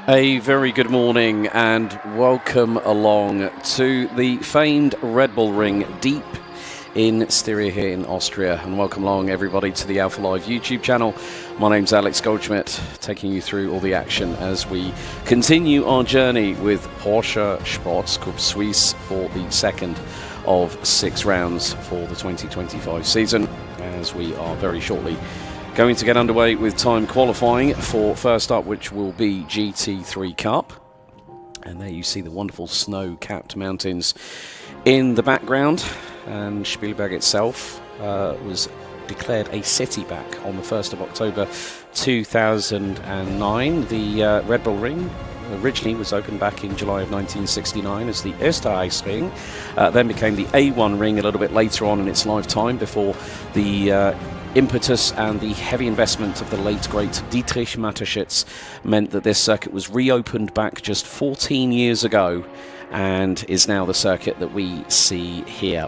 A very good morning and welcome along to the famed Red Bull Ring deep in Styria here in Austria, and welcome along everybody to the Alpha Live YouTube channel. My name's Alex Goldschmidt, taking you through all the action as we continue our journey with Porsche Sports Cup Suisse for the second of 6 rounds for the 2025 season, as we are very shortly going to get underway with time qualifying for first up, which will be GT3 Cup. And there you see the wonderful snow-capped mountains in the background. And Spielberg itself was declared a city back on the 1st of October 2009. The Red Bull Ring originally was opened back in July of 1969 as the Österreichsring, then became the A1 Ring a little bit later on in its lifetime, before the impetus and the heavy investment of the late great Dietrich Mateschitz meant that this circuit was reopened back just 14 years ago and is now the circuit that we see here.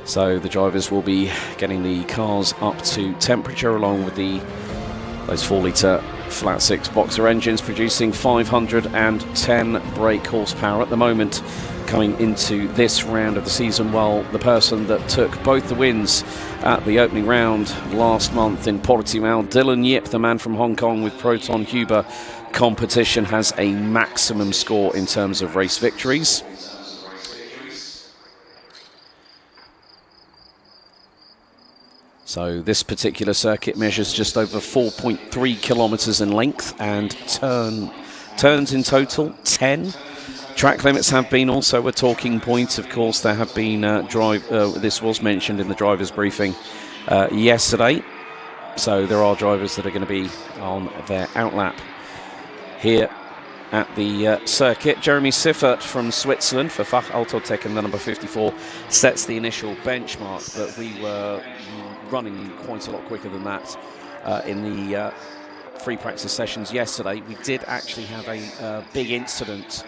So the drivers will be getting the cars up to temperature along with those 4-litre flat 6 boxer engines producing 510 brake horsepower at the moment coming into this round of the season. Well, the person that took both the wins at the opening round last month in Portimao, Dylan Yip, the man from Hong Kong with Proton Huber competition, has a maximum score in terms of race victories. So this particular circuit measures just over 4.3 kilometres in length and turns in total 10. Track limits have been also a talking point. Of course, there have been this was mentioned in the drivers' briefing yesterday. So there are drivers that are going to be on their outlap here at the circuit. Jeremy Siffert from Switzerland for Fach Autotech in the number 54 sets the initial benchmark, but we were running quite a lot quicker than that in the free practice sessions yesterday. We did actually have a big incident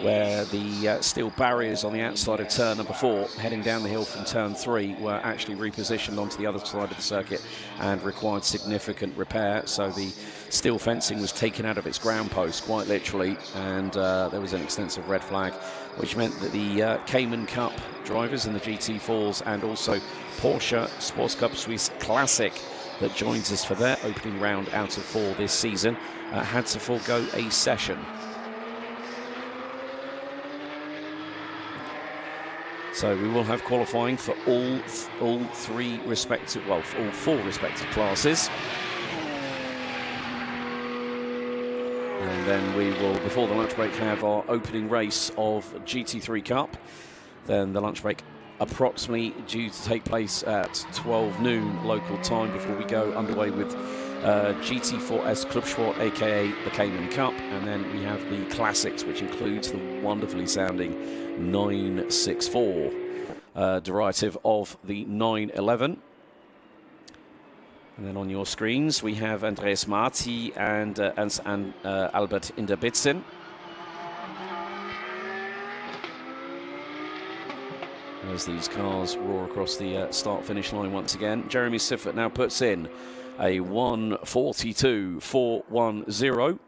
where the steel barriers on the outside of turn number 4 heading down the hill from turn 3 were actually repositioned onto the other side of the circuit and required significant repair. So the steel fencing was taken out of its ground post quite literally, and there was an extensive red flag, which meant that the Cayman Cup drivers in the GT4s and also Porsche Sports Cup Suisse Classic that joins us for their opening round out of 4 this season had to forego a session. So we will have qualifying for all 4 respective classes. And then we will, before the lunch break, have our opening race of GT3 Cup. Then the lunch break approximately due to take place at 12 noon local time before we go underway with GT4S Club Sport, aka the Cayman Cup. And then we have the Classics, which includes the wonderfully sounding 964, derivative of the 911. And then on your screens we have Andreas Marti and Albert Inderbitzen. As these cars roar across the start-finish line once again, Jeremy Siffert now puts in a 1:42.410.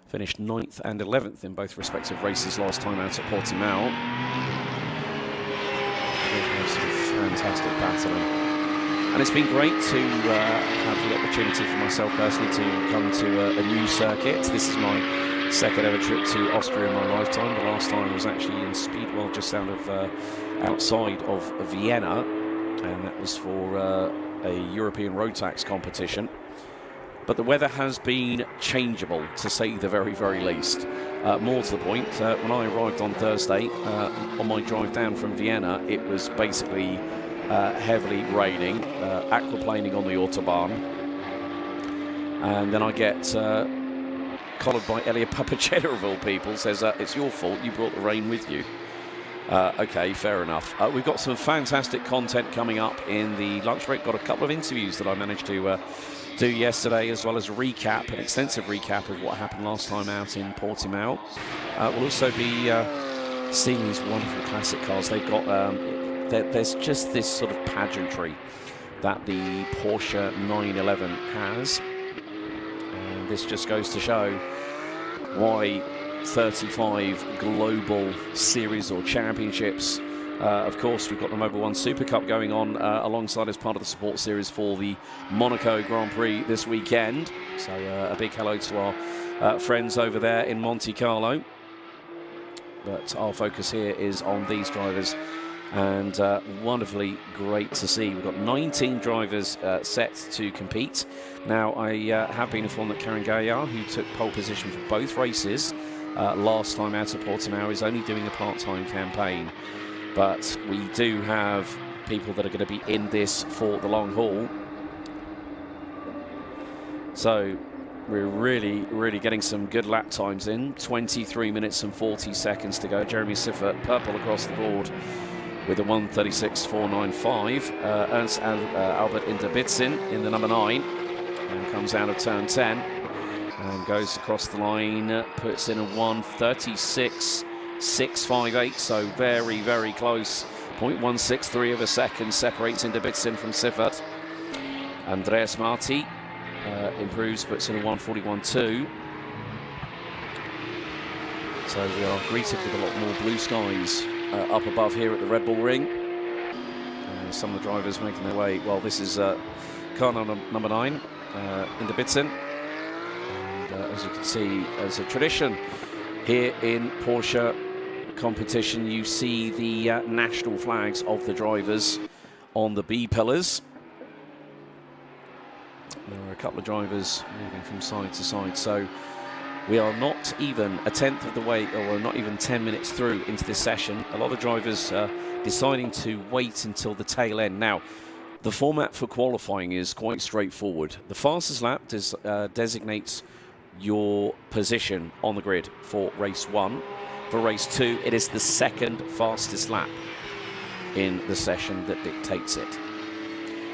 Finished 9th and 11th in both respective races last time out at Portimao. Fantastic battling. And it's been great to have the opportunity for myself personally to come to a new circuit. This is my second ever trip to Austria in my lifetime. The last time was actually in Speedwell, just outside of Vienna, and that was for a European road tax competition. But the weather has been changeable, to say the very, very least. More to the point, when I arrived on Thursday, on my drive down from Vienna, it was basically heavily raining, aquaplaning on the Autobahn. And then I get collared by Elia Papachetta of all people, says, it's your fault, you brought the rain with you. Okay, fair enough. We've got some fantastic content coming up in the lunch break. Got a couple of interviews that I managed to do yesterday, as well as an extensive recap of what happened last time out in Portimao. We'll also be seeing these wonderful classic cars. They've got there's just this sort of pageantry that the Porsche 911 has. this just goes to show why 35 global series or championships. Of course, we've got the Mobil 1 Super Cup going on alongside as part of the support series for the Monaco Grand Prix this weekend. So a big hello to our friends over there in Monte Carlo. But our focus here is on these drivers, and wonderfully great to see. We've got 19 drivers set to compete. Now, I have been informed that Karen Gaillard, who took pole position for both races last time out of Portimao, is only doing a part-time campaign. But we do have people that are going to be in this for the long haul. So we're really getting some good lap times in. 23 minutes and 40 seconds to go. Jeremy Siffert, purple across the board with a 1:36.495. Ernst Albert Inderbitzin in the number 9 and comes out of turn 10 and goes across the line, puts in a 1:36.658, so very close. 0.163 of a second separates Inderbitzin from Siffert. Andreas Marti improves, puts in a 1:41.2. So we are greeted with a lot more blue skies up above here at the Red Bull Ring. Some of the drivers making their way. Well, this is car number 9, Inderbitzin. And as you can see, as a tradition here in Porsche competition, you see the national flags of the drivers on the B pillars. There are a couple of drivers moving from side to side, so we are not even a tenth of the way, or not even 10 minutes through into this session. A lot of drivers deciding to wait until the tail end. Now, the format for qualifying is quite straightforward. The fastest lap designates your position on the grid for race 1. For race 2, it is the second fastest lap in the session that dictates it.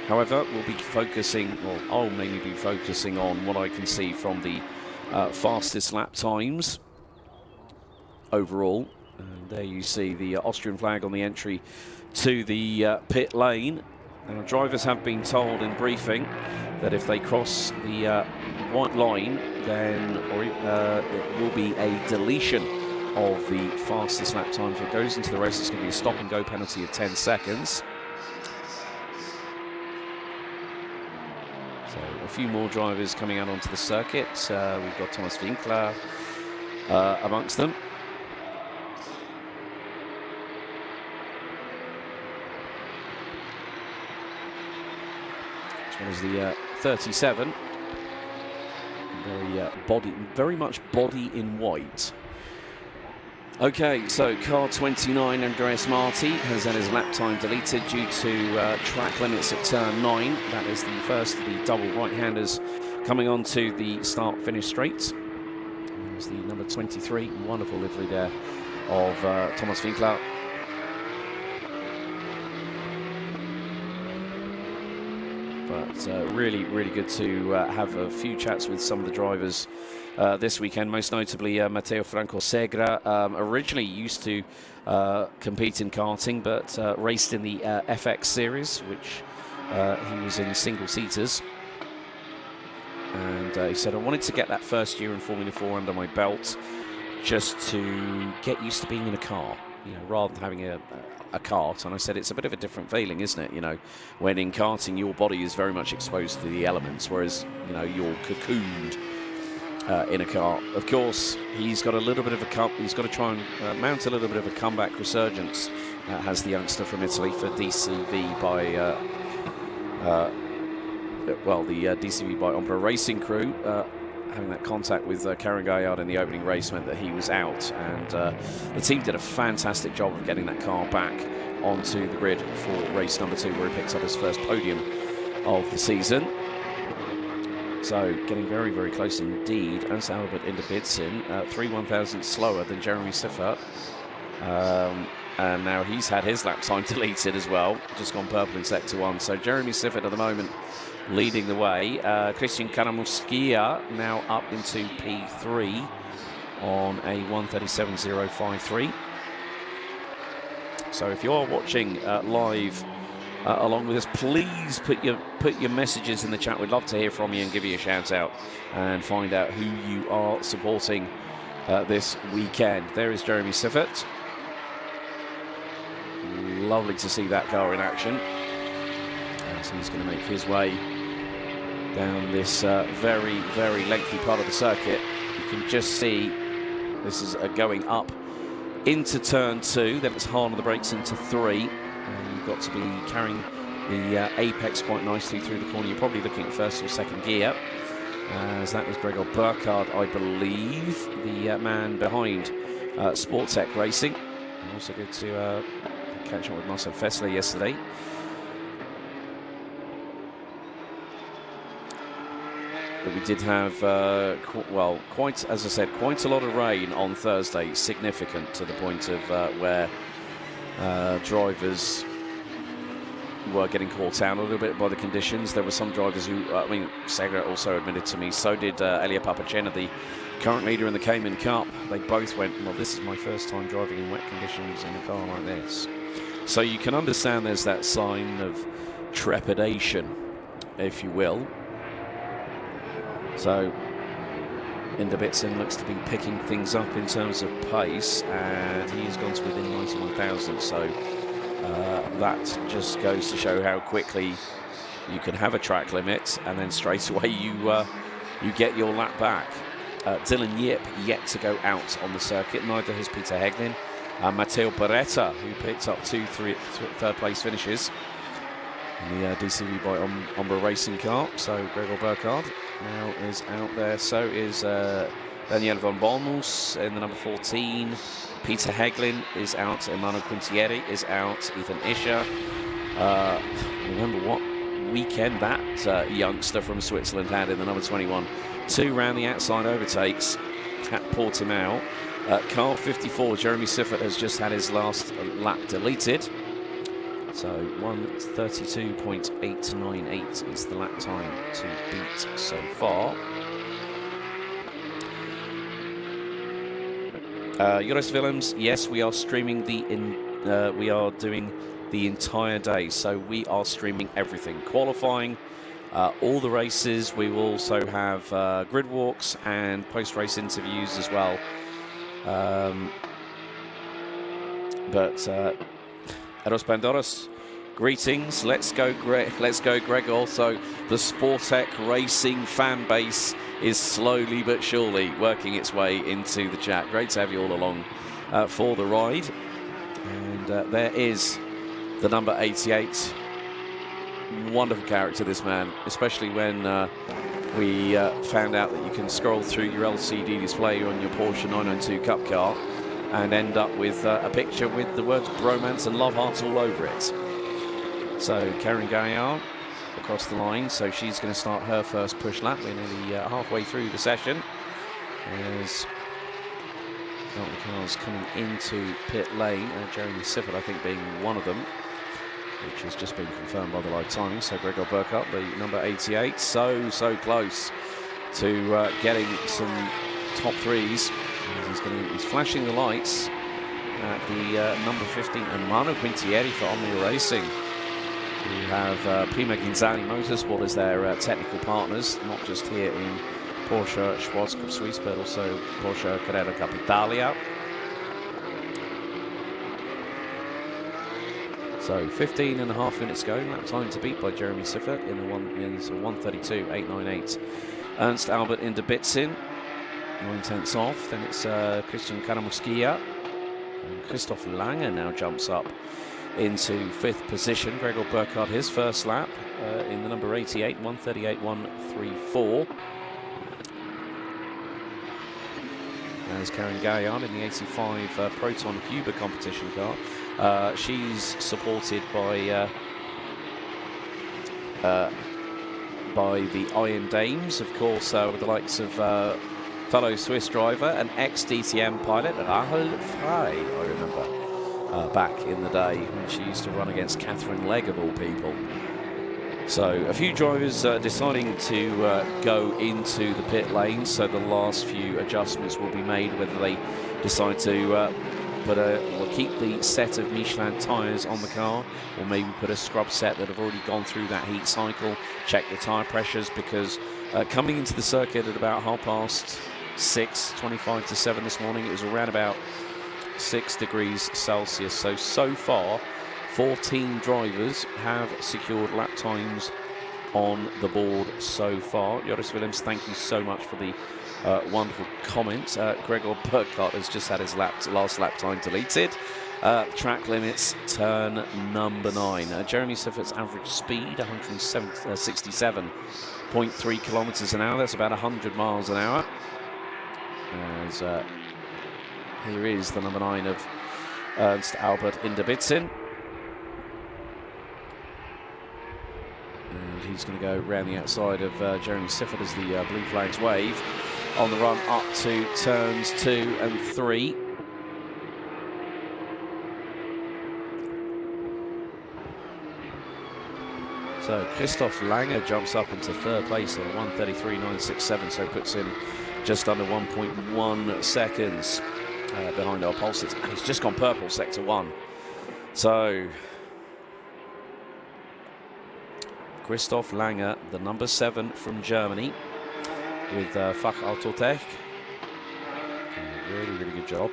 However, we'll be focusing, or I'll mainly be focusing on what I can see from the fastest lap times overall. And there you see the Austrian flag on the entry to the pit lane. Now, drivers have been told in briefing that if they cross the white line, then it will be a deletion of the fastest lap time. If it goes into the race, it's going to be a stop and go penalty of 10 seconds. So a few more drivers coming out onto the circuit. We've got Thomas Winkler amongst them. This one is the 37. Very much body in white. Okay, so car 29, Andreas Marti, has had his lap time deleted due to track limits at turn 9. That is the first of the double right-handers coming onto the start-finish straight. There's the number 23, wonderful livery there of Thomas Winkler. But really good to have a few chats with some of the drivers this weekend, most notably Matteo Franco Segre. Originally used to compete in karting, but raced in the FX series, which he was in single-seaters. And he said, I wanted to get that first year in Formula 4 under my belt, just to get used to being in a car, you know, rather than having a kart. And I said, it's a bit of a different feeling, isn't it? You know, when in karting, your body is very much exposed to the elements, whereas, you know, you're cocooned in a car. Of course, he's got a little bit of he's got to try and mount a little bit of a comeback resurgence, has the youngster from Italy for DCV by the DCV by Ombra Racing Crew. Having that contact with Karen Gaillard in the opening race meant that he was out, and the team did a fantastic job of getting that car back onto the grid for race number 2, where he picks up his first podium of the season. So getting very close indeed. Ernst Albert Inderbitzin, 3/1000 slower than Jeremy Siffert. And now he's had his lap time deleted as well, just gone purple in sector 1. So Jeremy Siffert at the moment leading the way. Christian Karamuskia now up into P3 on a 1:37.053. So if you're watching live along with us. Please put your messages in the chat. We'd love to hear from you and give you a shout out and find out who you are supporting this weekend. There is Jeremy Siffert. Lovely to see that car in action as he's going to make his way down this very, very lengthy part of the circuit. You can just see this is going up into turn 2, then it's hard on the brakes into 3. You've got to be carrying the apex quite nicely through the corner. You're probably looking at first or second gear, as that is Gregor Burkhardt, I believe, the man behind Sports Tech Racing. And also good to catch up with Marcel Fessler yesterday. But we did have, quite, as I said, quite a lot of rain on Thursday, significant to the point of where drivers were getting caught out a little bit by the conditions. There were some drivers who, Segra also admitted to me, so did Elia Papacena, the current leader in the Cayman Cup. They both went, well, this is my first time driving in wet conditions in a car like this. So you can understand there's that sign of trepidation, if you will. So Inderbitzin looks to be picking things up in terms of pace, and he has gone to within 91,000. So that just goes to show how quickly you can have a track limit, and then straight away you get your lap back. Dylan Yip yet to go out on the circuit. Neither has Peter Heglin. Matteo Beretta, who picked up 2 third place finishes in the DCV by Umbra Racing car. So Gregor Burkhardt now is out there. So is Daniel von Bolmus in the number 14. Peter Heglin is out. Emmanuel Quintieri is out. Ethan Ischer. Remember what weekend that youngster from Switzerland had in the number 21. 2 round the outside overtakes at Portimao. Car 54, Jeremy Siffert has just had his last lap deleted. So 1:32.898 is the lap time to beat so far. Joris Willems, yes, we are streaming we are doing the entire day, so we are streaming everything, qualifying, all the races. We will also have grid walks and post-race interviews as well. Eros Pandoros, greetings. Let's go, Greg. Let's go, Greg. Also, the Sportec Racing fan base is slowly but surely working its way into the chat. Great to have you all along for the ride. And there is the number 88. Wonderful character, this man, especially when we found out that you can scroll through your LCD display on your Porsche 992 Cup car and end up with a picture with the words bromance and love hearts all over it. So Karen Gaillard across the line, so she's going to start her first push lap. We're nearly halfway through the session as the cars coming into pit lane, Jeremy Siffert I think being one of them, which has just been confirmed by the live timing. So Gregor Burkhardt, the number 88, so close to getting some top threes. He's flashing the lights at the number 15, and Manu Quintieri for Omnia Racing, who have Prima Ginzani Motorsport as their technical partners, not just here in Porsche Sports Cup Suisse, but also Porsche Carrera Cup Italia. So 15.5 minutes go, lap time to beat by Jeremy Siffert in the 1:32.898. Ernst Albert Inderbitzin, 9/10 off. Then it's Christian Karamuskia. And Christoph Lange now jumps up into 5th position. Gregor Burkhardt, his first lap in the number 88, 1:38.134. As Karen Gaillard in the 85 Proton Cuba competition car. She's supported by the Iron Dames, of course, with the likes of fellow Swiss driver and ex-DTM pilot Rahel Frey, I remember, back in the day when she used to run against Catherine Legg of all people. So a few drivers deciding to go into the pit lane, so the last few adjustments will be made, whether they decide to but we'll keep the set of Michelin tyres on the car, or maybe put a scrub set that have already gone through that heat cycle, check the tyre pressures, because coming into the circuit at about 6:30, 25 to 7 this morning, it was around about 6 degrees Celsius. So far, 14 drivers have secured lap times on the board so far. Joris Willems, thank you so much for the wonderful comment. Gregor Burkhardt has just had his last lap time deleted. Track limits, turn number 9. Jeremy Siffert's average speed, 167.3 kilometers an hour. That's about 100 miles an hour. As here is the number 9 of Ernst Albert Inderbitzin. And he's going to go around the outside of Jeremy Siffert as the blue flags wave on the run up to turns 2 and 3. So Christoph Lange jumps up into 3rd place at 1:33.967, so puts him just under 1.1 seconds behind our pulses. And he's just gone purple, sector 1. So Christoph Lange, the number 7 from Germany, with Fach Autotech. Really, really good job.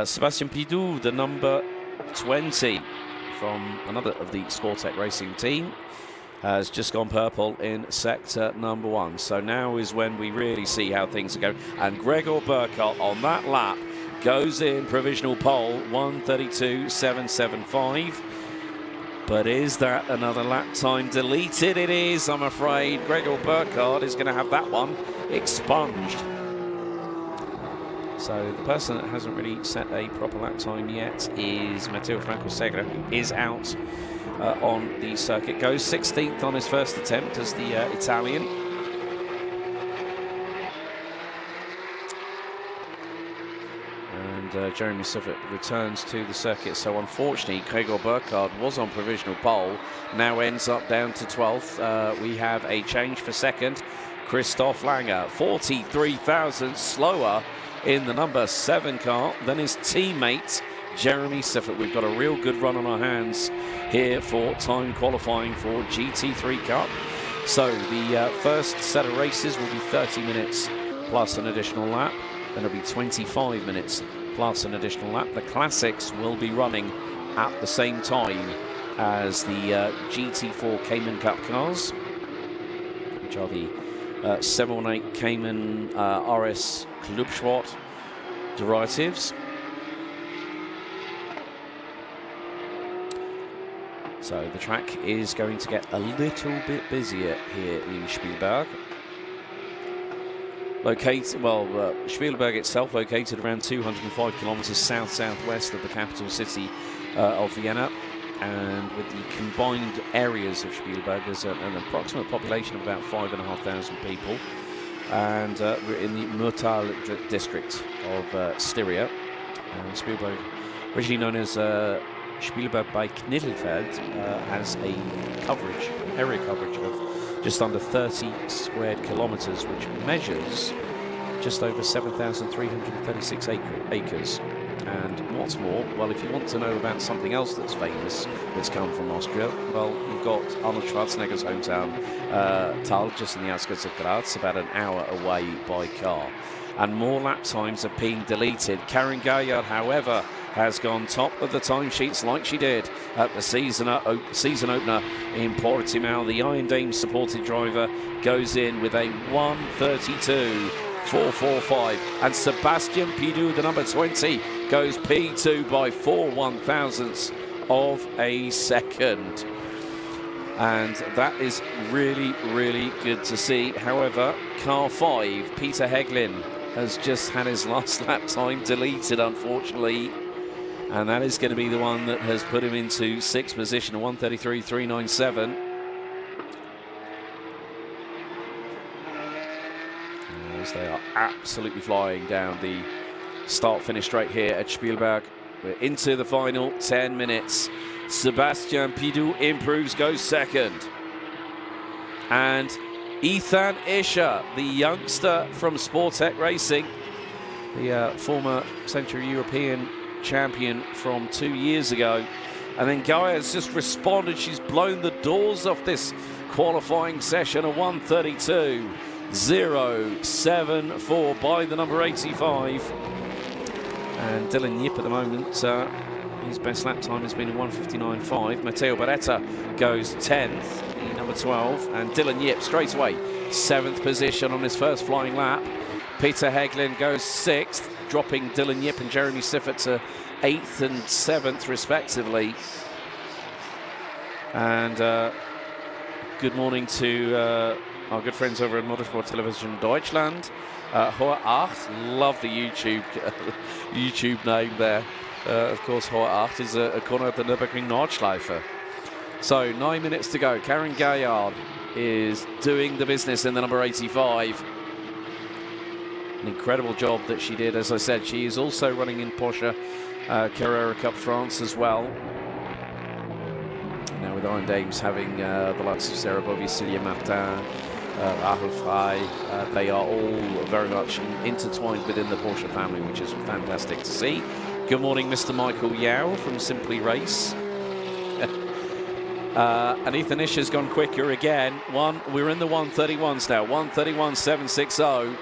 Sebastian Pidou, the number 20 from another of the Sportec Racing team, has just gone purple in sector number 1. So now is when we really see how things are going. And Gregor Burkhardt on that lap goes in provisional pole, 1:32.775. But is that another lap time deleted? It is, I'm afraid. Gregor Burkhardt is going to have that one expunged. So the person that hasn't really set a proper lap time yet is Matteo Franco Segre, who is out on the circuit. Goes 16th on his first attempt as the Italian. Jeremy Siffert returns to the circuit. So unfortunately, Gregor Burkhardt was on provisional pole, now ends up down to 12th. We have a change for second. Christoph Lange, 43 thousandths slower in the number 7 car than his teammate Jeremy Siffert. We've got a real good run on our hands here for time qualifying for GT3 Cup. So the first set of races will be 30 minutes plus an additional lap. Then it'll be 25 minutes plus an additional lap. The classics will be running at the same time as the GT4 Cayman Cup cars, which are the 718 Cayman RS Clubsport derivatives. So the track is going to get a little bit busier here in Spielberg. Spielberg itself located around 205 kilometers south-southwest of the capital city of Vienna, and with the combined areas of Spielberg, there's an approximate population of about 5,500 people, and we're in the Murtal district of Styria. And Spielberg, originally known as Spielberg bei Knittelfeld, has a area coverage of just under 30 squared kilometers, which measures just over 7,336 acres. And what's more, well, if you want to know about something else that's famous that's come from Austria, well, you've got Arnold Schwarzenegger's hometown, Thal, just in the outskirts of Graz, about an hour away by car. And more lap times are being deleted. Karen Gaillard, however, has gone top of the timesheets like she did at the season opener in Portimao. The Iron Dame supported driver goes in with a 1:32.445, and Sebastian Pidou, the number 20, goes P2 by 4 1,000ths of a second. And that is really, really good to see. However, car 5, Peter Heglin, has just had his last lap time deleted, unfortunately. And that is going to be the one that has put him into 6th position, 1:33.397. As they are absolutely flying down the start-finish straight here at Spielberg. We're into the final 10 minutes. Sebastian Pidou improves, goes second. And Ethan Ischer, the youngster from Sportec Racing, the former Central European champion from 2 years ago. And then Gaia has just responded. She's blown the doors off this qualifying session, a 1:32.074 by the number 85. And Dylan Yip at the moment, his best lap time has been a 1:59.5. Matteo Beretta goes 10th, number 12. And Dylan Yip straight away, 7th position on his first flying lap. Peter Heglin goes 6th, dropping Dylan Yip and Jeremy Siffert to 8th and 7th respectively. And good morning to our good friends over at Motorsport Television Deutschland. Hohe Acht, love the YouTube name there. Of course, Hohe Acht is a corner of the Nürburgring Nordschleife. So 9 minutes to go. Karen Gaillard is doing the business in the number 85. An incredible job that she did. As I said, she is also running in Porsche Carrera Cup France as well. Now with Iron Dames having the likes of Sarah Bovy, Celia Martin, Rahul Frey, they are all very much intertwined within the Porsche family, which is fantastic to see. Good morning, Mr. Michael Yao from Simply Race. And Ethan Ish has gone quicker again. We're in the 1:31s now, 1:31.760.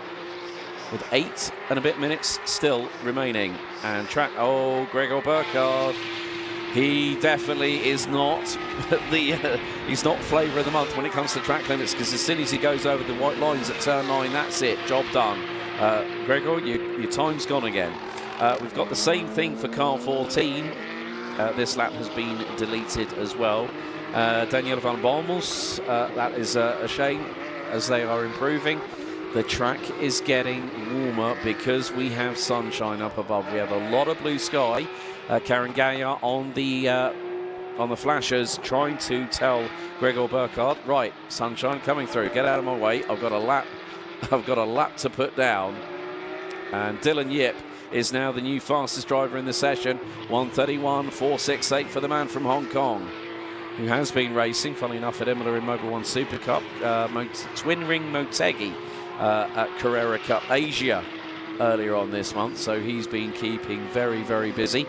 With 8 and a bit minutes still remaining. And Gregor Burkhardt, he definitely is not he's not flavour of the month when it comes to track limits, because as soon as he goes over the white lines at turn 9, that's it, job done. Gregor, your time's gone again. We've got the same thing for car 14. This lap has been deleted as well. Danielle van Bommels, that is a shame, as they are improving. The track is getting warmer because we have sunshine up above. We have a lot of blue sky. Karen Gaillard on the flashers, trying to tell Gregor Burkhardt, right, sunshine coming through. Get out of my way. I've got a lap to put down. And Dylan Yip is now the new fastest driver in the session. 1:31.468 for the man from Hong Kong, who has been racing, funnily enough, at Imola in Mobil 1 Super Cup, Twin Ring Motegi. At Carrera Cup Asia earlier on this month, so he's been keeping very, very busy.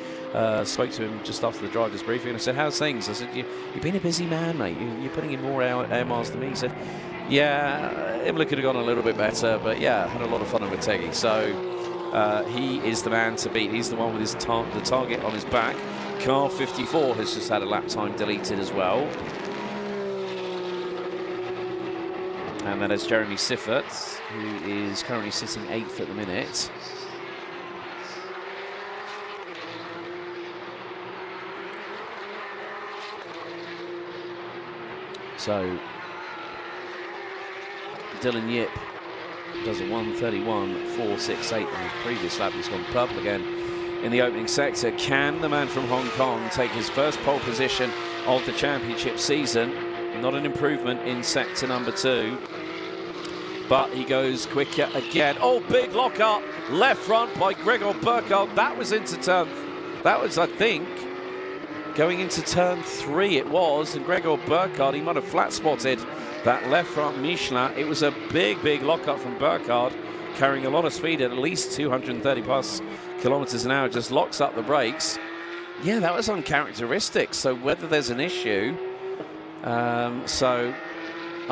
Spoke to him just after the driver's briefing and I said, how's things? I said, you've been a busy man, mate. You're putting in more air miles than me. He said, yeah, Imola could have gone a little bit better, but yeah, had a lot of fun with Motegi. So he is the man to beat. He's the one with his the target on his back. Car 54 has just had a lap time deleted as well. And that is Jeremy Siffert, who is currently sitting 8th at the minute. So Dylan Yip does a 1:31.468 on his previous lap. He's gone purple again in the opening sector. Can the man from Hong Kong take his first pole position of the championship season? Not an improvement in sector number 2. But he goes quicker again. Oh, big lock up. Left front by Gregor Burkhardt. That was into turn. That was, I think, going into turn 3 it was. And Gregor Burkhardt, he might have flat spotted that left front Michelin. It was a big, big lock up from Burkhardt, carrying a lot of speed at least 230 plus kilometers an hour. Just locks up the brakes. Yeah, that was uncharacteristic. So whether there's an issue, I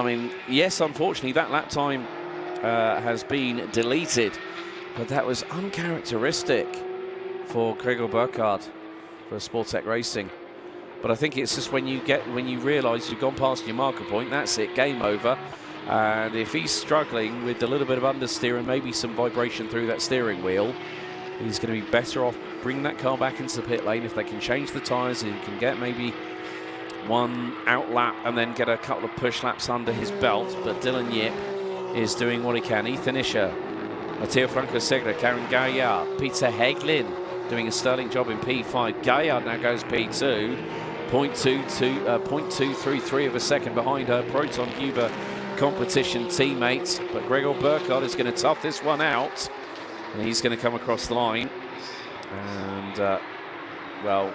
mean, yes, unfortunately, that lap time has been deleted, but that was uncharacteristic for Gregor Burkhardt for Sportec Racing. But I think it's just when you realise you've gone past your marker point, that's it, game over. And if he's struggling with a little bit of understeer and maybe some vibration through that steering wheel, he's going to be better off bringing that car back into the pit lane. If they can change the tyres and he can get maybe one out lap and then get a couple of push laps under his belt. But Dylan Yip is doing what he can. Ethan Isher, Matteo Franco Segre, Karen Gaillard, Peter Heglin doing a sterling job in P5. Gaillard now goes P2, 0.233 of a second behind her Proton Huber competition teammates. But Gregor Burkhardt is going to tough this one out, and he's going to come across the line. And well,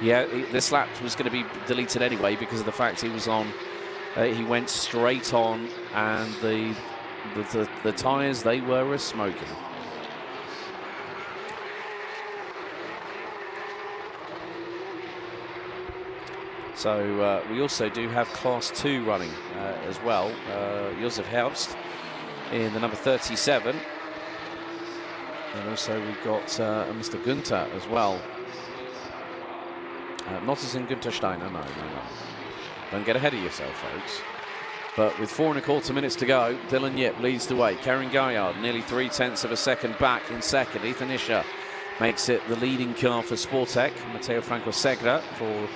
yeah, this lap was going to be deleted anyway because of the fact he was on. He went straight on, and the tyres, they were a smoking. So we also do have Class 2 running as well. Josef Herbst in the number 37. And also we've got Mr. Günther as well. Not as in Günther Steiner, no. Don't get ahead of yourself, folks. But with 4¼ minutes to go, Dylan Yip leads the way. Karen Gaillard nearly 0.3 of a second back in second. Ethan Isher makes it the leading car for Sportec. Matteo Franco Segre for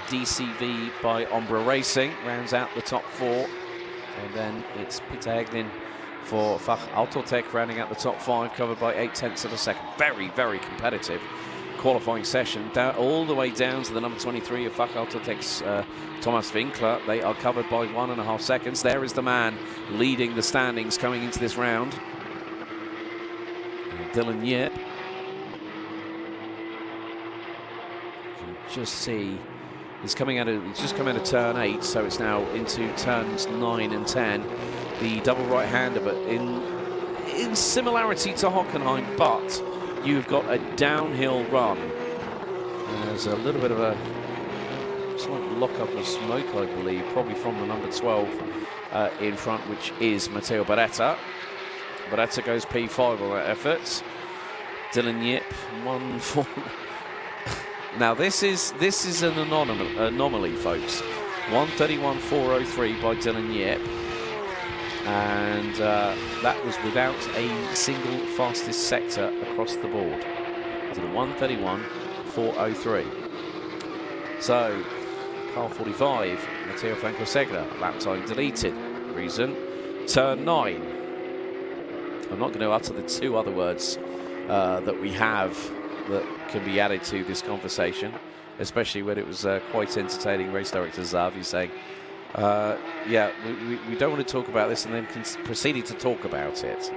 DCV by Ombra Racing rounds out the top 4. And then it's Peter Heglin for Fach Autotech rounding out the top 5, covered by 0.8 of a second. Very, very competitive qualifying session, all the way down to the number 23 of Fach Autotech's Thomas Winkler. They are covered by 1.5 seconds. There is the man leading the standings coming into this round. Dylan Yip. You can just see he's coming out of, he's just come out of turn 8, so it's now into turns 9 and 10. The double right-hander, but in similarity to Hockenheim, but you've got a downhill run. And there's a little bit of a slight lock-up of smoke, I believe, probably from the number 12 in front, which is Matteo Beretta. Beretta goes P5 on that effort. Dylan Yip, 1-4. Now this is an anomaly, folks. 1:31.403 by Dylan Yip. And that was without a single fastest sector across the board. To the 1:31.403. So, car 45, Matteo Franco Segre, lap time deleted. Reason, turn 9. I'm not going to utter the 2 other words that we have that can be added to this conversation, especially when it was quite entertaining. Race director Zav, you're saying, yeah, we don't want to talk about this, and then proceeding to talk about it.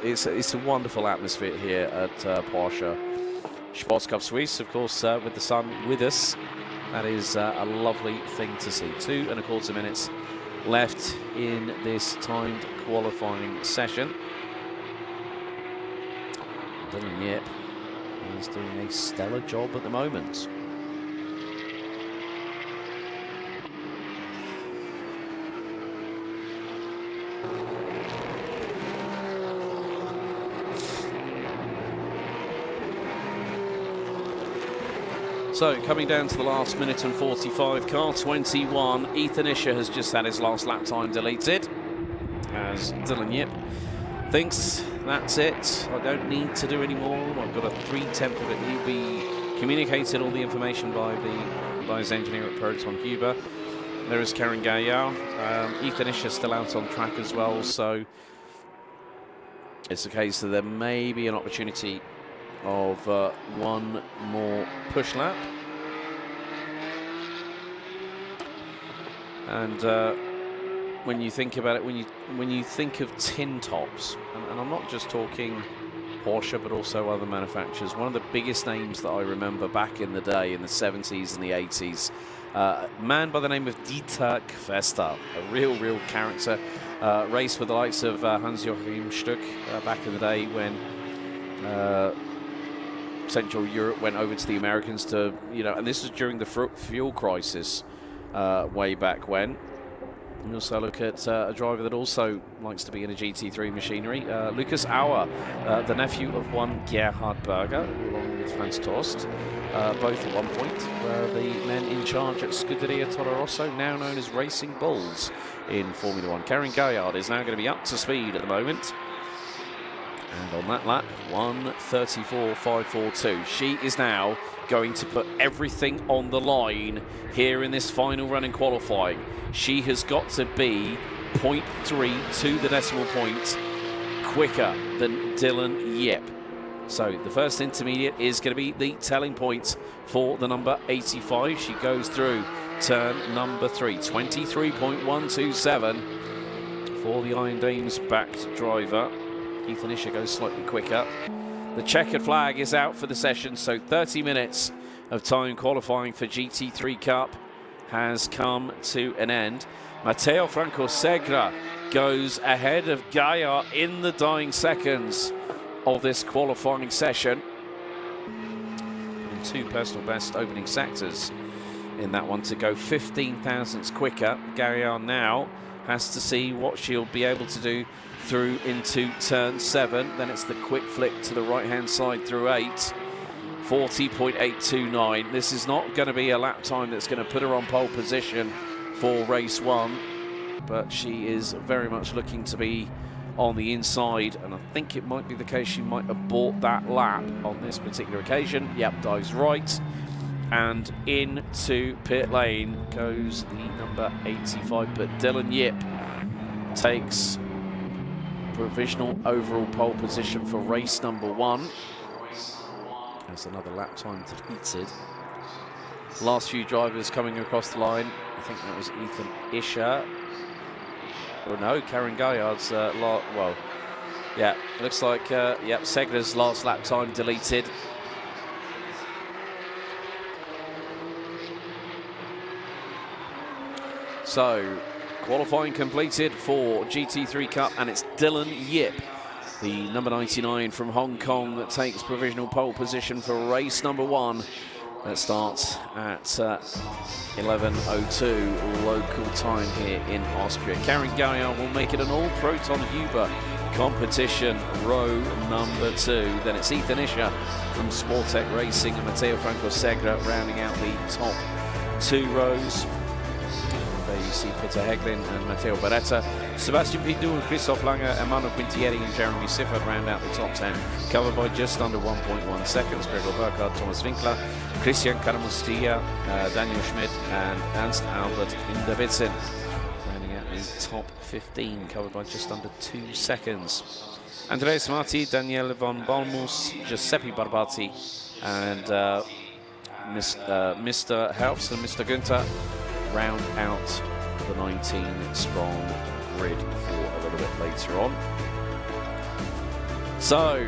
It's a wonderful atmosphere here at Porsche Sports Cup Suisse, of course, with the sun with us. That is a lovely thing to see. 2.25 minutes left in this timed qualifying session. Dylan Yip is doing a stellar job at the moment. So, coming down to the last minute and 45, car 21, Ethan Isher has just had his last lap time deleted, as Dylan Yip thinks that's it. I don't need to do any more. I've got a 3/10 of it. He'll be communicated all the information by his engineer at Proton Huber. There is Karen Gaillard. Ethan Isher still out on track as well, so it's a case that there may be an opportunity of one more push lap. And when you think about it, when you think of tin tops, and I'm not just talking Porsche, but also other manufacturers, one of the biggest names that I remember back in the day, in the 70s and the 80s, a man by the name of Dieter Kvester, a real character, raced with the likes of Hans-Joachim Stuck back in the day when Central Europe went over to the Americans to, and this was during the fuel crisis way back when. You also look at a driver that also likes to be in a GT3 machinery, Lucas Auer, the nephew of one Gerhard Berger, along with Franz Tost, both at one point were the men in charge at Scuderia Toro Rosso, now known as Racing Bulls in Formula One. Karen Gaillard is now going to be up to speed at the moment. And on that lap, 1:34.542. She is now going to put everything on the line here in this final run in qualifying. She has got to be 0.3 to the decimal point quicker than Dylan Yip. So the first intermediate is going to be the telling point for the number 85. She goes through turn number 3, 23.127 for the Iron Dames backed driver. Ethan Isher goes slightly quicker. The checkered flag is out for the session, so 30 minutes of time qualifying for GT3 Cup has come to an end. Matteo Franco Segre goes ahead of Gaillard in the dying seconds of this qualifying session. And 2 personal best opening sectors in that one to go 15 thousandths quicker. Gaillard now has to see what she'll be able to do through into turn 7. Then it's the quick flick to the right-hand side through 8. 40.829. This is not going to be a lap time that's going to put her on pole position for race 1, but she is very much looking to be on the inside, and I think it might be the case she might have bought that lap on this particular occasion. Yep, dives right, and into pit lane goes the number 85, but Dylan Yip takes provisional overall pole position for race number 1. There's another lap time deleted. Last few drivers coming across the line. I think that was Ethan Isher. Oh no, Karen Gaillard's well, yeah, looks like yep, Segler's last lap time deleted. So qualifying completed for GT3 Cup, and it's Dylan Yip, the number 99 from Hong Kong, that takes provisional pole position for race number 1 that starts at 11:02 local time here in Austria. Karen Gaillard will make it an all-Proton Uber competition, row number 2. Then it's Ethan Isher from Sportec Racing and Matteo Franco Segre rounding out the top 2 rows. There you see Peter Heglin and Matteo Beretta. Sebastian Pidou and Christoph Langer, Emmanuel Quintieri and Jeremy Siffert round out the top 10, covered by just under 1.1 seconds. Gregor Burkhardt, Thomas Winkler, Christian Karamustilla, Daniel Schmidt and Ernst Albert Inderbitzen rounding out the top 15, covered by just under 2 seconds. Andreas Marti, Daniele von Balmus, Giuseppe Barbati and Mr. Helps and Mr. Günther round out the 19-strong grid for a little bit later on. So,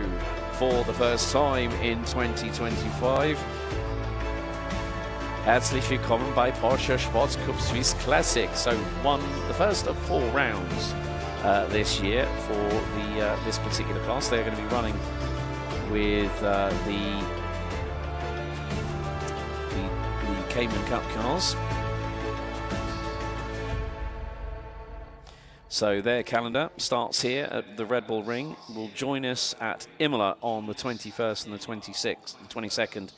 for the first time in 2025, herzlich willkommen bei Porsche Sports Cup Suisse Classic. So, the first of 4 rounds this year for this particular class. They're going to be running with the Cayman Cup cars. So their calendar starts here at the Red Bull Ring. Will join us at Imola on the 21st and the 22nd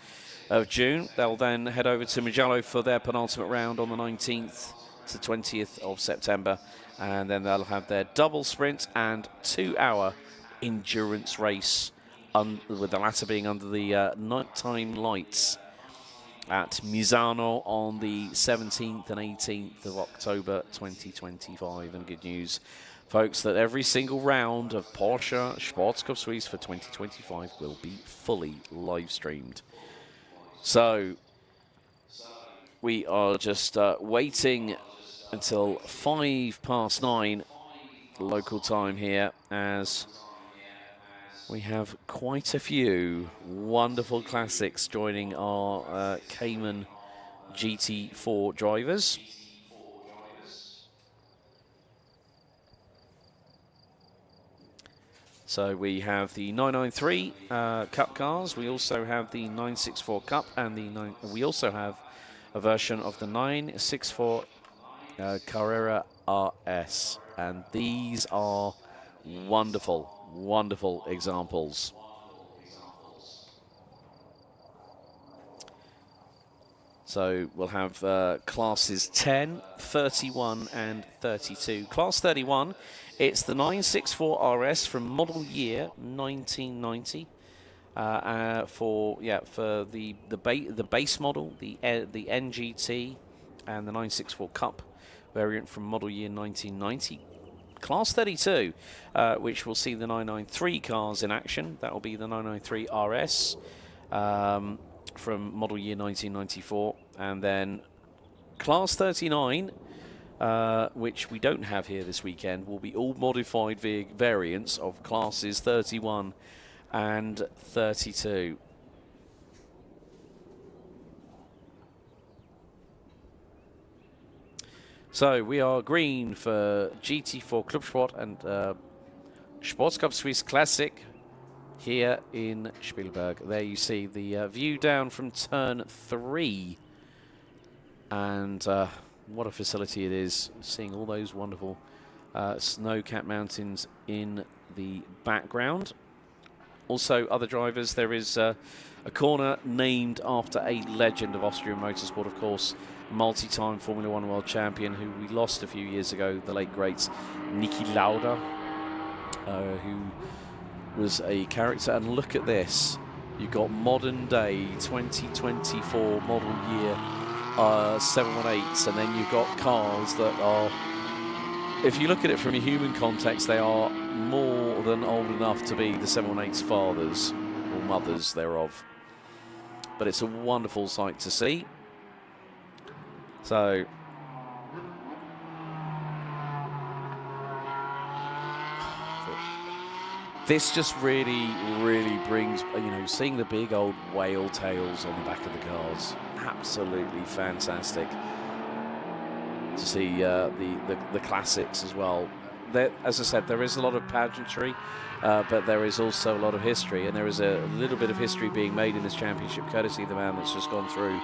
of June. They'll then head over to Mugello for their penultimate round on the 19th to 20th of September. And then they'll have their double sprint and 2-hour endurance race, with the latter being under the nighttime lights at Misano on the 17th and 18th of October 2025. And good news, folks, that every single round of Porsche Sports Cup Suisse for 2025 will be fully live streamed. So we are just waiting until 9:05 local time here, as we have quite a few wonderful classics joining our Cayman GT4 drivers. So we have the 993 Cup cars. We also have the 964 Cup, and we also have a version of the 964 Carrera RS, and these are wonderful. Wonderful examples. So we'll have classes 10, 31 and 32. Class 31, it's the 964 RS from model year 1990 for the base model, the NGT, and the 964 Cup variant from model year 1990. Class 32, which will see the 993 cars in action. That will be the 993 RS from model year 1994. And then Class 39, which we don't have here this weekend, will be all modified variants of classes 31 and 32. So we are green for GT4 Club Sport and Sports Cup Suisse Classic here in Spielberg. There you see the view down from turn 3. And what a facility it is, seeing all those wonderful snow-capped mountains in the background. Also, other drivers, there is a corner named after a legend of Austrian motorsport, of course, multi-time Formula One world champion who we lost a few years ago, the late great Niki Lauda, who was a character. And look at this, you've got modern day 2024 model year 718s, and then you've got cars that are, if you look at it from a human context, they are more than old enough to be the 718's fathers or mothers thereof. But it's a wonderful sight to see. So this just really brings, seeing the big old whale tails on the back of the cars, absolutely fantastic to see the classics as well. There, as I said, there is a lot of pageantry, but there is also a lot of history, and there is a little bit of history being made in this championship, courtesy of the man that's just gone through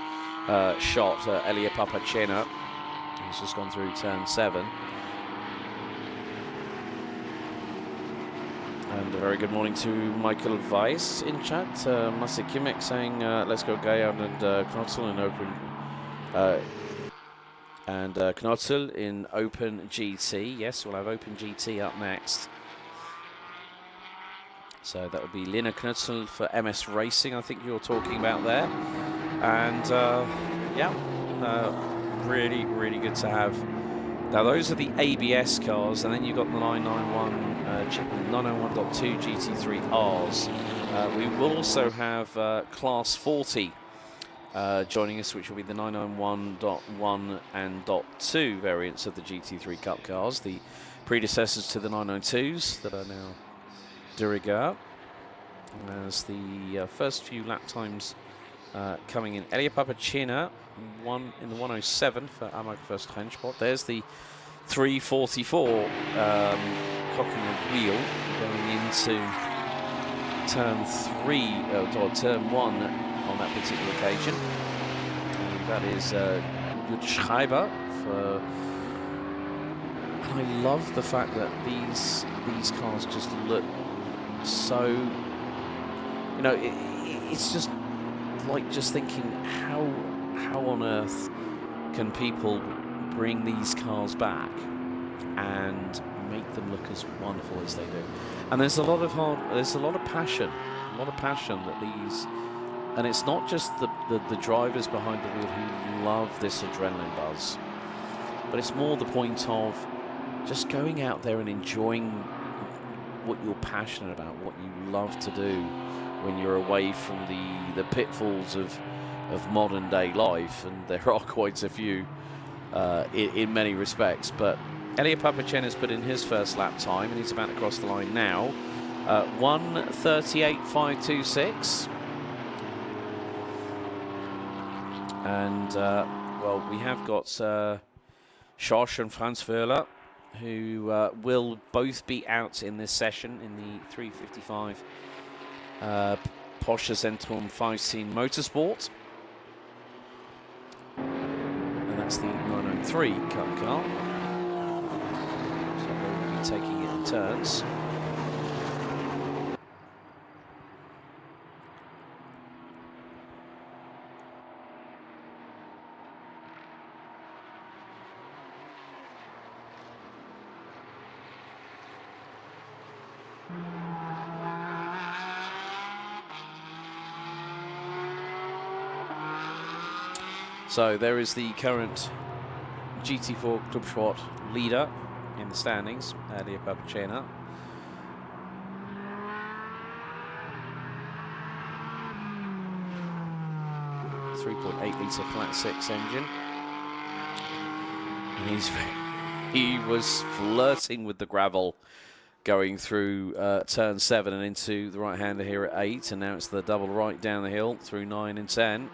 shot, Elia Papacena. He's just gone through turn 7. And a very good morning to Michael Weiss in chat. Masi Kimek saying, let's go Gayard and Knotzel in open... And Knotzel in Open GT. Yes, we'll have Open GT up next. So that would be Lina Knotzel for MS Racing, I think you're talking about there. And really good to have. Now those are the ABS cars, and then you've got the 991.2 GT3Rs. We will also have Class 40 joining us, which will be the 991.1 and .2 variants of the GT3 Cup cars, the predecessors to the 992s that are now de rigueur. As the first few lap times coming in, Elia Papacena one in the 107 for Amag First Rennsport. There's the 344 cocking a wheel going into turn 3 or turn 1 on that particular occasion. And that is Good Schreiber for. I love the fact that these cars just look so, it's just like just thinking how on earth can people bring these cars back and make them look as wonderful as they do. And there's a lot of passion that these. And it's not just the drivers behind the wheel who love this adrenaline buzz, but it's more the point of just going out there and enjoying what you're passionate about, what you love to do when you're away from the pitfalls of modern day life, and there are quite a few in many respects. But Elia Papacena has put in his first lap time, and he's about to cross the line now. 1:38.526. And, well, we have got Schorsch and Franz Wöhler, who will both be out in this session in the 355 Porsche Zentrum 5-scene Motorsport. And that's the 903 Cup car. So they'll be taking it in turns. So there is the current GT4 Club Sport leader in the standings, Elia Papacena. .8 litre flat 6 engine. And he was flirting with the gravel going through turn 7 and into the right-hander here at 8, and now it's the double right down the hill through 9 and 10.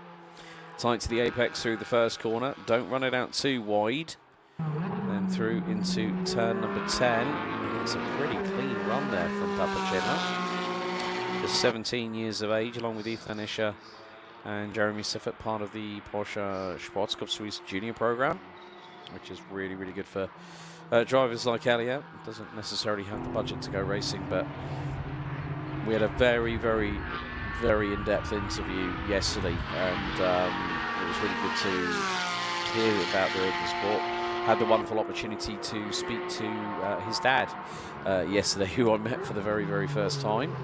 Tight to the apex through the first corner. Don't run it out too wide. Then through into turn number 10. And it's a pretty clean run there from Papacena. 17 years of age, along with Ethan Ischer and Jeremy Siffert, part of the Porsche Sports Cup Suisse junior program, which is really, really good for drivers like Elliot. Doesn't necessarily have the budget to go racing, but we had a very, very, very in-depth interview yesterday, and it was really good to hear about the sport. Had the wonderful opportunity to speak to his dad yesterday, who I met for the very, very first time.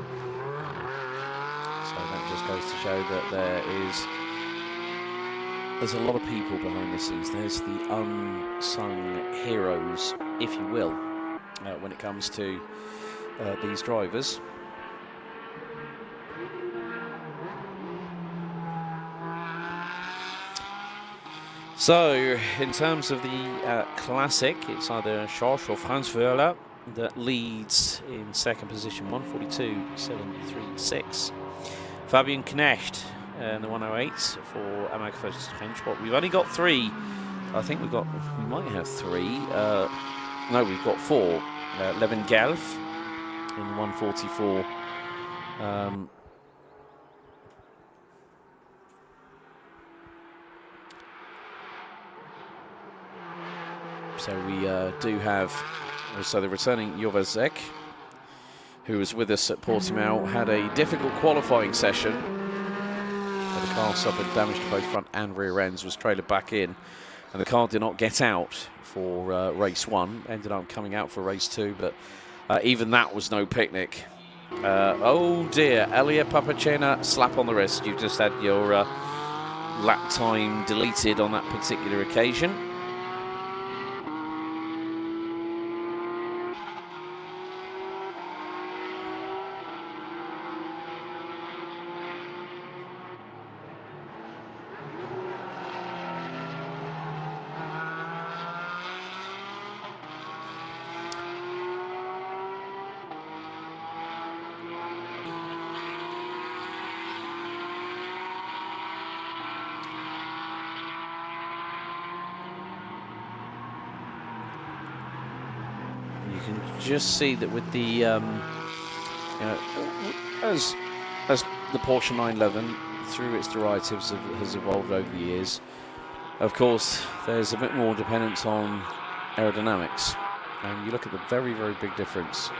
So that just goes to show that there's a lot of people behind the scenes. There's the unsung heroes, if you will, when it comes to these drivers. So, in terms of the classic, it's either Schorsch or Franz Wöhler that leads in second position, 142.736. Fabian Knecht in the 108 for Amag First Rennsport. We've only got 3. I think we might have 3. No, we've got 4. Levin Gelf in 144. So we do have also the returning Jovazek, who was with us at Portimao, had a difficult qualifying session. The car suffered damage to both front and rear ends, was trailered back in, and the car did not get out for race 1. Ended up coming out for race 2, but even that was no picnic. Oh dear, Elia Papacena, slap on the wrist. You've just had your lap time deleted on that particular occasion. Just see that with the, you know, as the Porsche 911 through its derivatives has evolved over the years, of course, there's a bit more dependence on aerodynamics. And you look at the very, very big difference.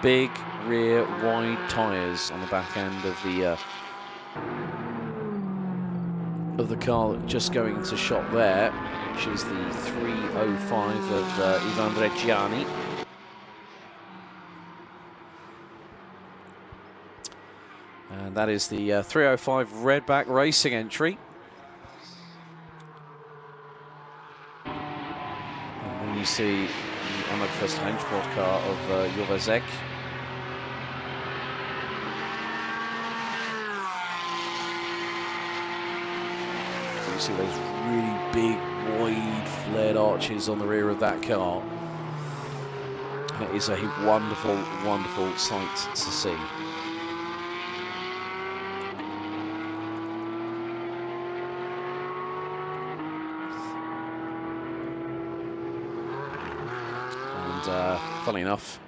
Big rear wide tyres on the back end of the car just going into shot there, which is the 305 of Ivan Reggiani. And that is the 305 Redback Racing entry. And then you see the Amag First Rennsport car of Jovazek. You see those really big, wide, flared arches on the rear of that car. And it is a wonderful, wonderful sight to see. Funny enough,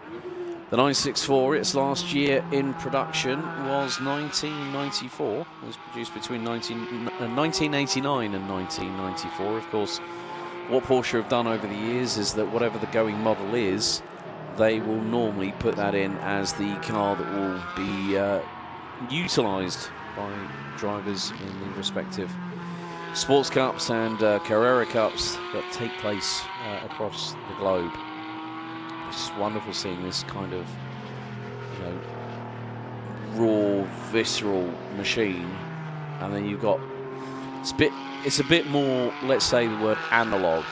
the 964, its last year in production was 1994. It was produced between 1989 and 1994. Of course, what Porsche have done over the years is that whatever the going model is, they will normally put that in as the car that will be utilised by drivers in the respective sports cups and Carrera Cups that take place across the globe. It's wonderful seeing this kind of, you know, raw, visceral machine, and then you've got it's a bit more, let's say the word analog,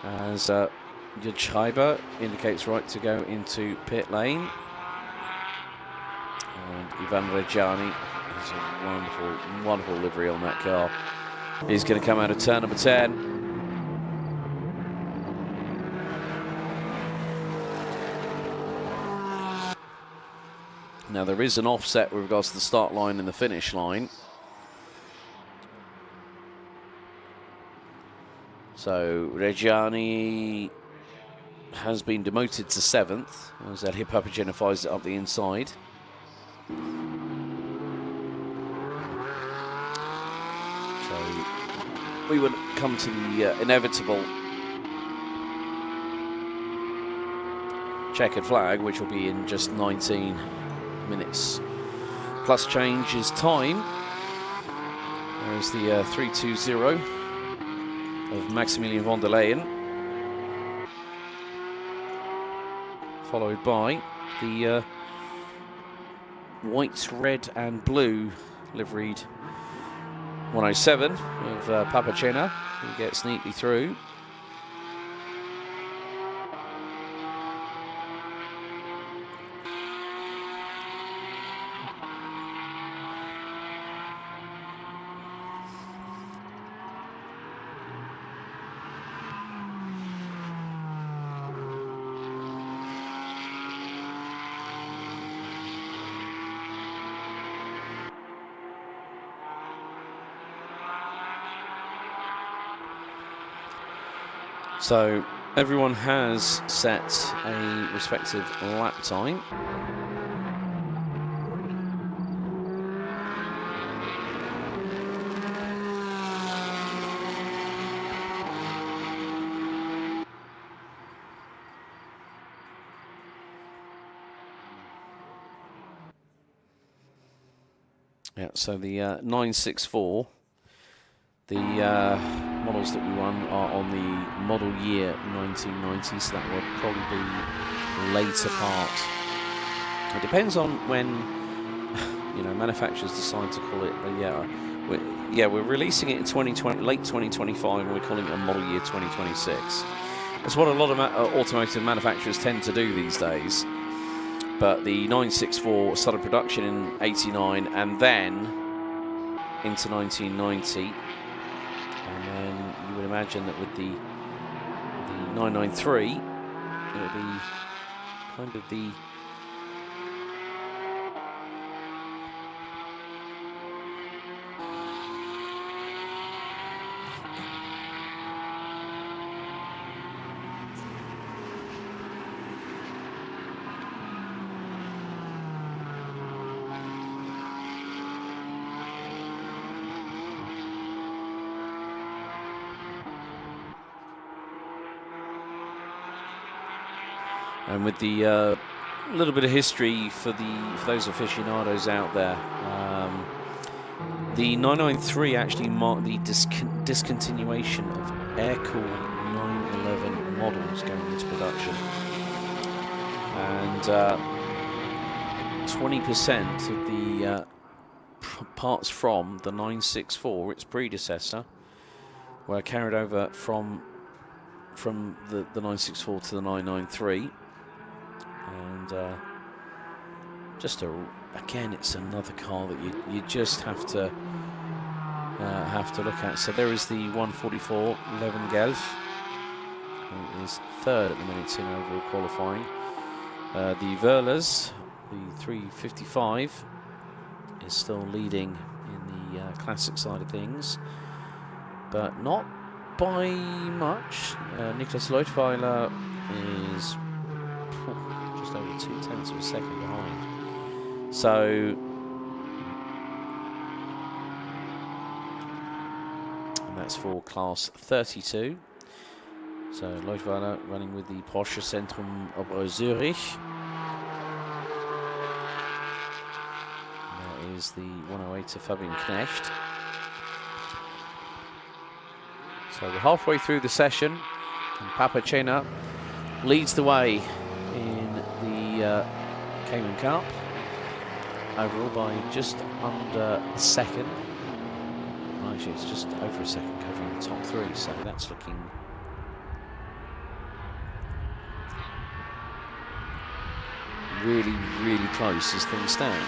as Judge Schreiber indicates right to go into pit lane, and Ivan Reggiani has a wonderful, wonderful livery on that car. He's going to come out of turn number 10. Now there is an offset with regards to the start line and the finish line. So Reggiani has been demoted to 7th as Elia Papagena fires it up the inside. we would come to the inevitable checkered flag, which will be in just 19 minutes plus change is time. There's the 3-2-0 of Maximilian von der Leyen, followed by the white, red and blue liveried 107 of Papacena, who gets neatly through. So everyone has set a respective lap time. Yeah, so the 964, the models that we won are on the model year 1990, so that would probably be the later part. It depends on when, you know, manufacturers decide to call it. We're releasing it in 2020, late 2025, and we're calling it a model year 2026. That's what a lot of automotive manufacturers tend to do these days. But the 964 started production in '89 and then into 1990. And then you would imagine that with the 993, it would be kind of the and with the little bit of history for those aficionados out there, the 993 actually marked the discontinuation of air-cooled 911 models going into production, and 20% of the parts from the 964, its predecessor, were carried over from the 964 to the 993. And again, it's another car that you just have to look at. So there is the 144 Levengelf, who is third at the minute in overall qualifying. The Verlers, the 355, is still leading in the classic side of things, but not by much. Niklas Leutweiler is just over 0.2 of a second behind. So, and that's for class 32. So Leutweiler running with the Porsche Zentrum Ober Zurich. And that is the 108 to Fabian Knecht. So we're halfway through the session, and Papacena leads the way in the Cayman Cup, overall by just under a second. Well, actually, it's just over a second covering the top three, so that's looking really, really close as things stand.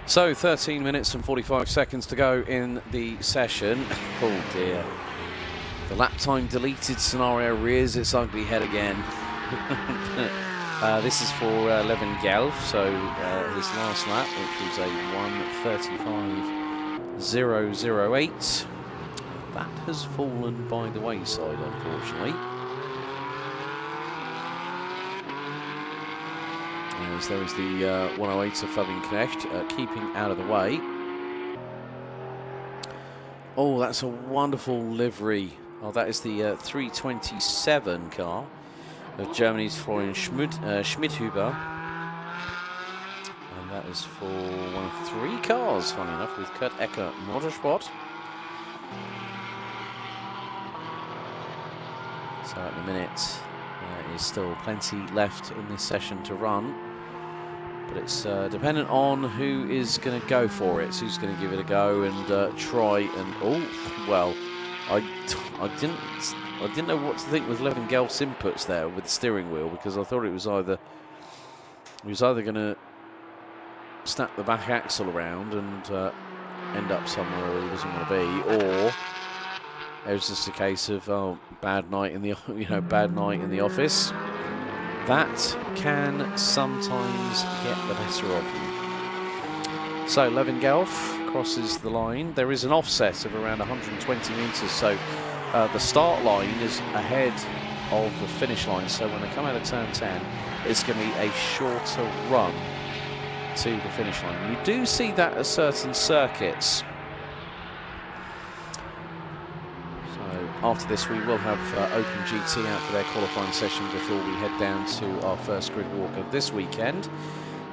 So 13 minutes and 45 seconds to go in the session. Oh dear. The lap time deleted scenario rears its ugly head again. This is for Levin Gelf, so his last lap, which was a 1:35.008. That has fallen by the wayside, unfortunately. As there is the 108 of Fabian Knecht keeping out of the way. Oh, that's a wonderful livery. Oh, that is the 327 car of Germany's Florian Schmidhuber. And that is for one of 3 cars, funny enough, with Kurt Ecker Motorsport. So at the minute, there is still plenty left in this session to run. But it's dependent on who is going to go for it, so who's going to give it a go and try and... Oh, well, I didn't know what to think with Levin Gelf's inputs there with the steering wheel, because I thought it was either... He was either going to snap the back axle around and end up somewhere he doesn't want to be, or it was just a case of, oh, bad night in the bad night in the office. That can sometimes get the better of you. So Levin Gelf crosses the line. There is an offset of around 120 metres, so the start line is ahead of the finish line. So when they come out of turn 10, it's going to be a shorter run to the finish line. You do see that at certain circuits. After this, we will have Open GT out for their qualifying session before we head down to our first grid walk of this weekend,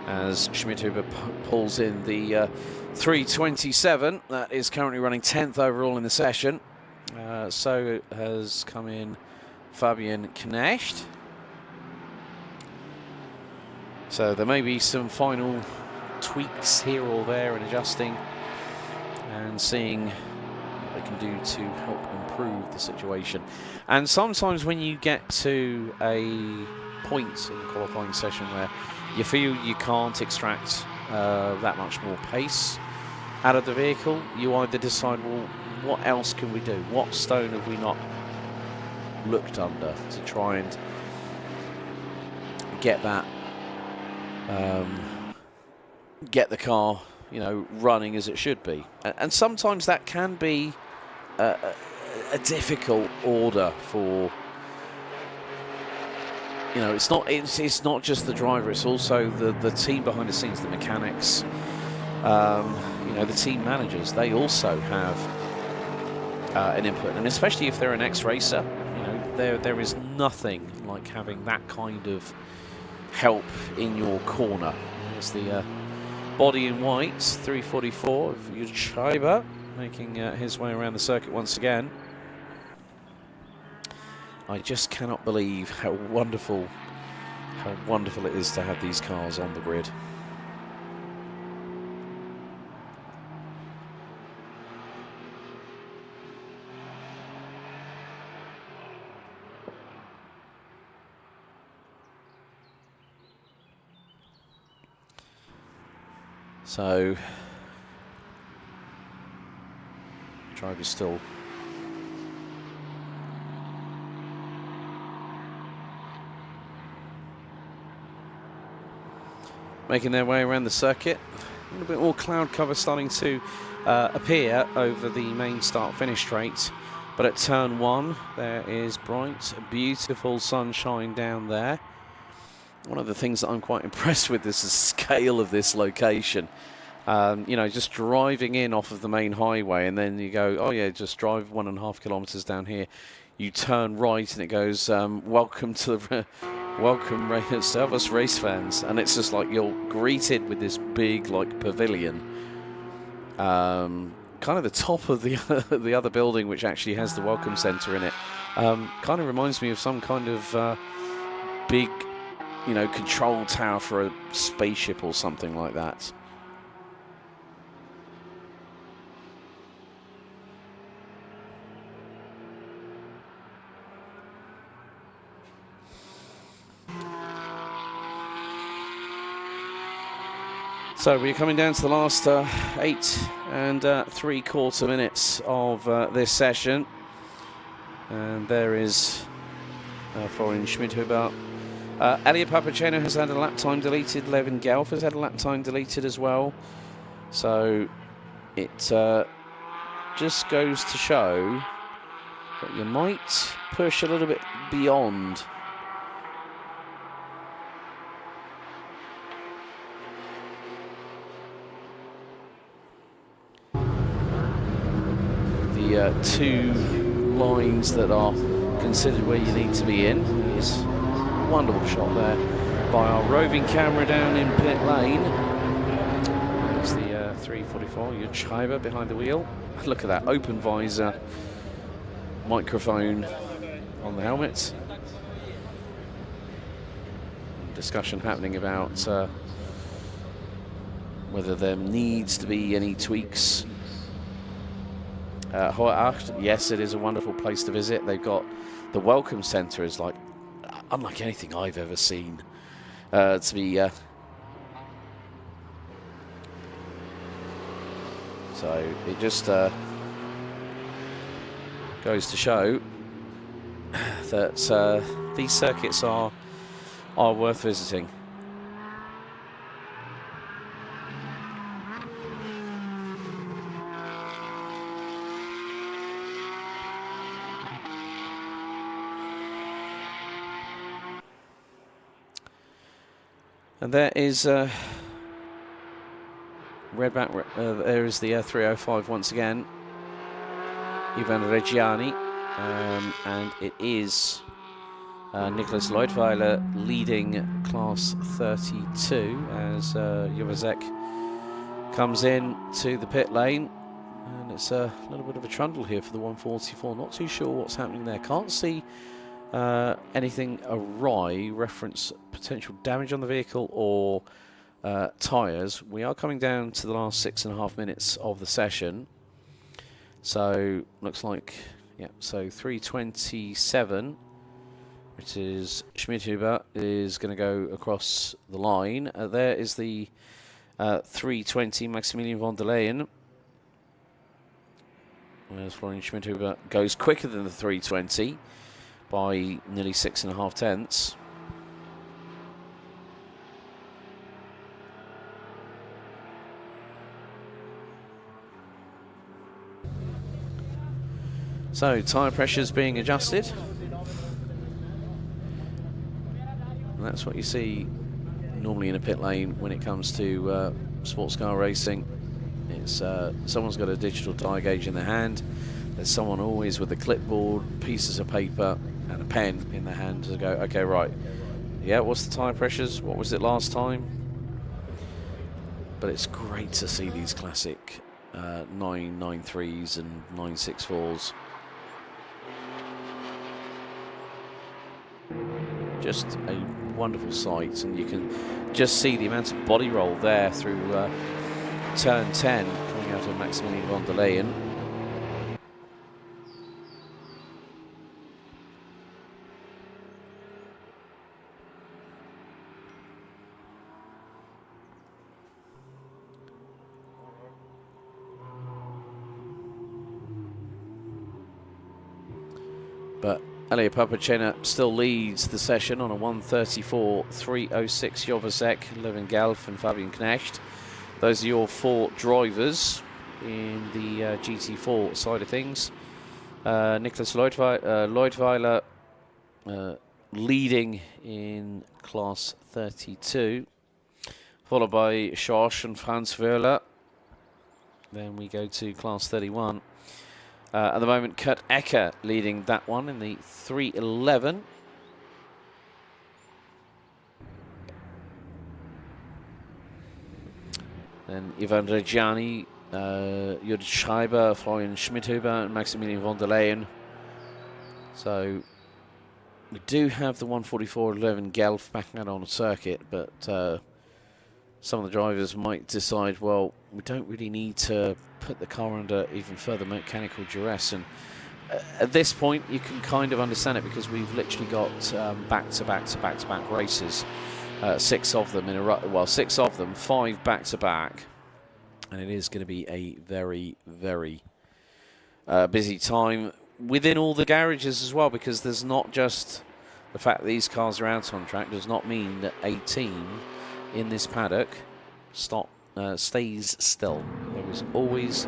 as Schmidhuber pulls in the 327. That is currently running 10th overall in the session. So has come in Fabian Knecht. So there may be some final tweaks here or there and adjusting and seeing what they can do to help improve the situation. And sometimes when you get to a point in the qualifying session where you feel you can't extract that much more pace out of the vehicle, you either decide, well, what else can we do? What stone have we not looked under to try and get that, get the car, running as it should be? And sometimes that can be a difficult order for, it's not just the driver, it's also the team behind the scenes, the mechanics, the team managers. They also have an input, and especially if they're an ex-racer, there is nothing like having that kind of help in your corner. There's the body in white, 344 of Schreiber, making his way around the circuit once again. I just cannot believe how wonderful it is to have these cars on the grid. So, driver's still making their way around the circuit. A little bit more cloud cover starting to appear over the main start-finish straight. But at turn 1, there is bright, beautiful sunshine down there. One of the things that I'm quite impressed with is the scale of this location. Just driving in off of the main highway, and then you go, oh yeah, just drive 1.5 kilometers down here. You turn right, and it goes, welcome to the Servus race fans, and it's just like you're greeted with this big pavilion. Kind of the top of the other building, which actually has the welcome centre in it. Kind of reminds me of some kind of big you know, control tower for a spaceship or something like that. So we're coming down to the last 8 and 3/4 minutes of this session. And there is Florian Schmidhuber. Elia Papacheno has had a lap time deleted. Levin Gelf has had a lap time deleted as well. So it just goes to show that you might push a little bit beyond the 2 lines that are considered where you need to be in. It's a wonderful shot there by our roving camera down in pit lane. It's the 344, Jürgen Schreiber behind the wheel. Look at that open visor, microphone on the helmet. Discussion happening about whether there needs to be any tweaks. Yes, it is a wonderful place to visit. They've got the welcome centre is like unlike anything I've ever seen. To be so it just goes to show that these circuits are worth visiting. And there is Redback. There is the 305 once again. Ivan Reggiani, and it is Nicholas Leutweiler leading class 32 as Jovazek comes in to the pit lane, and it's a little bit of a trundle here for the 144. Not too sure what's happening there. Can't see anything awry, reference potential damage on the vehicle or tyres. We are coming down to the last 6.5 minutes of the session. So looks like, yeah, so 327, which is Schmidhuber, is going to go across the line. There is the 320, Maximilian von der Leyen. Whereas Florian Schmidhuber goes quicker than the 320 by nearly 6.5 tenths. So tyre pressures being adjusted. And that's what you see normally in a pit lane when it comes to sports car racing. It's someone's got a digital tyre gauge in their hand. There's someone always with a clipboard, pieces of paper and a pen in their hand to go, okay, right, yeah, what's the tyre pressures? What was it last time? But it's great to see these classic 993s and 964s. Just a wonderful sight, and you can just see the amount of body roll there through turn 10 coming out of Maximilian von der Leyen. But Elia Papachena still leads the session on a 1:34.306. Jovazek, Levin Galf and Fabian Knecht. Those are your 4 drivers in the GT4 side of things. Nicholas Leutweiler leading in class 32, followed by Schorsch and Franz Wöhler. Then we go to class 31. At the moment, Kurt Ecker leading that one in the 311. Then Ivan Reggiani, Jürgen Schreiber, Florian Schmidhuber and Maximilian von der Leyen. So We do have the 144.11 Gelf back out on the circuit, but some of the drivers might decide, well, we don't really need to put the car under even further mechanical duress. And at this point, you can kind of understand it, because we've literally got back-to-back races. 6 of them in a row. Well, 6 of them, 5 back-to-back. And it is going to be a very, very busy time within all the garages as well, because there's not just the fact that these cars are out on track does not mean that a team in this paddock stays still. There is always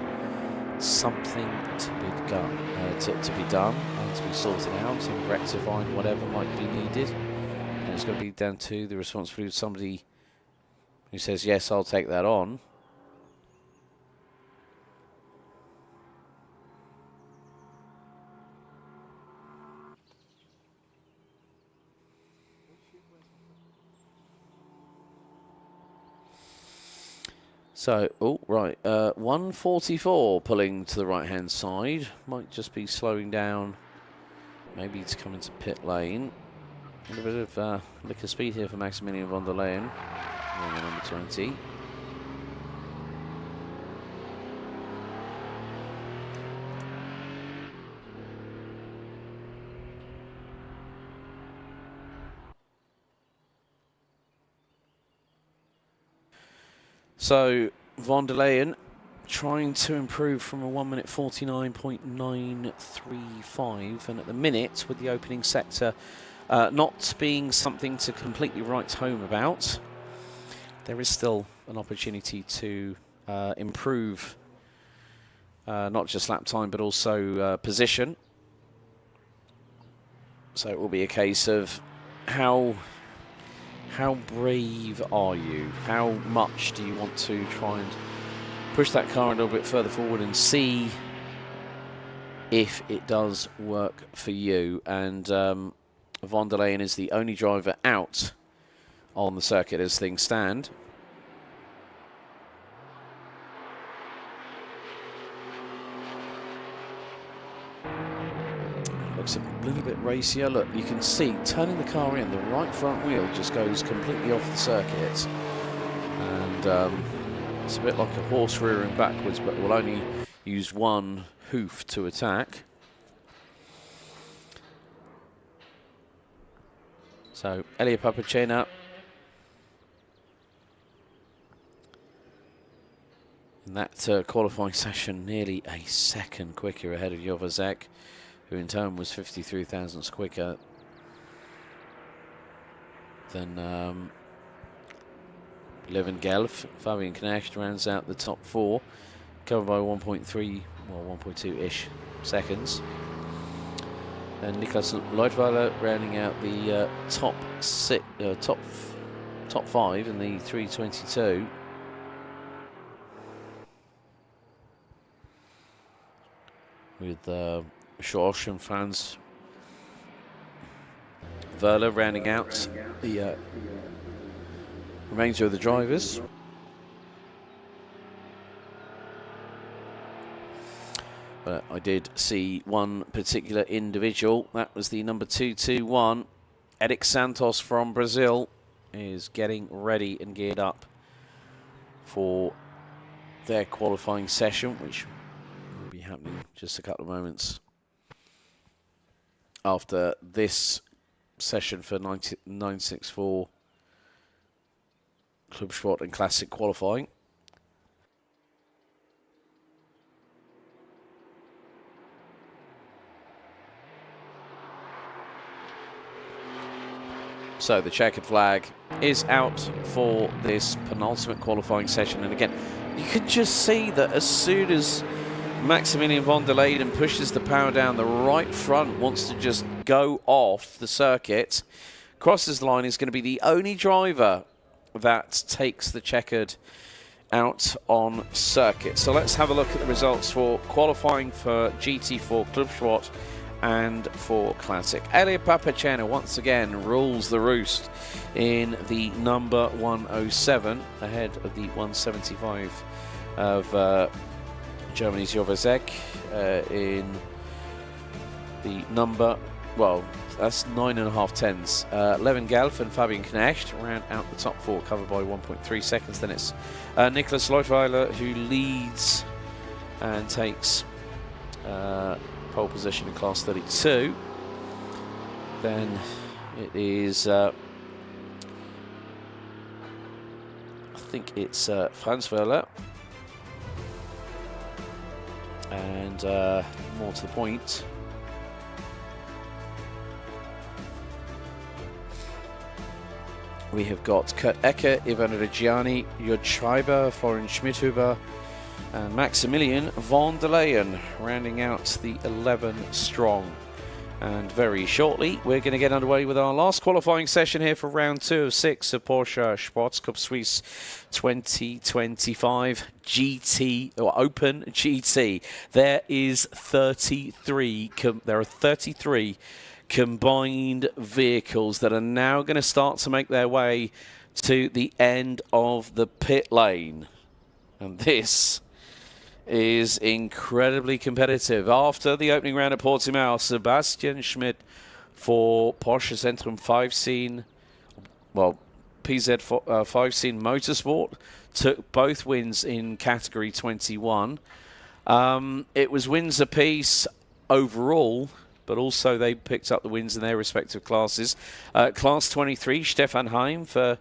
something to be done, and to be sorted out and rectified, whatever might be needed. And it's going to be down to the responsibility of somebody who says, yes, I'll take that on. So, 144 pulling to the right-hand side. Might just be slowing down, maybe to come into pit lane. A little bit of lick of speed here for Maximilian von der Leyen, number 20. So, von der Leyen trying to improve from a 1 minute 49.935, and at the minute, with the opening sector not being something to completely write home about, there is still an opportunity to improve not just lap time but also position. So it will be a case of how brave are you? How much do you want to try and push that car a little bit further forward and see if it does work for you? And von der Leyen is the only driver out on the circuit as things stand. Looks a little bit racier. Look, you can see turning the car in, the right front wheel just goes completely off the circuit, and it's a bit like a horse rearing backwards, but will only use one hoof to attack. So Elia Papacena in that qualifying session nearly a second quicker ahead of Jovazek, who in turn was 53 thousandths quicker than Levin Gelf. Fabian Knecht rounds out the top 4, covered by 1.3, well 1.2-ish seconds. And Niklas Leutweiler rounding out the top 5 in the 322. With Schorsch and Franz Verler rounding out the remainder of the drivers. But I did see one particular individual. That was the number 221. Eric Santos from Brazil is getting ready and geared up for their qualifying session, which will be happening just a couple of moments after this session for 964 Club Sport and Classic qualifying. So the checkered flag is out for this penultimate qualifying session, and again, you can just see that as soon as Maximilian von der Leyen pushes the power down, the right front wants to just go off the circuit. Crosses the line, is going to be the only driver that takes the checkered out on circuit. So let's have a look at the results for qualifying for GT4 Club Sport and for Classic. Elia Papacena once again rules the roost in the number 107 ahead of the 175 of Germany's Jovazek in the number, well, that's 9.5 tenths. Levin Gelf and Fabian Knecht round out the top 4, covered by 1.3 seconds. Then it's Nicholas Leutweiler who leads and takes pole position in class 32. Then it is, I think it's Franz Wöhler. And more to the point, we have got Kurt Ecker, Ivan Reggiani, Jörg Schreiber, Florian Schmidhuber, and Maximilian von der Leyen rounding out the 11 strong. And very shortly, we're going to get underway with our last qualifying session here for round 2 of 6 of Porsche Sports Cup Suisse 2025 GT or Open GT. There are 33 combined vehicles that are now going to start to make their way to the end of the pit lane. And this is incredibly competitive. After the opening round at Portimao, Sebastian Schmidt for Porsche Zentrum 5 PZ 5 Scene Motorsport took both wins in category 21. It was wins apiece overall, but also they picked up the wins in their respective classes. Class 23, Stefan Heim for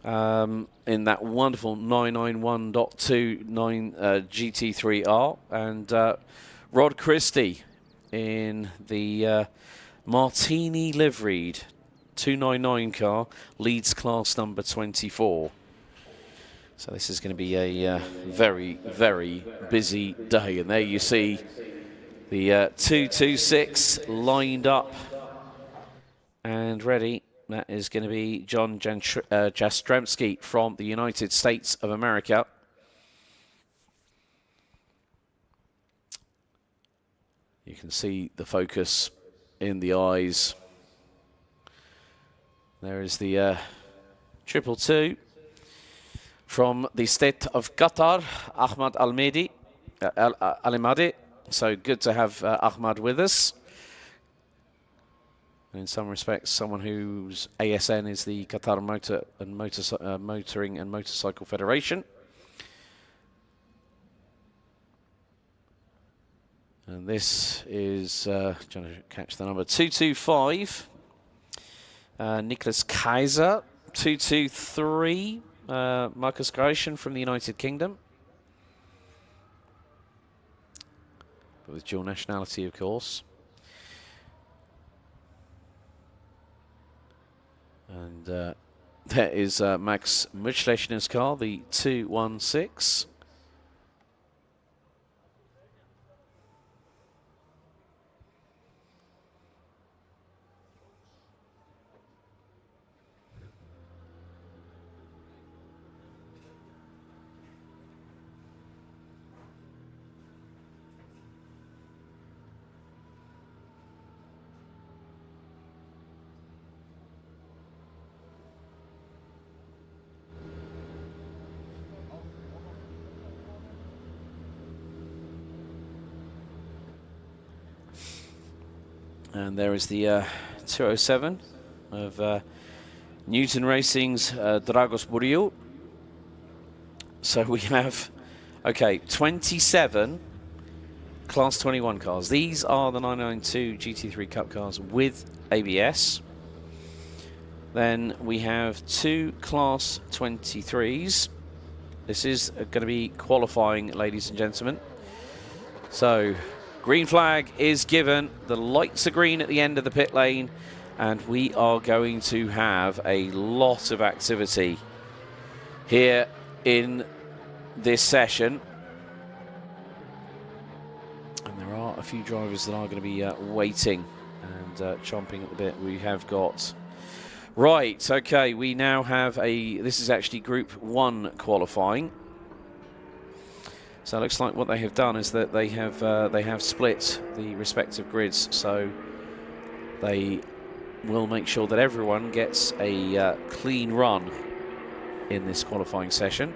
in that wonderful 991.29 GT3R, and Rod Christie in the Martini liveried 299 car leads class number 24. So this is going to be a very, very busy day. And there you see the 226 lined up and ready. That is going to be John Jastrzemski from the United States of America. You can see the focus in the eyes. There is the 222 from the state of Qatar, Ahmad Al-Madi. So good to have Ahmad with us. In some respects, someone whose ASN is the Qatar Motoring and Motorcycle Federation. And this is, trying to catch the number, 225. Nicholas Kaiser, 223. Marcus Gratian from the United Kingdom. But with dual nationality, of course. And there is Max Mutschlechner's car, the 216. And there is the 207 of Newton Racing's Dragos Buriu. So we have, okay, 27 Class 21 cars. These are the 992 GT3 Cup cars with ABS. Then we have 2 Class 23s. This is going to be qualifying, ladies and gentlemen. So green flag is given. The lights are green at the end of the pit lane, and we are going to have a lot of activity here in this session. And there are a few drivers that are going to be waiting and chomping at the bit. We have got... Right, okay, we now have a... This is actually Group 1 qualifying. So it looks like what they have done is that they have split the respective grids, so they will make sure that everyone gets a clean run in this qualifying session.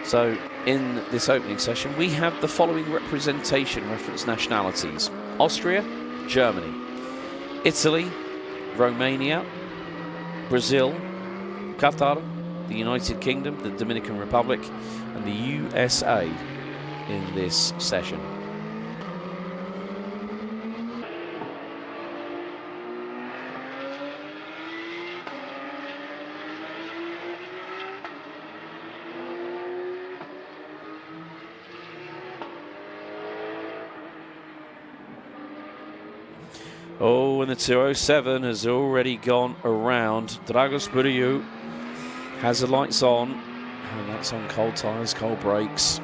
So in this opening session, we have the following representation reference nationalities: Austria, Germany, Italy, Romania, Brazil, Qatar, the United Kingdom, the Dominican Republic, and the USA in this session. Oh, and the 207 has already gone around. Dragos Buriu has the lights on, and that's on cold tyres, cold brakes.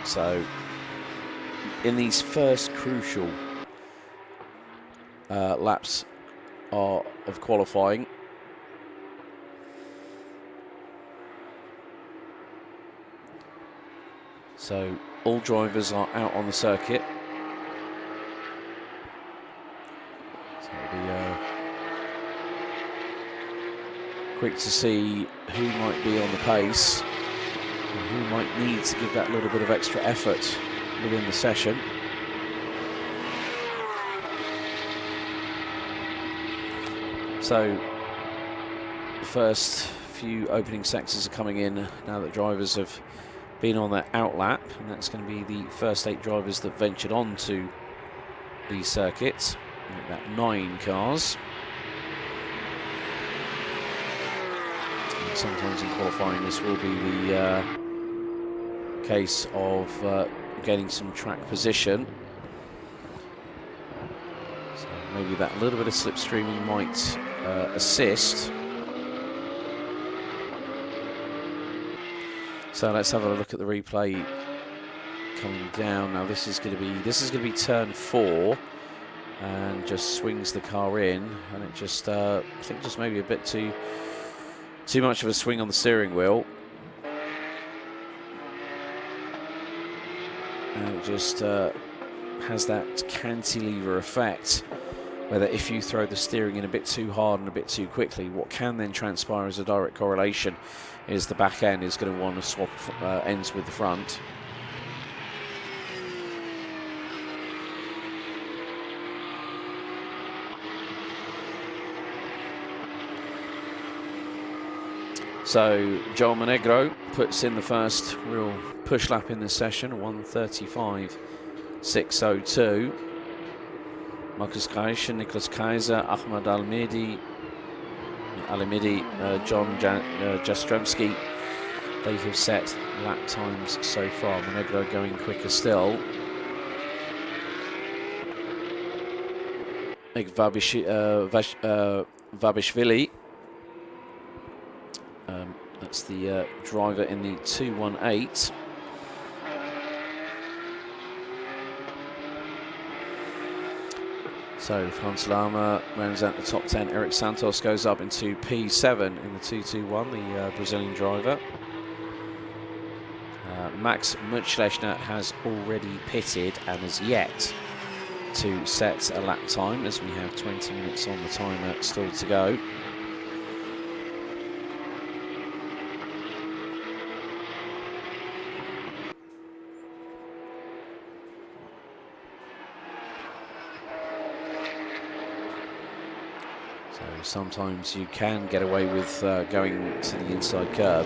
So, in these first crucial laps of qualifying, so all drivers are out on the circuit. So it'll be quick to see who might be on the pace, who might need to give that little bit of extra effort within the session. So the first few opening sectors are coming in now that drivers have been on their out lap, and that's going to be the first 8 drivers that ventured onto the circuit. About 9 cars. And sometimes in qualifying this will be the case of getting some track position. So maybe that little bit of slipstreaming might assist. So let's have a look at the replay coming down. Now this is going to be turn 4, and just swings the car in, and it just I think just maybe a bit too much of a swing on the steering wheel. And it just has that cantilever effect, whether if you throw the steering in a bit too hard and a bit too quickly, what can then transpire as a direct correlation is the back end is going to want to swap ends with the front. So Joel Monegro puts in the first real push lap in this session, 1:35.602. Marcus Kaisch, Nicholas Kaiser, Ahmad Al-Midi, John Jastrzemski, they have set lap times so far. Monegro going quicker still. Vabishvili, that's the driver in the 218. So Franz Lama rounds out the top 10. Eric Santos goes up into P7 in the 221, the Brazilian driver. Max Mutschlechner has already pitted and is yet to set a lap time, as we have 20 minutes on the timer still to go. Sometimes you can get away with going to the inside curb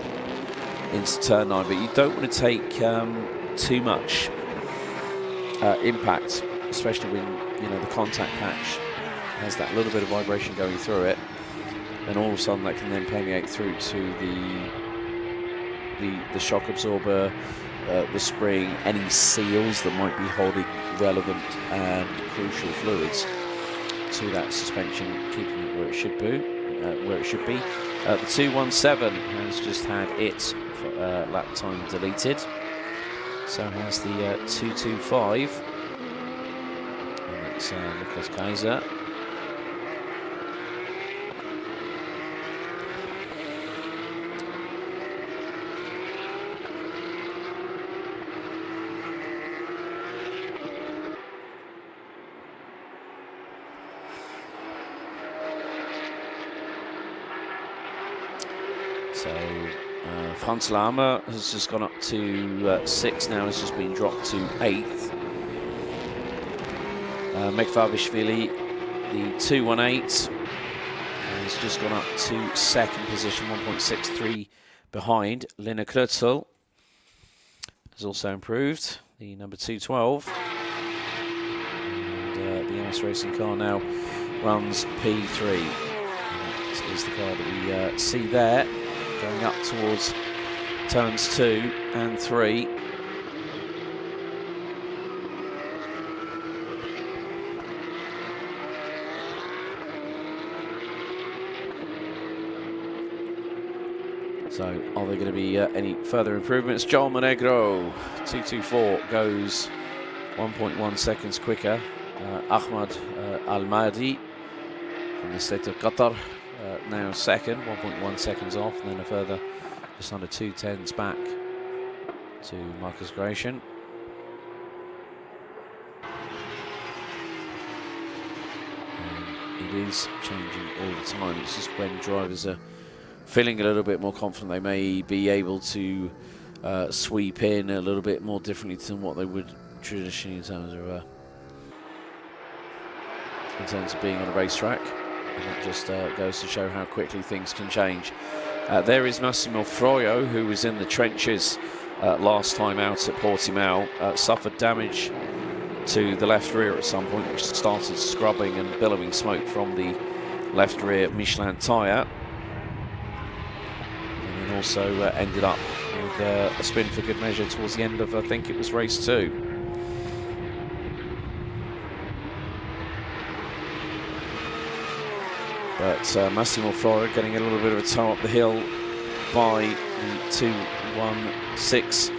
into turn 9, but you don't want to take too much impact, especially when the contact patch has that little bit of vibration going through it, and all of a sudden that can then permeate through to the shock absorber, the spring, any seals that might be holding relevant and crucial fluids to that suspension, keeping it where it should be. The 217 has just had its lap time deleted. So has the 225. And It's Nicholas Kaiser. So Franz Lama has just gone up to 6 now, has just been dropped to 8th. Mekvabishvili, the 218, has just gone up to 2nd position, 1.63 behind. Lina Krutzel has also improved, the number 212. And the MS Racing car now runs P3. This is the car that we see there, going up towards turns 2 and 3. So, are there going to be any further improvements? Joel Monegro, 224, goes 1.1 seconds quicker. Ahmad Al-Mahdi from the state of Qatar, now 2nd, 1.1 seconds off, and then a further just under 2/10s back to Marcus Gratian. And it is changing all the time. It's just when drivers are feeling a little bit more confident, they may be able to sweep in a little bit more differently than what they would traditionally in terms of being on a racetrack. And that just goes to show how quickly things can change. There is Massimo Froio, who was in the trenches last time out at Portimao, suffered damage to the left rear at some point, which started scrubbing and billowing smoke from the left rear Michelin tyre. And then also ended up with a spin for good measure towards the end of, I think it was race 2. But Massimo Flora getting a little bit of a toe up the hill by the 2:16.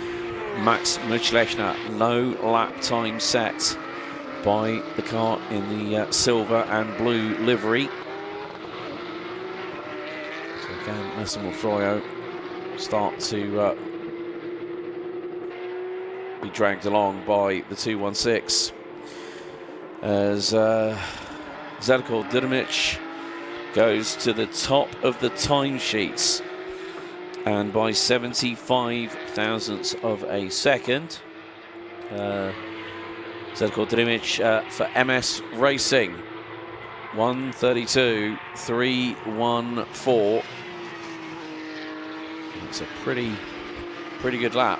Max Muchlechner, low lap time set by the car in the silver and blue livery. So again, Massimo Froio start to be dragged along by the 2:16 as Zeljko Dirmic goes to the top of the timesheets, and by 75 thousandths of a second. Zeljko Dirmic for MS Racing, 1:32.314. It's a pretty good lap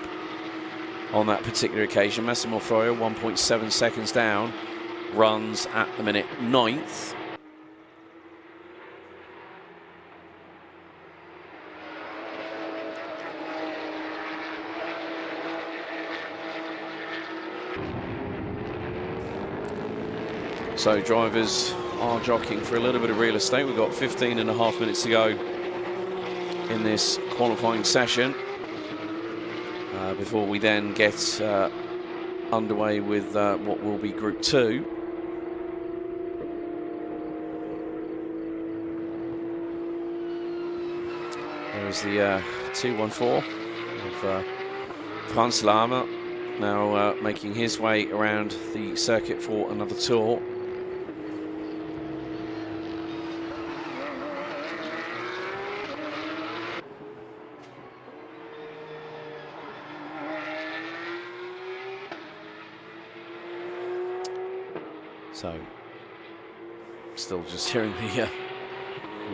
on that particular occasion. Massimo Froio, 1.7 seconds down, runs at the minute 9th. So drivers are jockeying for a little bit of real estate. We've got 15.5 minutes to go in this qualifying session before we then get underway with what will be Group 2. There's the 214 of Franz Lama, now making his way around the circuit for another tour. So, still just hearing the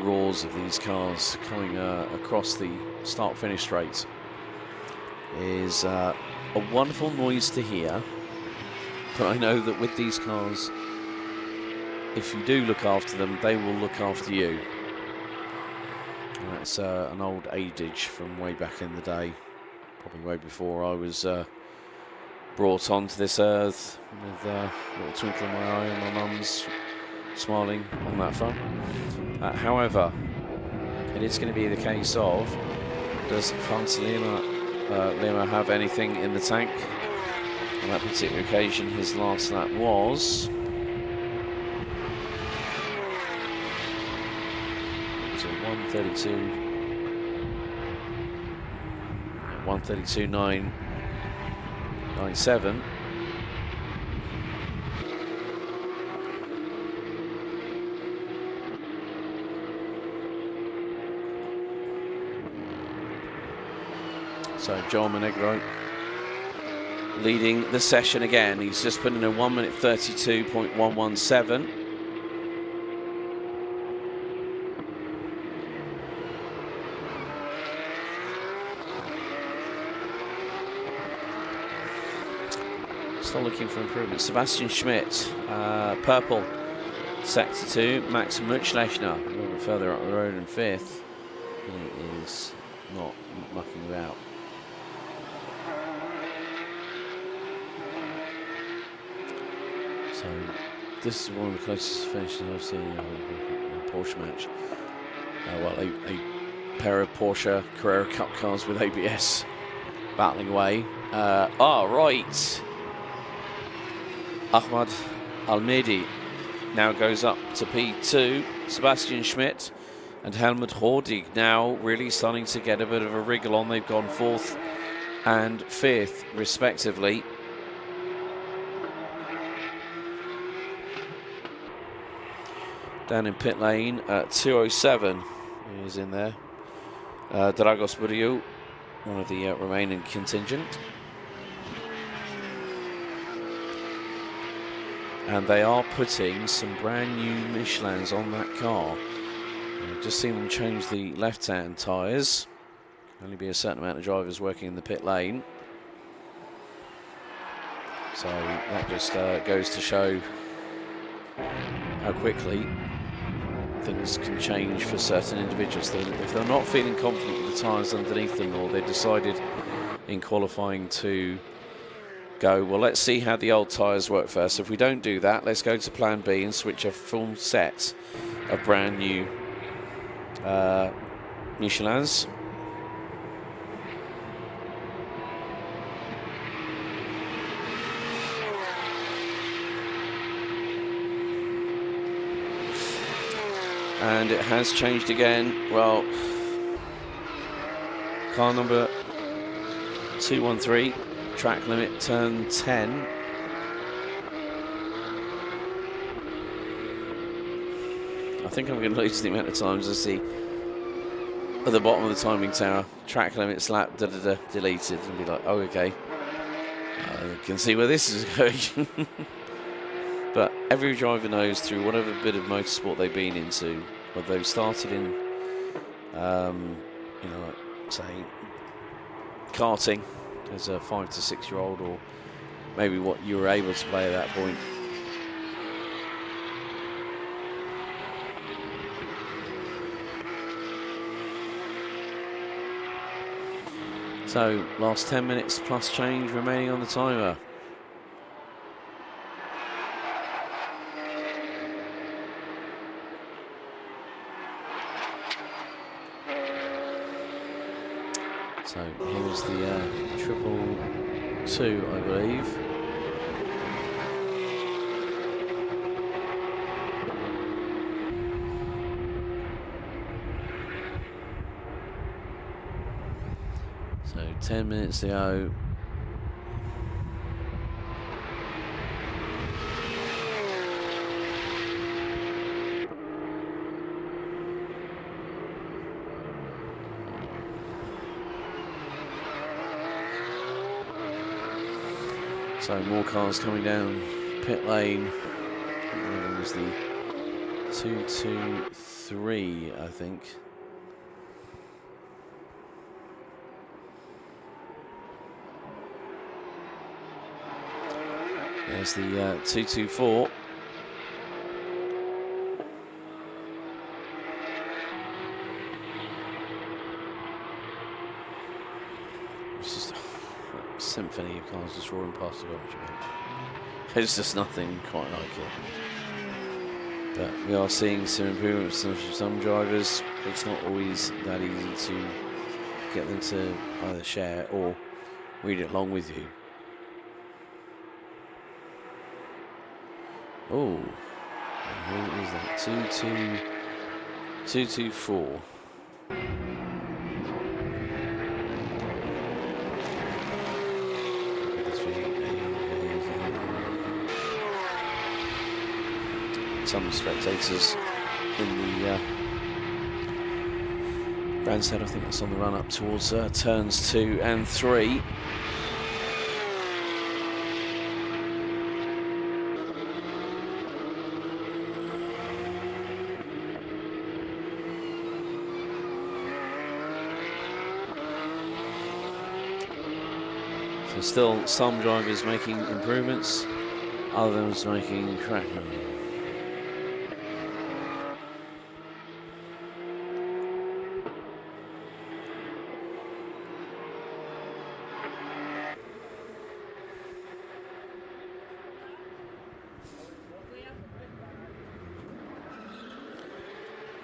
roars of these cars coming across the start-finish straight. Is a wonderful noise to hear, but I know that with these cars, if you do look after them, they will look after you. That's an old adage from way back in the day, probably way before I was brought onto this earth, with a little twinkle in my eye and my mum's smiling on that front. However, it is going to be the case of, does Franz Lima have anything in the tank? On that particular occasion, his last lap was So 132. 132.997. So Joel Monegro leading the session again. He's just put in a 1:32.117. Still looking for improvement. Sebastian Schmidt, purple, sector 2. Max Mutschlechner, a little bit further up the road in 5th. He is not mucking about. So this is one of the closest finishes I've seen in a Porsche match. Well, a pair of Porsche Carrera Cup cars with ABS battling away. Right. Ahmad Almedi now goes up to P2. Sebastian Schmidt and Helmut Hordig now really starting to get a bit of a wriggle on. They've gone 4th and 5th respectively. Down in pit lane, 207 is in there. Dragos Buriu, one of the remaining contingent. And they are putting some brand new Michelins on that car. I've just seen them change the left-hand tyres. Only be a certain amount of drivers working in the pit lane. So that just goes to show how quickly things can change for certain individuals. If they're not feeling confident with the tyres underneath them, or they decided in qualifying to go, well, let's see how the old tyres work first. If we don't do that, let's go to plan B and switch a full set of brand new Michelins. And it has changed again. Well, car number 213, track limit, turn 10. I think I'm going to lose the amount of times I see at the bottom of the timing tower, track limit slap, deleted, and be like, oh, okay. I can see where this is going. But every driver knows, through whatever bit of motorsport they've been into, whether they've started in, like, say, karting as a 5 to 6 year old, or maybe what you were able to play at that point. So, last 10 minutes plus change remaining on the timer. So here's the 222, I believe. So 10 minutes to go. So more cars coming down pit lane. It was the 223, I think. There's the 224. It's just a symphony of cars just roaring past the garbage. There's just nothing quite like it. But we are seeing some improvements from some drivers. It's not always that easy to get them to either share or read it along with you. Oh, who is that? 224. Some spectators in the grandstand. I think that's on the run up towards turns 2 and 3. So still some drivers making improvements, others making crack.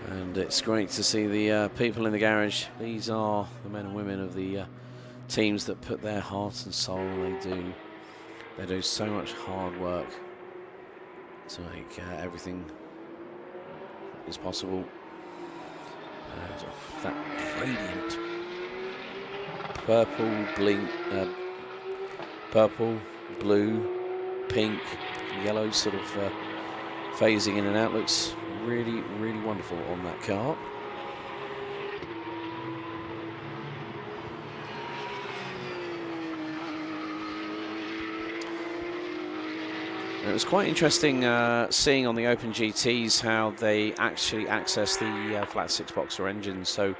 And it's great to see the people in the garage. These are the men and women of the teams that put their heart and soul. They do so much hard work to make everything is possible. And that radiant purple blink, purple, blue, pink, yellow sort of phasing in and out looks really, really wonderful on that car. It was quite interesting seeing on the Open GTs how they actually access the flat 6-boxer engines. So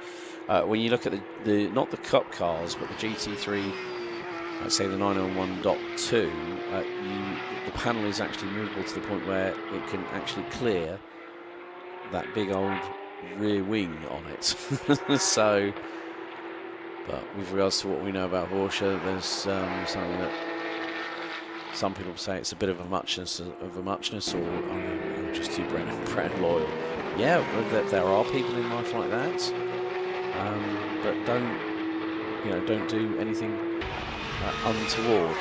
when you look at the not the Cup cars, but the GT3, let's say the 901.2, the panel is actually movable to the point where it can actually clear that big old rear wing on it. So, but with regards to what we know about Porsche, there's something that some people say it's a bit of a muchness, or you're just too brand loyal. Yeah, there are people in life like that, but don't do anything untoward.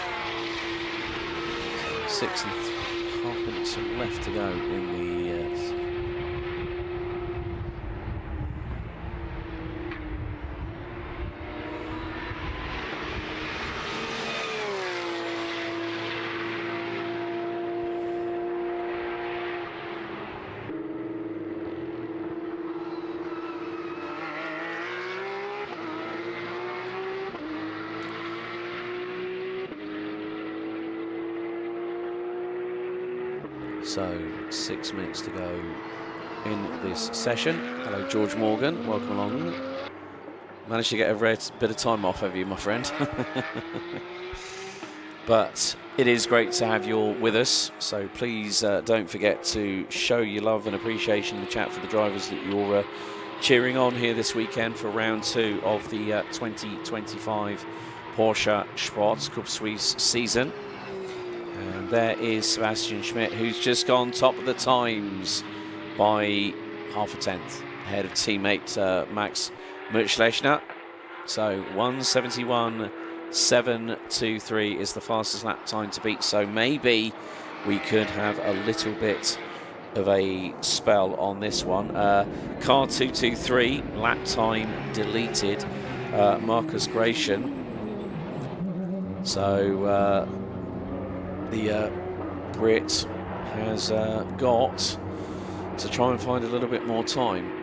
So 6.5 minutes left to go in the. So 6 minutes to go in this session. Hello, George Morgan. Welcome along. Managed to get a bit of time off, have you, my friend? But it is great to have you all with us. So please don't forget to show your love and appreciation in the chat for the drivers that you're cheering on here this weekend for round 2 of the 2025 Porsche Sports Cup Suisse season. And there is Sebastian Schmidt, who's just gone top of the times by half a tenth ahead of teammate Max Mutschlechner. So 1:71.723 is the fastest lap time to beat. So maybe we could have a little bit of a spell on this one. Car 223, lap time deleted. Marcus Gratian. So the Brit has got to try and find a little bit more time.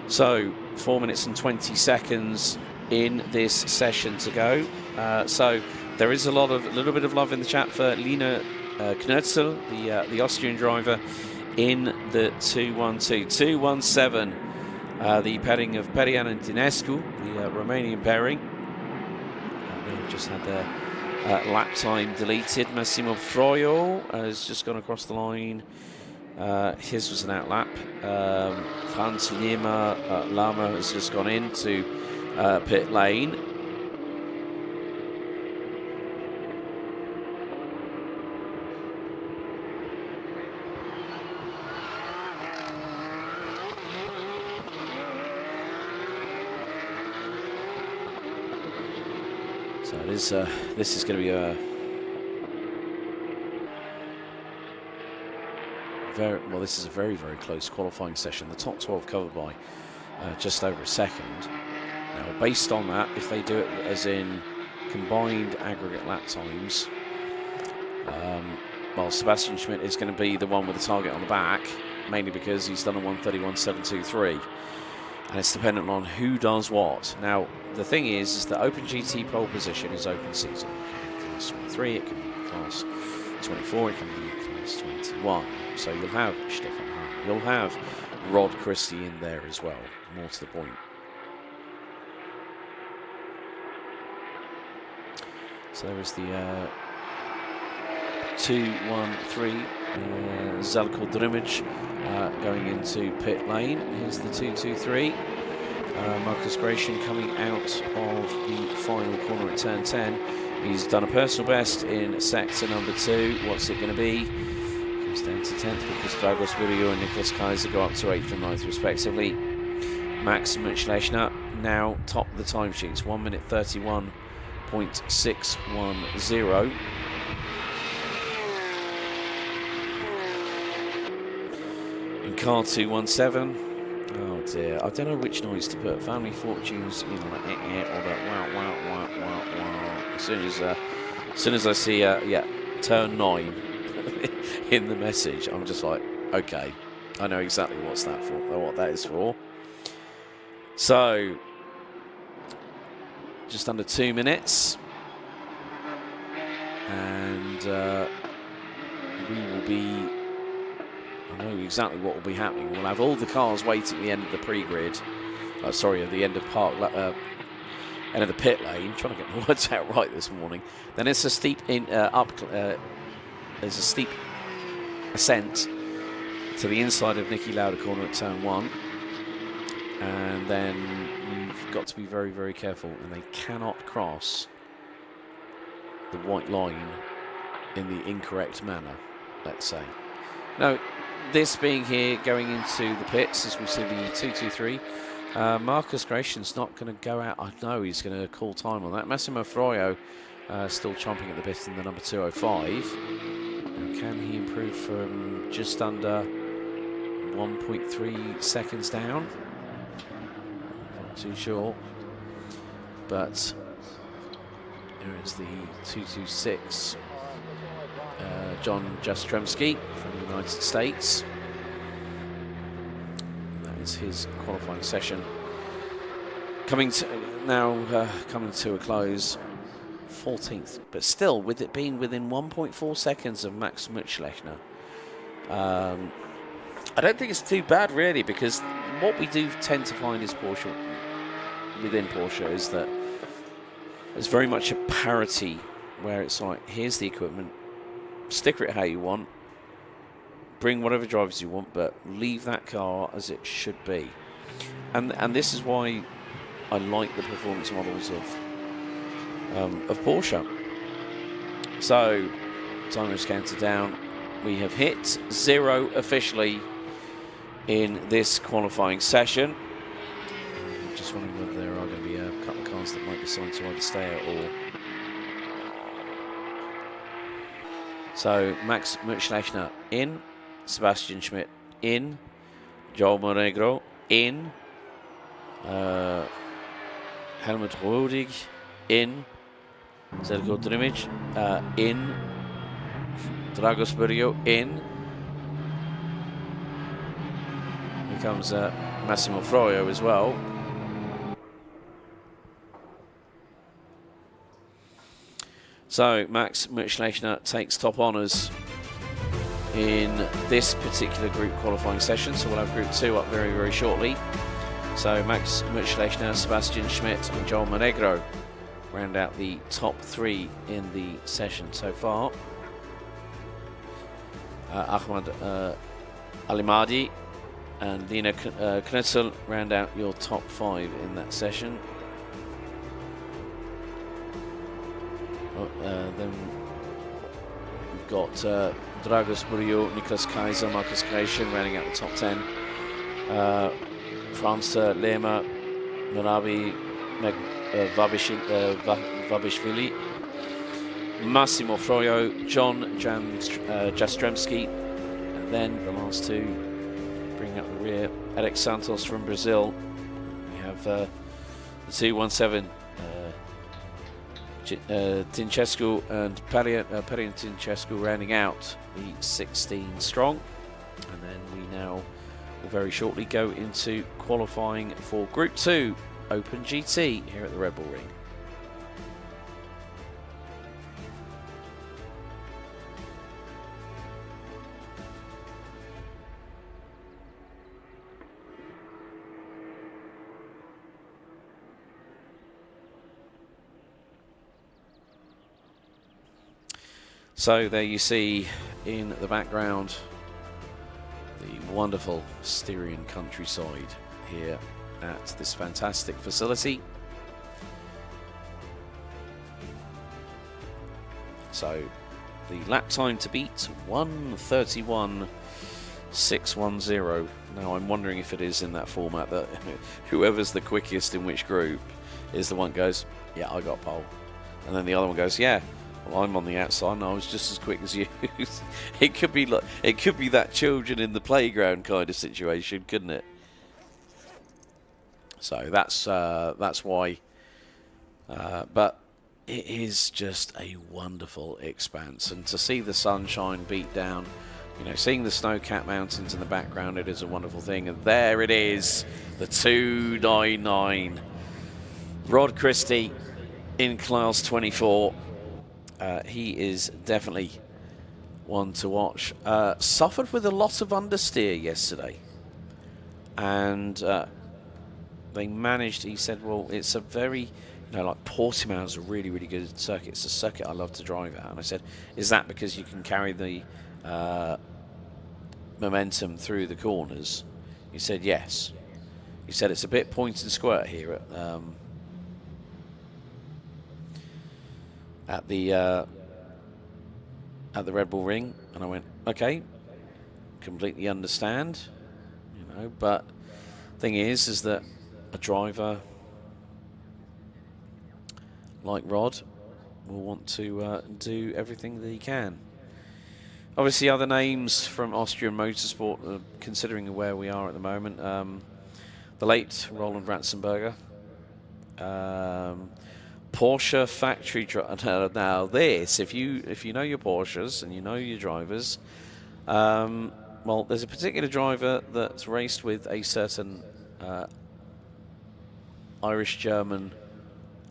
So 4 minutes and 20 seconds in this session to go. So there is a little bit of love in the chat for Lina Knurzel, the Austrian driver, in the 212. 217, the pairing of Perian and Dinescu, the Romanian pairing. They've just had their Lap time deleted. Massimo Froio has just gone across the line. His was an out lap. Franz Lama has just gone into pit lane. So it is. This is going to be a this is a very, very close qualifying session. The top 12 covered by just over a second. Now, based on that, if they do it as in combined aggregate lap times, well, Sebastian Schmidt is going to be the one with the target on the back, mainly because he's done a 1:31.723. And it's dependent on who does what. Now, the thing is that Open GT pole position is open season. It can be class 23, it can be class 24, it can be class 21. So you'll have Stefan Hahn, you'll have Rod Christie in there as well, more to the point. So there is the 2-1-3, Zeljko Drmic going into pit lane. Here's the 2-2-3. Marcus Gratian coming out of the final corner at turn 10. He's done a personal best in sector number 2. What's it going to be? Comes down to 10th because Dragos Burio and Nicholas Kaiser go up to 8th and 9th respectively. Max Muchlechner now top of the timesheets, 1 minute 31.610. In car 217. Oh dear, I don't know which noise to put. Family Fortunes, you know, like or that wow. As soon as I see turn 9 in the message, I'm just like, okay, I know exactly what's that for, or what that is for. So, just under 2 minutes, and we will be. I know exactly what will be happening. We'll have all the cars waiting at the end of the pre-grid. Sorry, at the end of end of the pit lane. I'm trying to get my words out right this morning. Then it's a steep there's a steep ascent to the inside of Niki Lauda corner at turn 1, and then you've got to be very, very careful, and they cannot cross the white line in the incorrect manner, let's say. Now, this being here going into the pits, as we see the 2-2-3, Marcus Gratian's not going to go out. I know he's going to call time on that. Massimo Froio still chomping at the bit in the number 205. And can he improve from just under 1.3 seconds down? Not too sure. But here is the 226. John Jastrzemski from the United States. And that is his qualifying session. Coming to a close. 14th, but still, with it being within 1.4 seconds of Max Muchlechner. I don't think it's too bad, really, because what we do tend to find is within Porsche is that there's very much a parity where it's like, here's the equipment, sticker it how you want, bring whatever drivers you want, but leave that car as it should be. And this is why I like the performance models of Porsche. So, timer is counted down. We have hit 0 officially in this qualifying session. I'm just wondering whether there are going to be a couple of cars that might decide to either stay out or... So, Max Muchlechner in, Sebastian Schmidt in, João Monegro in, Helmut Rodig in, Zeljko Drmic in, Dragos Burio in. Here comes Massimo Froio as well. So Max Muchlechner takes top honours in this particular group qualifying session. So we'll have Group 2 up very, very shortly. So Max Muchlechner, Sebastian Schmidt and João Monegro round out the top 3 in the session so far. Ahmad Alimadi and Lina Knutzel round out your top 5 in that session. Then we've got Dragos Burio, Niklas Kaiser, Marcus Gratian rounding out the top 10. Franz Lehmer, Marabi Vabishvili, Massimo Froyo, John Jastremski, and then the last 2 bringing up the rear, Eric Santos from Brazil. We have the 217 Tincescu and Perian Tincescu rounding out the 16 strong, and then we now will very shortly go into qualifying for Group 2 Open GT here at the Red Bull Ring. So there you see in the background the wonderful Styrian countryside here at this fantastic facility. So the lap time to beat 1:31.610. Now I'm wondering if it is in that format that whoever's the quickest in which group is the one that goes, yeah, I got pole, and then the other one goes, yeah, well, I'm on the outside and I was just as quick as you. It could be that children in the playground kind of situation, couldn't it? So that's why. But it is just a wonderful expanse, and to see the sunshine beat down, you know, seeing the snow-capped mountains in the background, it is a wonderful thing. And there it is, the 299. Rod Christie in class 24. He is definitely one to watch. Suffered with a lot of understeer yesterday, and they managed. He said, "Well, it's a very, like Portimao is a really, really good circuit. It's a circuit I love to drive at." And I said, "Is that because you can carry the momentum through the corners?" He said, "Yes." He said, "It's a bit point and squirt here at the Red Bull Ring." And I went, okay, completely understand, you know, but thing is that a driver like Rod will want to do everything that he can. Obviously other names from Austrian motorsport, considering where we are at the moment, the late Roland Ratzenberger, Porsche factory driver. Now this, if you know your Porsches and you know your drivers, well, there's a particular driver that's raced with a certain Irish-German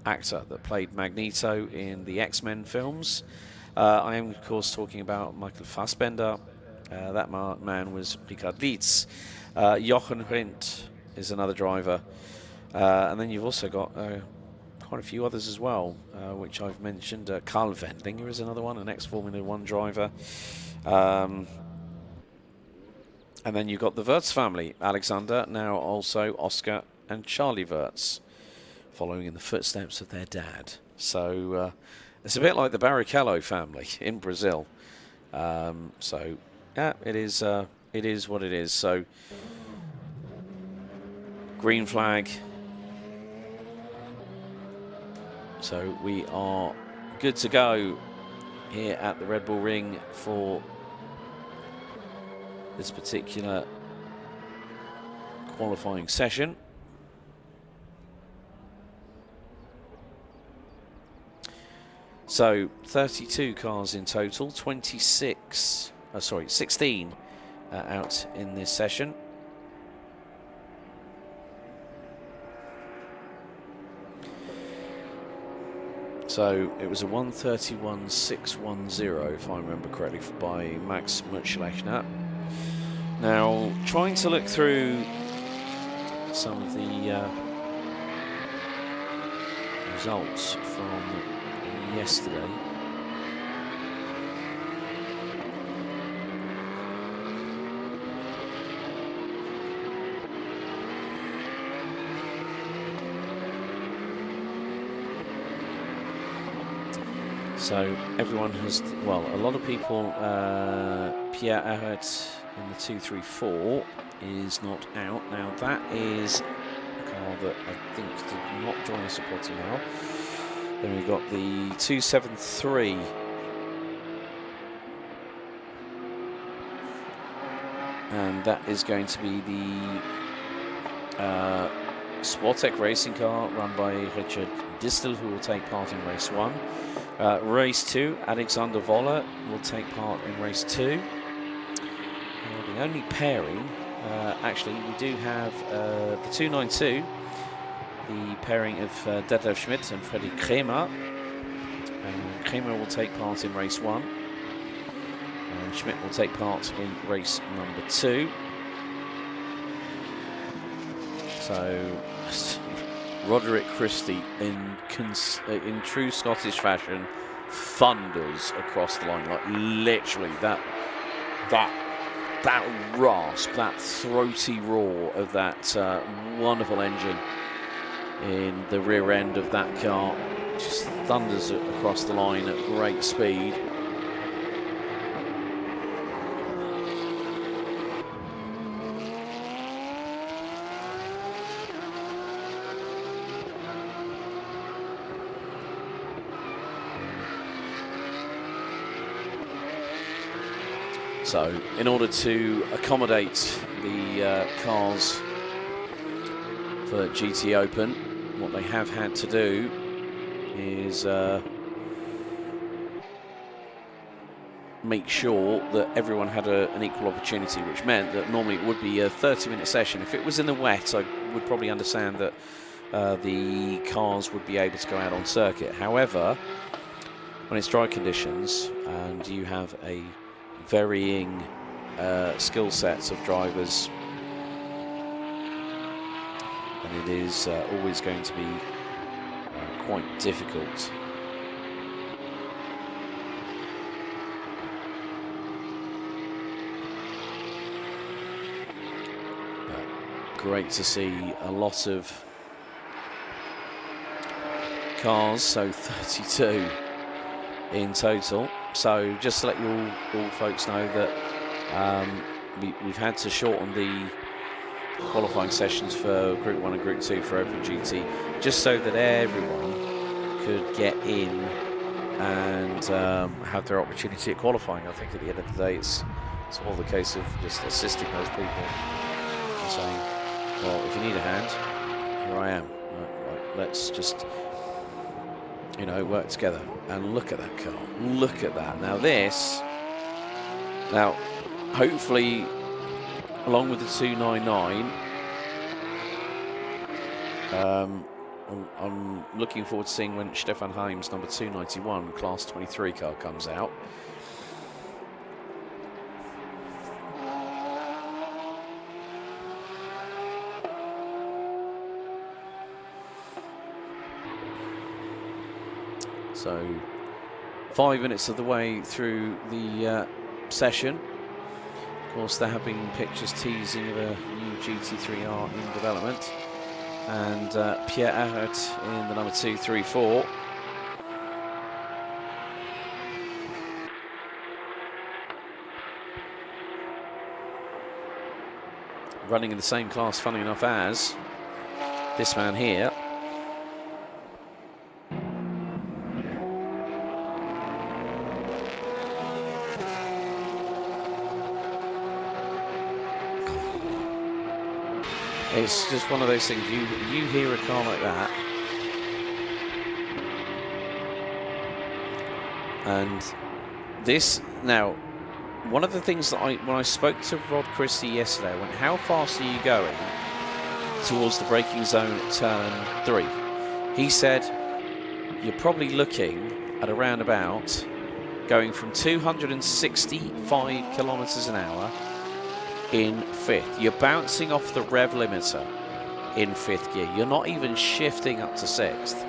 actor that played Magneto in the X-Men films. I am, of course, talking about Michael Fassbender. That man was Richard Lietz. Jochen Rindt is another driver. And then you've also got quite a few others as well, which I've mentioned. Karl Wendlinger is another one, an ex-Formula 1 driver. And then you've got the Wirtz family, Alexander, now also Oscar and Charlie Wirtz, following in the footsteps of their dad. So it's a bit like the Barrichello family in Brazil. So yeah, it is what it is. So green flag. So we are good to go here at the Red Bull Ring for this particular qualifying session. So 32 cars in total, 16 out in this session. So it was a 1:31.610, if I remember correctly, by Max Mutschlechner. Now, trying to look through some of the results from yesterday. So everyone has, well, a lot of people, Pierre Arret in the 234 is not out. Now that is a car that I think did not join us at Portimao. Then we've got the 273. And that is going to be the Sportec racing car run by Richard Distel, who will take part in race 1. Race 2, Alexander Voller will take part in race 2. The only pairing, actually, we do have the 292, the pairing of Detlef Schmidt and Freddy Kremer. Kremer will take part in race 1, and Schmidt will take part in race number 2. So, Roderick Christie, in true Scottish fashion, thunders across the line. Like literally, that rasp, that throaty roar of that wonderful engine in the rear end of that car just thunders across the line at great speed. So, in order to accommodate the cars for GT Open, what they have had to do is make sure that everyone had an equal opportunity, which meant that normally it would be a 30-minute session. If it was in the wet, I would probably understand that the cars would be able to go out on circuit. However, when it's dry conditions and you have a varying skill sets of drivers, and it is always going to be quite difficult. But great to see a lot of cars, so 32 in total. So just to let you all folks know that we've had to shorten the qualifying sessions for Group 1 and Group 2 for Open GT, just so that everyone could get in and have their opportunity at qualifying. I think at the end of the day, it's all the case of just assisting those people and saying, well, if you need a hand, here I am. Let's just, you know, work together. And look at that car. Look at that. Now, hopefully, along with the 299, I'm looking forward to seeing when Stefan Heim's number 291 Class 23 car comes out. So 5 minutes of the way through the session. Of course, there have been pictures teasing of a new GT3R in development, and Pierre Arret in the number 234. Running in the same class, funny enough, as this man here. It's just one of those things, you hear a car like that, and this, now, one of the things that when I spoke to Rod Christie yesterday, I went, how fast are you going towards the braking zone at turn 3? He said, you're probably looking at around about going from 265 kilometers an hour in 5th. You're bouncing off the rev limiter in 5th gear. You're not even shifting up to 6th.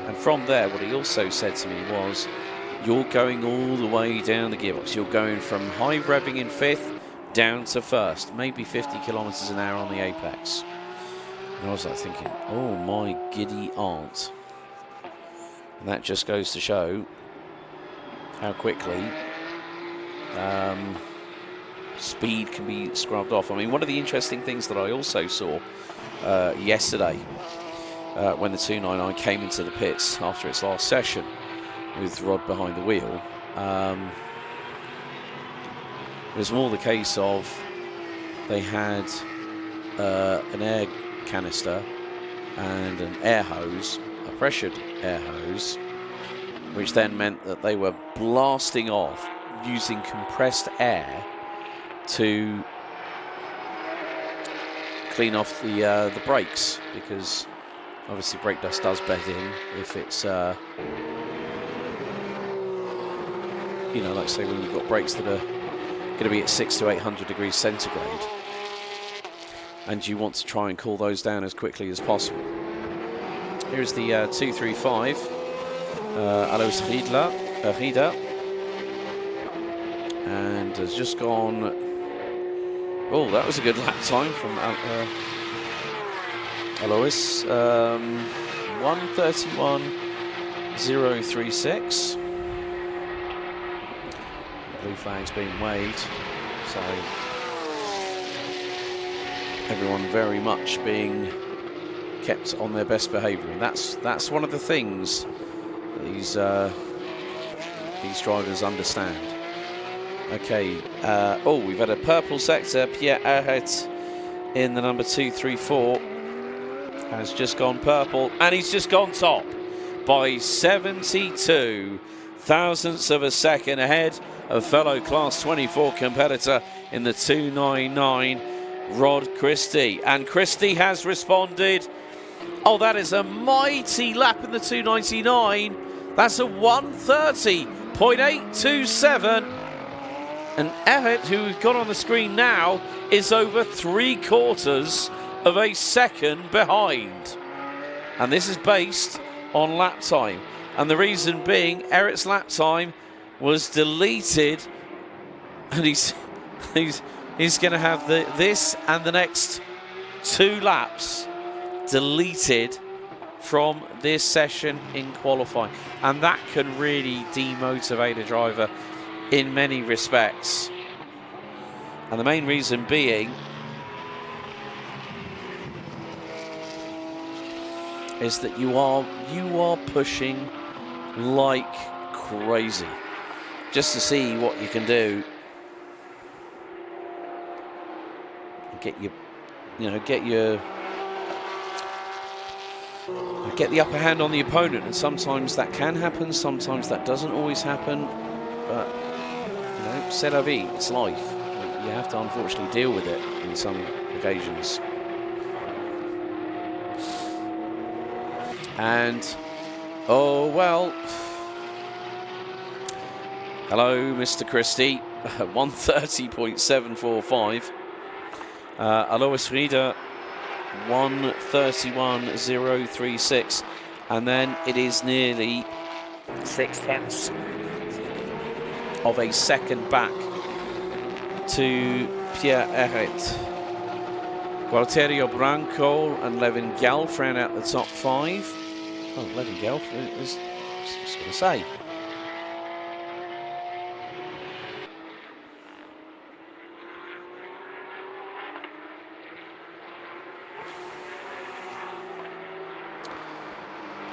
And from there, what he also said to me was, you're going all the way down the gearbox. You're going from high revving in 5th down to 1st, maybe 50 kilometers an hour on the apex. And I was like thinking, oh my giddy aunt. And that just goes to show how quickly speed can be scrubbed off. I mean, one of the interesting things that I also saw yesterday when the 299 came into the pits after its last session with Rod behind the wheel, it was more the case of they had an air canister and an air hose, a pressured air hose, which then meant that they were blasting off using compressed air to clean off the brakes, because obviously brake dust does bed in if it's you know, like say when you've got brakes that are going to be at 600 to 800 degrees centigrade, and you want to try and cool those down as quickly as possible. Here's the 235 Alois Rida, and has just gone. Oh, that was a good lap time from Alois. 1:31.036. Blue flag's being waved, so everyone very much being kept on their best behaviour, and that's one of the things that these drivers understand. Okay, oh, we've had a purple sector. Pierre Arret in the number 234 has just gone purple, and he's just gone top by 72 thousandths of a second ahead of fellow Class 24 competitor in the 299, Rod Christie. And Christie has responded. Oh, that is a mighty lap in the 299. That's a 1:30.827. And Ehret, who we've got on the screen now, is over 3/4 of a second behind. And this is based on lap time. And the reason being, Ehret's lap time was deleted, and he's going to have this and the next 2 laps deleted from this session in qualifying, and that can really demotivate a driver in many respects. And the main reason being is that you are pushing like crazy just to see what you can do, get the upper hand on the opponent. And sometimes that can happen, sometimes that doesn't always happen, but you know, c'est la vie, it's life. You have to unfortunately deal with it in some occasions. And oh well, hello Mr. Christie, 1:30.745. Alois Rida, 1:31.036, and then it is nearly 6/10 of a second back to Pierre Ehret. Gualterio Branco and Levin Gelf round out the top 5. Oh, Levin Gelf is just going to say.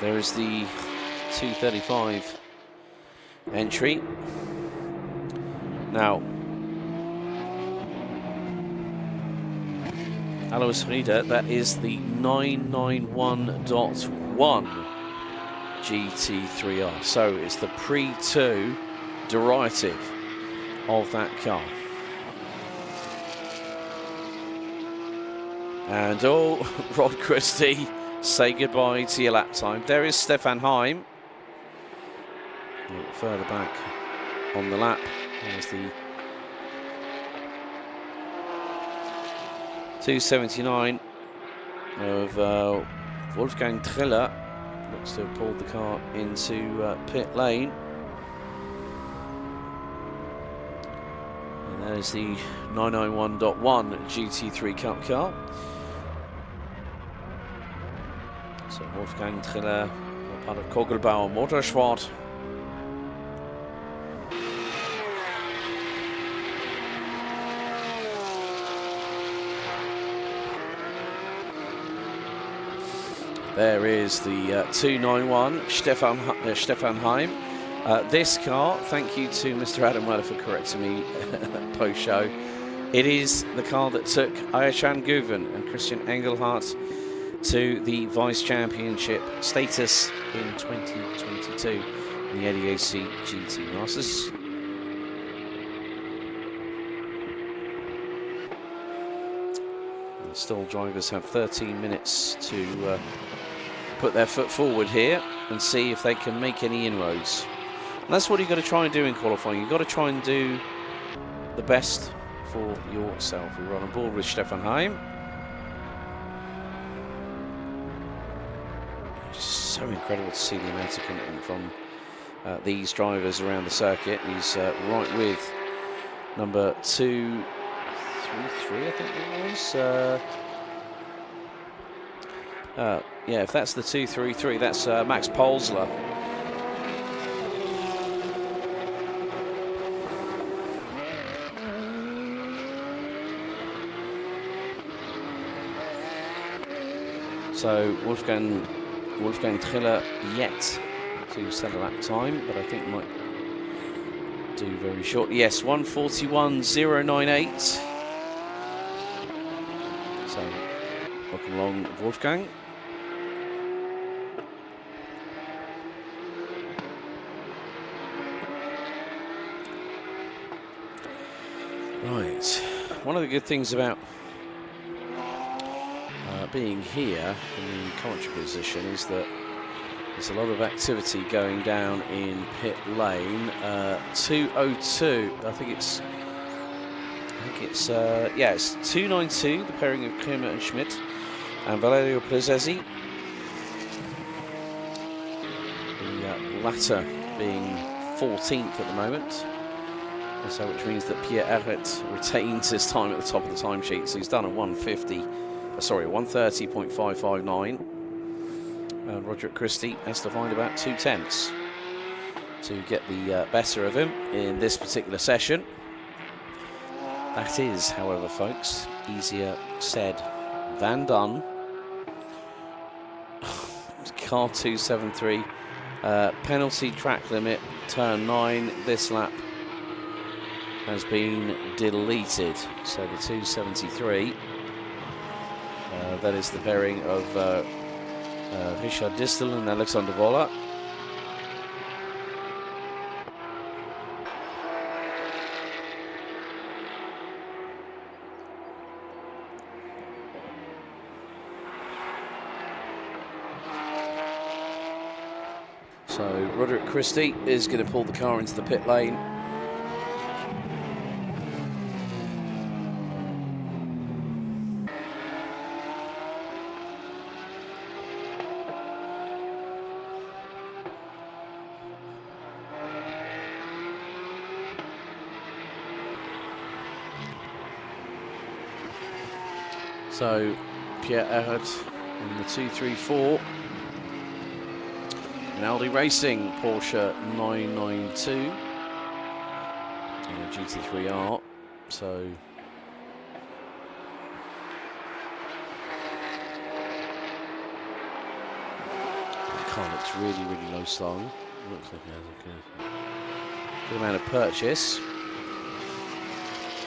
There is the 235 entry. Now, Alois Rida, that is the 991.1 GT3R. So it's the pre-2 derivative of that car. And oh, Rod Christie, say goodbye to your lap time. There is Stefan Heim. A little further back on the lap. There's the 279 of Wolfgang Triller. looks to have pulled the car into pit lane. And that is the 991.1 GT3 Cup car. So Wolfgang Triller, part of Kogelbauer Motorsport. There is the 291 Stefan Heim. This car, thank you to Mr. Adam Weller for correcting me post-show. It is the car that took Ayashan Guven and Christian Engelhardt to the Vice Championship status in 2022 in the ADAC GT Masters. The stall drivers have 13 minutes to put their foot forward here and see if they can make any inroads. And that's what you've got to try and do in qualifying. You've got to try and do the best for yourself. We're on board with Stefan Heim. It's so incredible to see the amount of commitment from these drivers around the circuit. He's right with number 233, I think it was. Yeah, if that's the 233, that's Max Polsler. So Wolfgang Triller yet to set a lap time, but I think might do very shortly. Yes, 1:41.098. So welcome along, Wolfgang. Right, one of the good things about being here in the commentary position is that there's a lot of activity going down in pit lane. 202, I think it's yeah, it's 292, the pairing of Kremer and Schmidt and Valerio Prezesi. The latter being 14th at the moment. So which means that Pierre Erret retains his time at the top of the timesheet. So he's done a 130.559. And Roderick Christie has to find about 2/10 to get the better of him in this particular session. That is, however, folks, easier said than done. Car 273, penalty track limit, turn 9, this lap has been deleted. So the 273, that is the pairing of Richard Distel and Alexander Voller. So Roderick Christie is going to pull the car into the pit lane. So Pierre Erhard in the 234. And Aldi Racing Porsche 992. And a GT3R. So the car looks really, really low slung. Looks like it has a good amount of purchase.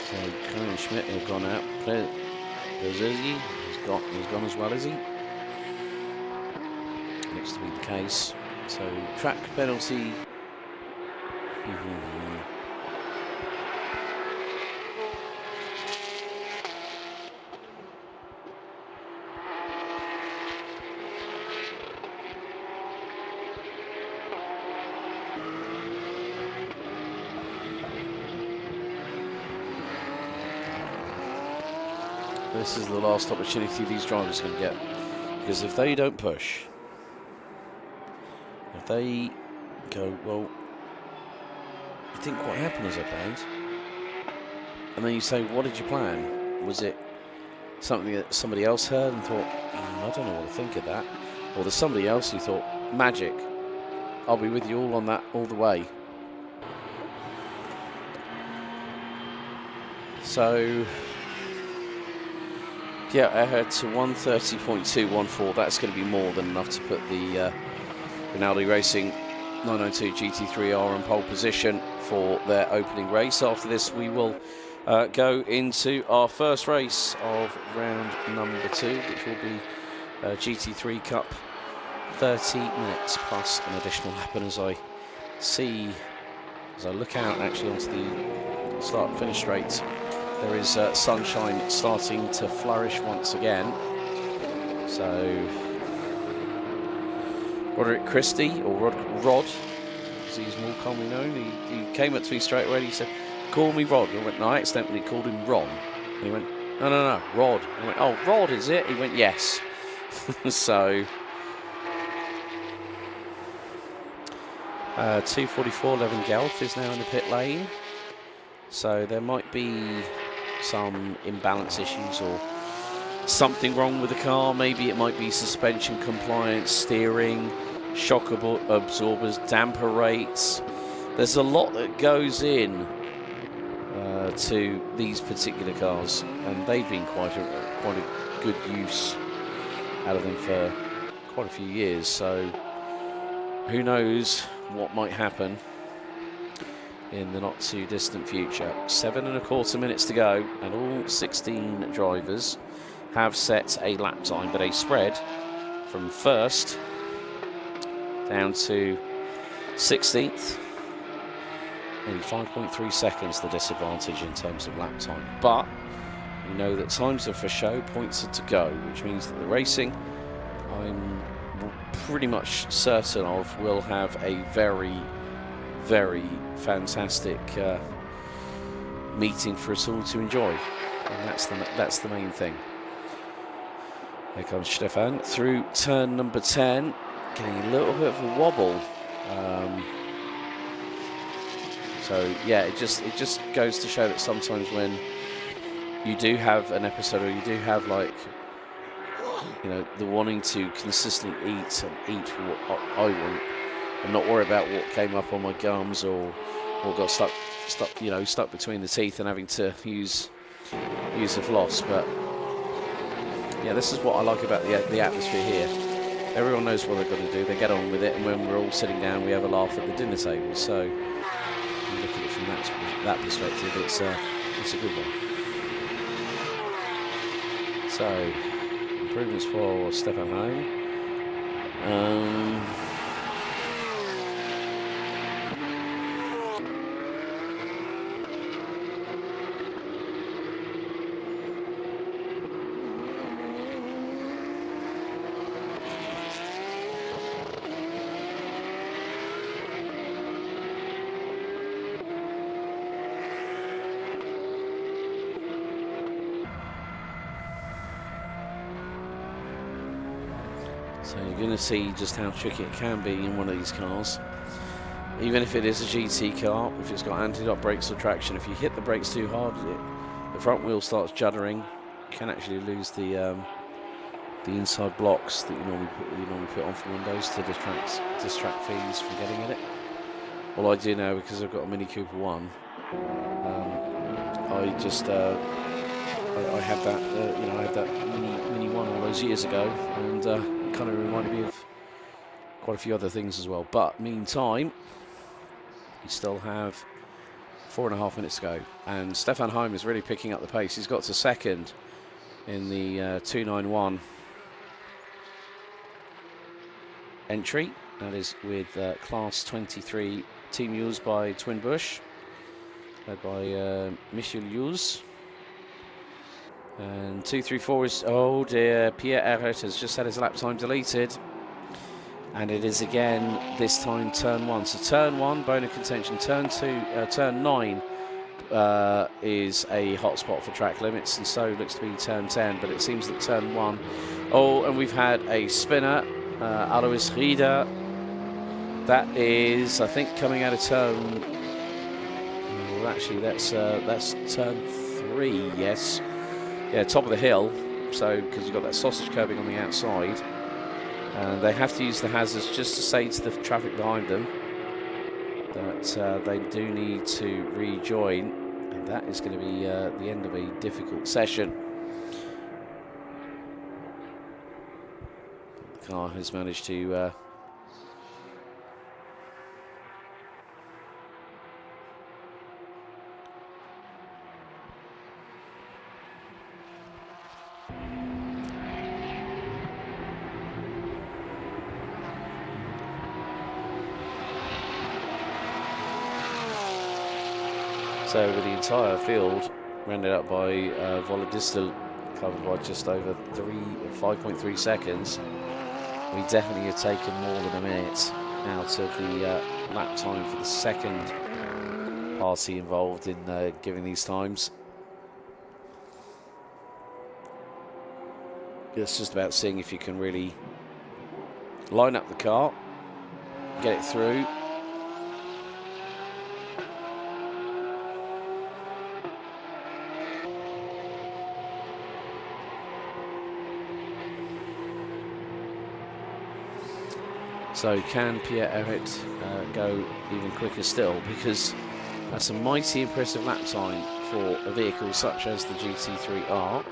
So Cohen and Schmidt have gone out. He's gone as well, is he? Looks to be the case. So track penalty. This is the last opportunity these drivers can get, because if they don't push, they go, well, it didn't quite happen as I planned. And then you say, what did you plan? Was it something that somebody else heard and thought, I don't know what to think of that? Or there's somebody else who thought, magic, I'll be with you all on that all the way. So, yeah, I heard to 130.214. That's going to be more than enough to put the Rinaldi Racing 992 GT3R on pole position for their opening race. After this, we will go into our first race of round number 2, which will be GT3 Cup 30 minutes plus an additional lap. And as I look out actually onto the start and finish straight, there is sunshine starting to flourish once again. So Roderick Christie, or Rod, as he's more commonly known, he came up to me straight away and he said, call me Rod. And I went, no, I accidentally called him Ron. And he went, no, Rod. And I went, oh, Rod, is it? He went, yes. So 244 Levin Gelf is now in the pit lane. So there might be some imbalance issues or something wrong with the car. Maybe it might be suspension compliance, steering, shock absorbers, damper rates. There's a lot that goes in to these particular cars, and they've been quite a good use out of them for quite a few years. So who knows what might happen in the not too distant future. 7.25 minutes to go, and all 16 drivers have set a lap time, but a spread from first down to 16th. Only 5.3 seconds the disadvantage in terms of lap time. But we know that times are for show, points are to go, which means that the racing, I'm pretty much certain of, will have a very, very fantastic meeting for us all to enjoy. And that's the main thing. Here comes Stefan through turn number 10, getting a little bit of a wobble. So yeah, it just goes to show that sometimes when you do have an episode, or you do have, like, you know, the wanting to consistently eat what I want, and not worry about what came up on my gums or got stuck between the teeth and having to use a floss. But yeah, this is what I like about the atmosphere here. Everyone knows what they've got to do. They get on with it, and when we're all sitting down, we have a laugh at the dinner table. So you look at it from that perspective, it's a good one. So improvements for Stefan Heim. So you're going to see just how tricky it can be in one of these cars. Even if it is a GT car, if it's got anti-lock brakes or traction, if you hit the brakes too hard, the front wheel starts juddering. You can actually lose the inside blocks that you normally put on for windows to distract thieves from getting in it. All I do now, because I've got a Mini Cooper 1, I just I had that I had that Mini 1 all those years ago, and it kind of reminded me of quite a few other things as well. But meantime, you still have 4.5 minutes to go, and Stefan Heim is really picking up the pace. He's got to second in the 291 entry. That is with Class 23 team used by Twin Bush, led by Michel Hughes. And 234 is, oh dear, Pierre Erhard has just had his lap time deleted. And it is again, this time, turn 1. So turn 1, bone of contention. Turn 9 is a hot spot for track limits, and so looks to be turn 10. But it seems that turn 1, oh, and we've had a spinner, Alois Rieder, That is, I think, coming out of turn. Well, actually, that's turn 3. Yes, yeah, top of the hill. So because you've got that sausage curbing on the outside, and they have to use the hazards just to say to the traffic behind them that they do need to rejoin, and that is going to be the end of a difficult session. The car has managed to so with the entire field rounded up by Volodistel, covered by just over 5.3 seconds, we definitely have taken more than a minute out of the lap time for the second party involved in giving these times. It's just about seeing if you can really line up the car, get it through. So can Pierre-Eric go even quicker still? Because that's a mighty impressive lap time for a vehicle such as the GT3R.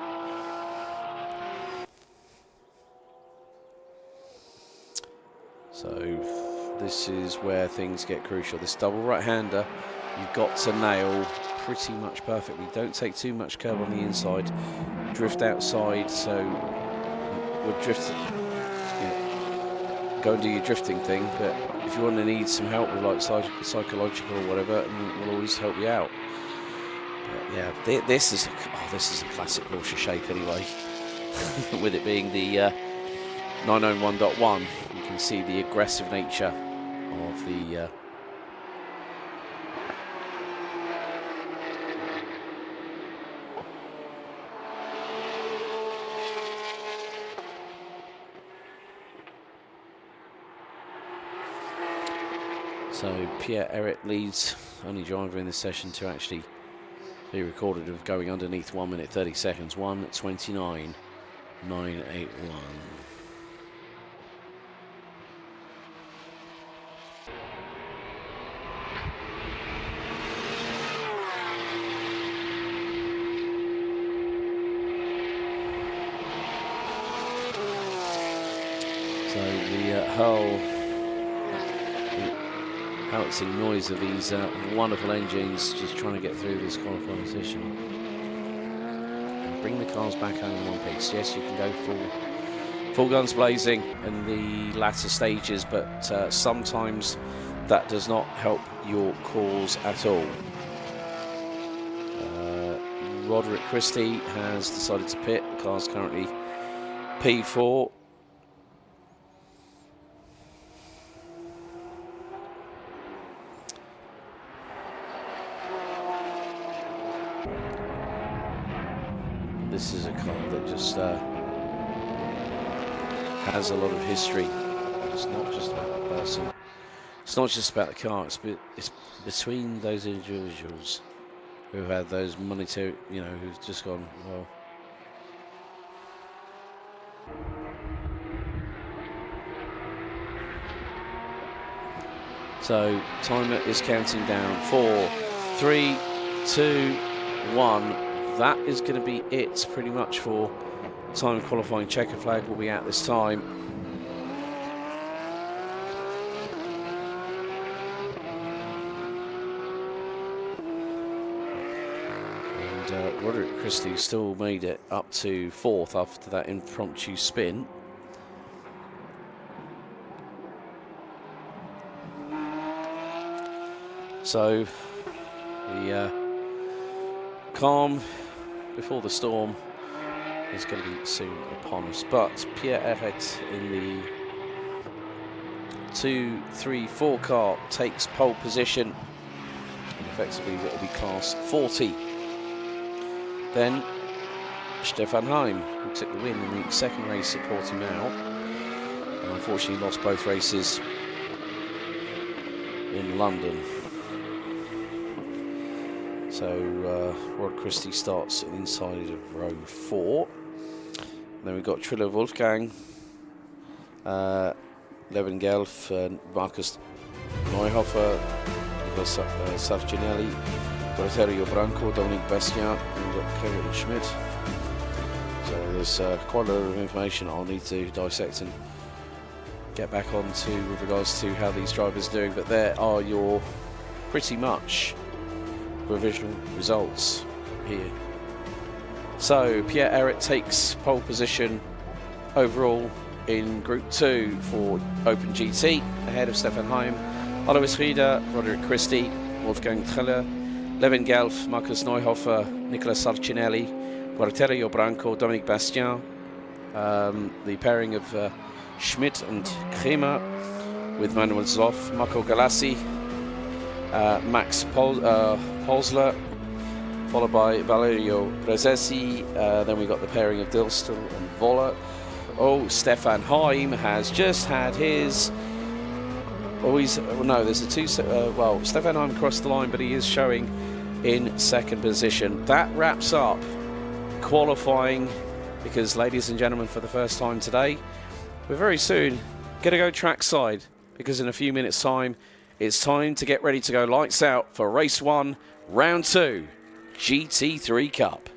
So this is where things get crucial. This double right-hander, you've got to nail pretty much perfectly. Don't take too much curb on the inside. Drift outside, so we're drifting. Go and do your drifting thing, but if you want to need some help with like psychological or whatever, we'll always help you out. But yeah, this is a classic Porsche shape anyway. With it being the 991.1, you can see the aggressive nature of the So Pierre-Eric leads, only driver in this session to actually be recorded of going underneath 1 minute 30 seconds, 1:29.981. So the whole howling noise of these wonderful engines just trying to get through this qualifying session and bring the cars back home in one piece. Yes, you can go full guns blazing in the latter stages, but sometimes that does not help your cause at all. Roderick Christie has decided to pit. The car's currently P4. This is a car that just has a lot of history. It's not just about the person. It's not just about the car. It's between those individuals who've had those monetary, who've just gone, well. So timer is counting down. 4, 3, 2, 1. That is going to be it pretty much for time qualifying. Checker flag will be out this time. And Roderick Christie still made it up to 4th after that impromptu spin. So the calm before the storm is going to be soon upon us, but Pierre-Eric in the 2, 3, 4 car takes pole position, and effectively what will be class 40. Then Stefan Heim, who took the win in the second race at Portimao, and unfortunately lost both races in London. So Rod Christie starts inside of row 4. And then we've got Triller Wolfgang, Levin Gelf, Marcus Neuhofer, Nicolas Sarcinelli, Doroteo Branco, Dominic Bastien, and Kevin Schmidt. So there's quite a lot of information I'll need to dissect and get back onto with regards to how these drivers are doing. But there are your pretty much provisional results here. So Pierre-Eric takes pole position overall in Group 2 for Open GT, ahead of Stefan Heim, Alois Rieder, Roderick Christie, Wolfgang Triller, Levin Gelf, Marcus Neuhofer, Nicolas Sarcinelli, Guarterio Branco, Dominic Bastien, the pairing of Schmidt and Kremer with Manuel Zloff, Marco Galassi, Max Polsler, followed by Valerio Brezesi. Then we got the pairing of Dilstel and Voller. Oh, Stefan Heim has just had his. Oh, no, there's a two. Well, Stefan Heim crossed the line, but he is showing in second position. That wraps up qualifying, because, ladies and gentlemen, for the first time today, we're very soon going to go trackside, because in a few minutes' time, it's time to get ready to go lights out for race 1, round 2, GT3 Cup.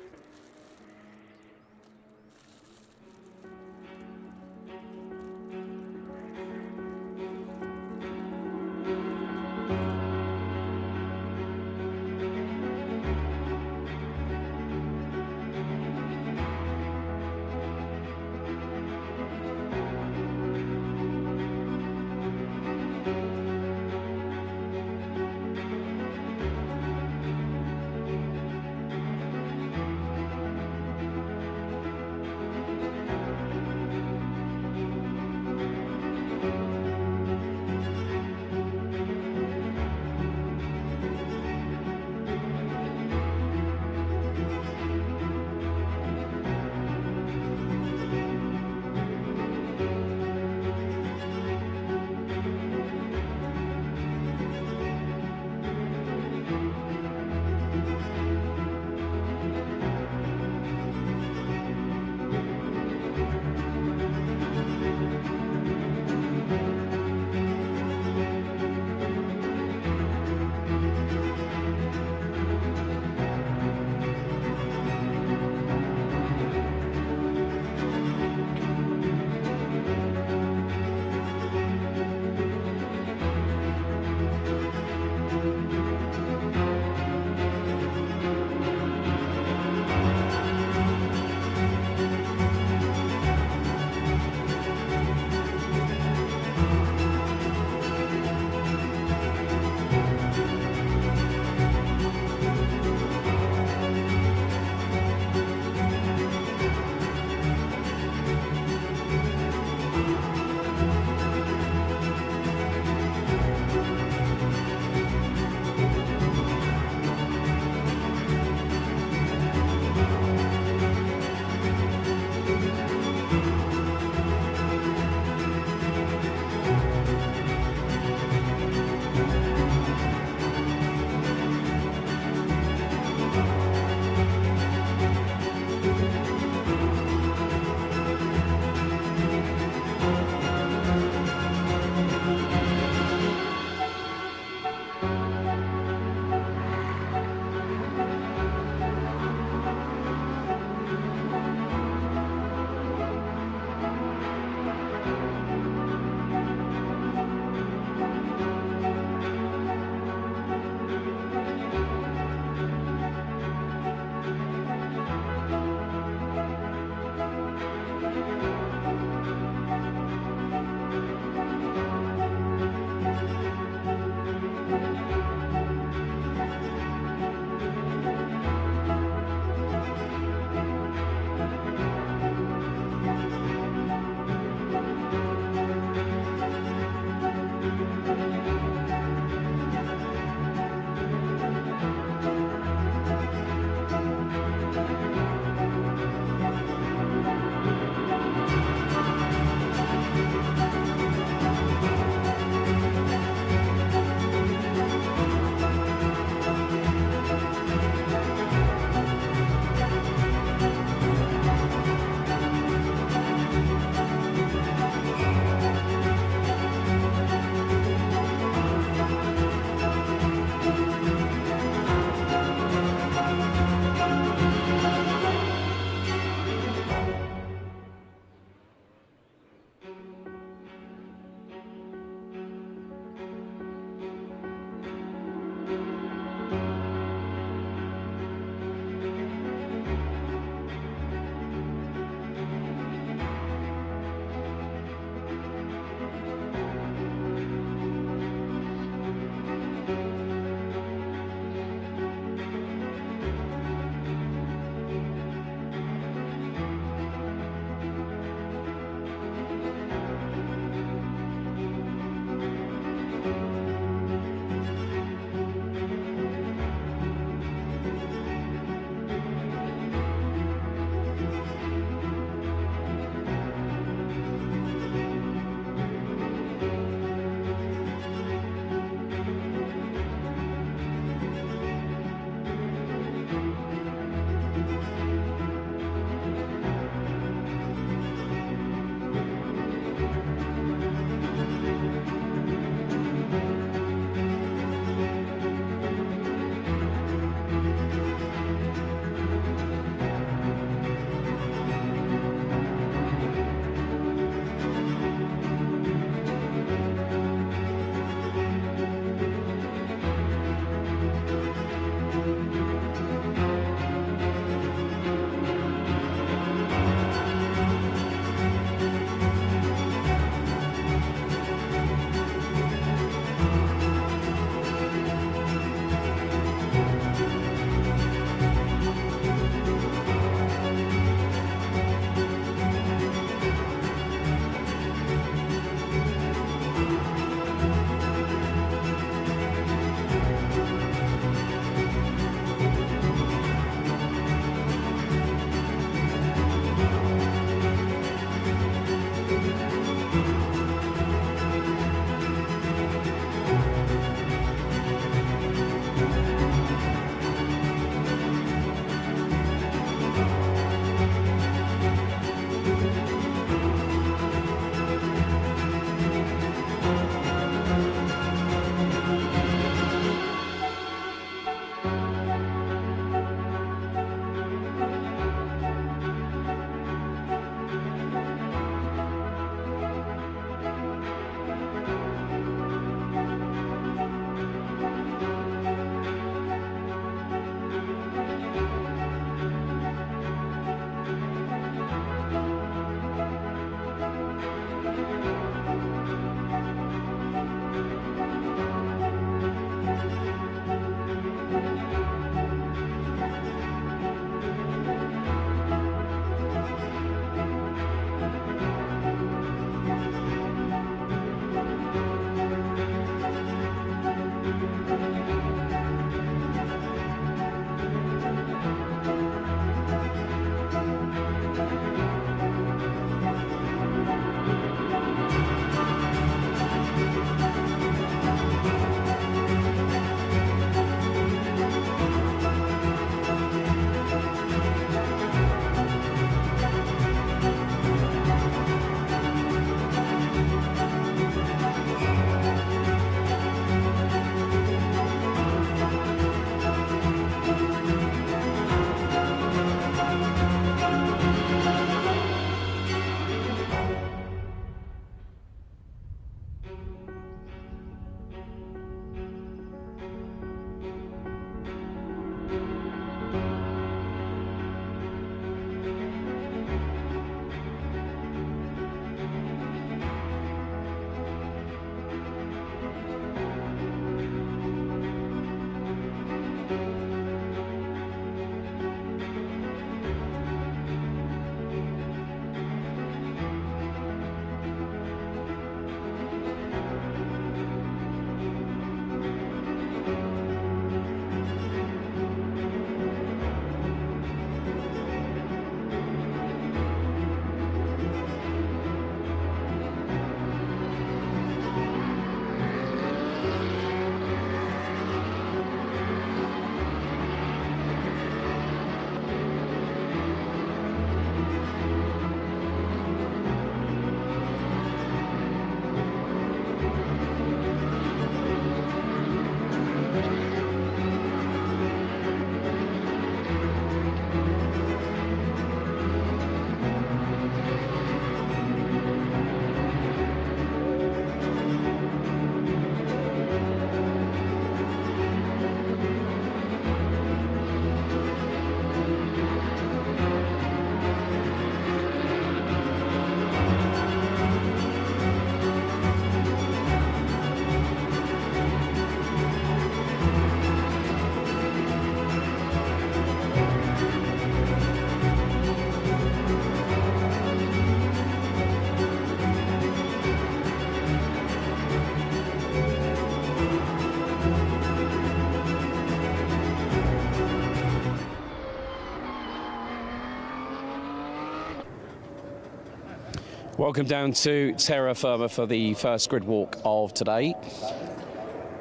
Welcome down to terra firma for the first grid walk of today.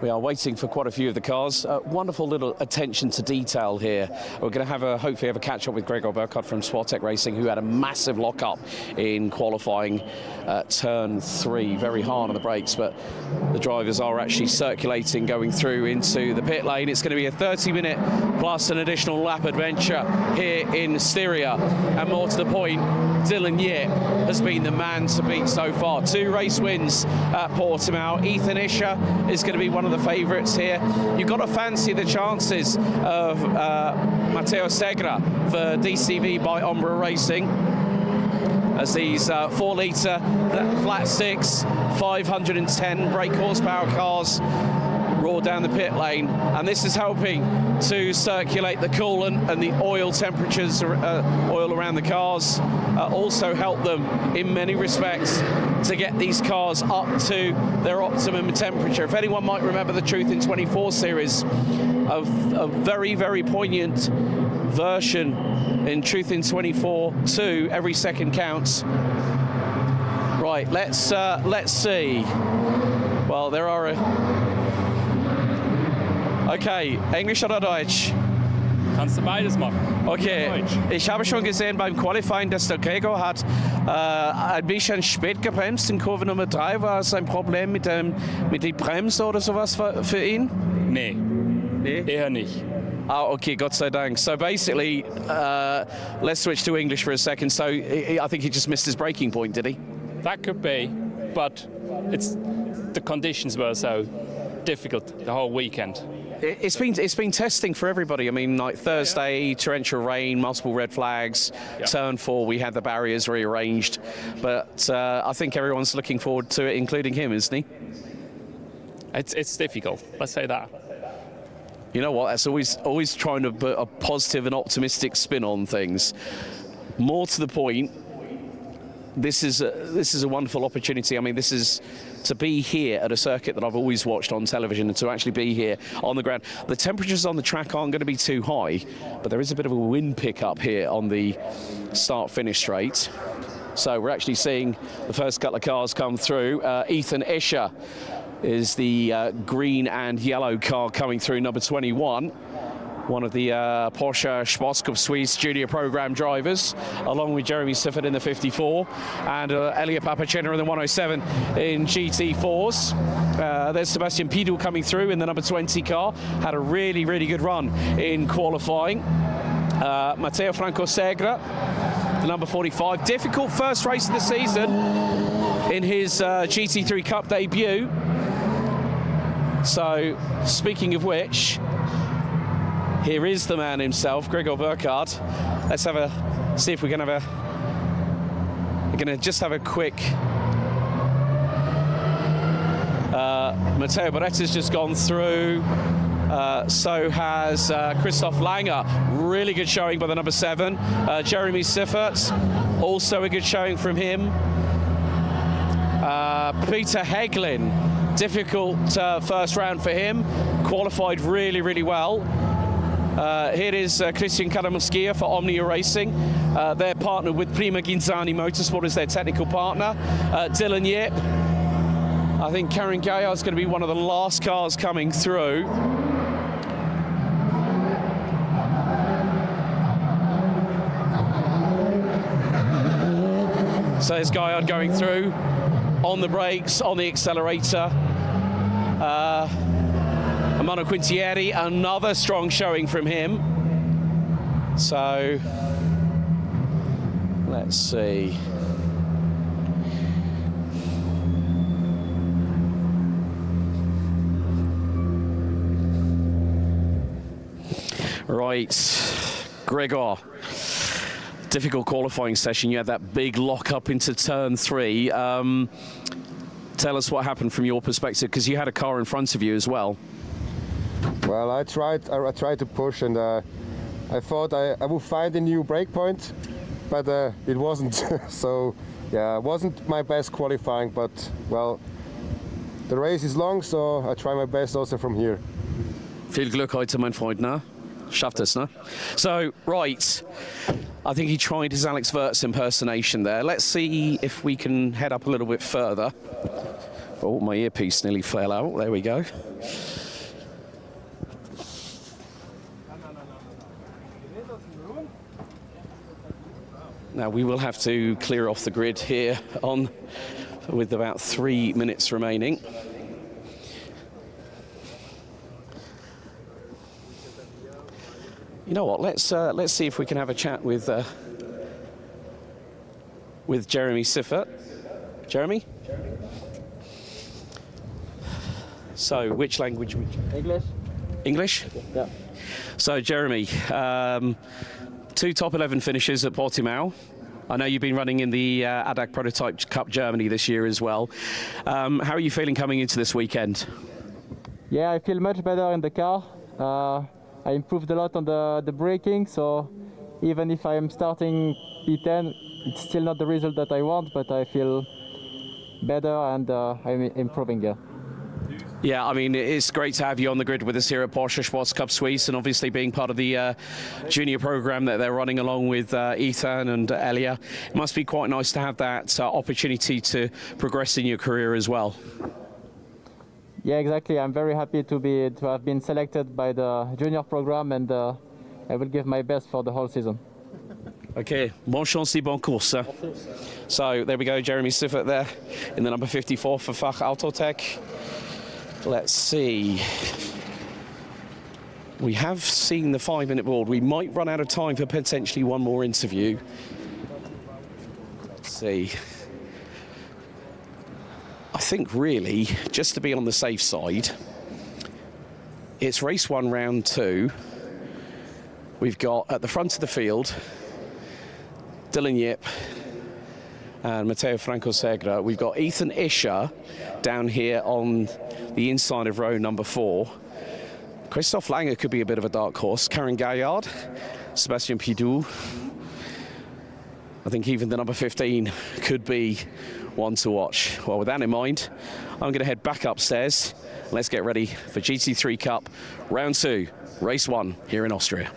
We are waiting for quite a few of the cars. Wonderful little attention to detail here. We're going to have hopefully have a catch up with Gregor Burkhardt from Sportec Racing, who had a massive lock-up in qualifying turn 3, very hard on the brakes, but the drivers are actually circulating, going through into the pit lane. It's going to be a 30-minute plus an additional lap adventure here in Styria. And more to the point, Dylan Yip has been the man to beat so far. 2 race wins at Portimao. Ethan Isher is going to be one of the favourites here. You've got to fancy the chances of Matteo Segra for DCV by Ombra Racing, as these 4-litre flat 6 510 brake horsepower cars roar down the pit lane, and this is helping to circulate the coolant and the oil temperatures, oil around the cars, also help them in many respects to get these cars up to their optimum temperature. If anyone might remember the Truth in 24 series, of a very, very poignant version in Truth in 24 2, every second counts. Right, let's see. Well, there are okay, Englisch oder Deutsch? Kannst du beides machen. Okay, ich habe schon gesehen beim Qualifying, dass der Gregor hat ein bisschen spät gebremst. In Kurve Nummer 3 war es ein Problem mit der Bremse oder sowas für ihn? Nee, eher nicht. Oh, okay, God sei Dank. So basically, let's switch to English for a second. So I think he just missed his braking point, did he? That could be, but the conditions were so difficult the whole weekend. It's been testing for everybody. I mean, like Thursday, torrential rain, multiple red flags. Yeah. Turn 4, we had the barriers rearranged, but I think everyone's looking forward to it, including him, isn't he? It's difficult. Let's say that. You know what? That's always trying to put a positive and optimistic spin on things. More to the point, this is a wonderful opportunity. I mean, this is to be here at a circuit that I've always watched on television, and to actually be here on the ground. The temperatures on the track aren't going to be too high, but there is a bit of a wind pickup here on the start-finish straight. So we're actually seeing the first couple of cars come through. Ethan Isher is the green and yellow car coming through, number 21. One of the Porsche Sports Cup Suisse junior program drivers, along with Jeremy Sifford in the 54 and Elliot Papacena in the 107 in GT4s. There's Sebastian Pidou coming through in the number 20 car. Had a really, really good run in qualifying. Matteo Franco Segra, the number 45. Difficult first race of the season in his GT3 Cup debut. So, speaking of which, here is the man himself, Gregor Burkhardt. Let's see if we can we're going to just have a quick. Matteo Beretta's just gone through. So has Christoph Langer. Really good showing by the number 7. Jeremy Siffert, also a good showing from him. Peter Heglin, difficult first round for him. Qualified really, really well. Here is Christian Karamuskia for Omnia Racing. They're partnered with Prima Ginzani Motorsport as their technical partner. Dylan Yip. I think Karen Gaillard is going to be one of the last cars coming through. So there's Gaillard going through on the brakes, on the accelerator. Amano Quintieri, another strong showing from him. So, let's see. Right, Gregor. Difficult qualifying session. You had that big lock up into turn 3. Tell us what happened from your perspective, because you had a car in front of you as well. Well, I tried to push, and I thought I would find a new break point, but it wasn't. So, yeah, it wasn't my best qualifying, but, well, the race is long, so I try my best also from here. Viel Glück heute, mein Freund, ne? Schafft es, ne? So, right. I think he tried his Alex Wirtz impersonation there. Let's see if we can head up a little bit further. Oh, my earpiece nearly fell out. There we go. Now we will have to clear off the grid here on with about 3 minutes remaining. You know what? Let's see if we can have a chat with Jeremy Siffert. Jeremy? So, which language? English. English? Yeah. So, Jeremy, 2 top 11 finishes at Portimao. I know you've been running in the ADAC Prototype Cup Germany this year as well. How are you feeling coming into this weekend? Yeah, I feel much better in the car. I improved a lot on the braking, so even if I am starting P10, it's still not the result that I want, but I feel better and I'm improving. Yeah, I mean, it's great to have you on the grid with us here at Porsche Sports Cup Suisse, and obviously being part of the junior program that they're running along with Ethan and Elia. It must be quite nice to have that opportunity to progress in your career as well. Yeah, exactly. I'm very happy to have been selected by the junior program, and I will give my best for the whole season. Okay, bon chance et bon course. So there we go, Jeremy Siffert there in the number 54 for Fach Autotech. Let's see. We have seen the 5-minute board. We might run out of time for potentially one more interview. Let's see. I think really, just to be on the safe side, it's race 1, round 2. We've got at the front of the field, Dylan Yip and Matteo Franco Segra. We've got Ethan Isher down here on the inside of row number 4. Christoph Langer could be a bit of a dark horse. Karen Gaillard, Sebastian Pidou. I think even the number 15 could be one to watch. Well, with that in mind, I'm going to head back upstairs. Let's get ready for GT3 Cup round 2, race 1 here in Austria.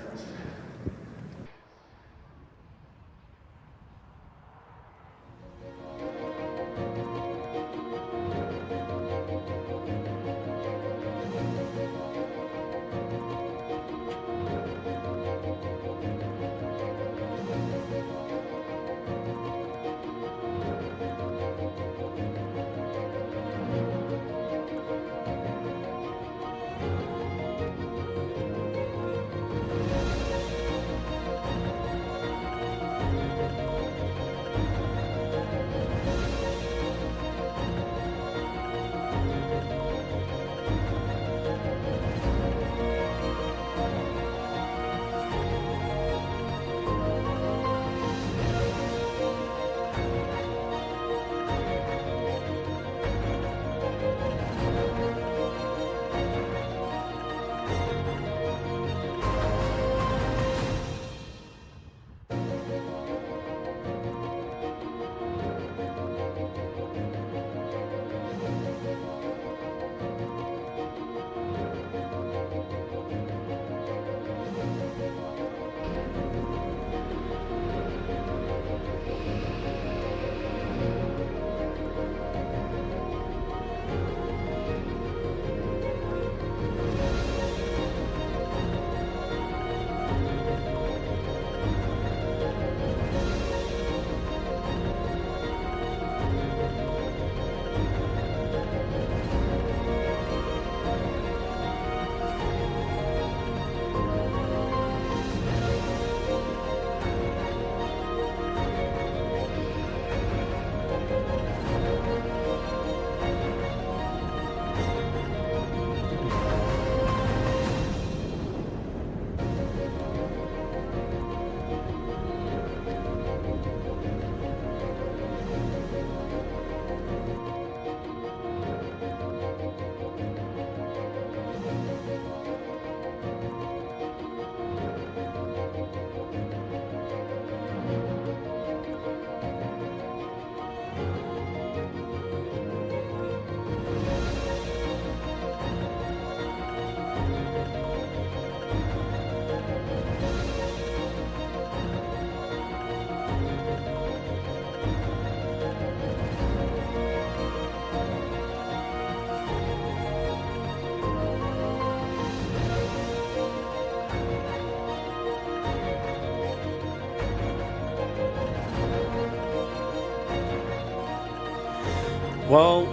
Well,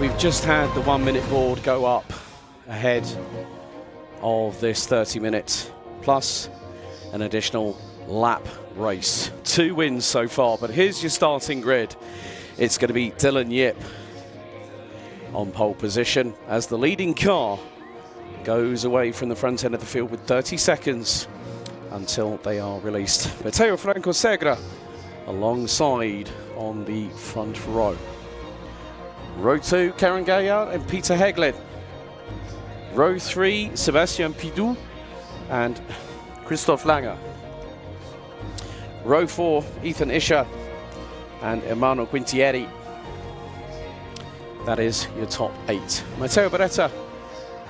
we've just had the 1 minute board go up ahead of this 30-minute plus an additional lap race. 2 wins so far, but here's your starting grid. It's going to be Dylan Yip on pole position as the leading car goes away from the front end of the field with 30 seconds until they are released. Matteo Franco Segra alongside on the front row. Row 2, Karen Gaillard and Peter Heglin. Row 3, Sebastian Pidou and Christoph Langer. Row 4, Ethan Ischer and Emmanuel Quintieri. That is your top 8. Matteo Beretta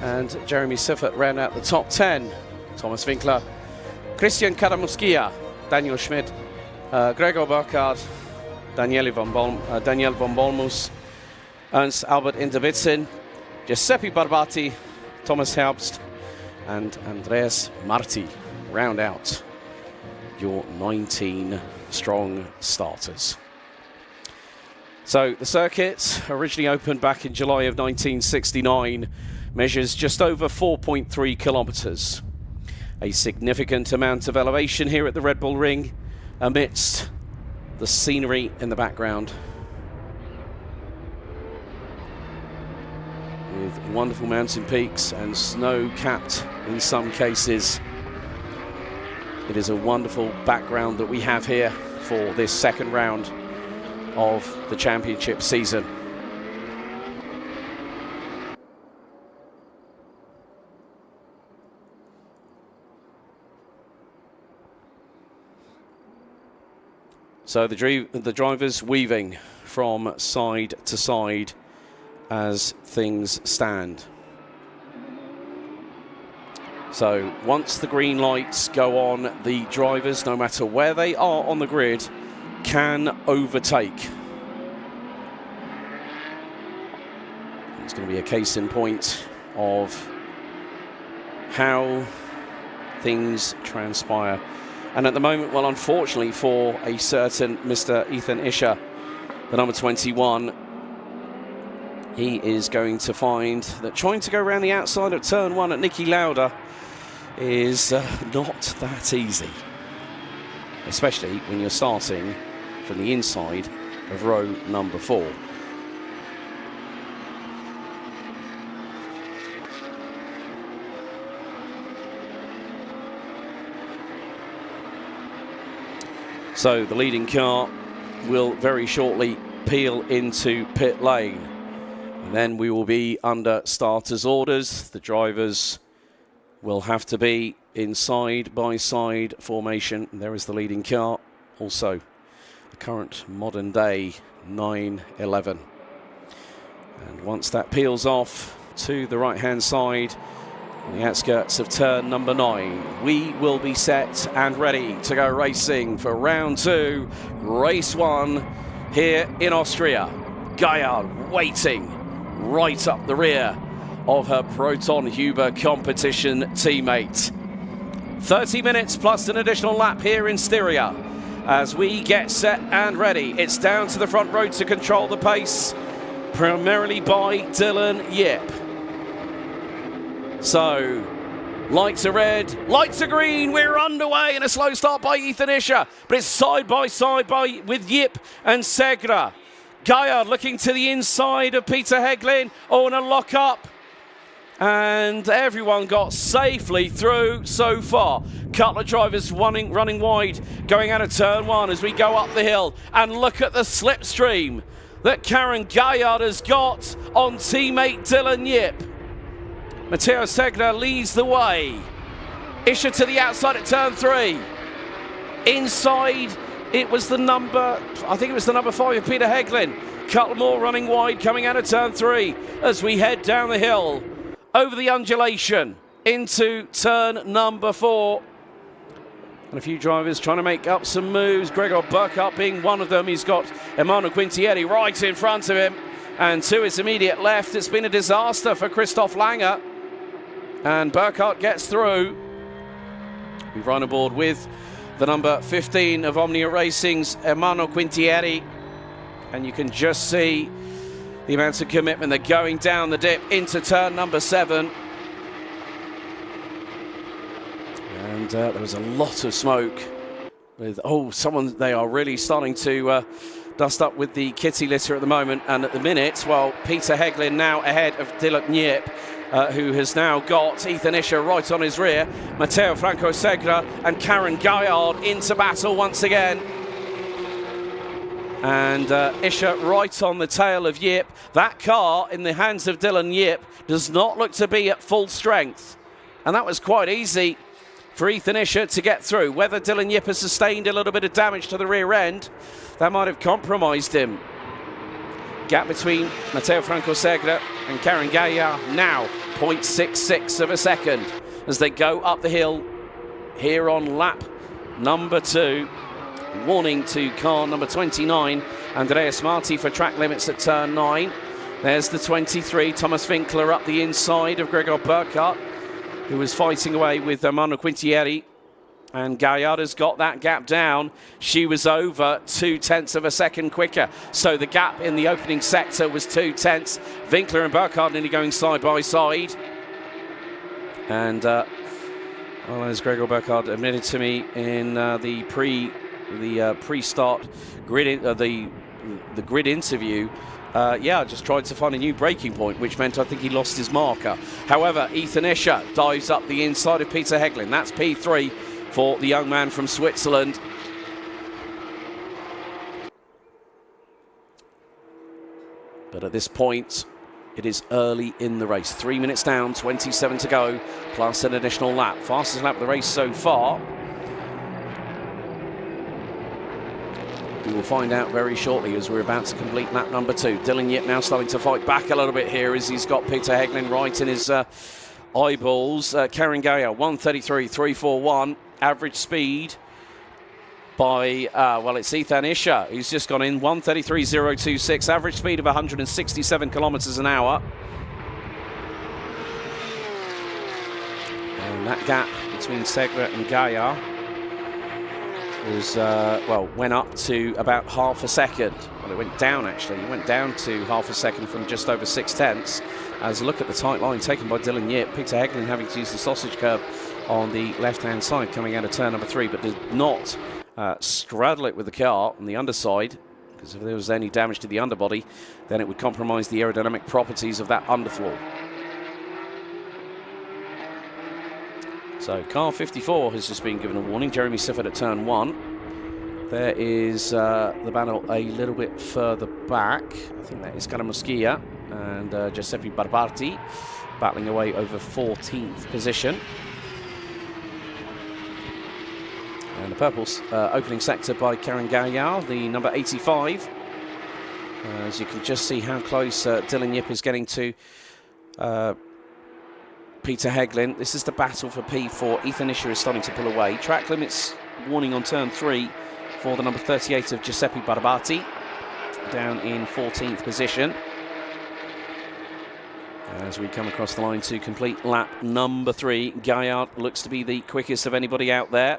and Jeremy Siffert round out the top 10. Thomas Winkler, Christian Karamuskia, Daniel Schmidt, Gregor Burkhardt, Daniel von Bolmus, Ernst Albert Inderbitzen, Giuseppe Barbati, Thomas Herbst and Andreas Marti round out your 19 strong starters. So the circuit, originally opened back in July of 1969, measures just over 4.3 kilometers. A significant amount of elevation here at the Red Bull Ring amidst the scenery in the background, with wonderful mountain peaks and snow-capped in some cases. It is a wonderful background that we have here for this second round of the championship season. So the drivers weaving from side to side as things stand. So once the green lights go on, the drivers, no matter where they are on the grid, can overtake. It's going to be a case in point of how things transpire. And at the moment, well, unfortunately for a certain Mr. Ethan Ischer, the number 21, he is going to find that trying to go around the outside of turn 1 at Niki Lauda is not that easy, especially when you're starting from the inside of row number 4. So the leading car will very shortly peel into pit lane. And then we will be under starters' orders. The drivers will have to be in side-by-side formation. There is the leading car. Also, the current modern day 911. And once that peels off to the right-hand side, on the outskirts of turn number 9, we will be set and ready to go racing for round 2, race 1 here in Austria. Gaillard waiting right up the rear of her Proton Huber competition teammate. 30 minutes plus an additional lap here in Styria as we get set and ready. It's down to the front row to control the pace, primarily by Dylan Yip. So, lights are red, lights are green, we're underway, and a slow start by Ethan Ischer, but it's side by side with Yip and Segra. Gaillard looking to the inside of Peter Heglin, and a lock up. And everyone got safely through so far. Couple of drivers running wide, going out of turn 1 as we go up the hill. And look at the slipstream that Karen Gaillard has got on teammate Dylan Yip. Matteo Segra leads the way. Ischer to the outside at turn 3. Inside, it was the number 5 of Peter Heglin. Couple more running wide, coming out of turn 3 as we head down the hill, over the undulation, into turn number 4. And a few drivers trying to make up some moves. Gregor Burkhardt being one of them. He's got Emmanuel Quintieri right in front of him. And to his immediate left, it's been a disaster for Christoph Langer. And Burkhardt gets through. We run aboard with the number 15 of Omnia Racing's Emmanuel Quintieri. And you can just see the amount of commitment. They're going down the dip into turn number 7. And there was a lot of smoke. With they are really starting to dust up with the kitty litter at the moment. And at the minute, well, Peter Heglin now ahead of Dylan Yip, who has now got Ethan Isher right on his rear. Matteo Franco Segre and Karen Gaillard into battle once again. And Isher right on the tail of Yip. That car in the hands of Dylan Yip does not look to be at full strength. And that was quite easy for Ethan Isher to get through. Whether Dylan Yip has sustained a little bit of damage to the rear end, that might have compromised him. Gap between Matteo Franco Segre and Karen Gaillard now 0.66 of a second as they go up the hill here on lap number 2. Warning to car number 29, Andreas Marti, for track limits at turn 9. There's the 23, Thomas Winkler up the inside of Gregor Burkhardt, who was fighting away with Manuel Quintieri. And Gaillard has got that gap down. She was over 0.2 of a second quicker. So the gap in the opening sector was 0.2. Winkler and Burkhardt nearly going side by side. And well, as Gregor Burkhardt admitted to me in the pre-start grid, the grid interview, I just tried to find a new braking point, which meant I think he lost his marker. However, Ethan Isher dives up the inside of Peter Heglin. That's P3 for the young man from Switzerland. But at this point, it is early in the race. 3 minutes down, 27 to go, plus an additional lap. Fastest lap of the race so far. We will find out very shortly as we're about to complete lap number 2. Dylan Yip now starting to fight back a little bit here as he's got Peter Heglin right in his eyeballs. Karen Gaillard, 1:33.341. Average speed by, it's Ethan Isher, who's just gone in, 1:33.026. Average speed of 167 kilometers an hour. And that gap between Segre and Gaillard was, went up to about half a second. Well, it went down actually. It went down to half a second from just over 0.6. As a look at the tight line taken by Dylan Yip, Peter Heglin having to use the sausage curb on the left-hand side coming out of turn number 3, but did not straddle it with the car on the underside, because if there was any damage to the underbody, then it would compromise the aerodynamic properties of that underfloor. So car 54 has just been given a warning. Jeremy Sifford at turn 1. There is the battle a little bit further back. I think that is Caramuschia and Giuseppe Barbarti battling away over 14th position. And the purple opening sector by Karen Gaillard, the number 85. As you can just see how close Dylan Yip is getting to Peter Heglin. This is the battle for P4. Ethan Isher is starting to pull away. Track limits warning on turn 3 for the number 38 of Giuseppe Barbarti, down in 14th position. As we come across the line to complete lap number 3, Gaillard looks to be the quickest of anybody out there.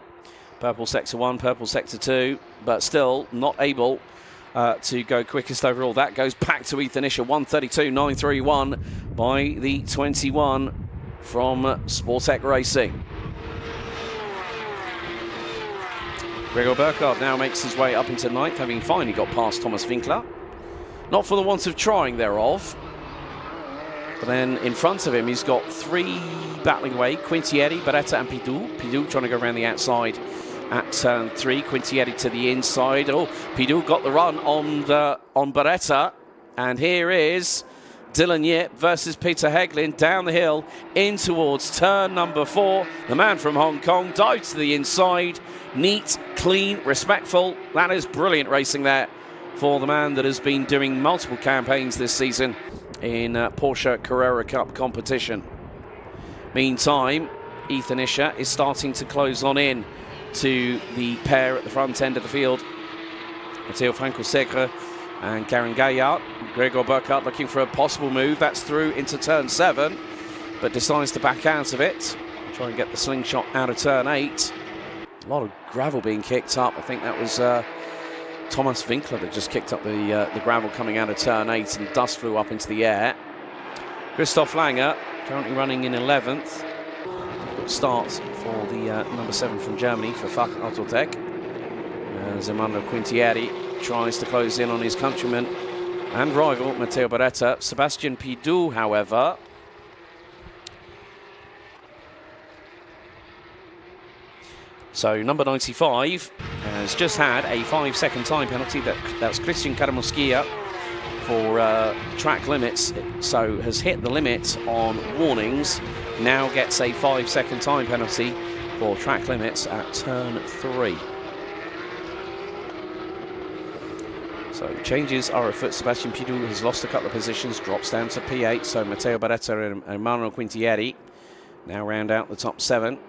Purple sector 1, purple sector 2, but still not able to go quickest overall. That goes back to Ethan Isher, 1:32.931 by the 21 from Sportec Racing. Gregor Burkhardt now makes his way up into 9th, having finally got past Thomas Winkler. Not for the want of trying thereof. But then in front of him, he's got 3 battling away. Quintieri, Beretta and Pidou. Pidou trying to go around the outside at turn 3. Quintieri to the inside. Oh, Pidou got the run on Beretta. And here is Dylan Yip versus Peter Heglin down the hill in towards turn number 4. The man from Hong Kong dives to the inside. Neat, clean, respectful. That is brilliant racing there for the man that has been doing multiple campaigns this season in Porsche Carrera Cup competition. Meantime, Ethan Isher is starting to close on in to the pair at the front end of the field. Matteo Franco Segre and Karen Gaillard. Gregor Burkhardt looking for a possible move. That's through into turn 7, but decides to back out of it. Try and get the slingshot out of turn 8. A lot of gravel being kicked up. I think that was Thomas Winkler that just kicked up the gravel coming out of turn 8, and dust flew up into the air. Christoph Langer currently running in 11th. Start for the number 7 from Germany for Fach Autotech. As Emmanuel Quintieri tries to close in on his countryman and rival Matteo Beretta. Sebastian Pidou, however, so number 95 has just had a 5-second time penalty. That's Christian Karamuskia for track limits, so has hit the limit on warnings. Now gets a 5-second time penalty for track limits at turn 3. So changes are afoot. Sebastian Pidou has lost a couple of positions, drops down to P8. So Matteo Beretta and Emmanuel Quintieri now round out the top 7.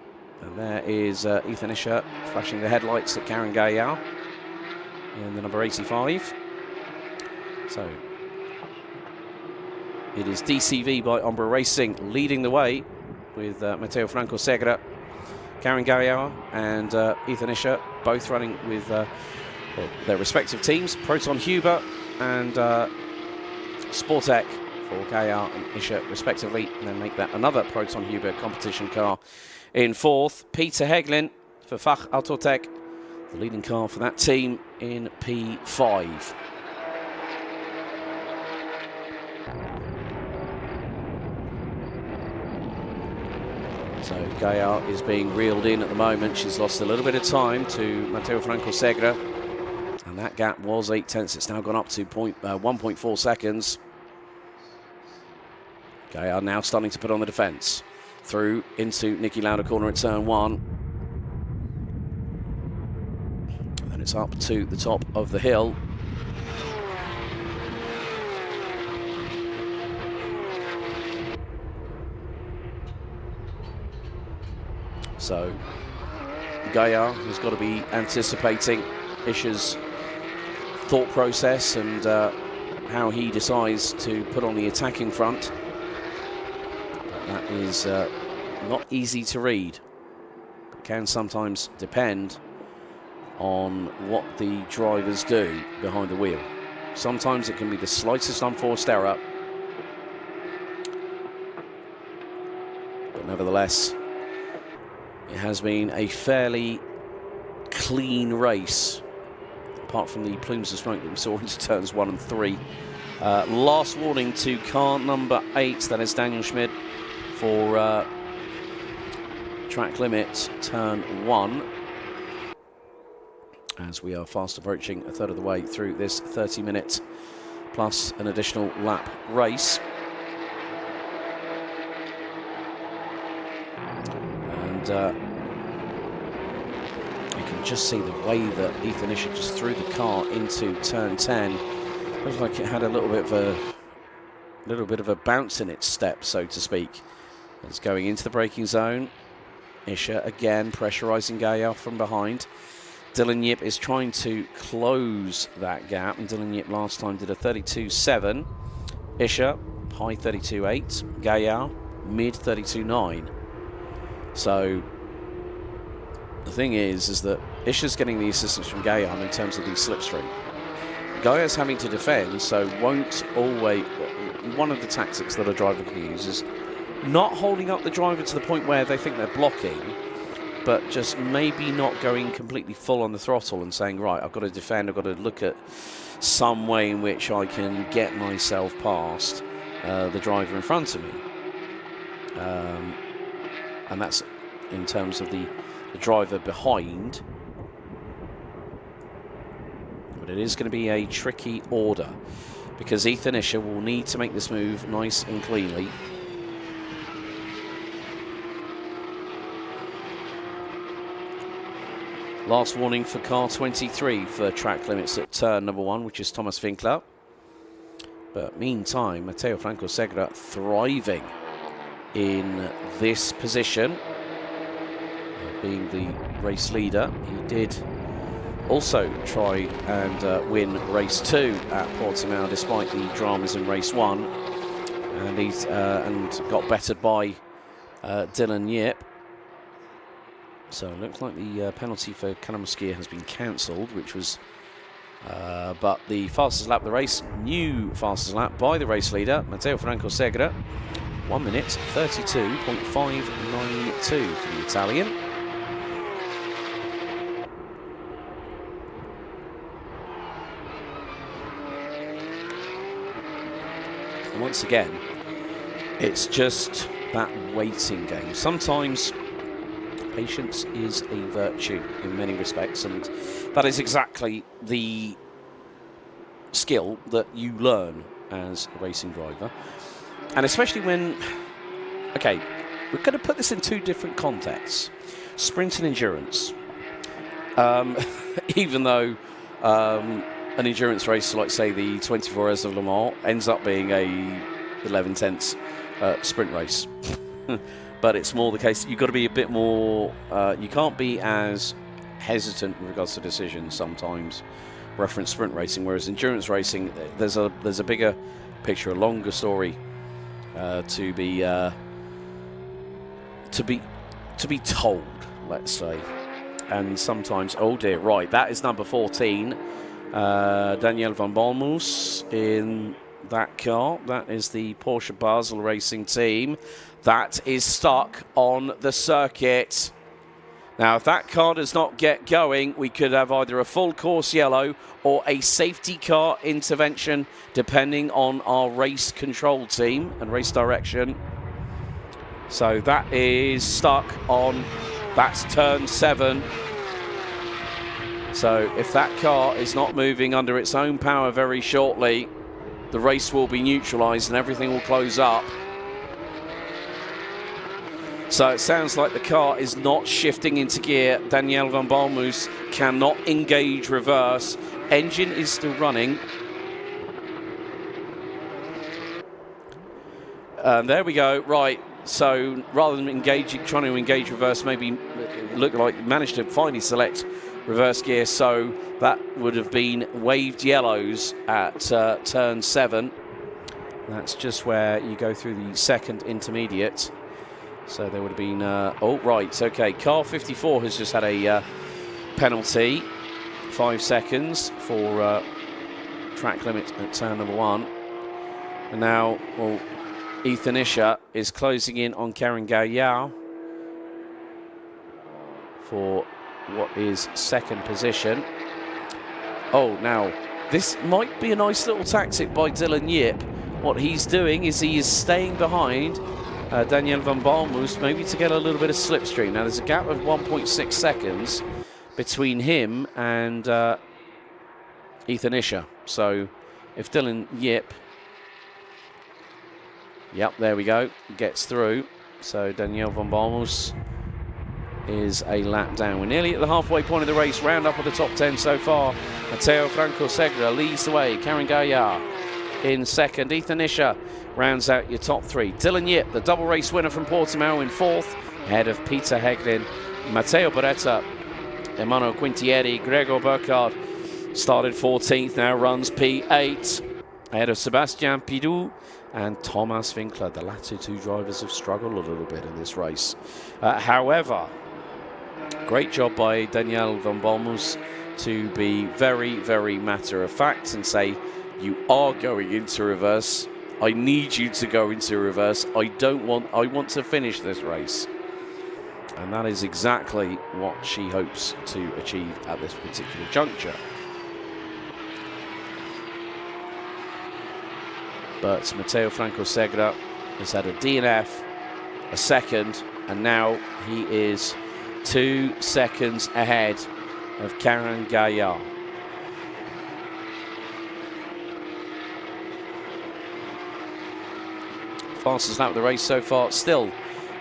And there is Ethan Isher flashing the headlights at Karen Gaillard in the number 85. So it is DCV by Umbra Racing leading the way with Matteo Franco Segre, Karen Gaillard and Ethan Isher both running with their respective teams. Proton Huber and Sportec for Gaillard and Isher respectively, and then make that another Proton Huber competition car in 4th. Peter Heglin for Fach Autotech, the leading car for that team in P5. So Gaillard is being reeled in at the moment. She's lost a little bit of time to Matteo Franco Segre, and that gap was 0.8. It's now gone up to 1.4 seconds. Gaillard now starting to put on the defence. Through into Niki Lauda corner at turn 1. And then it's up to the top of the hill. So Gaillard has got to be anticipating Isher's thought process and how he decides to put on the attacking front. That is not easy to read. It can sometimes depend on what the drivers do behind the wheel. Sometimes it can be the slightest unforced error, but nevertheless, it has been a fairly clean race, apart from the plumes of smoke that we saw into turns 1 and 3. Last warning to car number 8, that is Daniel Schmid, for track limit turn 1, as we are fast approaching a third of the way through this 30-minute plus an additional lap race. And you can just see the way that Ethan Isher just threw the car into turn 10. Looks like it had a little bit of a bounce in its step, so to speak. It's going into the braking zone. Isher again pressurising Gaillard from behind. Dylan Yip is trying to close that gap, and Dylan Yip last time did a 32.7. Isher, high 32.8. Gaillard, mid 32.9. So the thing is that Isher's getting the assistance from Gaillard in terms of the slipstream. Gaillard's having to defend, so won't always... One of the tactics that a driver can use is not holding up the driver to the point where they think they're blocking, but just maybe not going completely full on the throttle and saying, right, I've got to defend, I've got to look at some way in which I can get myself past the driver in front of me. And that's in terms of the driver behind. But it is going to be a tricky order, because Ethan Isher will need to make this move nice and cleanly. Last warning for car 23 for track limits at turn number 1, which is Thomas Winkler. But meantime, Matteo Franco Segre thriving in this position, being the race leader. He did also try and win race 2 at Portimao despite the dramas in race 1, and he's got bettered by Dylan Yip. So it looks like the penalty for Karamuskia has been cancelled, which was But the fastest lap of the race, new fastest lap by the race leader, Matteo Franco Segre, 1 minute 32.592 for the Italian. And once again, it's just that waiting game. Sometimes patience is a virtue in many respects, and that is exactly the skill that you learn as a racing driver. And especially when, okay, we're going to put this in two different contexts. Sprint and endurance. Even though an endurance race like, say, the 24 Hours of Le Mans ends up being a 11/10 sprint race. But it's more the case that you've got to be a bit more, you can't be as hesitant with regards to decisions sometimes, reference sprint racing, whereas endurance racing, there's a bigger picture, a longer story to be told, let's say. And sometimes, oh dear, right, that is number 14, Daniel van Balmus in that car. That is the Porsche Basel Racing team. That is stuck on the circuit. Now, if that car does not get going, we could have either a full course yellow or a safety car intervention, depending on our race control team and race direction. So that is stuck on, that's turn 7. So if that car is not moving under its own power very shortly, the race will be neutralised and everything will close up. So it sounds like the car is not shifting into gear. Daniel van Balmus cannot engage reverse. Engine is still running. And there we go. Right. So rather than trying to engage reverse, maybe it looked like it managed to finally select reverse gear. So that would have been waved yellows at turn 7. That's just where you go through the second intermediate. So there would have been, oh, right, okay. Car 54 has just had a penalty, 5 seconds for track limit at turn number 1. And now, well, Ethan Isher is closing in on Karen Gaillard for what is second position. Oh, now, this might be a nice little tactic by Dylan Yip. What he's doing is he is staying behind Daniel van Balmus, maybe to get a little bit of slipstream. Now, there's a gap of 1.6 seconds between him and Ethan Isher. So, if Dylan Yip, yep, there we go, gets through. So, Daniel van Balmus is a lap down. We're nearly at the halfway point of the race. Round up of the top 10 so far. Matteo Franco Segre leads the way. Karen Gaillard in second. Ethan Isher rounds out your top 3. Dylan Yip, the double race winner from Portimao, in 4th, ahead of Peter Heglin. Matteo Beretta, Emmanuel Quintieri, Gregor Burkhardt started 14th, now runs P8, ahead of Sebastian Pidou and Thomas Winkler. The latter two drivers have struggled a little bit in this race. However, great job by Daniel van Balmus to be very, very matter of fact and say, you are going into reverse. I need you to go into reverse. I want to finish this race. And that is exactly what she hopes to achieve at this particular juncture. But Matteo Franco Segre has had a DNF, a second, and now he is 2 seconds ahead of Karen Gaillard. Fastest lap of the race so far, still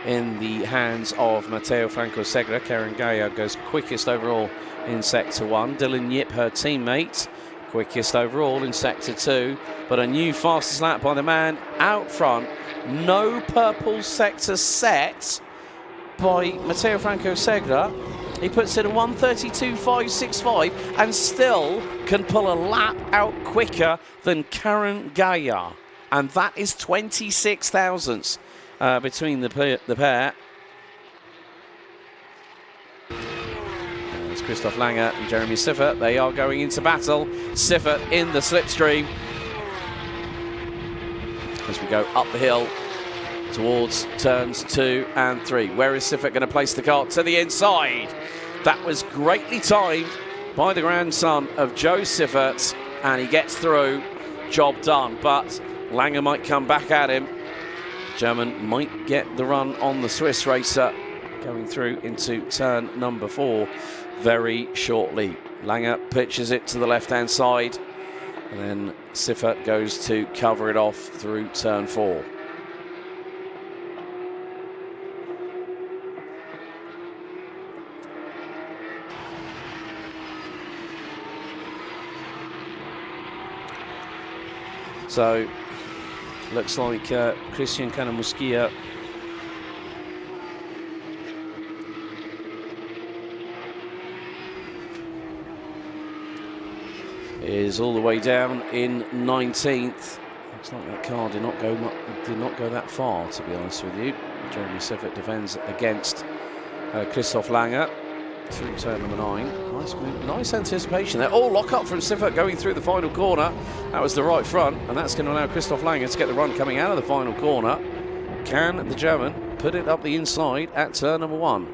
in the hands of Matteo Franco Segre. Karen Gaillard goes quickest overall in Sector 1. Dylan Yip, her teammate, quickest overall in Sector 2. But a new fastest lap by the man out front. No purple sector set by Matteo Franco Segre. He puts in a 1:32.565 and still can pull a lap out quicker than Karen Gaillard. And that is 26 thousandths between the pair. It's Christoph Lange and Jeremy Siffert. They are going into battle. Siffert in the slipstream as we go up the hill towards turns 2 and 3. Where is Siffert going to place the car? To the inside. That was greatly timed by the grandson of Joe Siffert, and he gets through. Job done, but Lange might come back at him. German might get the run on the Swiss racer going through into turn number 4 very shortly. Lange pitches it to the left-hand side, and then Siffert goes to cover it off through turn 4. So, looks like Christian Kanamuskia is all the way down in 19th. Looks like that car did not go that far, to be honest with you. Jeremy Siffert defends against Christoph Lange through turn number 9. Nice move, nice anticipation there. Oh, lock up from Siffert going through the final corner. That was the right front, and that's going to allow Christoph Lange to get the run coming out of the final corner. Can the German put it up the inside at turn number 1?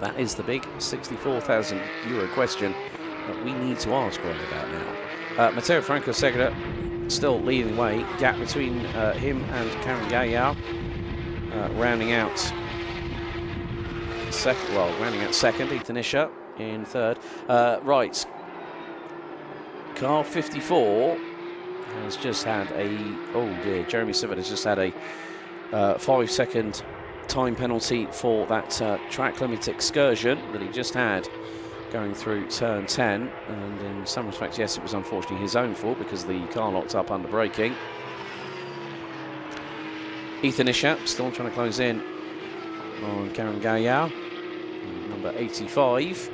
That is the big €64,000 question that we need to ask right about now. Matteo Franco Segre still leading the way. Gap between him and Karen Gaillard. Rounding out second, Ethan Ischer in third. Right, car 54 has just had Jeremy Siffert has just had a 5-second time penalty for that track limit excursion that he just had going through turn 10, and in some respects, yes, it was unfortunately his own fault because the car locked up under braking. Ethan Ischer still trying to close in on Karen Gaillard, number 85.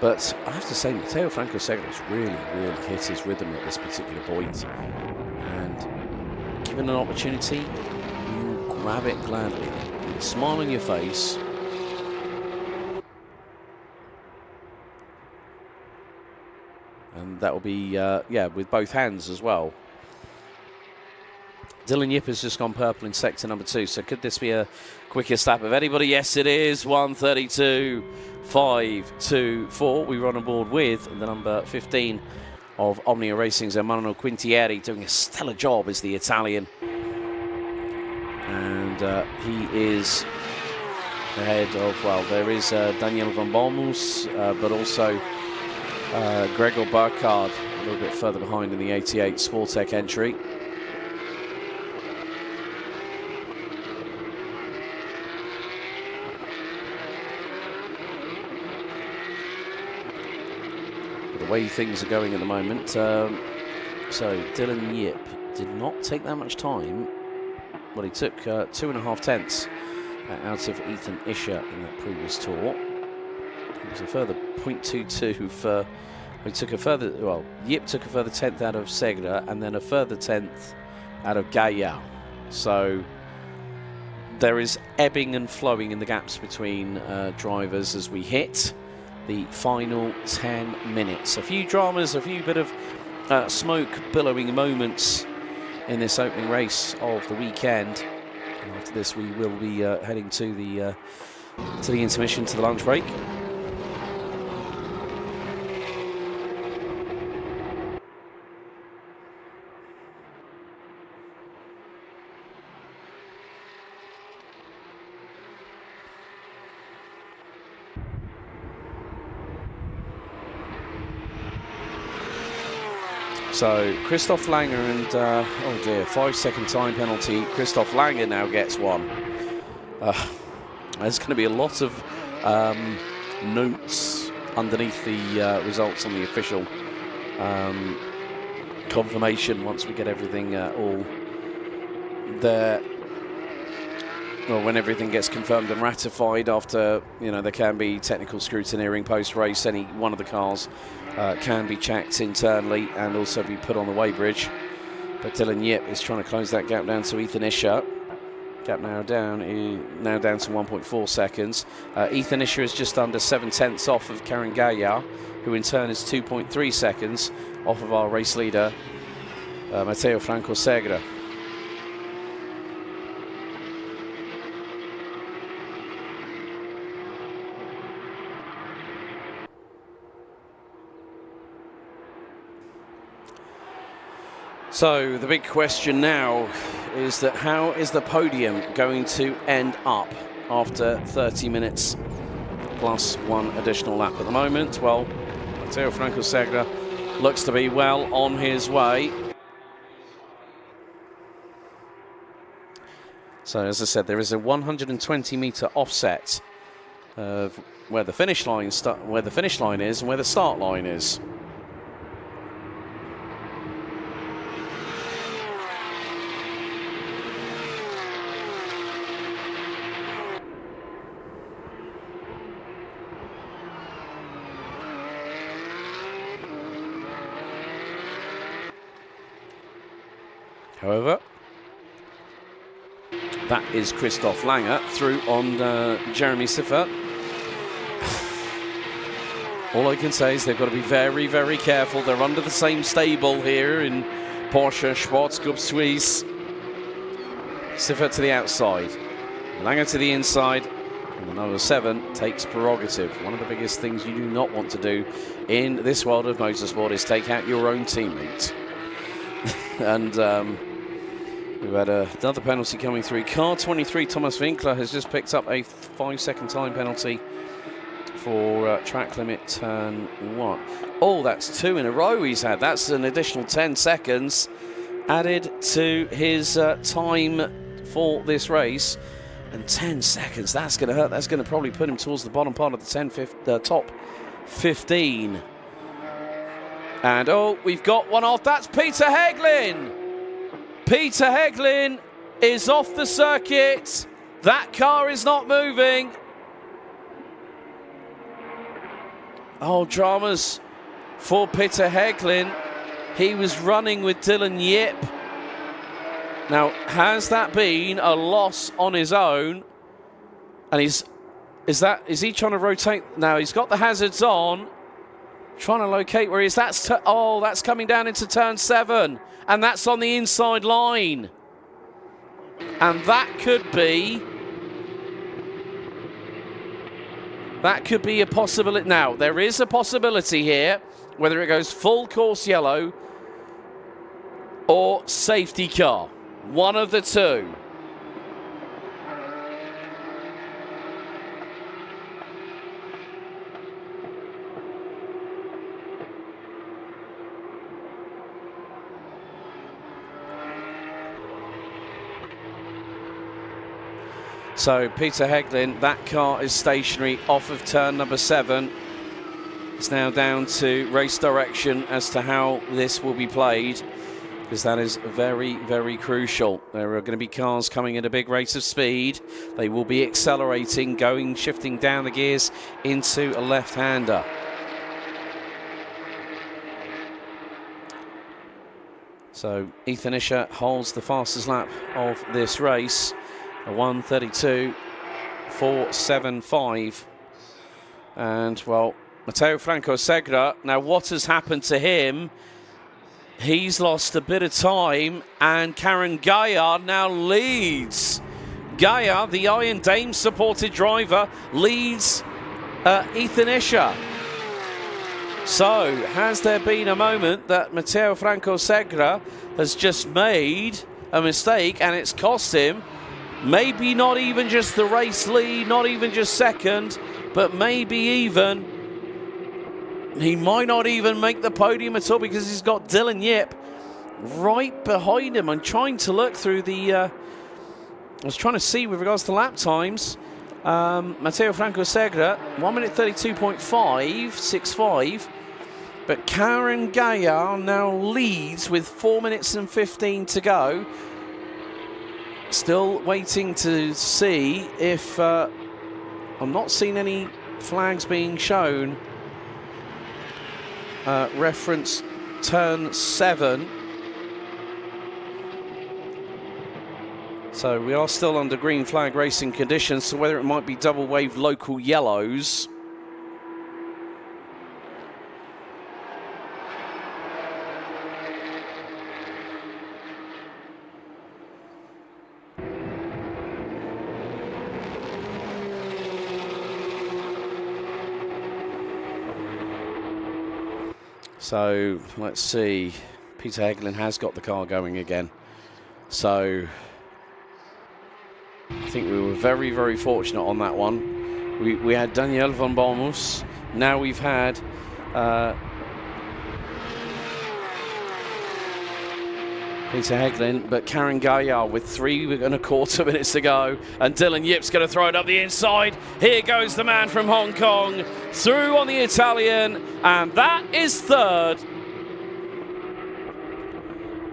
But I have to say, Matteo Franco Segre has really hit his rhythm at this particular point. And given an opportunity, you grab it gladly. With a smile on your face. And that will be, with both hands as well. Dylan Yip has just gone purple in sector number 2. So could this be a quickest lap of anybody? Yes, it is. 1:32.524. We run on board with the number 15 of Omnia Racing's Emmanuel Quintieri, doing a stellar job as the Italian. And he is ahead of, there is Daniel Van Bommels, but also Gregor Burkhardt a little bit further behind in the 88 Sportec entry. The way things are going at the moment, so Dylan Yip did not take that much time. Well, he took 2.5 tenths out of Ethan Ischer in that previous tour. It was a further 0.22 for. Yip took a further 10th out of Segre, and then a further 10th out of Gaillard. So there is ebbing and flowing in the gaps between drivers as we hit the final 10 minutes. A few dramas, a few bit of smoke billowing moments in this opening race of the weekend. And after this, we will be heading to the intermission, to the lunch break. So Christoph Lange and 5-second time penalty. Christoph Lange now gets one. There's going to be a lot of notes underneath the results on the official confirmation once we get everything all there. Well, when everything gets confirmed and ratified after, there can be technical scrutineering post-race. Any one of the cars can be checked internally and also be put on the weighbridge. But Dylan Yip is trying to close that gap down to Ethan Isher. Gap now down to 1.4 seconds. Ethan Isher is just under 7/10 off of Karen Gaillard, who in turn is 2.3 seconds off of our race leader, Matteo Franco Segre. So the big question now is that how is the podium going to end up after 30 minutes plus one additional lap at the moment? Well, Matteo Franco Segre looks to be well on his way. So as I said, there is a 120-meter offset of where the finish line is and where the start line is. However, that is Christoph Lange through on Jeremy Siffert. All I can say is they've got to be very, very careful. They're under the same stable here in Porsche Sports Cup Suisse. Siffert to the outside, Lange to the inside, and the number 7 takes prerogative. One of the biggest things you do not want to do in this world of motorsport is take out your own teammate. And we've had another penalty coming through. Car 23, Thomas Winkler, has just picked up a 5-second time penalty for track limit turn 1. Oh, that's 2 in a row he's had. That's an additional 10 seconds added to his time for this race. And 10 seconds, that's going to hurt. That's going to probably put him towards the bottom part of the top 15. And oh, we've got one off. That's Peter Heglin. Peter Heglin is off the circuit. That car is not moving. Oh, dramas for Peter Heglin. He was running with Dylan Yip. Now, has that been a loss on his own? And is he trying to rotate? Now, he's got the hazards on. Trying to locate where he is. That's coming down into turn 7. And that's on the inside line. And that could be a possibility. Now, there is a possibility here, whether it goes full course yellow or safety car. One of the two. So Peter Heglin, that car is stationary off of turn number 7. It's now down to race direction as to how this will be played, because that is very, very crucial. There are going to be cars coming at a big rate of speed. They will be accelerating, shifting down the gears into a left-hander. So Ethan Isher holds the fastest lap of this race. A 1:32.475. And, well, Matteo Franco Segre, now what has happened to him? He's lost a bit of time, and Karen Gaillard now leads. Gaillard, the Iron Dame supported driver, leads Ethan Isher. So, has there been a moment that Matteo Franco Segre has just made a mistake and it's cost him maybe not even just the race lead, not even just second, but maybe even he might not even make the podium at all, because he's got Dylan Yip right behind him. I'm trying to look through the I was trying to see with regards to lap times. Matteo Franco Segre, 1:32.565, but Karen Gaillard now leads with 4 minutes and 15 to go. Still waiting to see if I'm not seeing any flags being shown. Reference turn 7. So we are still under green flag racing conditions, so whether it might be double wave local yellows. So let's see, Peter Hegelin has got the car going again. So I think we were very, very fortunate on that one. We had Daniel van Balmus. Now we've had Peter Hegelin, but Karen Gaillard with 3.25 minutes to go. And Dylan Yip's going to throw it up the inside. Here goes the man from Hong Kong. Through on the Italian, and that is third.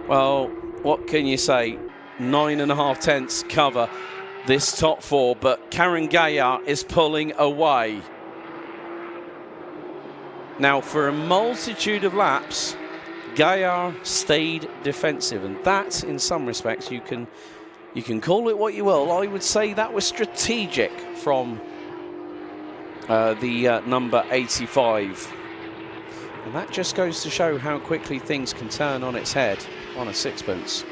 Well, what can you say? 9.5 tenths cover this top four, but Karen Gaillard is pulling away. Now, for a multitude of laps, Gaillard stayed defensive, and that, in some respects, you can call it what you will. I would say that was strategic from the number 85. And that just goes to show how quickly things can turn on its head on a sixpence.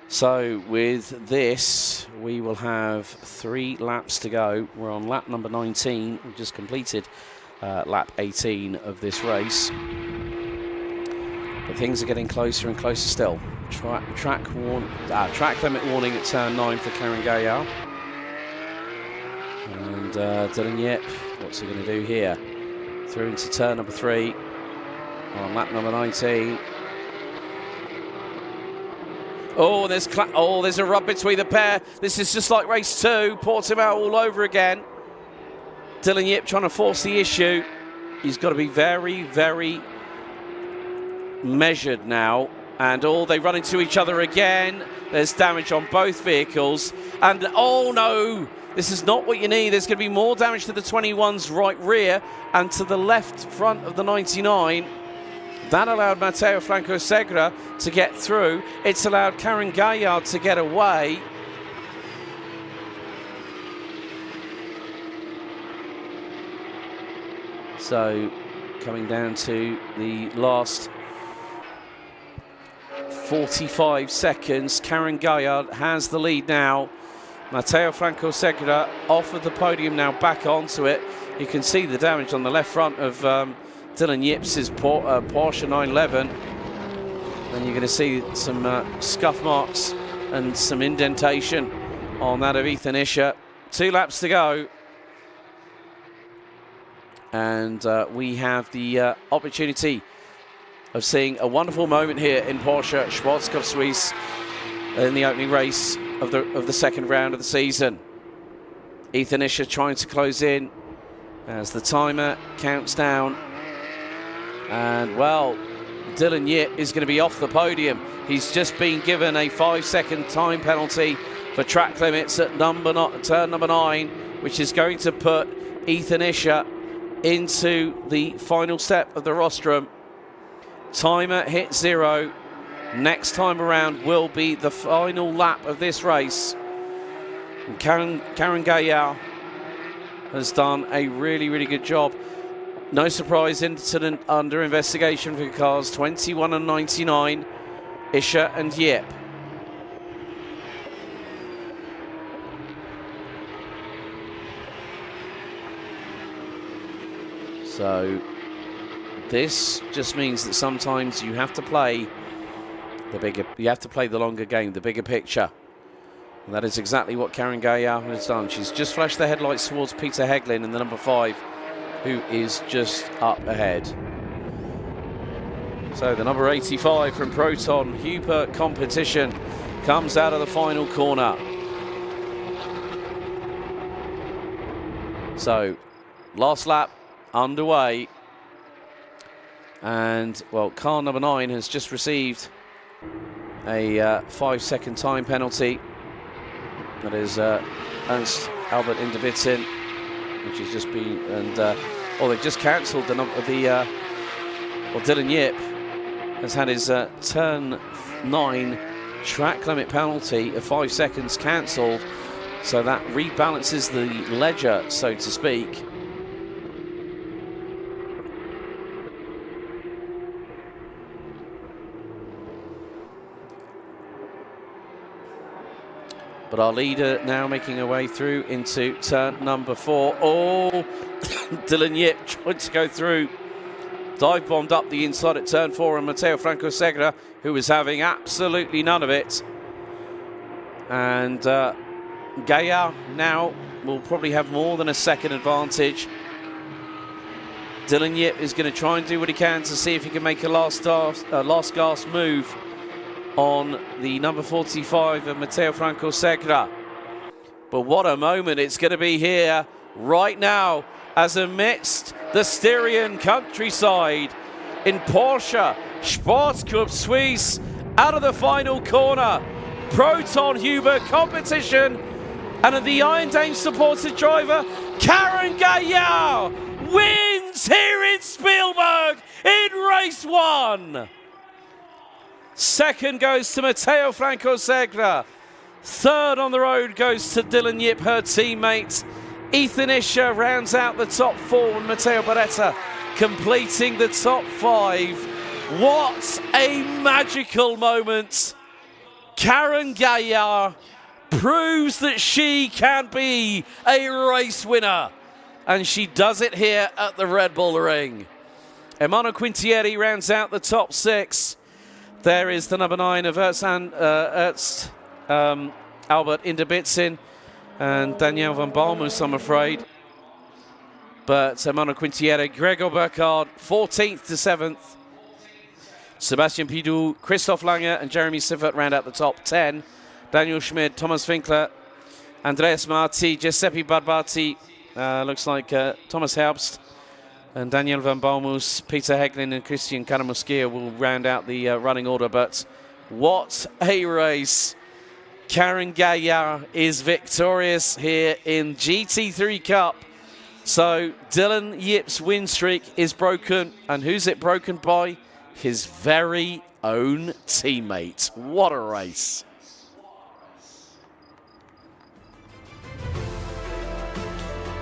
So with this, we will have 3 laps to go. We're on lap number 19. We just completed lap 18 of this race. But things are getting closer and closer still. Track limit warning at turn 9 for Karen Gaillard. And Dylan Yip, what's he going to do here? Through into turn number 3 on lap number 19. Oh, there's a rub between the pair. This is just like race 2. Portimao all over again. Dylan Yip trying to force the issue. He's got to be very, very measured now. And they run into each other again. There's damage on both vehicles. And oh no, this is not what you need. There's going to be more damage to the 21's right rear and to the left front of the 99. That allowed Matteo Franco Segura to get through. It's allowed Karen Gaillard to get away. So coming down to the last 45 seconds, Karen Gaillard has the lead now. Matteo Franco Segura off of the podium now, back onto it. You can see the damage on the left front of Dylan Yip's Porsche 911. And you're going to see some scuff marks and some indentation on that of Ethan Isher. 2 laps to go. And we have the opportunity of seeing a wonderful moment here in Porsche Sports Cup Suisse in the opening race of the second round of the season. Ethan Isher trying to close in as the timer counts down. And, well, Dylan Yip is going to be off the podium. He's just been given a 5-second time penalty for track limits at turn number 9, which is going to put Ethan Isher into the final step of the rostrum. Timer hit 0. Next time around will be the final lap of this race. And Karen Gaillard has done a really, really good job. No surprise incident under investigation for cars 21 and 99, Isher and Yip. So this just means that sometimes you have to play the longer game, the bigger picture. And that is exactly what Karen Gaillard has done. She's just flashed the headlights towards Peter Hegelin in the number 5, who is just up ahead. So the number 85 from Proton Huber Competition comes out of the final corner. So, last lap underway. And, well, car number 9 has just received a 5-second time penalty. That is Ernst Albert Inderbitzin, which has just been, and they've just cancelled Dylan Yip has had his turn 9 track limit penalty of 5 seconds cancelled, so that rebalances the ledger, so to speak. But our leader now making her way through into turn number 4. Oh, Dylan Yip tried to go through. Dive bombed up the inside at turn 4, and Matteo Franco Segre, who was having absolutely none of it. And Gaillard now will probably have more than a second advantage. Dylan Yip is going to try and do what he can to see if he can make a last gasp move on the number 45 of Matteo Franco Segre. But what a moment it's going to be here right now, as amidst the Styrian countryside in Porsche Sports Cup Suisse, out of the final corner, Proton Huber competition, and the Iron Dame supported driver Karen Gaillard wins here in Spielberg in race 1. Second goes to Matteo Franco Segre. Third on the road goes to Dylan Yip, her teammate. Ethan Isher rounds out the top 4, and Matteo Beretta completing the top 5. What a magical moment. Karen Gaillard proves that she can be a race winner, and she does it here at the Red Bull Ring. Emmanuel Quintieri rounds out the top 6. There is the number 9 of Ernst Albert Inderbitzin and Daniel van Balmus, I'm afraid. But Emmanuel Quintieri, Gregor Burkhardt, 14th to 7th. Sebastian Pidou, Christoph Lange and Jeremy Siffert round out the top 10. Daniel Schmid, Thomas Winkler, Andreas Marti, Giuseppe Barbati, looks like Thomas Herbst, and Daniel van Balmus, Peter Heglin and Christian Karamuskia will round out the running order. But what a race. Karen Gaillard is victorious here in GT3 Cup. So Dylan Yip's win streak is broken. And who's it broken by? His very own teammate. What a race.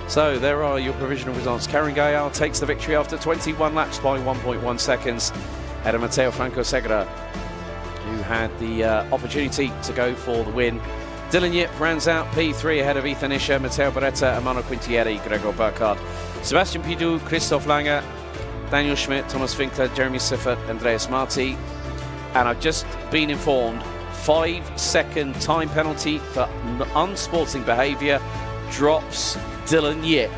So there are your provisional results. Karen Gaillard takes the victory after 21 laps by 1.1 seconds ahead of Matteo Franco Segre, who had the opportunity to go for the win. Dylan Yip rounds out P3 ahead of Ethan Isher, Matteo Beretta, Emmanuel Quintieri, Gregor Burkhardt, Sebastian Pidou, Christoph Lange, Daniel Schmidt, Thomas Winkler, Jeremy Siffert, Andreas Marti. And I've just been informed, 5-second time penalty for unsporting behaviour drops Dylan Yip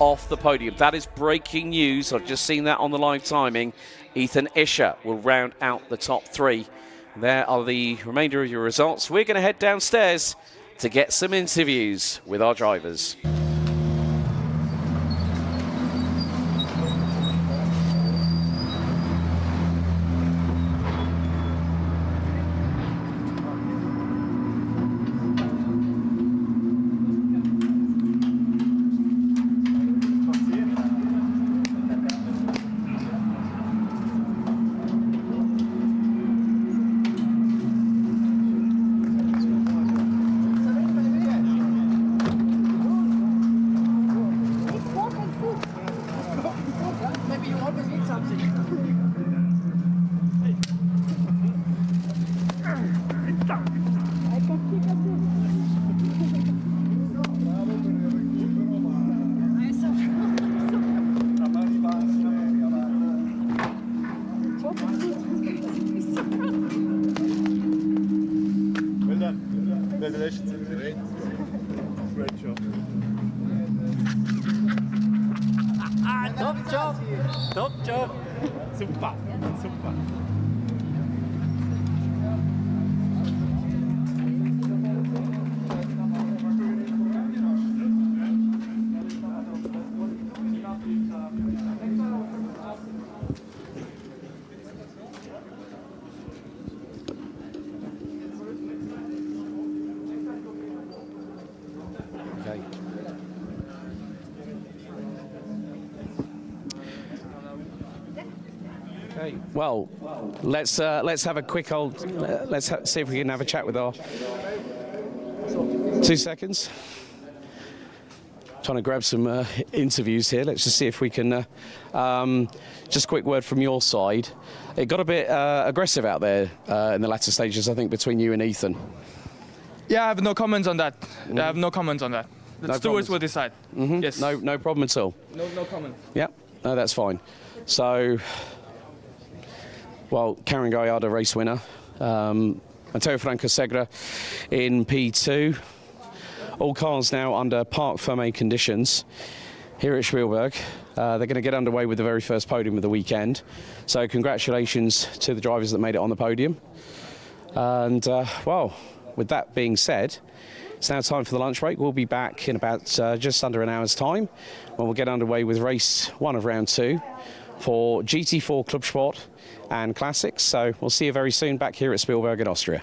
off the podium. That is breaking news. I've just seen that on the live timing. Ethan Isher will round out the top 3. There are the remainder of your results. We're going to head downstairs to get some interviews with our drivers. Top job. Super, super. Okay. Well, let's have a quick old. See if we can have a chat with our. 2 seconds. Trying to grab some interviews here. Let's just see if we can. Just a quick word from your side. It got a bit aggressive out there in the latter stages, I think, between you and Ethan. Yeah, I have no comments on that. I have no comments on that. The stewards will decide. Yes. No problem at all. No comment. Yeah, no, that's fine. So, well, Karen Gallardo, race winner. Matteo Franco Segre in P2. All cars now under parc fermé conditions here at Spielberg. They're going to get underway with the very first podium of the weekend. So congratulations to the drivers that made it on the podium. And, well, with that being said, it's now time for the lunch break. We'll be back in about just under an hour's time when we'll get underway with race 1 of round 2 for GT4 Club Sport and Classics. So we'll see you very soon back here at Spielberg in Austria.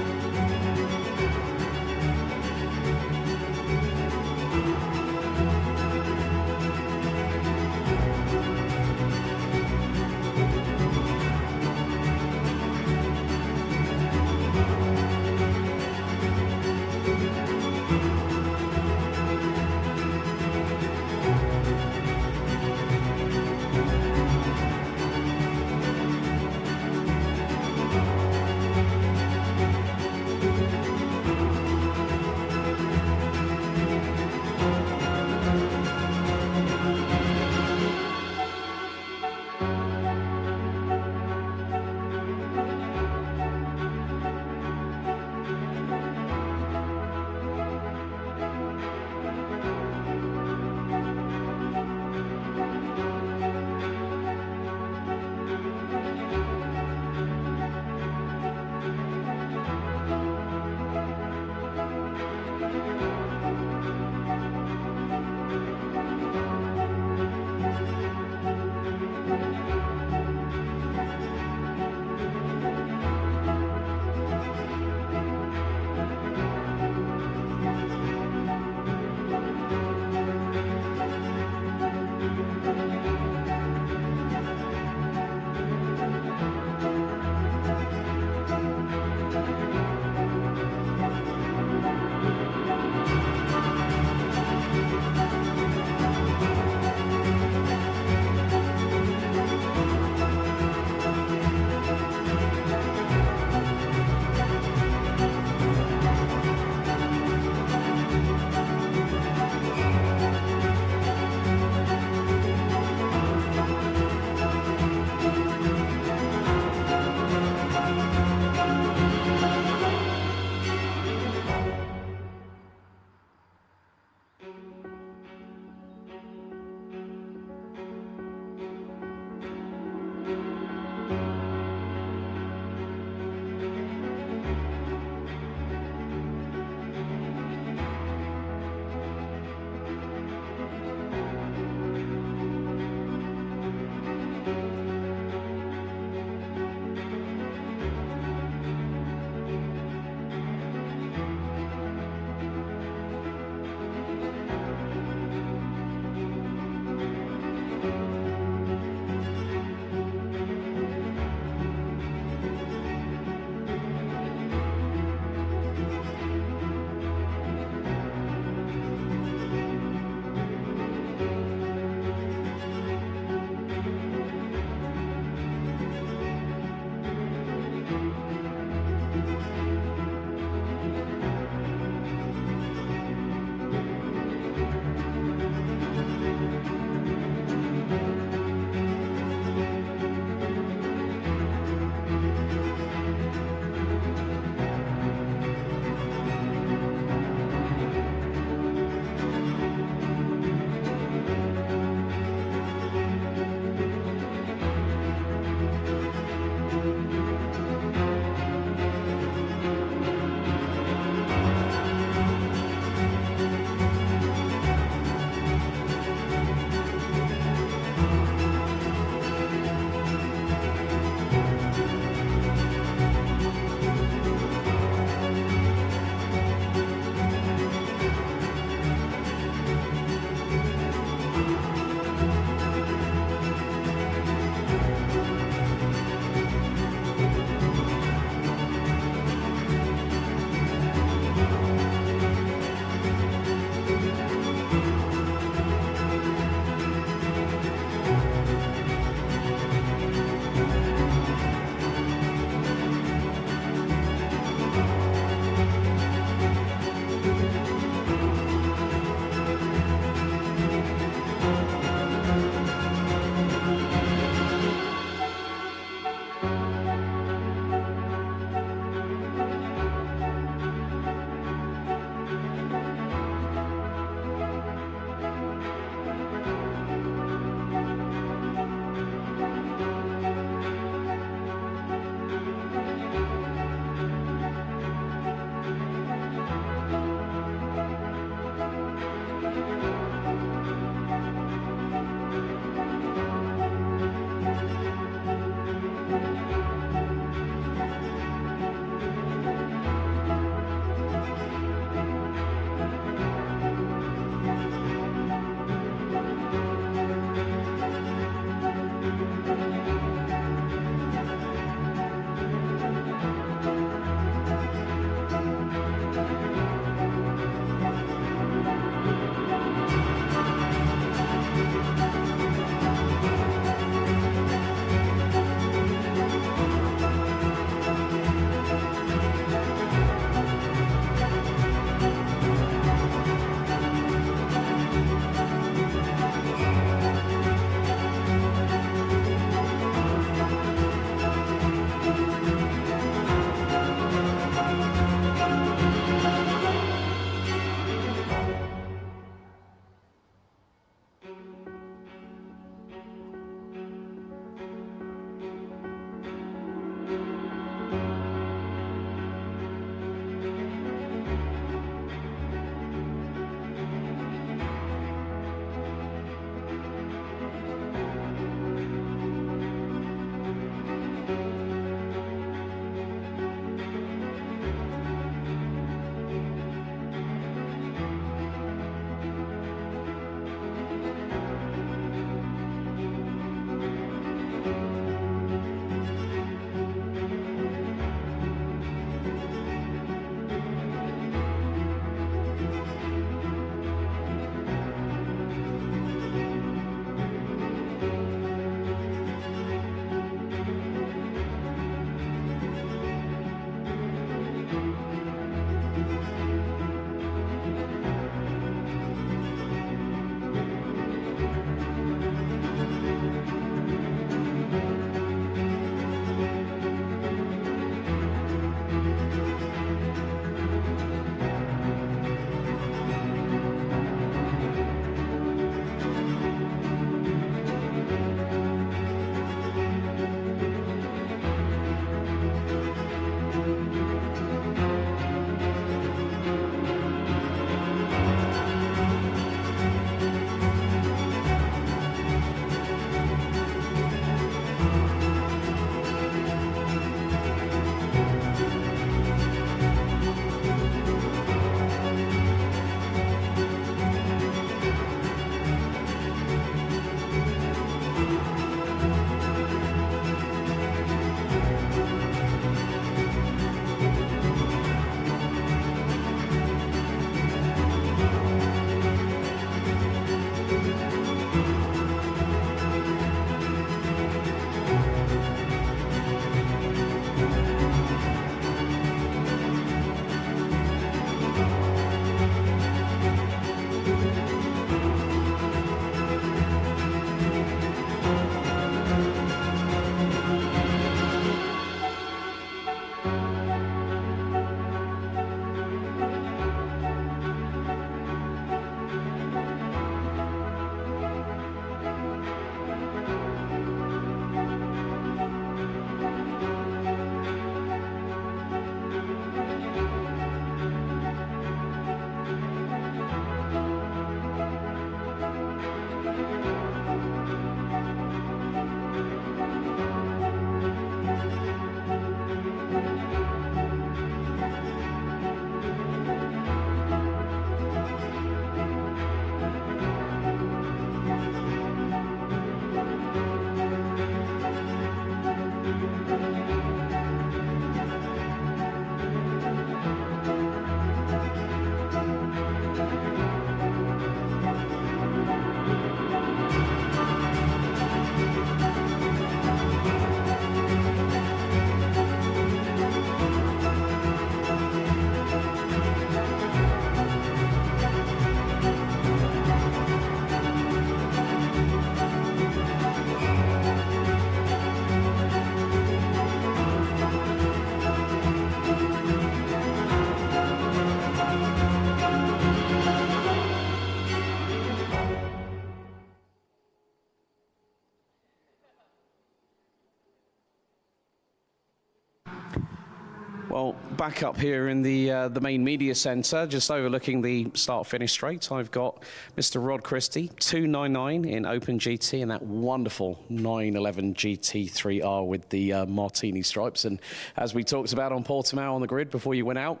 Well, back up here in the main media centre, just overlooking the start-finish straight, I've got Mr. Rod Christie, 299 in Open GT, and that wonderful 911 GT3R with the martini stripes. And as we talked about on Portimao on the grid before you went out,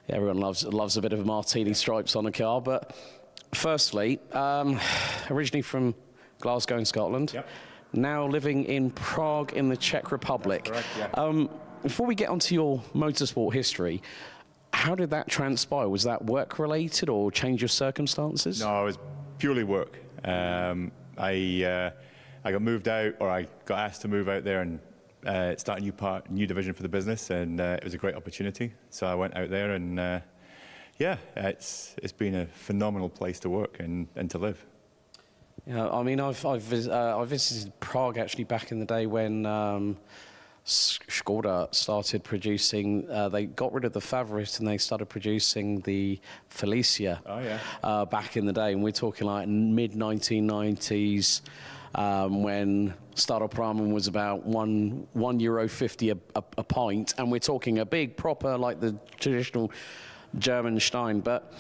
everyone loves a bit of martini stripes on a car. But firstly, originally from Glasgow in Scotland, Yep. now living in Prague in the Czech Republic. That's correct, yeah. Before we get onto your motorsport history, how did that transpire? Was that work-related or change of circumstances? No, it was purely work. I got moved out, or I got asked to move out there and start a new division for the business, and it was a great opportunity. So I went out there, and it's been a phenomenal place to work and to live. Yeah, I mean, I visited Prague actually back in the day when Skoda started producing, they got rid of the Favorit and they started producing the Felicia. Oh, yeah. Back in the day, and we're talking like mid-1990s, when Staropramen was about €1.50 a pint, and we're talking a big, proper, like the traditional German Stein. But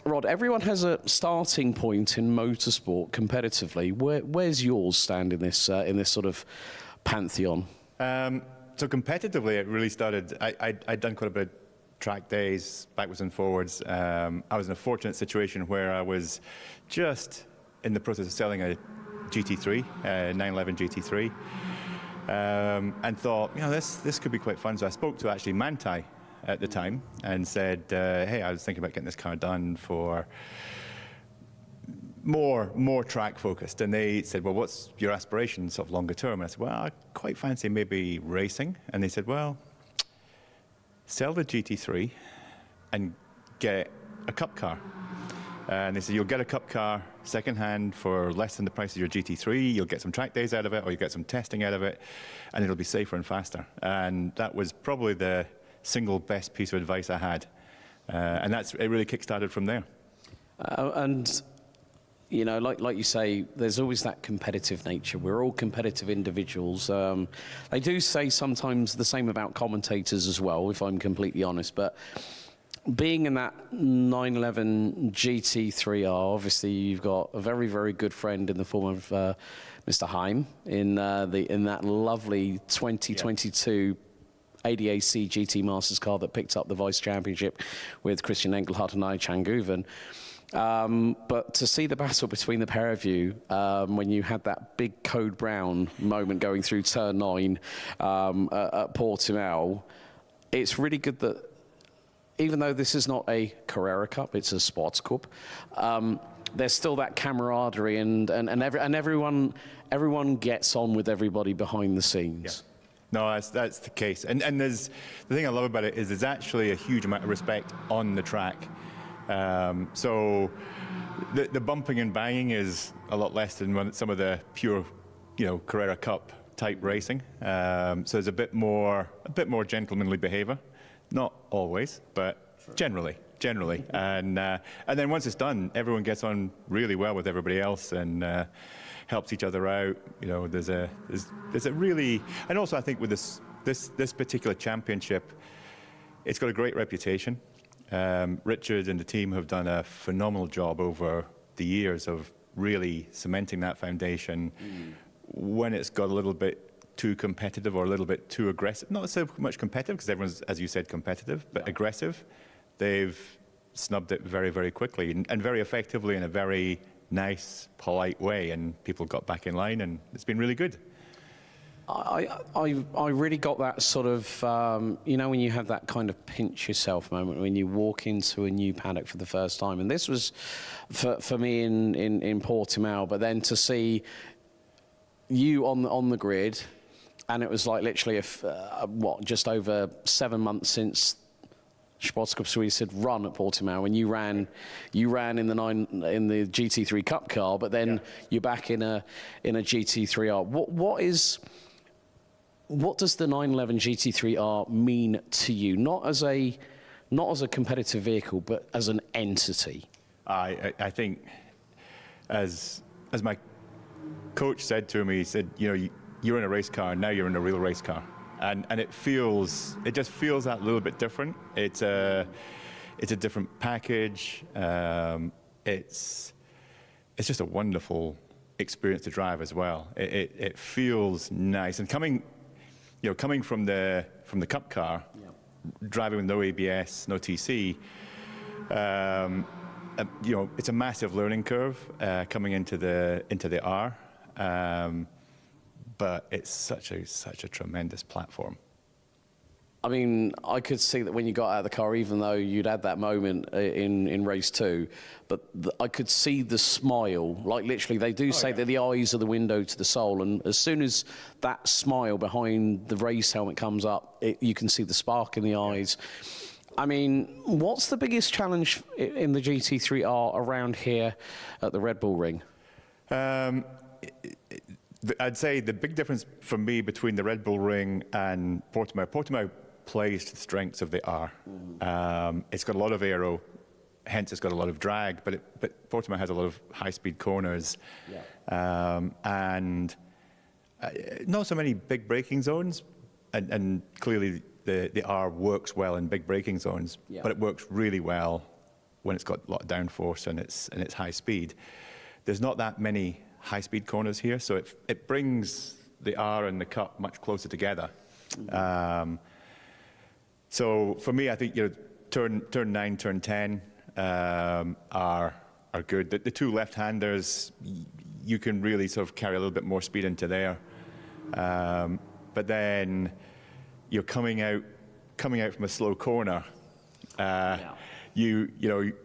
Rod, everyone has a starting point in motorsport competitively. Where's yours stand in this sort of pantheon? So competitively, it really started. I'd done quite a bit of track days, backwards and forwards. I was in a fortunate situation where I was just in the process of selling a GT3, 911 GT3, and thought, this could be quite fun. So I spoke to actually Manthey at the time and said, hey, I was thinking about getting this car done for more track focused. And they said, well, what's your aspiration sort of longer term? And I said, well, I quite fancy maybe racing. And they said, well, sell the GT3 and get a cup car. And they said, you'll get a cup car second hand for less than the price of your GT3. You'll get some track days out of it, or you get some testing out of it, and it'll be safer and faster. And that was probably the single best piece of advice I had. And it really kick-started from there. And like you say, there's always that competitive nature. We're all competitive individuals. They do say sometimes the same about commentators as well, if I'm completely honest. But being in that 911 GT3R, obviously you've got a very, very good friend in the form of Mr. Heim in that lovely 2022 ADAC GT Masters car that picked up the Vice Championship with Christian Engelhardt and Ai-Chan Guven. But to see the battle between the pair of you when you had that big Code Brown moment going through turn 9 at Portimao, it's really good that even though this is not a Carrera Cup, it's a Sports Cup, there's still that camaraderie and everyone gets on with everybody behind the scenes. Yeah. No, that's the case. And there's the thing I love about it is there's actually a huge amount of respect on the track. So the bumping and banging is a lot less than some of the pure, Carrera Cup type racing. So there's a bit more gentlemanly behaviour. Not always, but generally. And then once it's done, everyone gets on really well with everybody else and helps each other out. There's a really, and also I think with this particular championship, it's got a great reputation. Richard and the team have done a phenomenal job over the years of really cementing that foundation. When it's got a little bit too competitive or a little bit too aggressive, not so much competitive because everyone's, as you said, competitive, but aggressive, they've snubbed it very, very quickly and very effectively in a very nice, polite way, and people got back in line, and it's been really good. I really got that sort of, when you have that kind of pinch yourself moment when you walk into a new paddock for the first time. And this was for me in Portimao, but then to see you on the grid, and it was like literally just over 7 months since Sports Cup Suisse had run at Portimao, and you ran in the GT3 Cup car, but then you're back in a GT3R. What does the 911 GT3R mean to you? Not as a competitive vehicle, but as an entity. I think, as my coach said to me, he said, you're in a race car, now you're in a real race car. and it just feels that little bit different. It's a different package. It's just a wonderful experience to drive as well. It feels nice, and coming from the Cup car, driving with no ABS, no TC. It's a massive learning curve coming into the R, but it's such a tremendous platform. I mean, I could see that when you got out of the car, even though you'd had that moment in race 2, but I could see the smile. Like literally, they do say that the eyes are the window to the soul, and as soon as that smile behind the race helmet comes up, you can see the spark in the eyes. I mean, what's the biggest challenge in the GT3R around here at the Red Bull Ring? I'd say the big difference for me between the Red Bull Ring and Portimao plays to the strengths of the R. It's got a lot of aero, hence it's got a lot of drag, but Portimao has a lot of high-speed corners, and not so many big braking zones, and clearly the R works well in big braking zones, but it works really well when it's got a lot of downforce and it's high speed. There's not that many high-speed corners here, so it brings the R and the Cup much closer together. So for me, I think turn 9, turn 10 are good. The two left-handers, you can really sort of carry a little bit more speed into there, but then you're coming out from a slow corner. You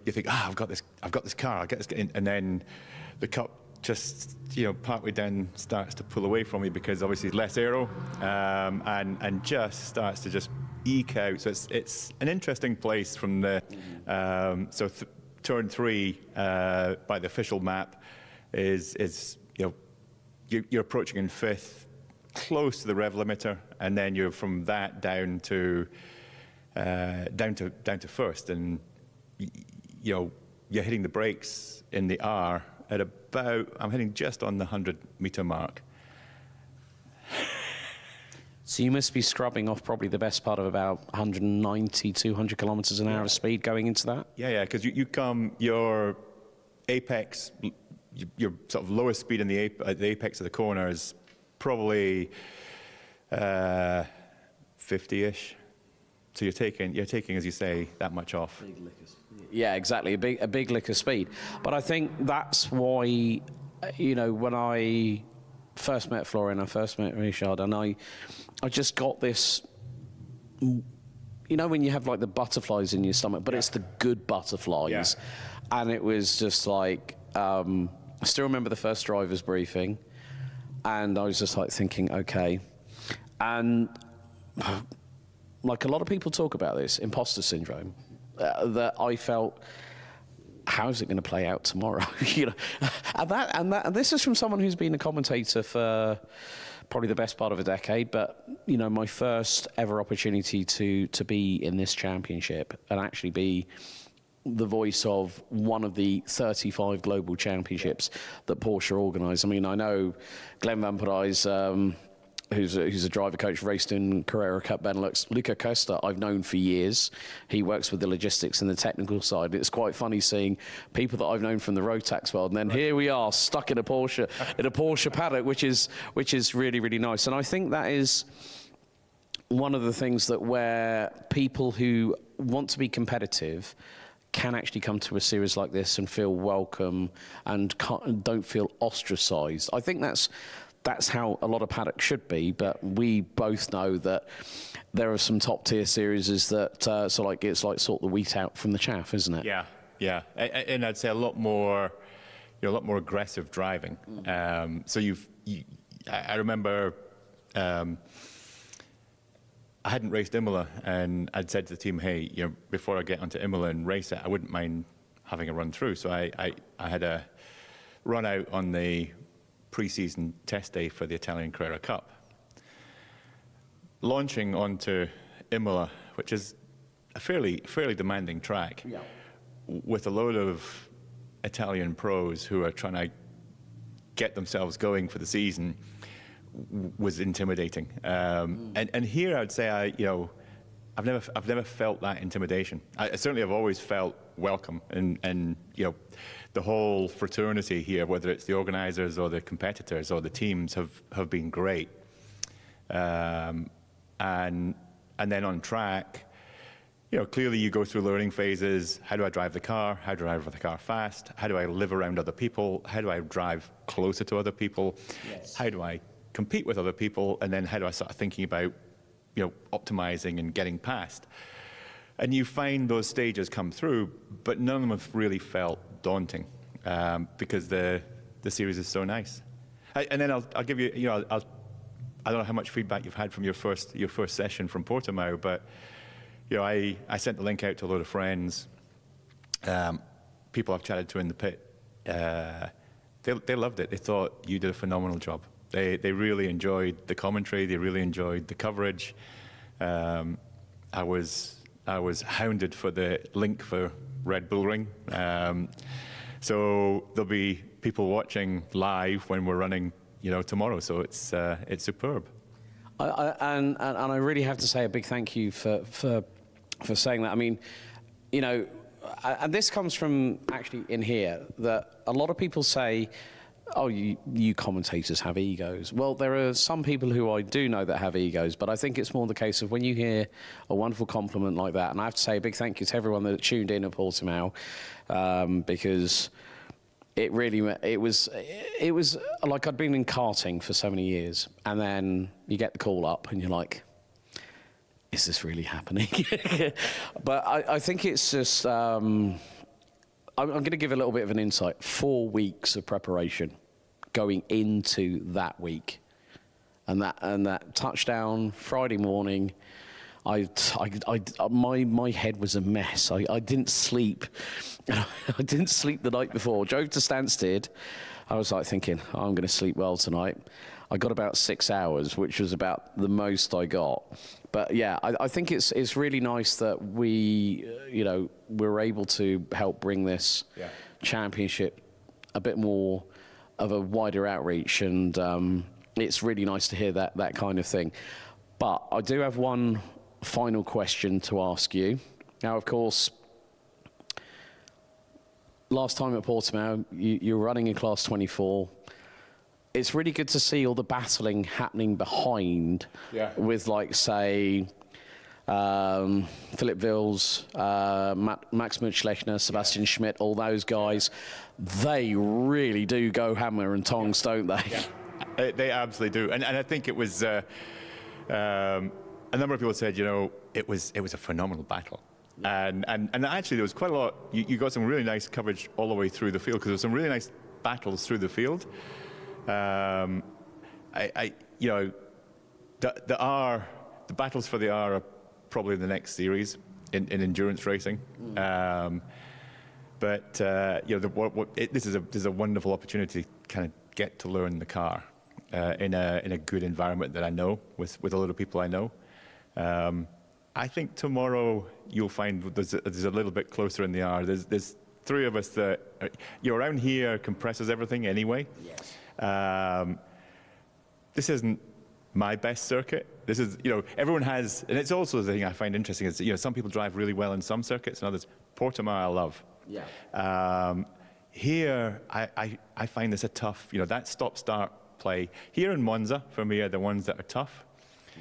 think, I've got this car, I'll get this, and then the Cup just partway down starts to pull away from you because obviously it's less aero, and just starts to just eke out. So it's an interesting place from the turn 3 by the official map is you're approaching in 5th, close to the rev limiter, and then you're from that down to 1st, and you're hitting the brakes in the R at about, I'm hitting just on the 100-meter mark. So you must be scrubbing off probably the best part of about 190, 200 kilometers an hour of speed going into that? Yeah, because you come, your apex, your sort of lowest speed in the apex of the corner is probably 50-ish. So you're taking, as you say, that much off. Yeah, exactly. A big lick of speed. But I think that's why, when I first met Florian, I first met Richard, and I just got this, when you have like the butterflies in your stomach, but it's the good butterflies. Yeah. And it was just like, I still remember the first driver's briefing, and I was just like thinking, okay. And like a lot of people talk about this, imposter syndrome, that I felt, how's it going to play out tomorrow? And this is from someone who's been a commentator for probably the best part of a decade, but my first ever opportunity to be in this championship and actually be the voice of one of the 35 global championships that Porsche organise. I mean, I know Glenn Van Parijs, who's a driver coach, raced in Carrera Cup Benelux. Luca Costa, I've known for years. He works with the logistics and the technical side. It's quite funny seeing people that I've known from the Rotax world, and then here we are stuck in a Porsche paddock, which is really, really nice. And I think that is one of the things that where people who want to be competitive can actually come to a series like this and feel welcome and don't feel ostracized. I think that's how a lot of paddocks should be, but we both know that there are some top tier series that it's like sort the wheat out from the chaff, isn't it? Yeah, and I'd say a lot more aggressive driving. So I remember I hadn't raced Imola, and I'd said to the team, hey, before I get onto Imola and race it, I wouldn't mind having a run through. So I had a run out on the pre-season test day for the Italian Carrera Cup. Launching onto Imola, which is a fairly demanding track, with a load of Italian pros who are trying to get themselves going for the season, was intimidating. And here I'd say I've never felt that intimidation. I certainly have always felt welcome, and the whole fraternity here, whether it's the organisers or the competitors or the teams, have been great. And then on track, clearly you go through learning phases. How do I drive the car? How do I drive the car fast? How do I live around other people? How do I drive closer to other people? Yes. How do I compete with other people? And then how do I start thinking about, optimizing and getting past? And you find those stages come through, but none of them have really felt daunting because the series is so nice. And then I'll give you, I don't know how much feedback you've had from your first session from Portimao, but I sent the link out to a lot of friends, people I've chatted to in the pit. They loved it. They thought you did a phenomenal job. They really enjoyed the commentary. They really enjoyed the coverage. I was hounded for the link for Red Bull Ring. So there'll be people watching live when we're running, tomorrow. So it's superb. And I really have to say a big thank you for saying that. I mean, and this comes from actually in here, that a lot of people say, oh, you commentators have egos. Well, there are some people who I do know that have egos, but I think it's more the case of when you hear a wonderful compliment like that, and I have to say a big thank you to everyone that tuned in at Portimao, because it was like I'd been in karting for so many years, and then you get the call up and you're like, is this really happening? But I think it's just, I'm going to give a little bit of an insight. 4 weeks of preparation going into that week, and that touchdown Friday morning, my head was a mess. I didn't sleep. I didn't sleep the night before. Drove to Stansted. I was like thinking, I'm going to sleep well tonight. I got about 6 hours, which was about the most I got. But yeah, I think it's really nice that we, we're able to help bring this championship a bit more of a wider outreach, and it's really nice to hear that kind of thing. But I do have one final question to ask you. Now, of course, last time at Portimao, you were running in class 24. It's really good to see all the battling happening behind with, like, say, Philip Vils, Max Mutschlechner, Sebastian Schmidt, all those guys. They really do go hammer and tongs, don't they? Yeah. They absolutely do. And I think it was, a number of people said, it was a phenomenal battle. Yeah. And actually there was quite a lot, you got some really nice coverage all the way through the field, because there were some really nice battles through the field. The battles for the R are probably the next series in endurance racing. This is a wonderful opportunity to kind of get to learn the car in a good environment that I know, with a lot of people I know. I think tomorrow you'll find there's a little bit closer in the R. There's 3 of us that around here compresses everything anyway. Yes. This isn't my best circuit. This is, everyone has, and it's also the thing I find interesting is, some people drive really well in some circuits and others. Portimao I love. Yeah. Here, I find this a tough, that stop-start play. Here in Monza, for me, are the ones that are tough.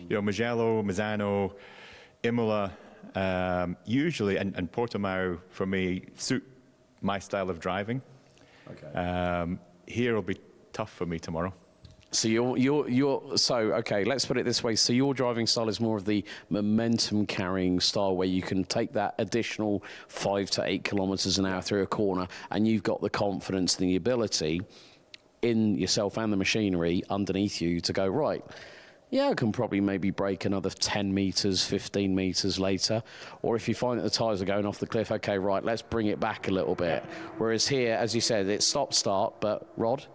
Mugello, Misano, Imola, usually, and Portimao, for me, suit my style of driving. Okay. Here will be tough for me tomorrow. So okay, let's put it this way. So your driving style is more of the momentum carrying style, where you can take that additional 5 to 8 kilometers an hour through a corner, and you've got the confidence and the ability in yourself and the machinery underneath you to go, right, yeah, I can probably maybe brake another 10 meters, 15 meters later. Or if you find that the tires are going off the cliff, okay, right, let's bring it back a little bit. Whereas here, as you said, it's stop-start, but Rod,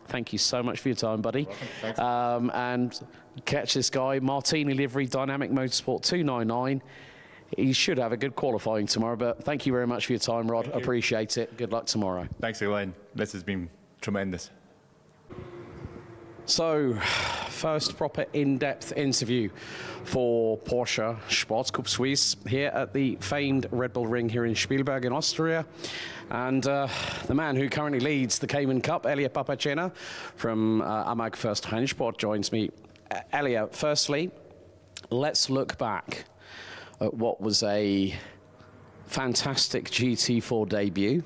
thank you so much for your time, buddy. And catch this guy, Martini livery, Dynamic Motorsport 299. He should have a good qualifying tomorrow, but thank you very much for your time, Rod. Appreciate it. Good luck tomorrow. Thanks, Elaine. This has been tremendous. So, first proper in-depth interview for Porsche Sports Cup Suisse here at the famed Red Bull Ring here in Spielberg in Austria. And the man who currently leads the Cayman Cup, Elia Papacena from Amag First Rennsport, joins me. Elia, firstly, let's look back at what was a fantastic GT4 debut.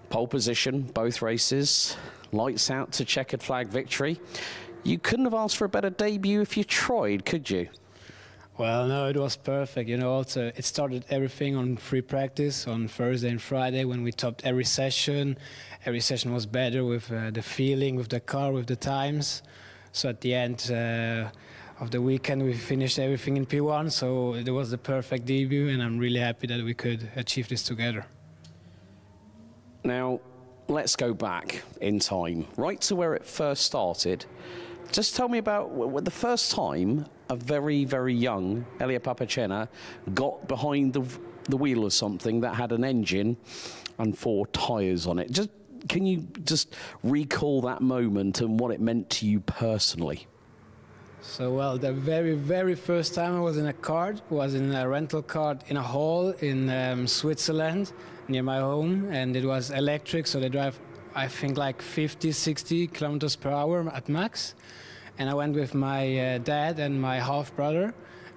Pole position, both races, lights out to checkered flag victory. You couldn't have asked for a better debut if you tried, could you? Well, no, it was perfect. You know, also it started everything on free practice on Thursday and Friday when we topped every session. Every session was better with the feeling, with the car, with the times. So at the end of the weekend, we finished everything in P1. So it was the perfect debut, and I'm really happy that we could achieve this together. Now, let's go back in time, right to where it first started. Just tell me about the first time a very, very young Elia Papacena got behind the wheel of something that had an engine and 4 tyres on it. Can you just recall that moment and what it meant to you personally? So, well, the very, very first time I was in a kart was in a rental kart in a hall in Switzerland near my home, and it was electric, so they drive, I think, like 50, 60 kilometers per hour at max. And I went with my dad and my half-brother,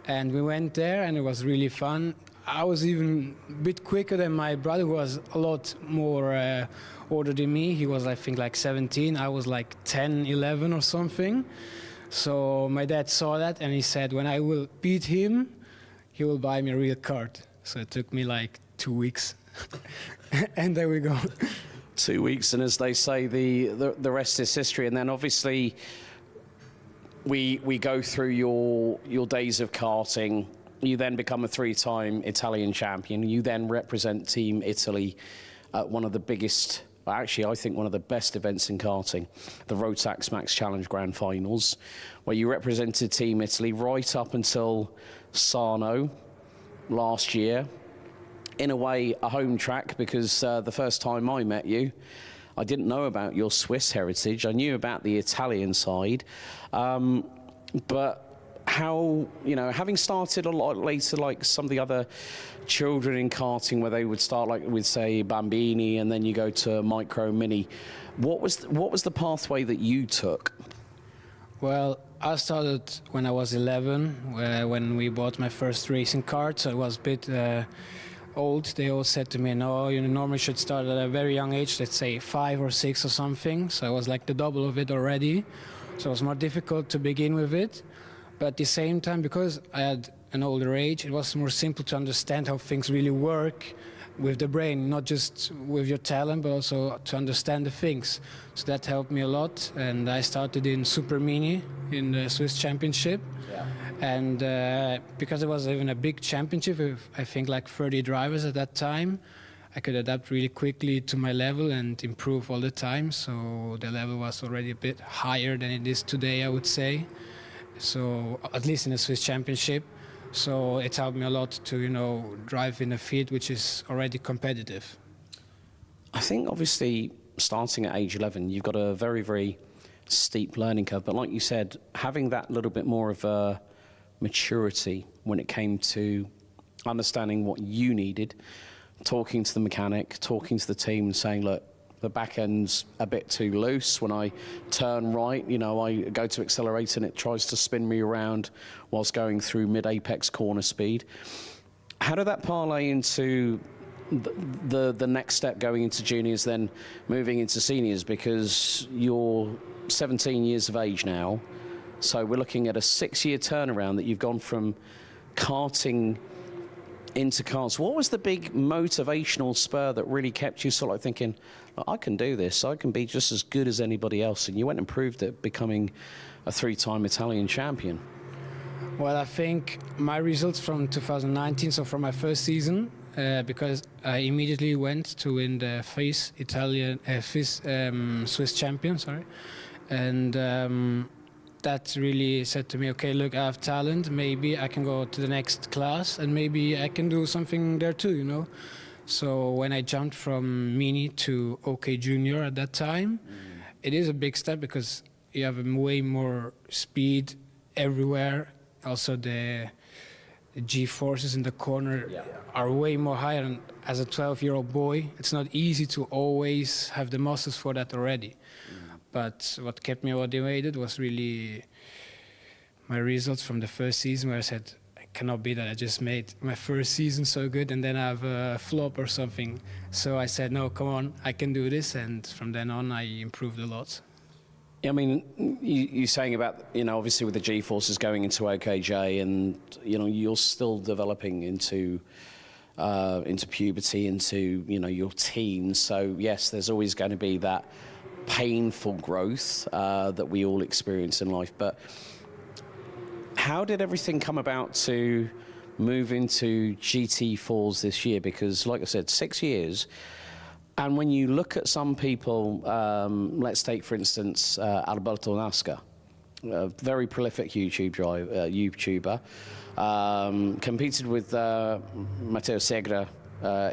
and we went there, and it was really fun. I was even a bit quicker than my brother, who was a lot more older than me. He was, I think, like 17. I was like 10, 11 or something. So my dad saw that, and he said, when I will beat him, he will buy me a real kart. So it took me like 2 weeks. And there we go. 2 weeks, and as they say, the rest is history. And then obviously we go through your days of karting. You then become a 3-time Italian champion. You then represent Team Italy at one of the biggest, actually I think one of the best events in karting, the Rotax Max Challenge Grand Finals, where you represented Team Italy right up until Sarno last year. In a way, a home track, because the first time I met you, I didn't know about your Swiss heritage. I knew about the Italian side. But how, you know, having started a lot later, like some of the other children in karting, where they would start like with, say, Bambini, and then you go to Micro Mini, what was the pathway that you took? Well, I started when I was 11, when we bought my first racing kart, so it was a bit old. They all said to me, no, you normally should start at a very young age, let's say 5 or 6 or something. So I was like the double of it already. So it was more difficult to begin with it. But at the same time, because I had an older age, it was more simple to understand how things really work with the brain, not just with your talent, but also to understand the things. So that helped me a lot. And I started in Super Mini in the Swiss Championship. Yeah. And because it was even a big championship with, I think, like 30 drivers at that time, I could adapt really quickly to my level and improve all the time. So the level was already a bit higher than it is today, I would say. So at least in the Swiss Championship. So it helped me a lot to, you know, drive in a field which is already competitive. I think obviously starting at age 11, you've got a very, very steep learning curve. But like you said, having that little bit more of a maturity when it came to understanding what you needed, talking to the mechanic, talking to the team and saying, look, the back end's a bit too loose. When I turn right, you know, I go to accelerate and it tries to spin me around whilst going through mid-apex corner speed. How did that parlay into the next step going into juniors, then moving into seniors? Because you're 17 years of age now, so we're looking at a 6-year turnaround that you've gone from karting into cars. What was the big motivational spur that really kept you sort of like thinking, I can do this, I can be just as good as anybody else? And you went and proved it, becoming a 3-time Italian champion. Well, I think my results from 2019, so from my first season, because I immediately went to win the Swiss champion, and that really said to me, okay, look, I have talent, maybe I can go to the next class and maybe I can do something there too, you know. So when I jumped from Mini to OK Junior at that time, it is a big step because you have way more speed everywhere. Also, the G-forces in the corner are way more higher. And as a 12-year-old boy, it's not easy to always have the muscles for that already. But what kept me motivated was really my results from the first season, where I said, I cannot be that I just made my first season so good and then I have a flop or something. So I said, no, come on, I can do this. And from then on, I improved a lot. I mean, you're saying about, obviously with the G-forces going into OKJ and, you're still developing into puberty, into, your teens. So, yes, there's always going to be that painful growth that we all experience in life. But how did everything come about to move into GT4s this year? Because, like I said, 6 years. And when you look at some people, let's take, for instance, Alberto Nasca, a very prolific YouTuber, competed with Matteo Segre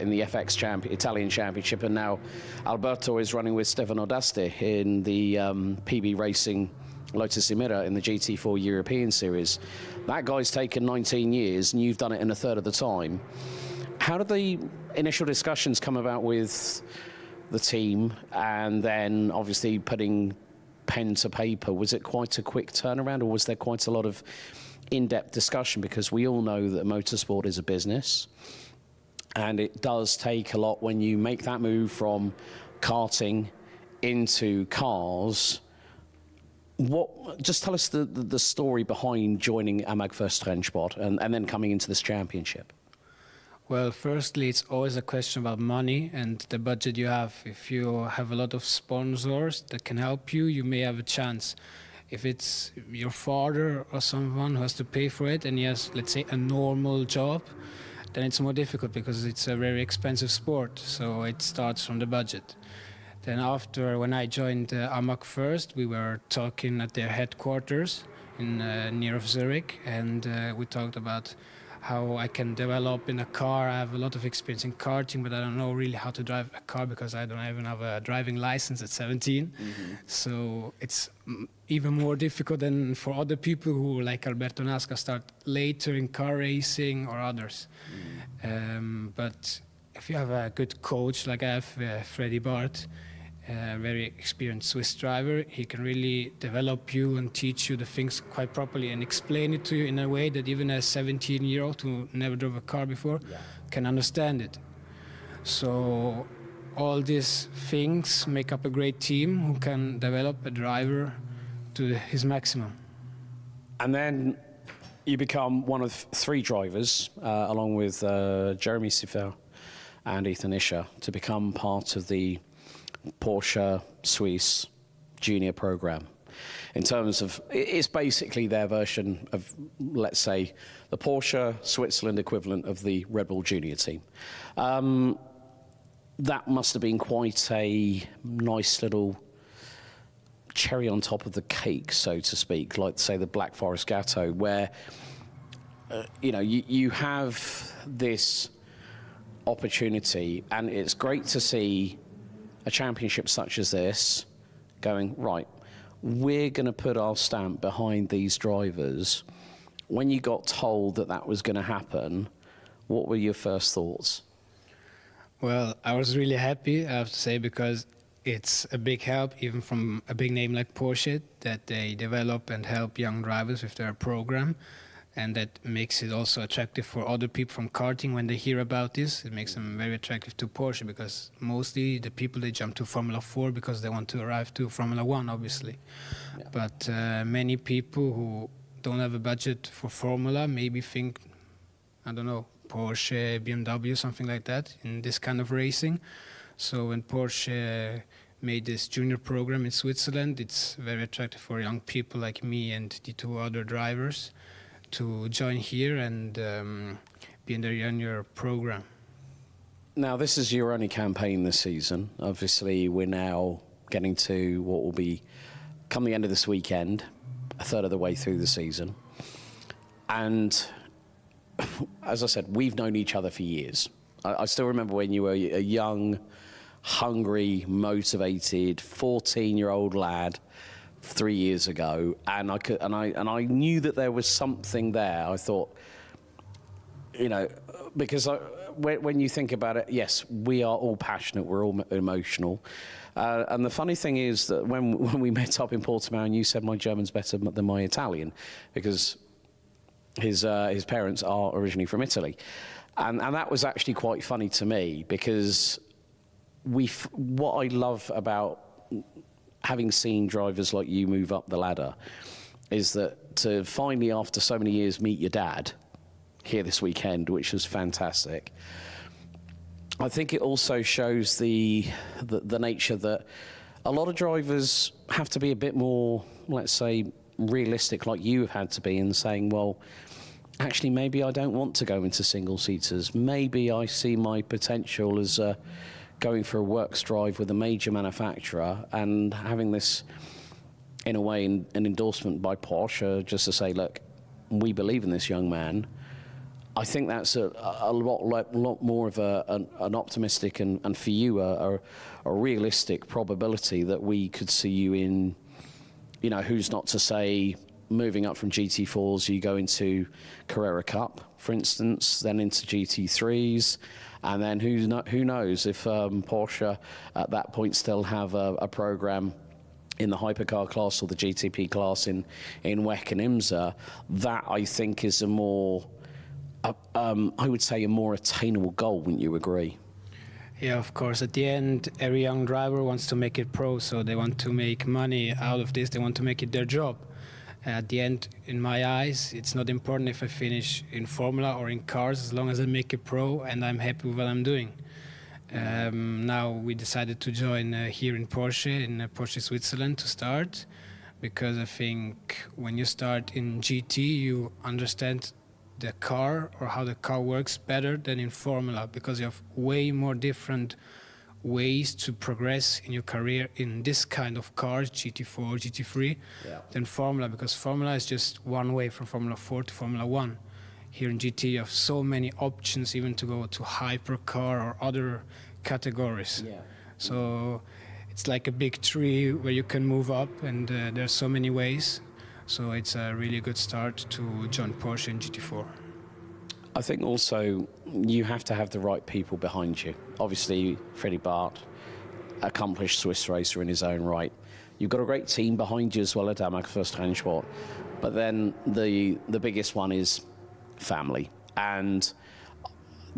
in the FX Italian Championship, and now Alberto is running with Stefano D'Asti in the PB Racing Lotus Emira in the GT4 European Series. That guy's taken 19 years, and you've done it in a third of the time. How did the initial discussions come about with the team, and then obviously putting pen to paper? Was it quite a quick turnaround, or was there quite a lot of in-depth discussion? Because we all know that motorsport is a business, and it does take a lot when you make that move from karting into cars. Just tell us the story behind joining AMAG First Rennsport and then coming into this championship. Well, firstly, it's always a question about money and the budget you have. If you have a lot of sponsors that can help you, you may have a chance. If it's your father or someone who has to pay for it and he has, let's say, a normal job, then it's more difficult because it's a very expensive sport. So it starts from the budget. Then after, when I joined AMAG First, we were talking at their headquarters in near of Zurich, and we talked about how I can develop in a car. I have a lot of experience in karting, but I don't know really how to drive a car because I don't even have a driving license at 17. Mm-hmm. So it's even more difficult than for other people who, like Alberto Nasca, start later in car racing or others. Mm. But if you have a good coach, like I have Freddy Bart, a very experienced Swiss driver, he can really develop you and teach you the things quite properly and explain it to you in a way that even a 17-year-old who never drove a car before can understand it. So all these things make up a great team who can develop a driver to his maximum. And then you become one of 3 drivers, along with Jeremy Siffer and Ethan Isher, to become part of the Porsche Suisse junior program. In terms of, it's basically their version of, let's say, the Porsche Switzerland equivalent of the Red Bull junior team. That must have been quite a nice little cherry on top of the cake, so to speak, like, say, the Black Forest Gâteau, where you have this opportunity, and it's great to see a championship such as this going, right, we're going to put our stamp behind these drivers. When you got told that that was going to happen, what were your first thoughts? Well, I was really happy, I have to say, because it's a big help, even from a big name like Porsche, that they develop and help young drivers with their program. And that makes it also attractive for other people from karting when they hear about this. It makes them very attractive to Porsche, because mostly the people, they jump to Formula 4 because they want to arrive to Formula 1, obviously. Yeah. But many people who don't have a budget for Formula maybe think, I don't know, Porsche, BMW, something like that, in this kind of racing. So when Porsche made this junior program in Switzerland, it's very attractive for young people like me and the 2 other drivers to join here and be in the junior program. Now, this is your only campaign this season. Obviously, we're now getting to what will be, come the end of this weekend, a third of the way through the season. And as I said, we've known each other for years. I still remember when you were a young, hungry, motivated, 14-year-old lad 3 years ago, and I knew that there was something there. I thought, because when you think about it, yes, we are all passionate, we're all emotional. And the funny thing is that when we met up in Portimao, and you said my German's better than my Italian, because his parents are originally from Italy. And that was actually quite funny to me, because what I love about having seen drivers like you move up the ladder is that to finally, after so many years, meet your dad here this weekend, which was fantastic. I think it also shows the nature that a lot of drivers have to be a bit more, let's say, realistic, like you have had to be, in saying, well, actually, maybe I don't want to go into single-seaters. Maybe I see my potential as going for a works drive with a major manufacturer, and having this, in a way, an endorsement by Porsche, just to say, look, we believe in this young man. I think that's a lot more of an optimistic and for you a realistic probability that we could see you in, who's not to say, moving up from GT4s, you go into Carrera Cup, for instance, then into GT3s, and then who knows if Porsche at that point still have a program in the hypercar class or the GTP class in WEC and IMSA. That, I think, is a more, I would say, a more attainable goal, wouldn't you agree? Yeah, of course. At the end, every young driver wants to make it pro, so they want to make money out of this. They want to make it their job. At the end, in my eyes, it's not important if I finish in Formula or in cars, as long as I make it pro and I'm happy with what I'm doing. Now we decided to join here in Porsche Switzerland to start, because I think when you start in GT, you understand the car or how the car works better than in Formula, because you have way more different ways to progress in your career in this kind of cars, GT4, GT3, than Formula, because Formula is just one way from Formula 4 to Formula 1. Here in GT you have so many options, even to go to hypercar or other categories. So it's like a big tree where you can move up, and there's so many ways. So it's a really good start to join Porsche in GT4. I think also you have to have the right people behind you. Obviously, Freddie Bart, accomplished Swiss racer in his own right. You've got a great team behind you as well at Damac First Transport. But then the biggest one is family. And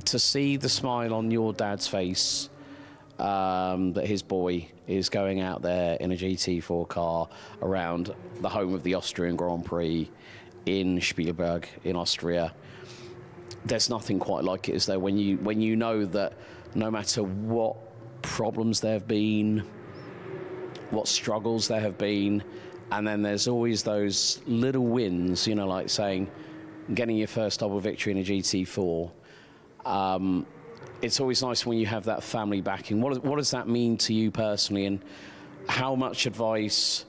to see the smile on your dad's face, that his boy is going out there in a GT4 car around the home of the Austrian Grand Prix in Spielberg in Austria. There's nothing quite like it, is there, when you know that no matter what problems there have been, what struggles there have been, and then there's always those little wins, like saying, getting your first double victory in a GT4. It's always nice when you have that family backing. What does that mean to you personally, and how much advice,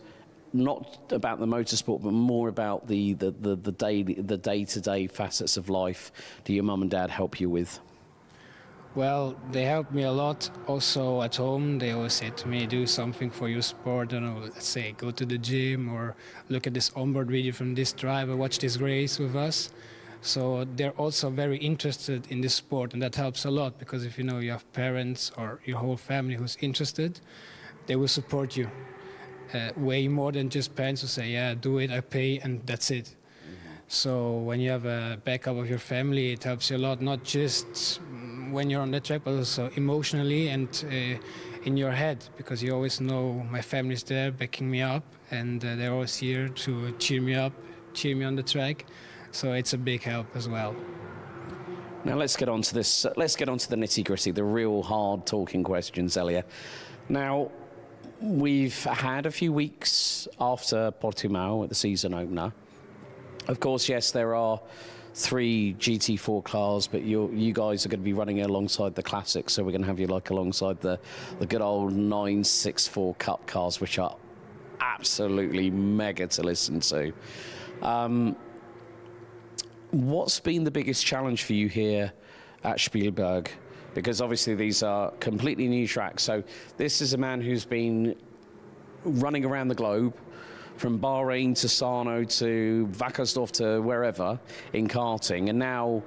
not about the motorsport, but more about the day-to-day facets of life, do your mum and dad help you with? Well, they help me a lot. Also at home, they always say to me, do something for your sport. I don't know, let's say, go to the gym or look at this onboard video from this driver, watch this race with us. So they're also very interested in this sport, and that helps a lot, because if you have parents or your whole family who's interested, they will support you. Way more than just parents who say, yeah, do it, I pay, and that's it. Mm-hmm. So when you have a backup of your family, it helps you a lot, not just when you're on the track, but also emotionally and in your head, because you always know my family's there backing me up, and they're always here to cheer me up, cheer me on the track. So it's a big help as well. Now let's get on to this. Let's get on to the nitty-gritty, the real hard-talking questions, Elia. Now, we've had a few weeks after Portimao at the season opener. Of course, yes, there are 3 GT4 cars, but you guys are going to be running alongside the classics, so we're going to have you alongside the good old 964 Cup cars, which are absolutely mega to listen to. What's been the biggest challenge for you here at Spielberg? Because obviously these are completely new tracks. So this is a man who's been running around the globe, from Bahrain to Sarno to Wackersdorf to wherever in karting, and now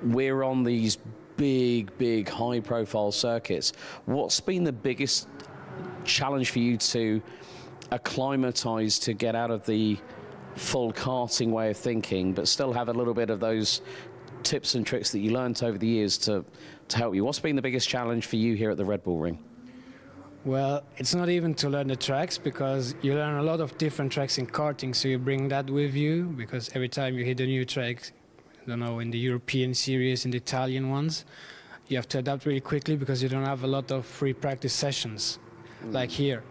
we're on these big high-profile circuits. What's been the biggest challenge for you to acclimatise to get out of the full karting way of thinking, but still have a little bit of those tips and tricks that you learnt over the years to help you? What's been the biggest challenge for you here at the Red Bull Ring? Well, it's not even to learn the tracks, because you learn a lot of different tracks in karting, so you bring that with you, because every time you hit a new track, I don't know, in the European series, in the Italian ones, you have to adapt really quickly because you don't have a lot of free practice sessions like here.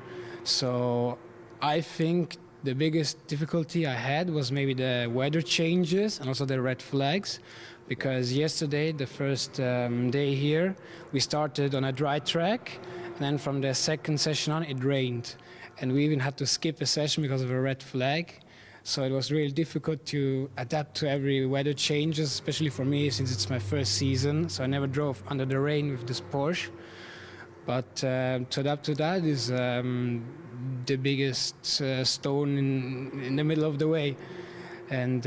So I think the biggest difficulty I had was maybe the weather changes and also the red flags, because yesterday, the first day here, we started on a dry track, and then from the second session on, it rained. And we even had to skip a session because of a red flag. So it was really difficult to adapt to every weather changes, especially for me, since it's my first season. So I never drove under the rain with this Porsche. But to adapt to that is the biggest stone in the middle of the way. And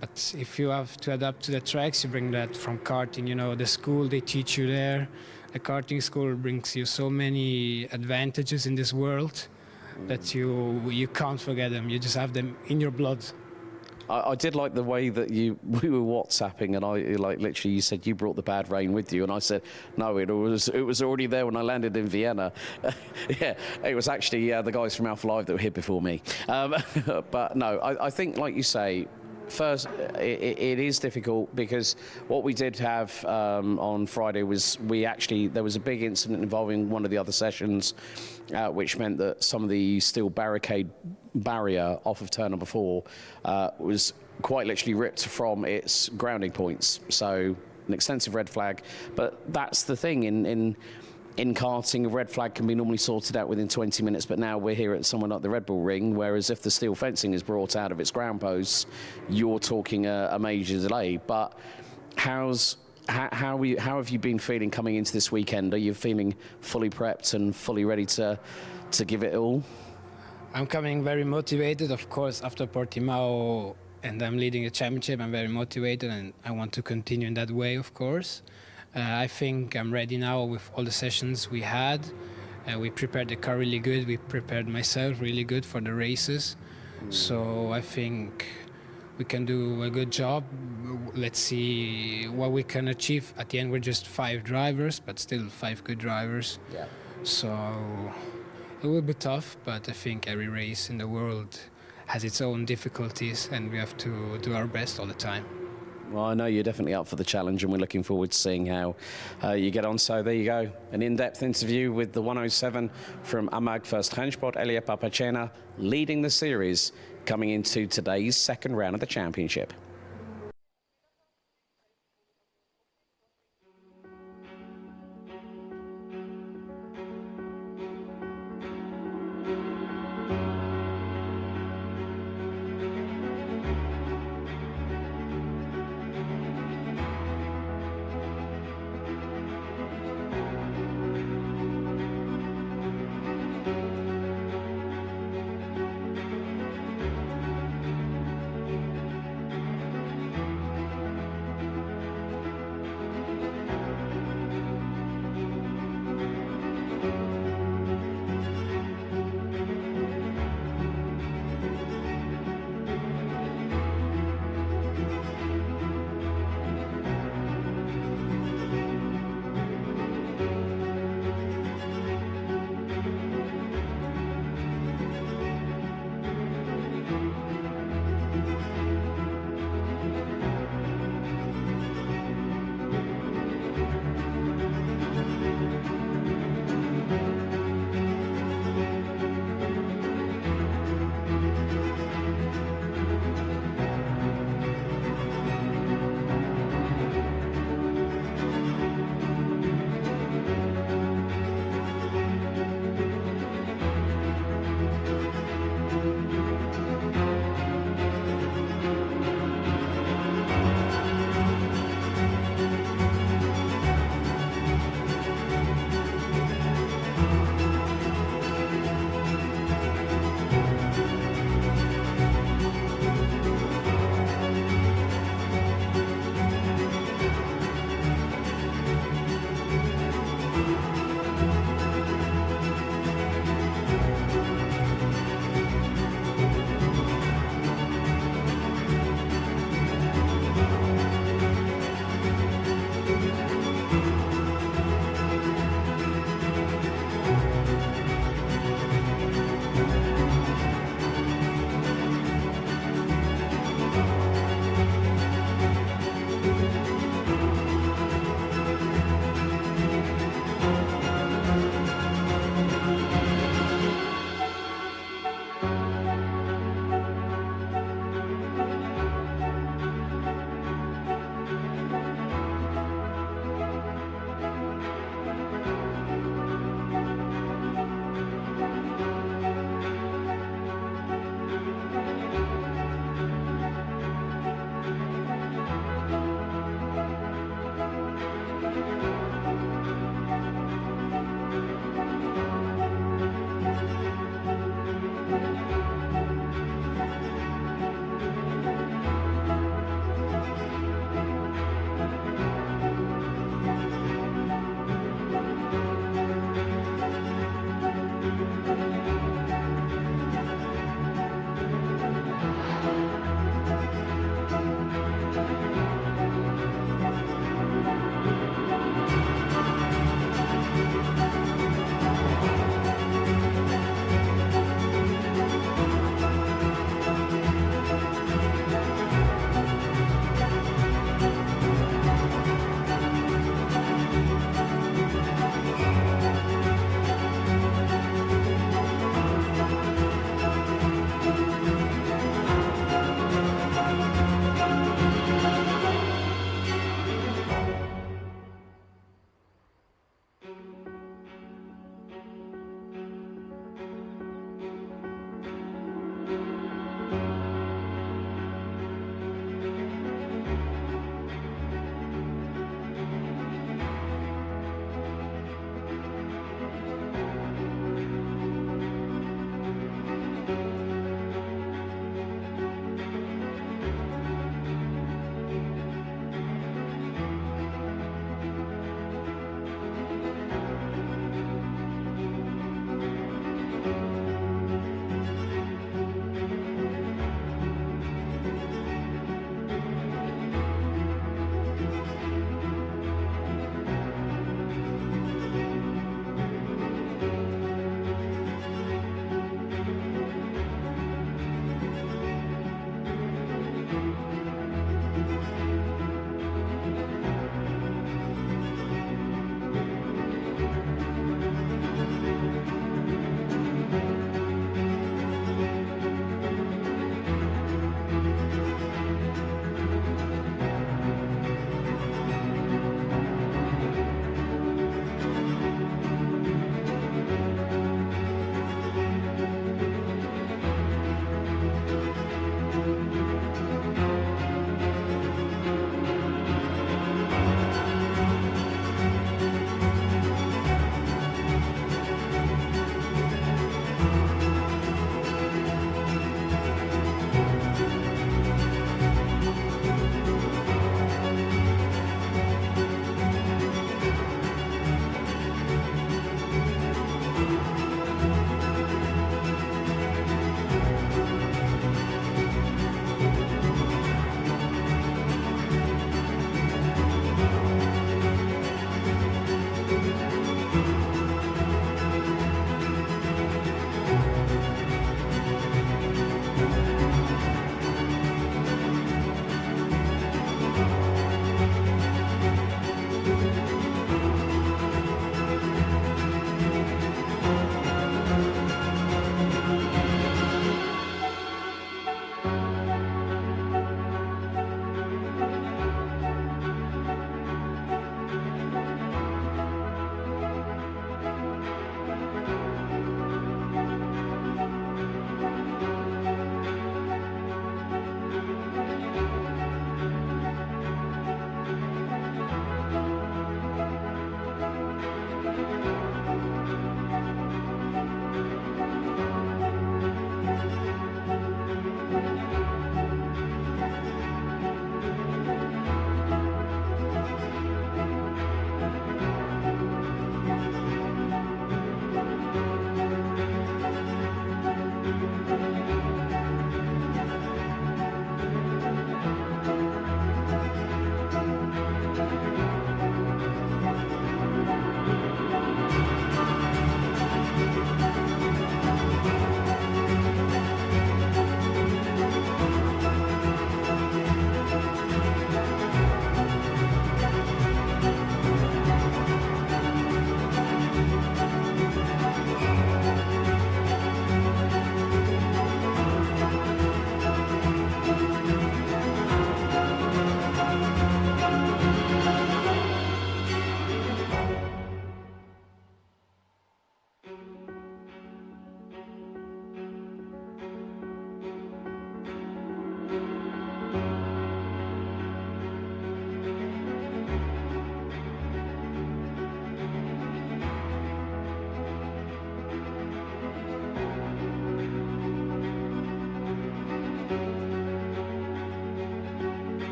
but if you have to adapt to the tracks, you bring that from karting. You know, the school, they teach you there. The karting school brings you so many advantages in this world that you can't forget them. You just have them in your blood. I did like the way that we were WhatsApping, and I like literally you said you brought the bad rain with you, and I said no, it was already there when I landed in Vienna. Yeah, it was actually the guys from Alpha Live that were here before me. But no, I think like you say, first it is difficult, because what we did have on Friday was there was a big incident involving one of the other sessions, which meant that some of the steel barrier off of turn number 4 was quite literally ripped from its grounding points. So an extensive red flag. But that's the thing in karting, a red flag can be normally sorted out within 20 minutes, but now we're here at somewhere like the Red Bull Ring, whereas if the steel fencing is brought out of its ground posts, you're talking a major delay. But how have you been feeling coming into this weekend? Are you feeling fully prepped and fully ready to give it all? I'm coming very motivated, of course, after Portimao, and I'm leading a championship. I'm very motivated, and I want to continue in that way, of course. I think I'm ready now with all the sessions we had. We prepared the car really good. We prepared myself really good for the races. So I think we can do a good job. Let's see what we can achieve. At the end, we're just 5 drivers, but still 5 good drivers. Yeah. So it will be tough, but I think every race in the world has its own difficulties, and we have to do our best all the time. Well, I know you're definitely up for the challenge, and we're looking forward to seeing how you get on. So there you go, an in-depth interview with the 107 from AMAG First Rennsport, Elia Papacena, leading the series coming into today's second round of the championship.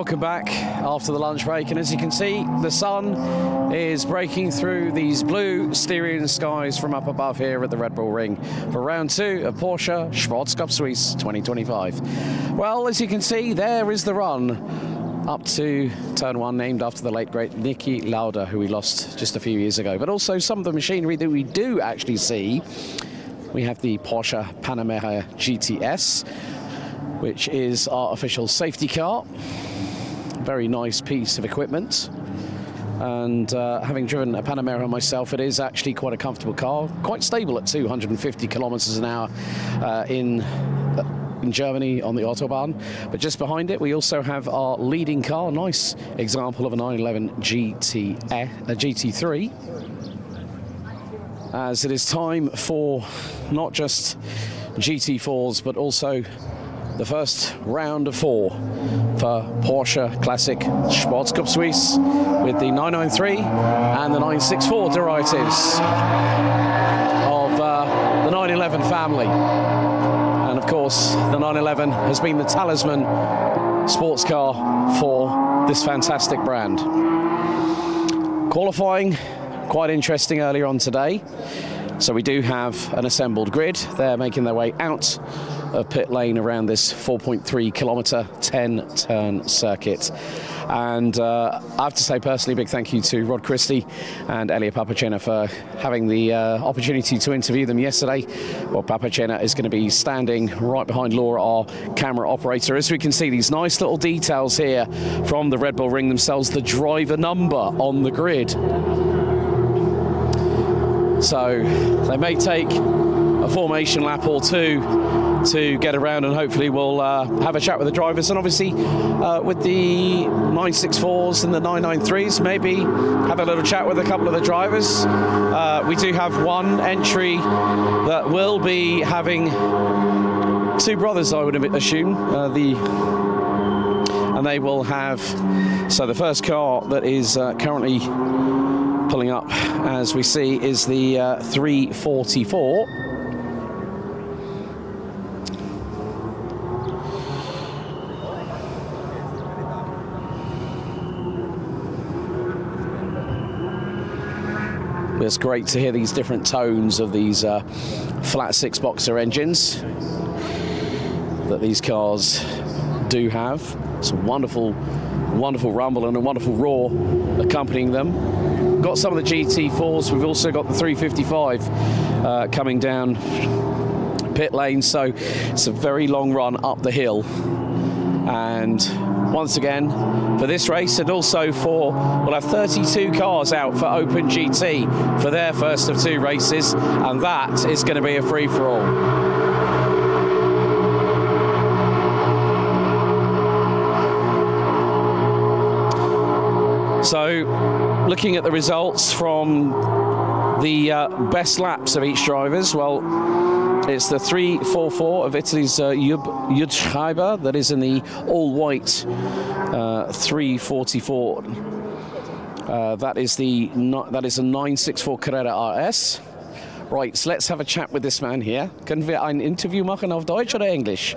welcome back after the lunch break. And as you can see, the sun is breaking through these blue Styrian skies from up above here at the Red Bull Ring for round 2 of Porsche Sports Cup Suisse 2025. Well, as you can see, there is the run up to turn 1, named after the late great Niki Lauda, who we lost just a few years ago. But also some of the machinery that we do actually see. We have the Porsche Panamera GTS, which is our official safety car. Very nice piece of equipment. And having driven a Panamera myself, it is actually quite a comfortable car, quite stable at 250 kilometers an hour in Germany on the Autobahn. But just behind it, we also have our leading car, nice example of a 911 GT3. As it is time for not just GT4s, but also the first round of 4 for Porsche Classic Sports Cup Suisse with the 993 and the 964 derivatives of the 911 family. And of course, the 911 has been the talisman sports car for this fantastic brand. Qualifying, quite interesting earlier on today. So we do have an assembled grid. They're making their way out of pit lane around this 4.3 kilometre 10-turn circuit. And I have to say personally, big thank you to Rod Christie and Elia Papacena for having the opportunity to interview them yesterday. Well, Papacena is going to be standing right behind Laura, our camera operator. As we can see, these nice little details here from the Red Bull Ring themselves, the driver number on the grid. So they may take a formation lap or 2 to get around, and hopefully we'll have a chat with the drivers, and obviously with the 964s and the 993s, maybe have a little chat with a couple of the drivers. We do have one entry that will be having 2 brothers, I would assume, and they will have, so the first car that is currently pulling up, as we see, is the 344. It's great to hear these different tones of these flat 6-boxer engines that these cars do have. It's a wonderful, wonderful rumble and a wonderful roar accompanying them. Got some of the GT4s. We've also got the 355 coming down pit lane. So it's a very long run up the hill. And once again, for this race, and also we'll have 32 cars out for Open GT for their first of 2 races, and that is going to be a free-for-all. So, looking at the results from the best laps of each drivers, well, it's the 344 of Italy's Jud Schreiber that is in the all-white 344. That is a 964 Carrera RS. Right, so let's have a chat with this man here. Können wir ein Interview machen auf Deutsch oder Englisch?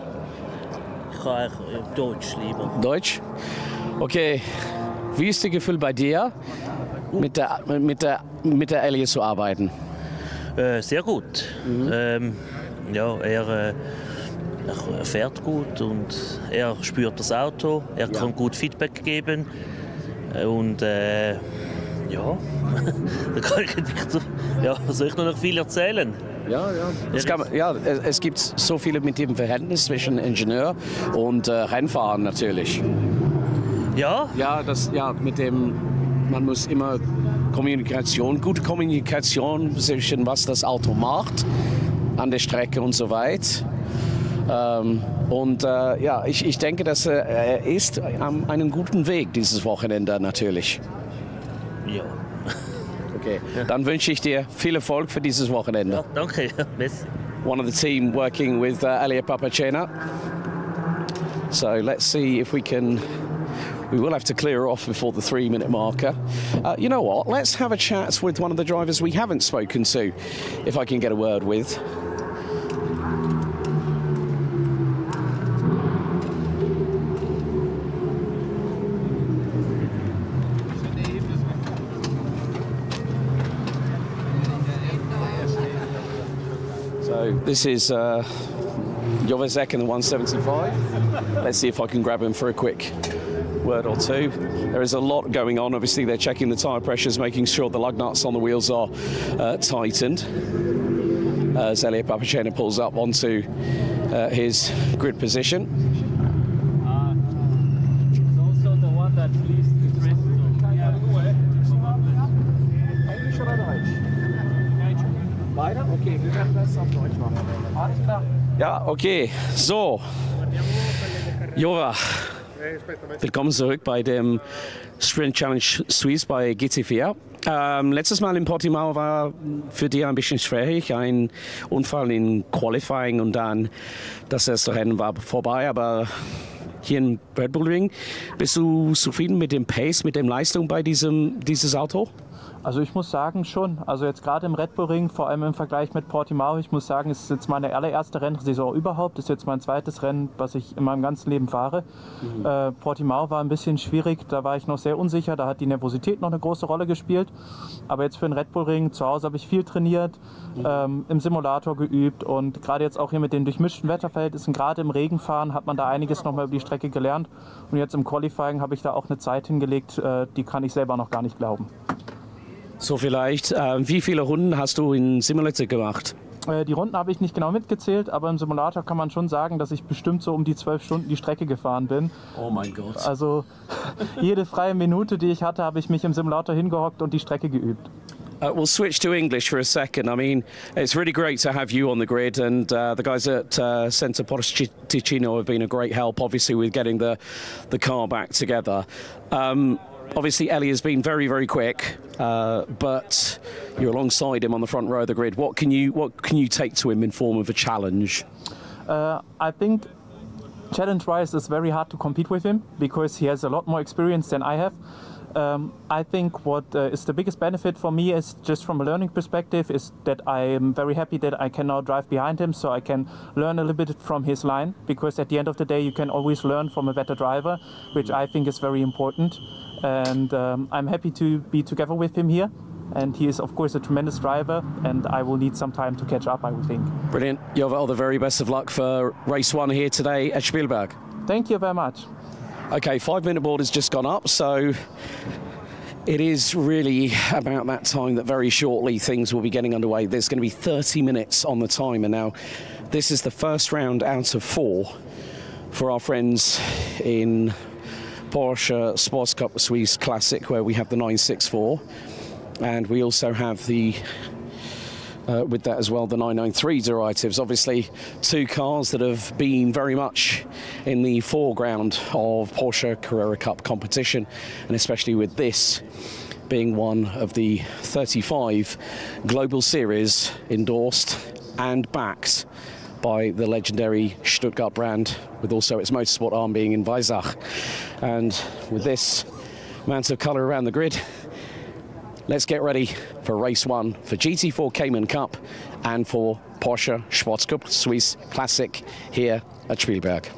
Deutsch lieber. Deutsch? Okay. Wie ist das Gefühl bei dir, mit der Elia zu arbeiten? Sehr gut. Ja, er fährt gut und er spürt das Auto, er kann gut Feedback geben und ja, da kann ich nicht soll ich noch viel erzählen? Es gibt so viele mit dem Verhältnis zwischen Ingenieur und Rennfahren natürlich. Ja? Mit dem, man muss immer gute Kommunikation zwischen was das Auto macht an der Strecke und so weiter. Ich denke, dass er ist an einem guten Weg dieses Wochenende natürlich. Ja. Okay, dann wünsche ich dir viel Erfolg für dieses Wochenende. Ja, danke. Merci. One of the team working with Elia Papacena. So let's see if we will have to clear off before the 3-minute marker. You know what? Let's have a chat with one of the drivers we haven't spoken to, if I can get a word with. So this is Jovazek in the 175. Let's see if I can grab him for a quick word or two. There is a lot going on. Obviously, they're checking the tyre pressures, making sure the lug nuts on the wheels are tightened. As Elliot Papacena pulls up onto his grid position. He's also the one that leads the race. Englisch oder Deutsch? Beide? Okay, wir werden das auf Deutsch machen. Alles klar. Ja, okay. So. Jova, willkommen zurück bei dem Sprint Challenge Suisse bei GT4. Letztes Mal in Portimao war für dich ein bisschen schwierig, ein Unfall in Qualifying und dann das erste Rennen war vorbei, aber hier im Red Bull Ring, bist du zufrieden mit dem Pace, mit der Leistung bei dieses Auto? Also ich muss sagen schon, also jetzt gerade im Red Bull Ring, vor allem im Vergleich mit Portimao, ich muss sagen, es ist jetzt meine allererste Rennsaison überhaupt, das ist jetzt mein zweites Rennen, was ich in meinem ganzen Leben fahre. Portimao war ein bisschen schwierig, da war ich noch sehr unsicher, da hat die Nervosität noch eine große Rolle gespielt, aber jetzt für den Red Bull Ring, zu Hause habe ich viel trainiert, im Simulator geübt und gerade jetzt auch hier mit den durchmischten Wetterverhältnissen, gerade im Regenfahren hat man da einiges nochmal über die Strecke gelernt und jetzt im Qualifying habe ich da auch eine Zeit hingelegt, die kann ich selber noch gar nicht glauben. So vielleicht, wie viele Runden hast du in Simulator gemacht? Die Runden habe ich nicht genau mitgezählt, aber im Simulator kann man schon sagen, dass ich bestimmt so um die 12 Stunden die Strecke gefahren bin. Oh mein Gott. Also jede freie Minute, die ich hatte, habe ich mich im Simulator hingehockt und die Strecke geübt. We'll switch to English for a second. I mean, it's really great to have you on the grid, and the guys at Centre Porsche Ticino have been a great help, obviously, with getting the car back together. Obviously, Ellie has been very, very quick, but you're alongside him on the front row of the grid. What can you take to him in form of a challenge? I think challenge-wise, it's very hard to compete with him because he has a lot more experience than I have. I think what is the biggest benefit for me is just from a learning perspective is that I am very happy that I can now drive behind him so I can learn a little bit from his line because at the end of the day you can always learn from a better driver, which I think is very important. And I'm happy to be together with him here. And he is, of course, a tremendous driver, and I will need some time to catch up, I would think. Brilliant. Jova, all the very best of luck for race 1 here today at Spielberg. Thank you very much. Okay, 5-minute board has just gone up, so it is really about that time that very shortly things will be getting underway. There's going to be 30 minutes on the timer. Now, this is the first round out of 4 for our friends in Porsche Sports Cup Suisse Classic, where we have the 964. And we also have the, with that as well, the 993 derivatives. Obviously, 2 cars that have been very much in the foreground of Porsche Carrera Cup competition, and especially with this being one of the 35 Global Series endorsed and backed by the legendary Stuttgart brand, with also its motorsport arm being in Weissach. And with this amount of colour around the grid, let's get ready for race 1 for GT4 Cayman Cup and for Porsche Sports Cup Suisse Classic here at Spielberg.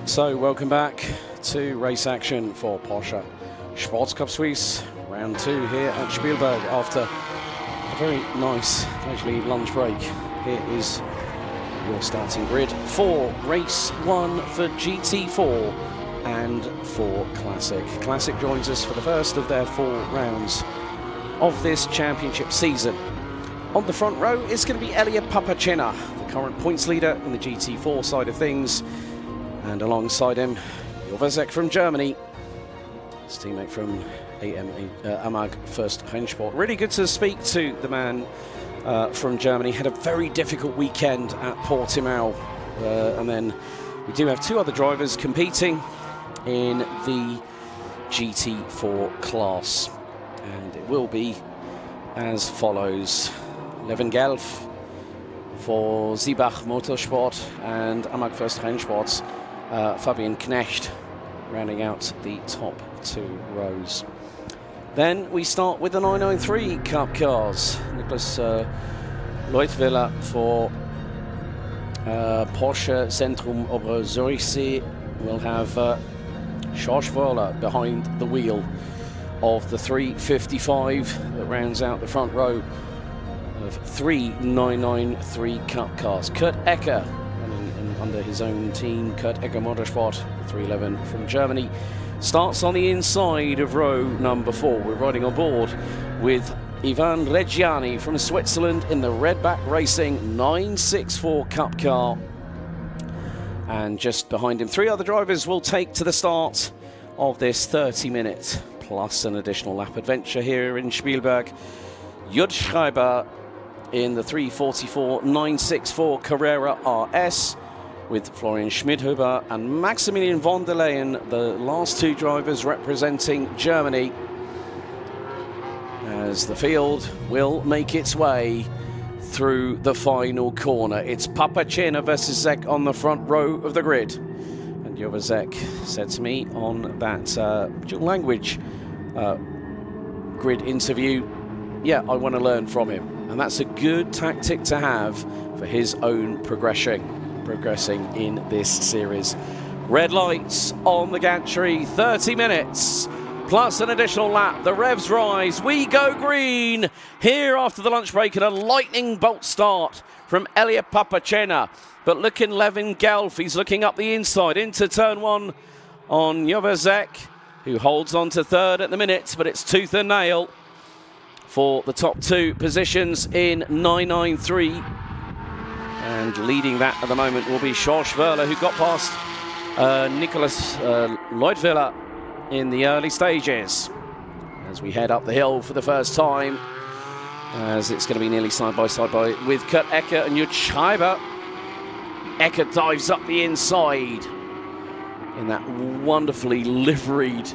So, welcome back to race action for Porsche Sports Cup Suisse, round 2 here at Spielberg after a very nice, actually, lunch break. Here is your starting grid for race 1 for GT4 and for Classic. Classic joins us for the first of their 4 rounds of this championship season. On the front row, it's going to be Elia Papacena, the current points leader in the GT4 side of things. And alongside him, Jovazek from Germany, his teammate from AMAG First Rennsport. Really good to speak to the man from Germany. Had a very difficult weekend at Portimao. And then we do have 2 other drivers competing in the GT4 class. And it will be as follows. Levin Gelf for Siebach Motorsport and AMAG First Rennsport. Fabian Knecht rounding out the top 2 rows. Then we start with the 993 Cup cars. Nicholas Leutwiller for Porsche Zentrum Oberzürichsee will have Schorschwörler behind the wheel of the 355 that rounds out the front row of 3 993 Cup cars. Kurt Ecker running under his own team, Kurt Ecker Motorsport, the 311 from Germany, starts on the inside of row number 4. We're riding on board with Ivan Reggiani from Switzerland in the Redback Racing 964 Cup car. And just behind him, 3 other drivers will take to the start of this 30-minute plus an additional lap adventure here in Spielberg. Jud Schreiber in the 344 964 Carrera RS with Florian Schmidhuber and Maximilian von der Leyen, the last 2 drivers representing Germany, as the field will make its way through the final corner. It's Papacena versus Zek on the front row of the grid. And Jovazek said to me on that dual language grid interview, yeah, I want to learn from him. And that's a good tactic to have for his own progressing in this series. Red lights on the gantry, 30 minutes plus an additional lap. The revs rise, we go green here after the lunch break, and a lightning bolt start from Elia Papacena. But look in Levin Gelf, he's looking up the inside into turn 1 on Jovazek, who holds on to 3rd at the minute, but it's tooth and nail for the top 2 positions in 993. And leading that at the moment will be Schorschwörler, who got past Nicholas Leutwiller in the early stages. As we head up the hill for the first time, as it's going to be nearly side by side with Kurt Ecker and Jud Schreiber. Ecker dives up the inside in that wonderfully liveried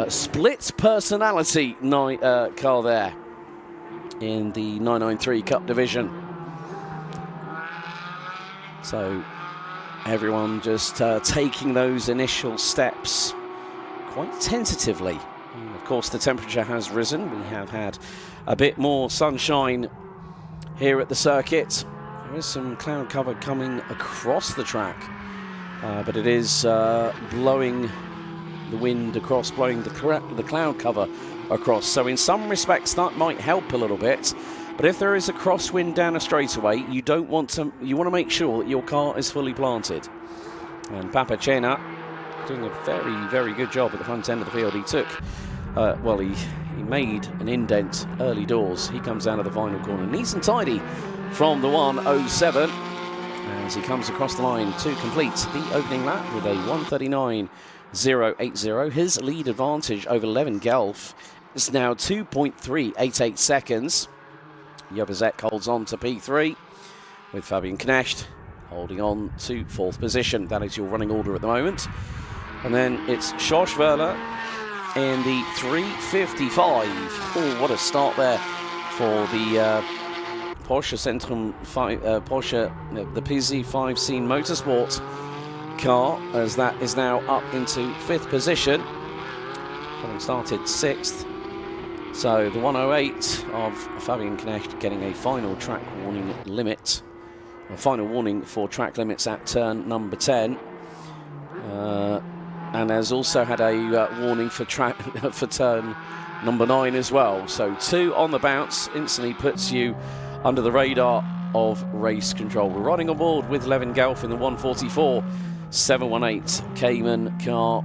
split personality car there in the 993 Cup division. So everyone just taking those initial steps quite tentatively. And of course, the temperature has risen. We have had a bit more sunshine here at the circuit. There is some cloud cover coming across the track, but it is blowing the wind across, blowing the cloud cover across. So in some respects, that might help a little bit. But if there is a crosswind down a straightaway, you want to make sure that your car is fully planted. And Papacena doing a very, very good job at the front end of the field. He took, he made an indent early doors. He comes down to the final corner, nice and tidy from the 107 as he comes across the line to complete the opening lap with a 1:39.080. His lead advantage over Levin Gelf is now 2.388 seconds. Jovazek holds on to P3 with Fabian Knecht holding on to 4th position. That is your running order at the moment. And then it's Schorschwörler in the 355. Oh, what a start there for the Porsche Zentrum the PZ5 Scene Motorsport car, as that is now up into 5th position, having started 6th. So the 108 of Fabian Knecht getting a final track warning limit, a final warning for track limits at turn number 10. and has also had a warning for for turn number 9 as well. So 2 on the bounce instantly puts you under the radar of race control. We're riding on board with Levin Gelf in the 144 718 Cayman car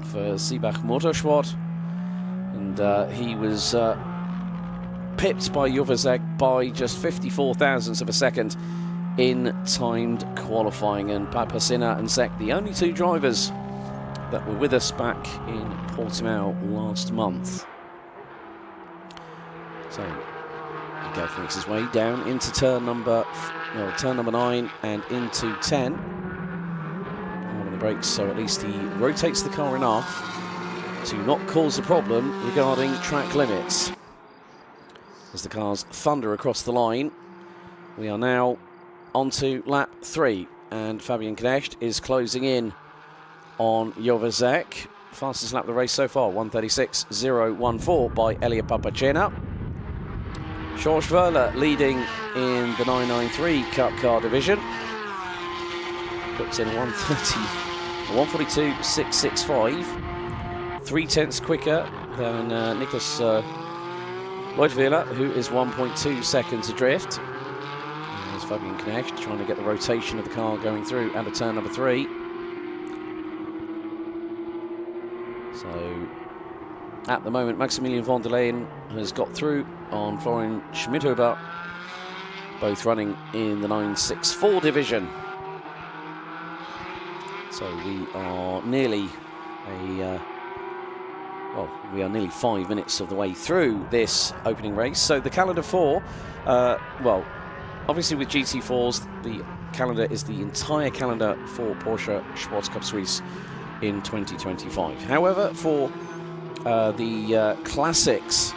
for Seebach Motorsport, and he was pipped by Jovazek by just 54 thousandths of a second in timed qualifying. And Papacina and Zek, the only 2 drivers that were with us back in Portimao last month. So Gelf makes his way down into turn number 9 and into 10. On the brakes, so at least he rotates the car enough to not cause a problem regarding track limits. As the cars thunder across the line, we are now onto lap 3, and Fabian Knecht is closing in on Jovazek. Fastest lap of the race so far, 1:36.014 by Elia Papacena. George Verla leading in the 993 Cup Car division. Puts in 1:42.665. 3/10 quicker than Nicholas Leutwiler, who is 1.2 seconds adrift. There's Fabian Knecht trying to get the rotation of the car going through out of turn number 3. So at the moment, Maximilian von der Leyen has got through on Florian Schmidhuber, both running in the 964 division. So we are nearly we are nearly 5 minutes of the way through this opening race. So the calendar for, obviously with GT4s, the calendar is the entire calendar for Porsche Sports Cup Suisse in 2025. However, for the classics,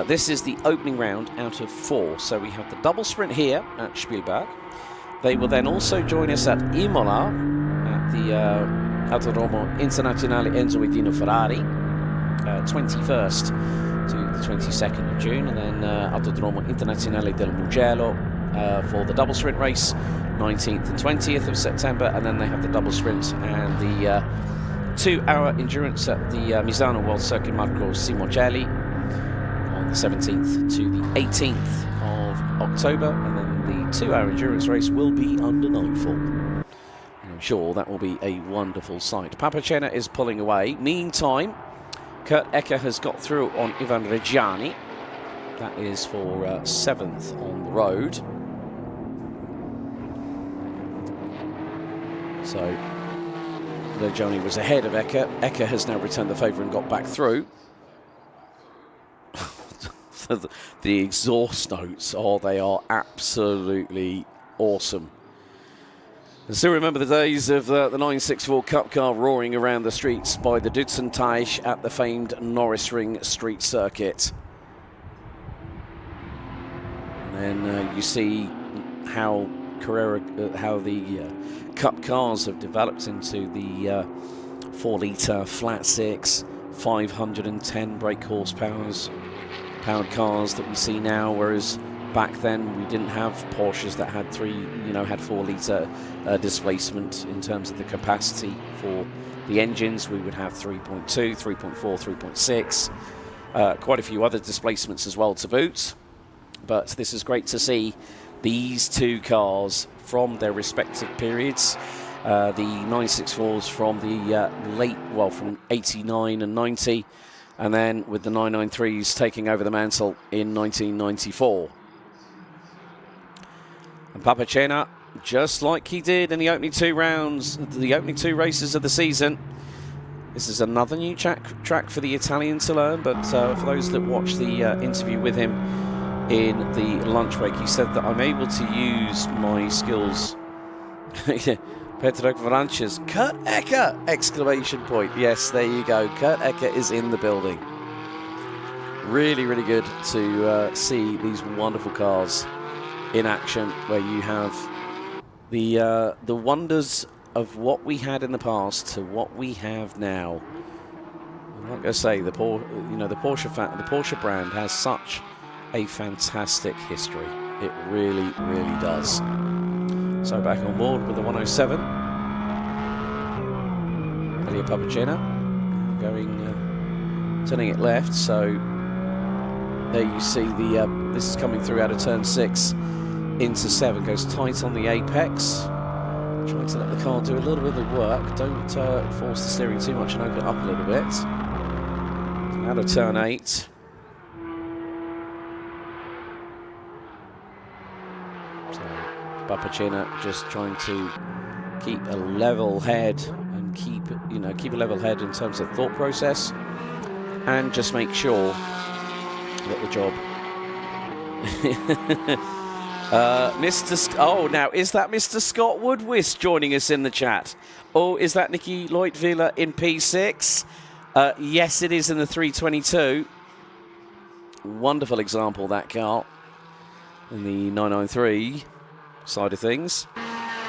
this is the opening round out of 4. So we have the double sprint here at Spielberg. They will then also join us at Imola at the Autodromo Internazionale Enzo Edino Ferrari, 21st to the 22nd of June, and then Autodromo Internazionale del Mugello for the double sprint race, 19th and 20th of September, and then they have the double sprint and the 2-hour endurance at the Misano World Circuit Marco Simoncelli on the 17th to the 18th of October, and then the 2-hour endurance race will be under nightfall. And I'm sure that will be a wonderful sight. Papacena is pulling away. Meantime, Kurt Ecker has got through on Ivan Reggiani. That is for 7th on the road. So Reggiani was ahead of Ecker. Ecker has now returned the favour and got back through. The exhaust notes, they are absolutely awesome. I still remember the days of the 964 Cup car roaring around the streets by the Dutzenteich at the famed Norris Ring Street Circuit. And then you see how the Cup cars have developed into the 4-litre flat 6, 510 brake horsepowers powered cars that we see now, whereas back then we didn't have Porsches that had 4-litre displacement in terms of the capacity for the engines. We would have 3.2, 3.4, 3.6, quite a few other displacements as well to boot. But this is great to see these 2 cars from their respective periods. The 964s from the from 89 and 90, and then with the 993s taking over the mantle in 1994. And Papacena, just like he did in the opening 2 rounds, the opening 2 races of the season, this is another new track for the Italian to learn. But for those that watched the interview with him in the lunch break, he said that I'm able to use my skills. Petro Varanches, Kurt Ecker! Exclamation point. Yes, there you go. Kurt Ecker is in the building. Really, really good to see these wonderful cars in action, where you have the wonders of what we had in the past to what we have now. I'm not going to say the Porsche brand has such a fantastic history. It really, really does. So back on board with the 107. Elia Papacena going, turning it left. So there you see this is coming through out of turn 6 into 7. Goes tight on the apex. Trying to let the car do a little bit of the work. Don't force the steering too much and open it up a little bit. Out of turn 8. So Papacena just trying to keep a level head and keep a level head in terms of thought process, and just make sure that the job. Now is that Mr. Scott Woodwist joining us in the chat? Or is that Nicky Leutviller in P6? Yes, it is in the 322. Wonderful example, that car, in the 993 side of things.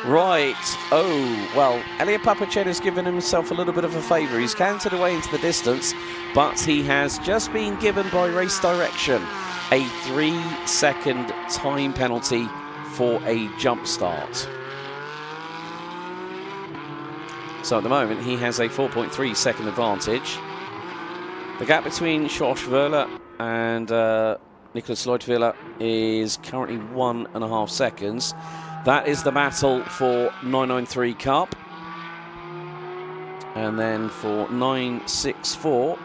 Right. Oh, well, Elia Papacena's given himself a little bit of a favour. He's cantered away into the distance, but he has just been given by race direction a 3-second time penalty for a jump start. So at the moment, he has a 4.3 second advantage. The gap between Josh Wöhler and Nicholas Leutviller is currently 1.5 seconds. That is the battle for 993 Cup. And then for 964,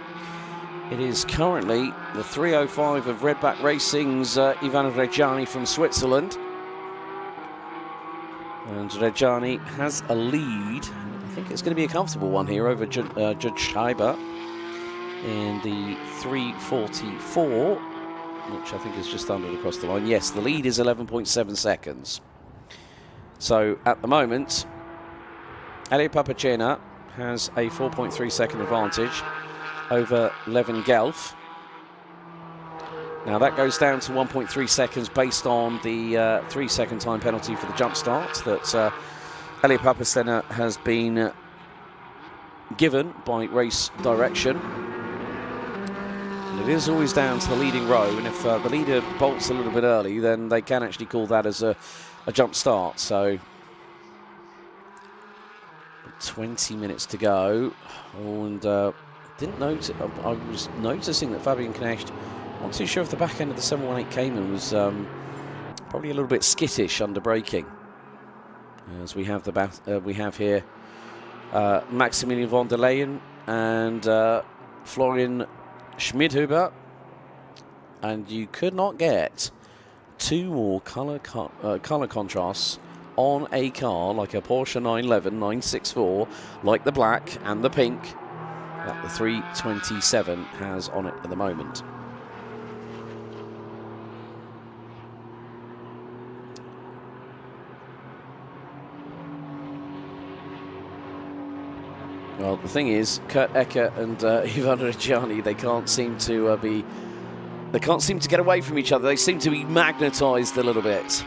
it is currently the 305 of Redback Racing's Ivan Reggiani from Switzerland. And Reggiani has a lead. I think it's going to be a comfortable one here over Judge Schreiber in the 344, which I think is just thundered across the line. Yes, the lead is 11.7 seconds. So at the moment, Elia Papacena has a 4.3 second advantage over Levin Gelf. Now that goes down to 1.3 seconds based on the 3-second time penalty for the jump start that Elia Papacena has been given by race direction. And it is always down to the leading row, and if the leader bolts a little bit early, then they can actually call that as a jump start. So 20 minutes to go, and didn't notice. I was noticing that Fabian Knecht, not too sure if the back end of the 718 Cayman was probably a little bit skittish under braking. As we have we have here Maximilian von der Leyen and Florian Schmidhuber, and you could not get two more color contrasts on a car like a Porsche 911 964, like the black and the pink that the 327 has on it at the moment. Well, the thing is, Kurt Ecker and Ivan Reggiani, they can't seem to get away from each other. They seem to be magnetised a little bit.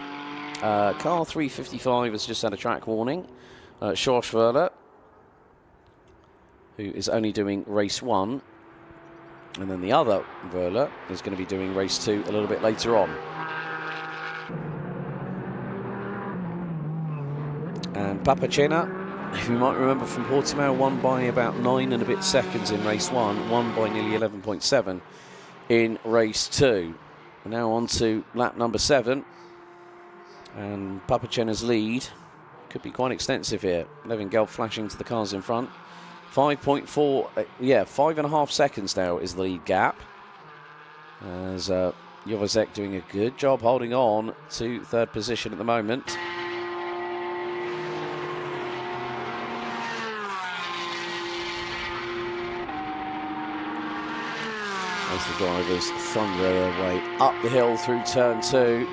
Car 355 has just had a track warning. Josh Wöhler, who is only doing race 1, and then the other Wöhler is going to be doing race 2 a little bit later on. And Papacena, if you might remember from Portimao, won by about 9 and a bit seconds in race 1, won by nearly 11.7 in race 2. Now on to lap number 7, and Papacena's lead could be quite extensive here. Levin Gelf flashing to the cars in front. 5.5 seconds now is the lead gap, as Jovazek doing a good job holding on to third position at the moment. As the drivers thunder their way up the hill through turn 2,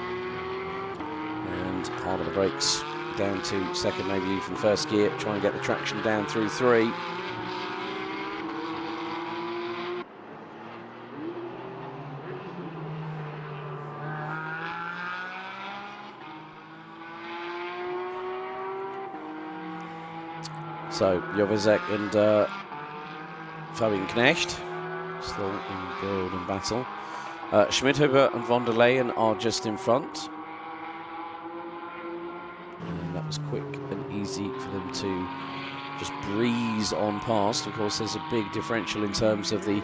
and hard on the brakes down to second, maybe even first gear, try and get the traction down through 3. So Jovazek and Fabian Knecht still in golden battle. Schmidhuber and von der Leyen are just in front. And that was quick and easy for them to just breeze on past. Of course, there's a big differential in terms of the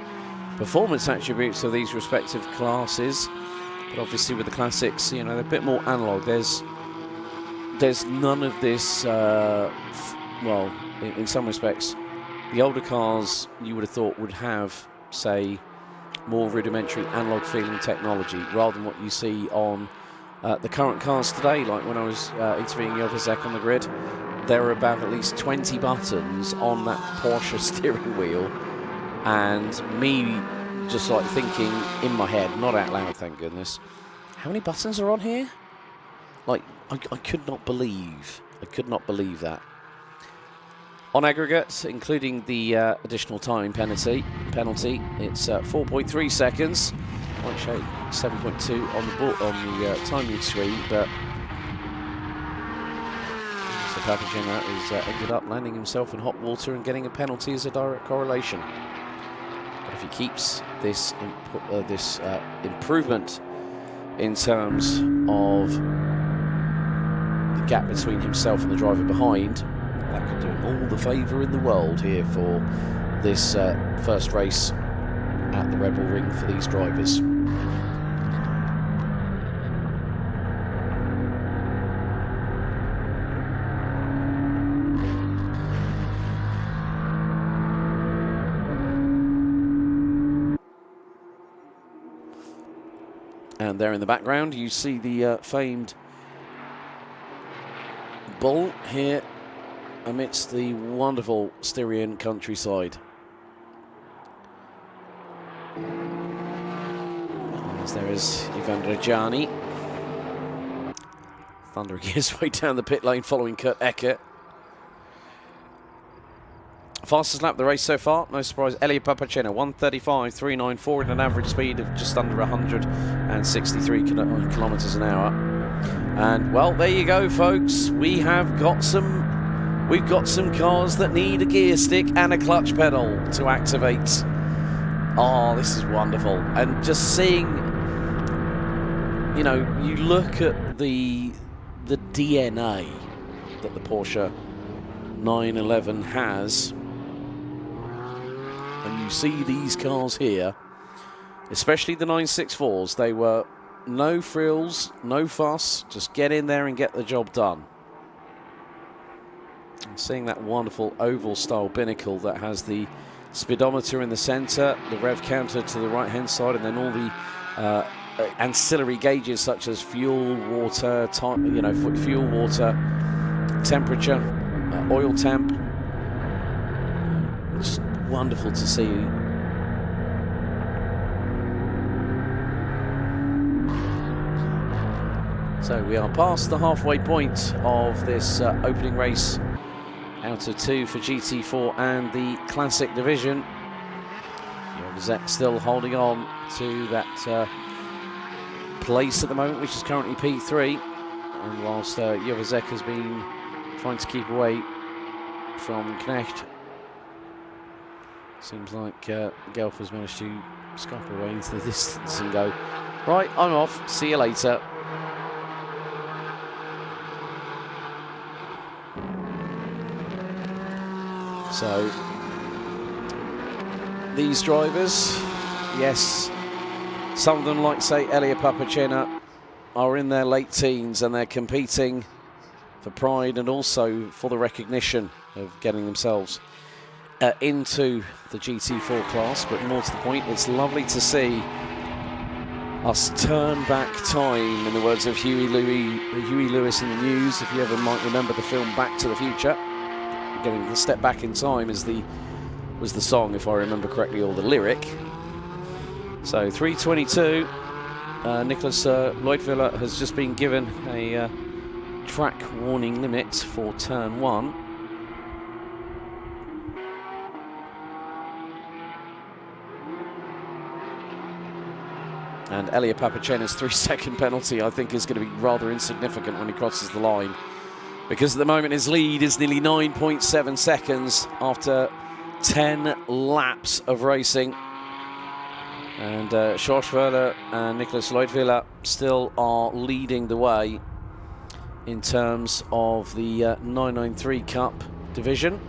performance attributes of these respective classes. But obviously with the classics, you know, they're a bit more analog. There's none of this, well, in some respects, the older cars you would have thought would have, say, more rudimentary analog feeling technology rather than what you see on the current cars today. Like when I was interviewing Jovazek on the grid, there are about at least 20 buttons on that Porsche steering wheel, and me just like thinking in my head, not out loud, thank goodness, how many buttons are on here? Like, I could not believe that. On aggregate, including the additional time penalty, it's 4.3 seconds. Might show 7.2 on the timing screen, but so Papagena has ended up landing himself in hot water and getting a penalty as a direct correlation. But if he keeps this improvement in terms of the gap between himself and the driver behind, that could do him all the favour in the world here for this first race at the Red Bull Ring for these drivers. And there in the background you see the famed bull here amidst the wonderful Styrian countryside. As there is Ivan Rajani thundering his way down the pit lane following Kurt Eckert. Fastest lap of the race so far, no surprise, Elia Papacena, 1:35.394 at an average speed of just under 163 kilometers an hour. And well, there you go, folks. We've got some cars that need a gear stick and a clutch pedal to activate. Oh, this is wonderful. And just seeing, you know, you look at the DNA that the Porsche 911 has, and you see these cars here, especially the 964s, they were no frills, no fuss, just get in there and get the job done. And seeing that wonderful oval style binnacle that has the speedometer in the center, the rev counter to the right hand side, and then all the ancillary gauges such as fuel, water, fuel, water, temperature, oil temp. Just wonderful to see. So we are past the halfway point of this opening race out of 2 for GT4 and the Classic division. Jovazek still holding on to that place at the moment, which is currently P3. And whilst Jovazek has been trying to keep away from Knecht, seems like Gelf has managed to scupper away into the distance and go, right, I'm off, see you later. So these drivers, yes, some of them, like say Elia Papacena, are in their late teens and they're competing for pride and also for the recognition of getting themselves into the GT4 class. But more to the point, it's lovely to see us turn back time, in the words of Huey Lewis in the News, if you ever might remember the film Back to the Future. Getting the step back in time was the song, if I remember correctly, or the lyric. So 3:22, Nicholas Leutwiler has just been given a track warning limit for turn 1. And Elia Papacena's 3-second penalty, I think, is going to be rather insignificant when he crosses the line, because at the moment his lead is nearly 9.7 seconds after 10 laps of racing. And Schwarzwälder and Nicholas Leutwiler still are leading the way in terms of the 993 Cup division.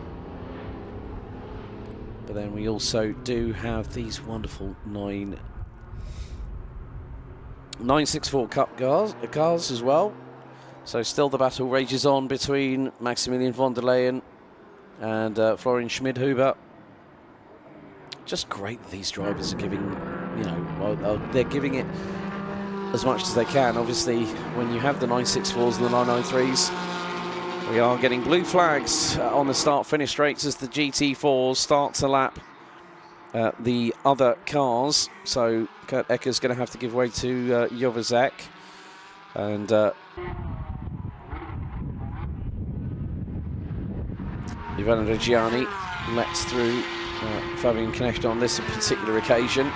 But then we also do have these wonderful 964 Cup cars as well. So still the battle rages on between Maximilian von der Leyen and Florian Schmidhuber. Just great that these drivers are giving, you know, they're giving it as much as they can. Obviously, when you have the 964s and the 993s, we are getting blue flags on the start-finish straights as the GT4s start to lap the other cars. So Kurt Ecker's going to have to give way to Jovazek. And Ivana Reggiani lets through Fabian Knecht on this particular occasion.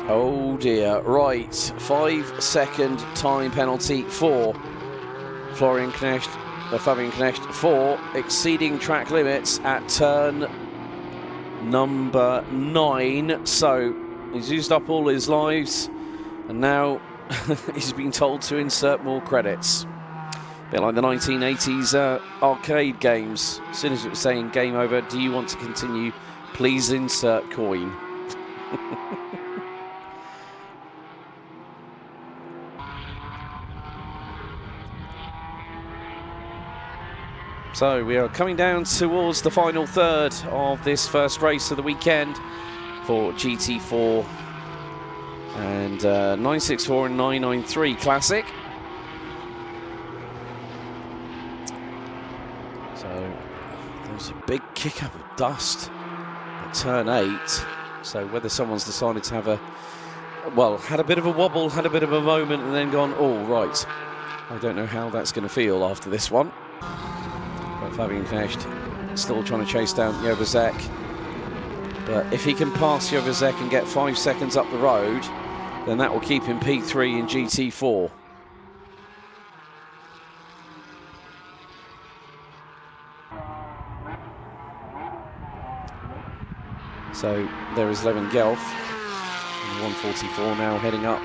Oh dear, right, 5-second time penalty for Fabian Knecht for exceeding track limits at turn number 9. So he's used up all his lives and now he's been told to insert more credits. A bit like the 1980s arcade games. As soon as it was saying game over, do you want to continue? Please insert coin. So we are coming down towards the final third of this first race of the weekend for GT4 and 964 and 993 Classic. So there's a big kick up of dust at turn 8. So whether someone's decided to have had a bit of a wobble, had a bit of a moment and then gone, oh right, I don't know how that's going to feel after this one. But Fabian Knecht still trying to chase down Jovazek. But if he can pass Jovazek and get 5 seconds up the road, then that will keep him P3 in GT4. So there is Levin Gelf, 144 now heading up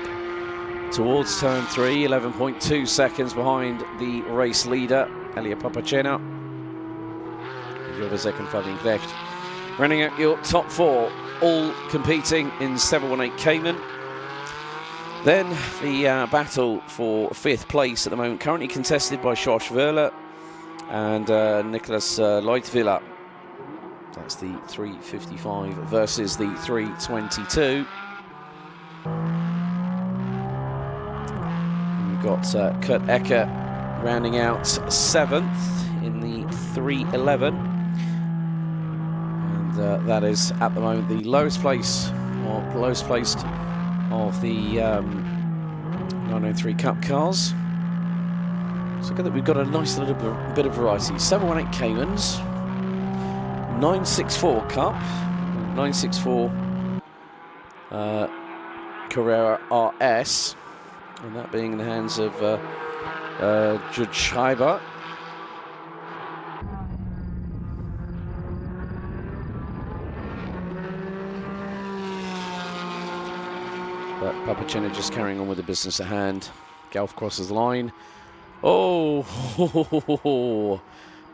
towards turn 3, 11.2 seconds behind the race leader, Elia Papacena. Jovazek and Fabian Knecht running out your top 4, all competing in 718 Cayman. Then the battle for 5th place at the moment, currently contested by Schorsch Wöhler and Nicholas Leutwiller. That's the 355 versus the 322. We've got Kurt Ecker rounding out 7th in the 311. That is at the moment the lowest placed of the 903 Cup cars. So look at that, we've got a nice little bit of variety. 718 Caymans, 964 Cup, 964 Carrera RS, and that being in the hands of Judge Schreiber. But Papacena just carrying on with the business at hand. Gelf crosses the line. Oh,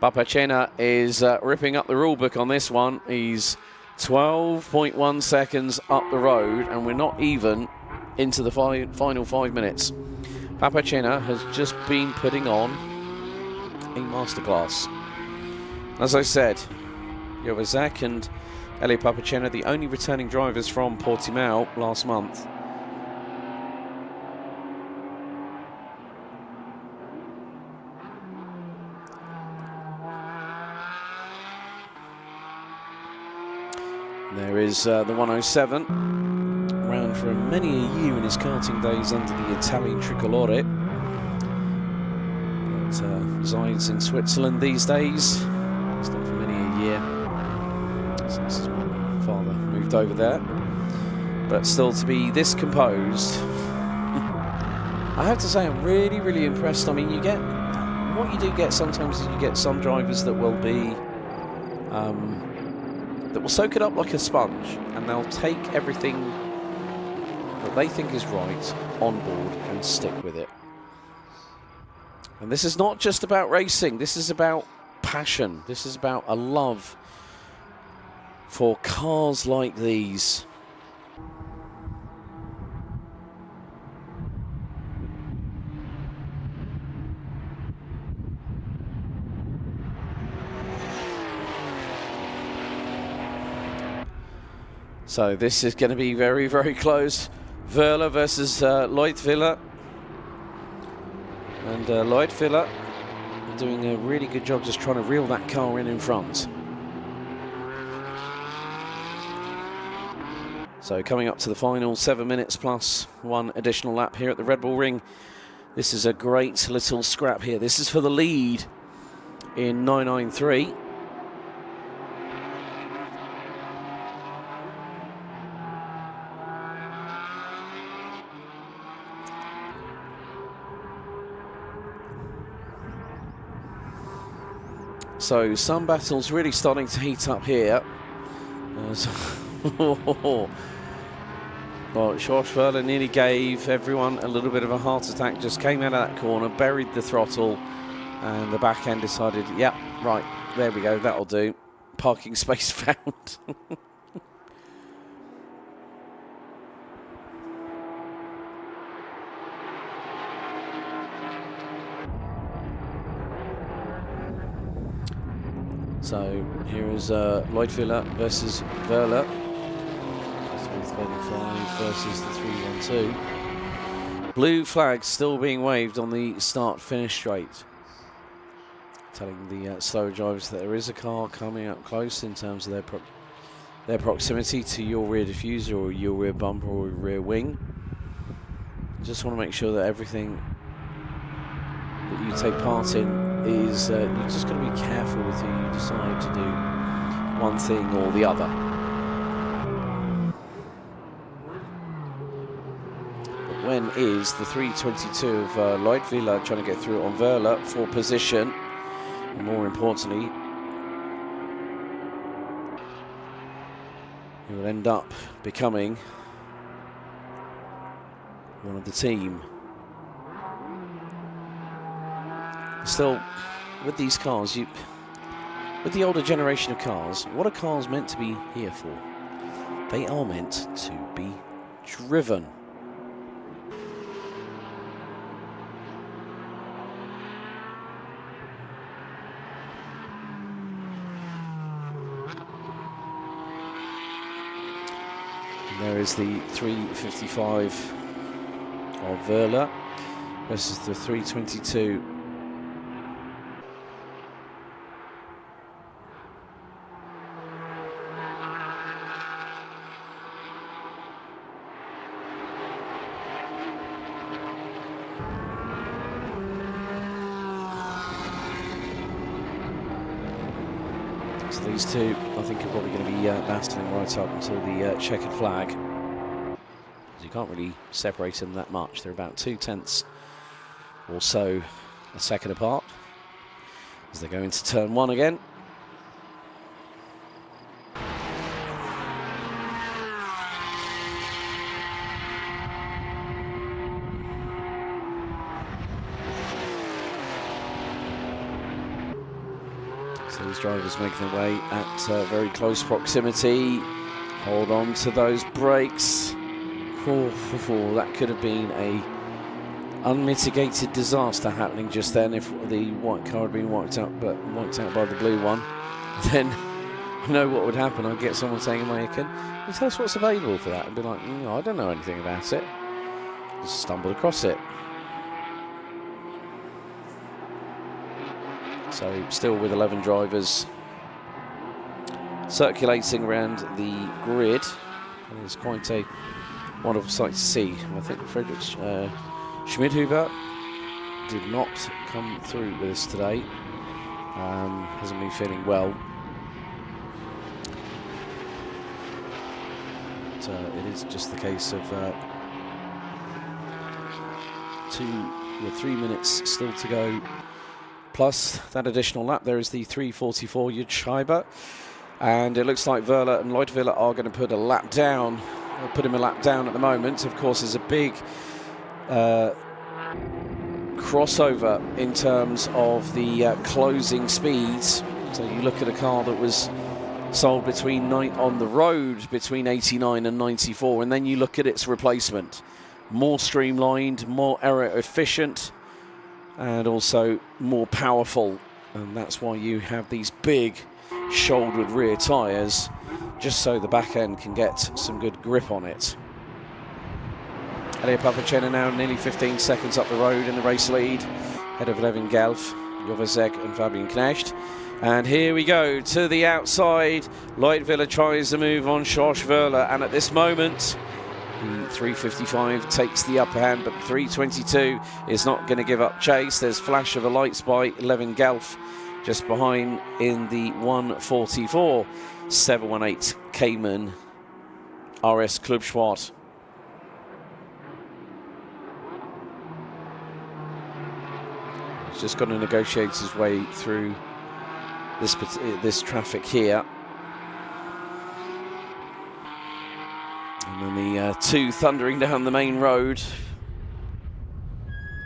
Papacena is ripping up the rule book on this one. He's 12.1 seconds up the road, and we're not even into the final 5 minutes. Papacena has just been putting on a masterclass. As I said, Jovazek and Elia Papacena, the only returning drivers from Portimao last month. There is the 107, ran for many a year in his karting days under the Italian Tricolore, but resides in Switzerland these days. It's not for many a year since his father moved over there, but still to be this composed. I have to say I'm really, really impressed. I mean, what you do get sometimes is you get some drivers that will be that will soak it up like a sponge, and they'll take everything that they think is right on board and stick with it. And this is not just about racing, this is about passion. This is about a love for cars like these. So this is going to be very, very close. Wöhler versus Leutwiler. And Leutwiler doing a really good job just trying to reel that car in front. So coming up to the final 7 minutes plus one additional lap here at the Red Bull Ring. This is a great little scrap here. This is for the lead in 993. So some battles really starting to heat up here. Well, George Wöhler nearly gave everyone a little bit of a heart attack, just came out of that corner, buried the throttle, and the back end decided, yep, right, there we go, that'll do. Parking space found. So here is Leutwiler versus Wöhler. 335 versus the 312. Blue flag still being waved on the start-finish straight, telling the slower drivers that there is a car coming up close in terms of their proximity to your rear diffuser or your rear bumper or rear wing. Just want to make sure that everything that you take part in is you're just going to be careful with who you decide to do one thing or the other. But when is the 322 of Leutwiler trying to get through on Wöhler for position, and more importantly, he will end up becoming one of the team. Still, with these cars, with the older generation of cars, what are cars meant to be here for? They are meant to be driven. And there is the 355 of Wöhler versus the 322. These two, I think, are probably going to be battling right up until the checkered flag. You can't really separate them that much. They're about 0.2 or so a second apart as they go into turn one again. So these drivers making their way at very close proximity. Hold on to those brakes. That could have been a unmitigated disaster happening just then if the white car had been wiped out by the blue one. Then I know what would happen. I'd get someone saying in my ear, can you tell us what's available for that? I'd be like, I don't know anything about it. Just stumbled across it. So still with 11 drivers circulating around the grid. And it's quite a wonderful sight to see. I think Frederick Schmidhuber did not come through with us today. Hasn't been feeling well. But, it is just the case of 3 minutes still to go. Plus that additional lap, there is the 344 Jud Schreiber. And it looks like Wöhler and Leutwiler are going to put him a lap down at the moment. Of course, there's a big crossover in terms of the closing speeds. So you look at a car that was sold on the road between 89 and 94, and then you look at its replacement. More streamlined, more error efficient, and also more powerful. And that's why you have these big shouldered rear tyres, just so the back end can get some good grip on it. Elia Papacena now nearly 15 seconds up the road in the race lead, ahead of Levin Gelf, Jovazek and Fabian Knecht. And here we go to the outside. Leutwiler tries to move on Schorsch Wöhler, and at this moment the 355 takes the upper hand, but the 322 is not going to give up chase. There's flash of the lights by Levin Gelf just behind in the 144 718 Cayman RS Club Schwart. He's just got to negotiate his way through this traffic here. And then the two thundering down the main road.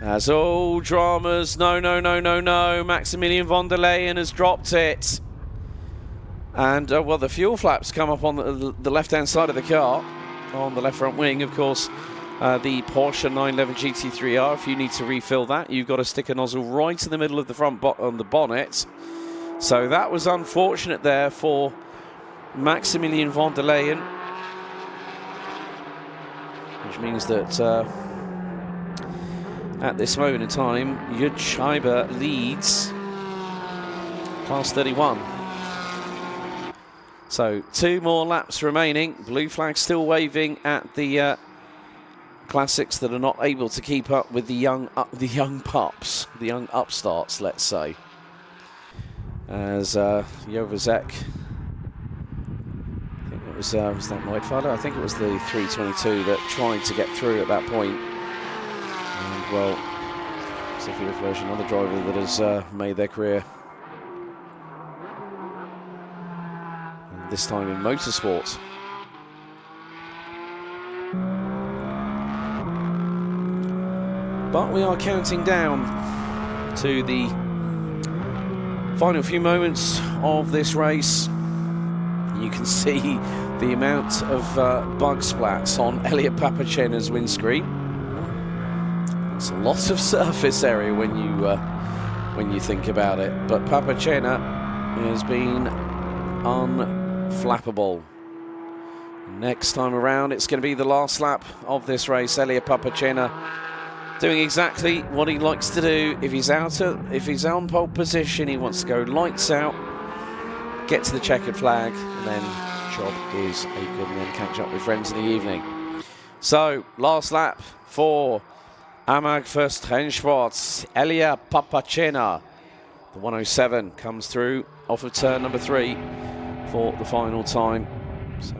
As all dramas, no, Maximilian von der Leyen has dropped it. And, well, the fuel flaps come up on the left-hand side of the car, on the left front wing, of course. The Porsche 911 GT3R, if you need to refill that, you've got to stick a nozzle right in the middle of the front on the bonnet. So that was unfortunate there for Maximilian von der Leyen, which means that at this moment in time, Jud Scheiber leads class 31. So 2 more laps remaining. Blue flag still waving at the classics that are not able to keep up with the young pups, the young upstarts, let's say. As Jovazek, I think it was that Leutwiler? I think it was the 322 that tried to get through at that point. And, well, Sophia Flörsch, another driver that has made their career, and this time in motorsport. But we are counting down to the final few moments of this race. You can see the amount of bug splats on Elia Papacena's windscreen. It's a lot of surface area when you think about it. But Papacena has been unflappable. Next time around, it's going to be the last lap of this race. Elia Papacena doing exactly what he likes to do. If he's on pole position, he wants to go lights out, get to the checkered flag, and then job is a good, and then catch up with friends in the evening. So, last lap for Amag First Rennsport. Elia Papacena. The 107 comes through off of turn number 3 for the final time. So,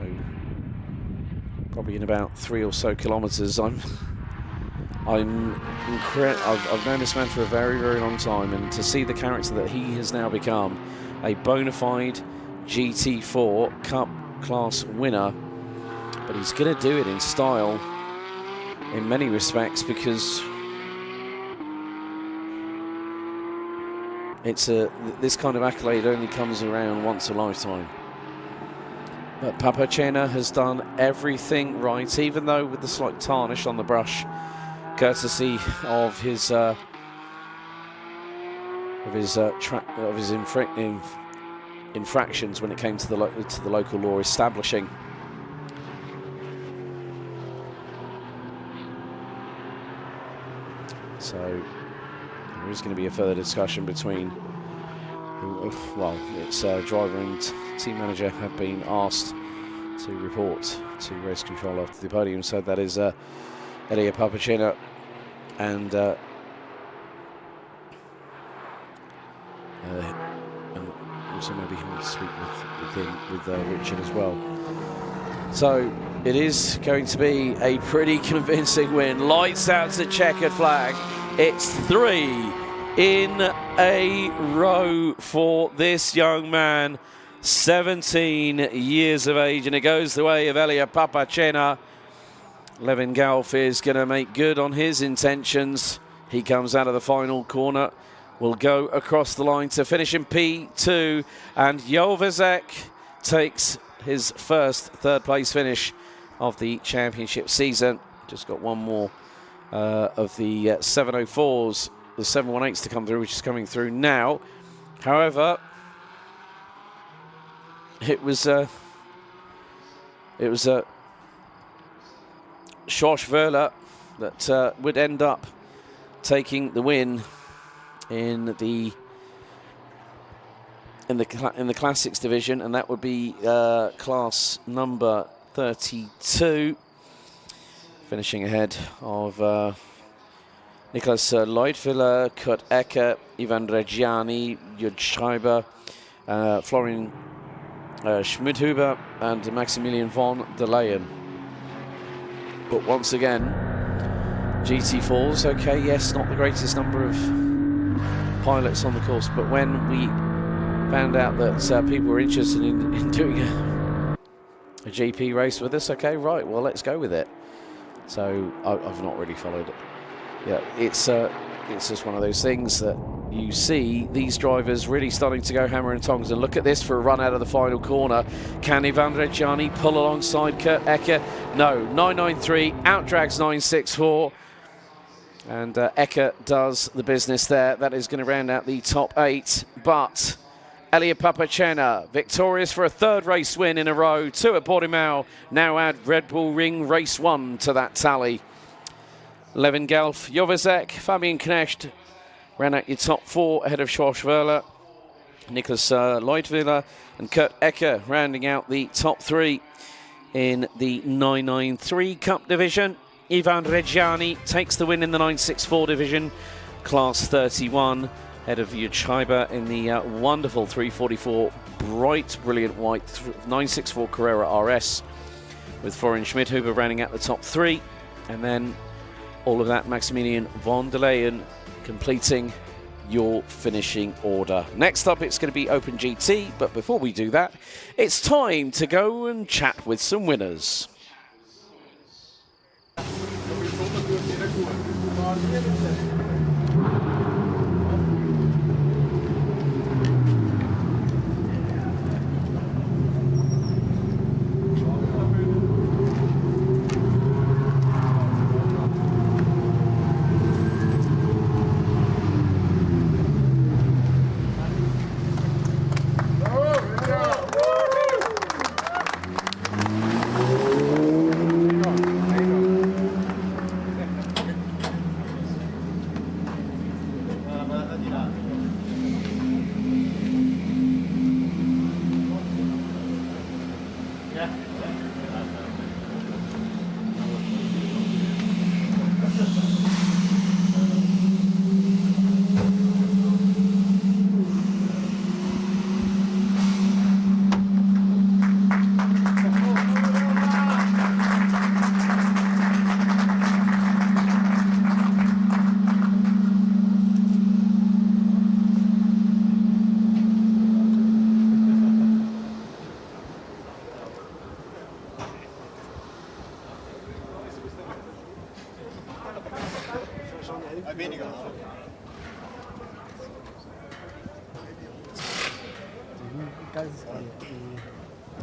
probably in about 3 or so kilometres. I've known this man for a very, very long time, and to see the character that he has now become, a bona fide GT4 Cup class winner, but he's going to do it in style in many respects, because this kind of accolade only comes around once a lifetime. But Papacena has done everything right, even though with the slight tarnish on the brush, courtesy of his infractions when it came to the local law establishing. So there is going to be a further discussion between, well, its driver and team manager have been asked to report to race control after the podium. So that is Elia Papacena and also maybe he will speak with Richard as well. So it is going to be a pretty convincing win. Lights out to checkered flag. It's 3 in a row for this young man, 17 years of age, and it goes the way of Elia Papacena. Levin Gelf is going to make good on his intentions. He comes out of the final corner, will go across the line to finish in P2, and Jovazek takes his first third-place finish of the championship season. Just got one more of the 704s, the 718s to come through, which is coming through now. However, it was Schorsch-Wöhler that would end up taking the win in the classics division, and that would be class number 32, finishing ahead of Niklas Leutwiller, Kurt Ecke, Ivan Reggiani, Jürgen Schreiber, Florian Schmidhuber and Maximilian von der Leyen. But once again, GT4s, okay, yes, not the greatest number of pilots on the course, but when we found out that people were interested in doing a GP race with us, okay, right, well, let's go with it. So I've not really followed it. Yeah, it's just one of those things that you see these drivers really starting to go hammer and tongs. And look at this for a run out of the final corner. Can Ivan Reggiani pull alongside Kurt Ecke? No, 993 outdrags 964. And Ecke does the business there. That is going to round out the top 8. But Elia Papacena, victorious for a third race win in a row. 2 at Portimao. Now add Red Bull Ring Race 1 to that tally. Levin Gelf, Jovazek, Fabian Knecht ran out your top 4 ahead of Schorsch-Wöhler. Niklas Leutwiller and Kurt Ecke rounding out the top 3 in the 993 Cup division. Ivan Reggiani takes the win in the 964 division, class 31, ahead of Jürgen Schreiber in the wonderful 344 bright, brilliant white 964 Carrera RS, with Florian Schmidhuber rounding out the top 3, and then all of that Maximilian von der Leyen completing your finishing order. Next up, it's going to be Open GT, but before we do that, it's time to go and chat with some winners.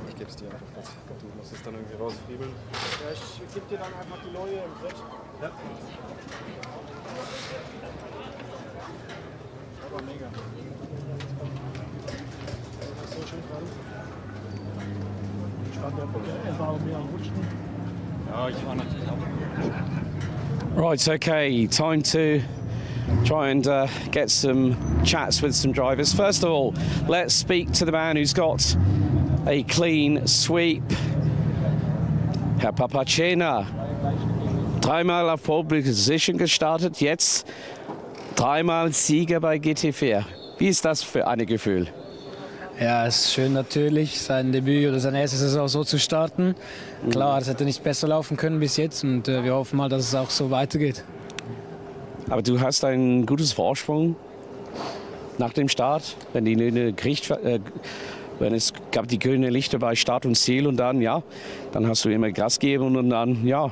Ich gebe es dir einfach kurz. Du musst es dann irgendwie rausfriebeln. Ja, ich gebe dir dann einfach die neue im Brett. Ja. Aber mega. Das ist so schön gerade. Spannend, er war mehr am Rutschen. Ja, ich war natürlich auch. Right, okay, time to try and get some chats with some drivers. First of all, let's speak to the man who's got a clean sweep. Herr Papacena, dreimal auf Pole Position gestartet, jetzt dreimal Sieger bei GT4. Wie ist das für ein Gefühl? Ja, es ist schön natürlich, sein Debüt oder seine erste Saison so zu starten. Klar, es hätte nicht besser laufen können bis jetzt und wir hoffen mal, dass es auch so weitergeht. Aber du hast einen gutes Vorsprung nach dem Start, wenn die grüne wenn es gab die grüne Lichter bei Start und Ziel und dann, ja, dann hast du immer Gas gegeben und dann, ja,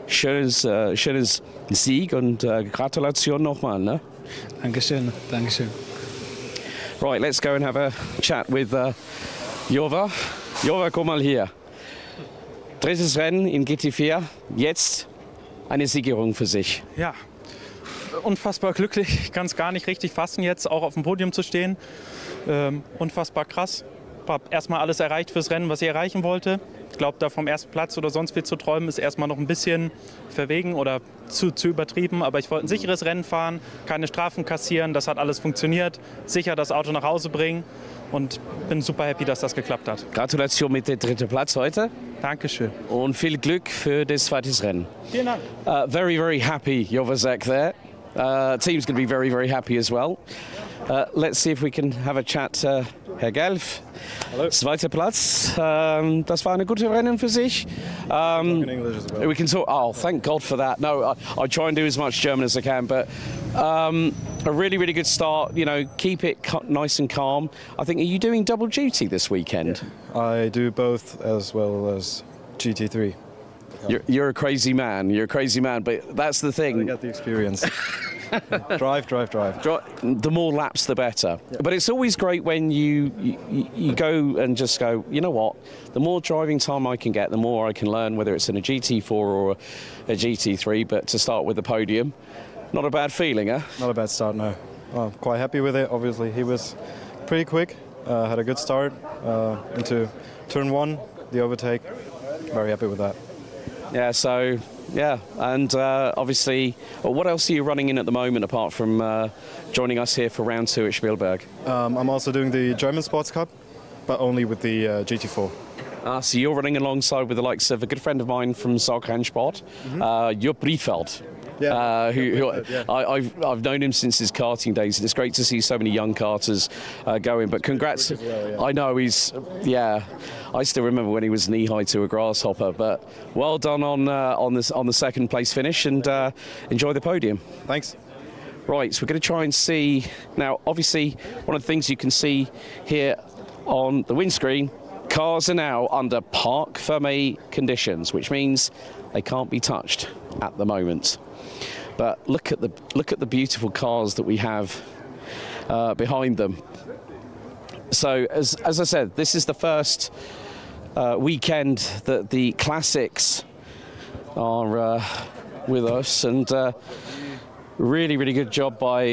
schönes Sieg und Gratulation nochmal. Ne? Dankeschön, Dankeschön. Right, let's go and have a chat with Jova. Jova, komm mal hier. Drittes Rennen in GT4, jetzt eine Siegerung für sich. Ja, unfassbar glücklich. Ich kann es gar nicht richtig fassen, jetzt auch auf dem Podium zu stehen. Unfassbar krass. Habe erstmal alles erreicht fürs Rennen, was ich erreichen wollte. Ich glaube, da vom ersten Platz oder sonst wie zu träumen, ist erstmal noch ein bisschen verwegen oder zu übertrieben. Aber ich wollte ein sicheres Rennen fahren, keine Strafen kassieren. Das hat alles funktioniert. Sicher das Auto nach Hause bringen. Und bin super happy, dass das geklappt hat. Gratulation mit dem dritten Platz heute. Dankeschön. Und viel Glück für das zweite Rennen. Vielen Dank. Very, very happy, Jovazek there. Team's going to be very, very happy as well. Let's see if we can have a chat. Herr Gelf, zweiter Platz. Das war eine gute Rennen für sich. We can talk. Oh, thank God for that. No, I try and do as much German as I can, but a really, really good start. You know, keep it nice and calm. I think, are you doing double duty this weekend? Yeah. I do both as well as GT3. You're a crazy man. You're a crazy man, but that's the thing. I get the experience. Drive. The more laps, the better. Yep. But it's always great when you go and just go, you know what? The more driving time I can get, the more I can learn, whether it's in a GT4 or a GT3. But to start with the podium, not a bad feeling, huh? Not a bad start, no. I'm quite happy with it. Obviously, he was pretty quick. Had a good start into turn 1, the overtake. Very happy with that. Yeah, so, yeah, and obviously, what else are you running in at the moment apart from joining us here for round 2 at Spielberg? I'm also doing the German Sports Cup, but only with the GT4. So you're running alongside with the likes of a good friend of mine from Sargrensport, Jupp Briefeld. Yeah. I've known him since his karting days, and it's great to see so many young karters going. But congrats! Well, yeah. I know I still remember when he was knee high to a grasshopper. But well done on the second place finish, and enjoy the podium. Thanks. Right, so we're going to try and see now. Obviously, one of the things you can see here on the windscreen, cars are now under parc fermé conditions, which means they can't be touched at the moment. But look at the beautiful cars that we have behind them. So as I said, this is the first weekend that the classics are with us, and really, really good job by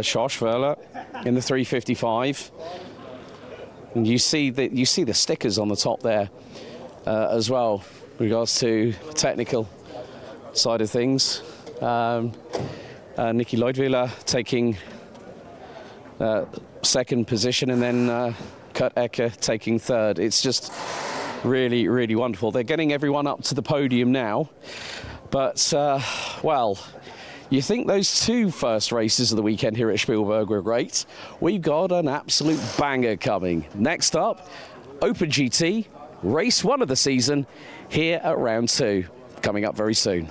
Schorschwörler in the 355. And you see the stickers on the top there as well, with regards to technical side of things. Niki Leutwiler taking second position, and then Kurt Ecker taking third. It's just really, really wonderful. They're getting everyone up to the podium now, but well, you think those 2 first races of the weekend here at Spielberg were great. We've got an absolute banger coming. Next up, Open GT, race 1 of the season here at round 2, coming up very soon.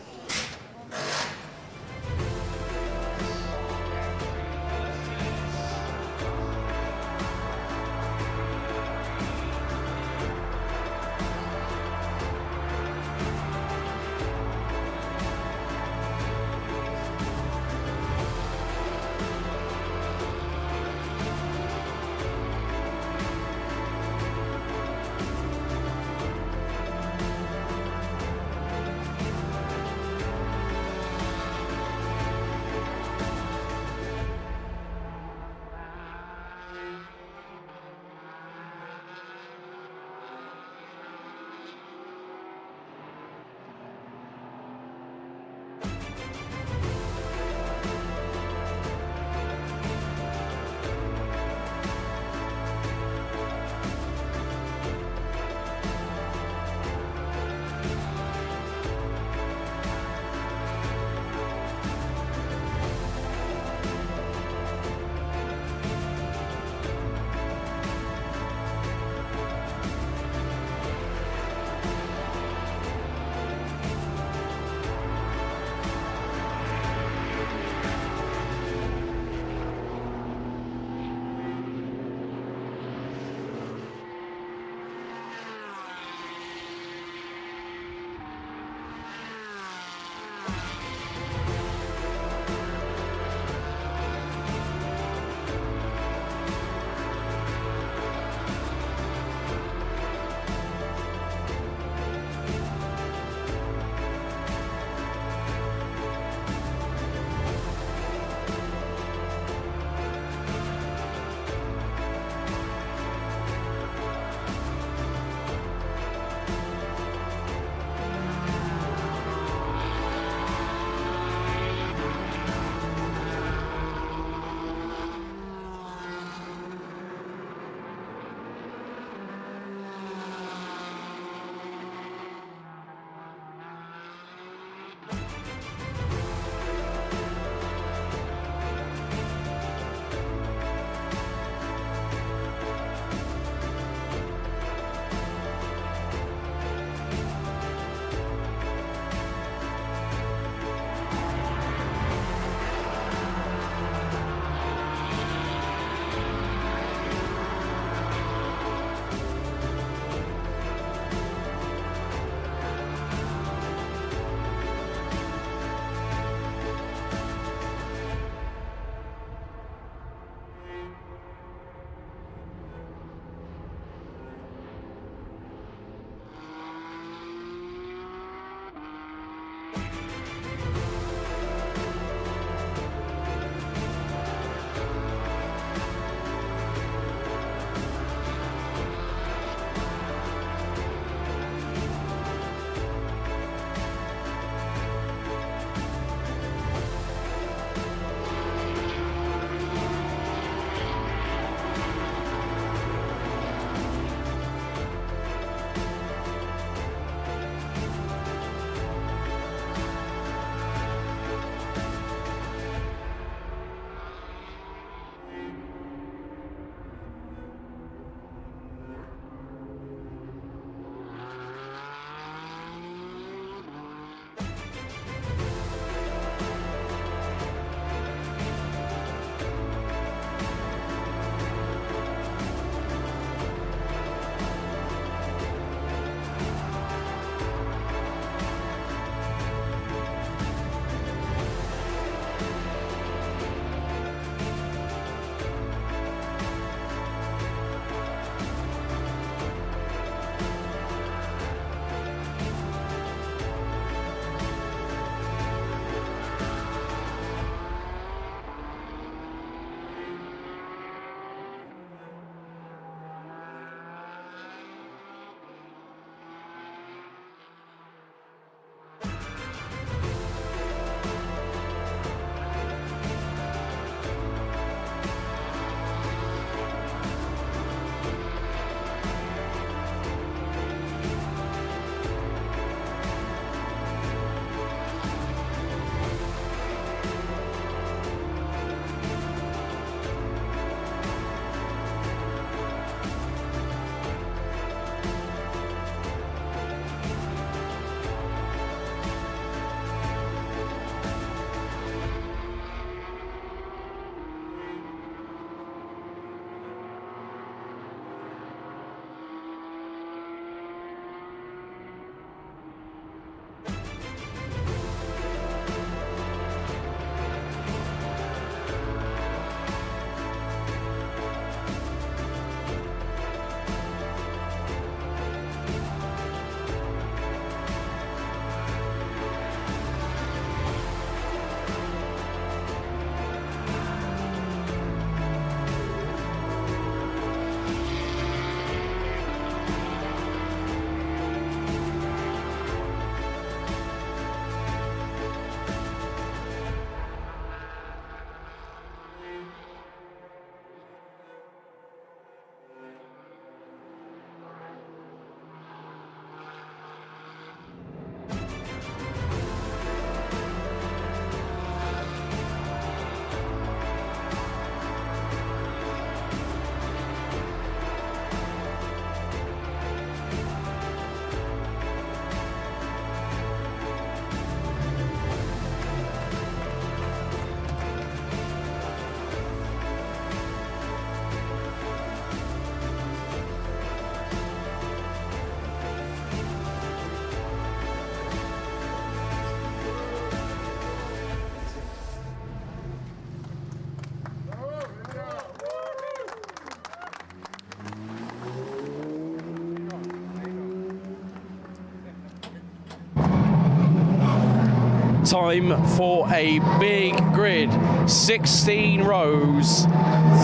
Time for a big grid. 16 rows,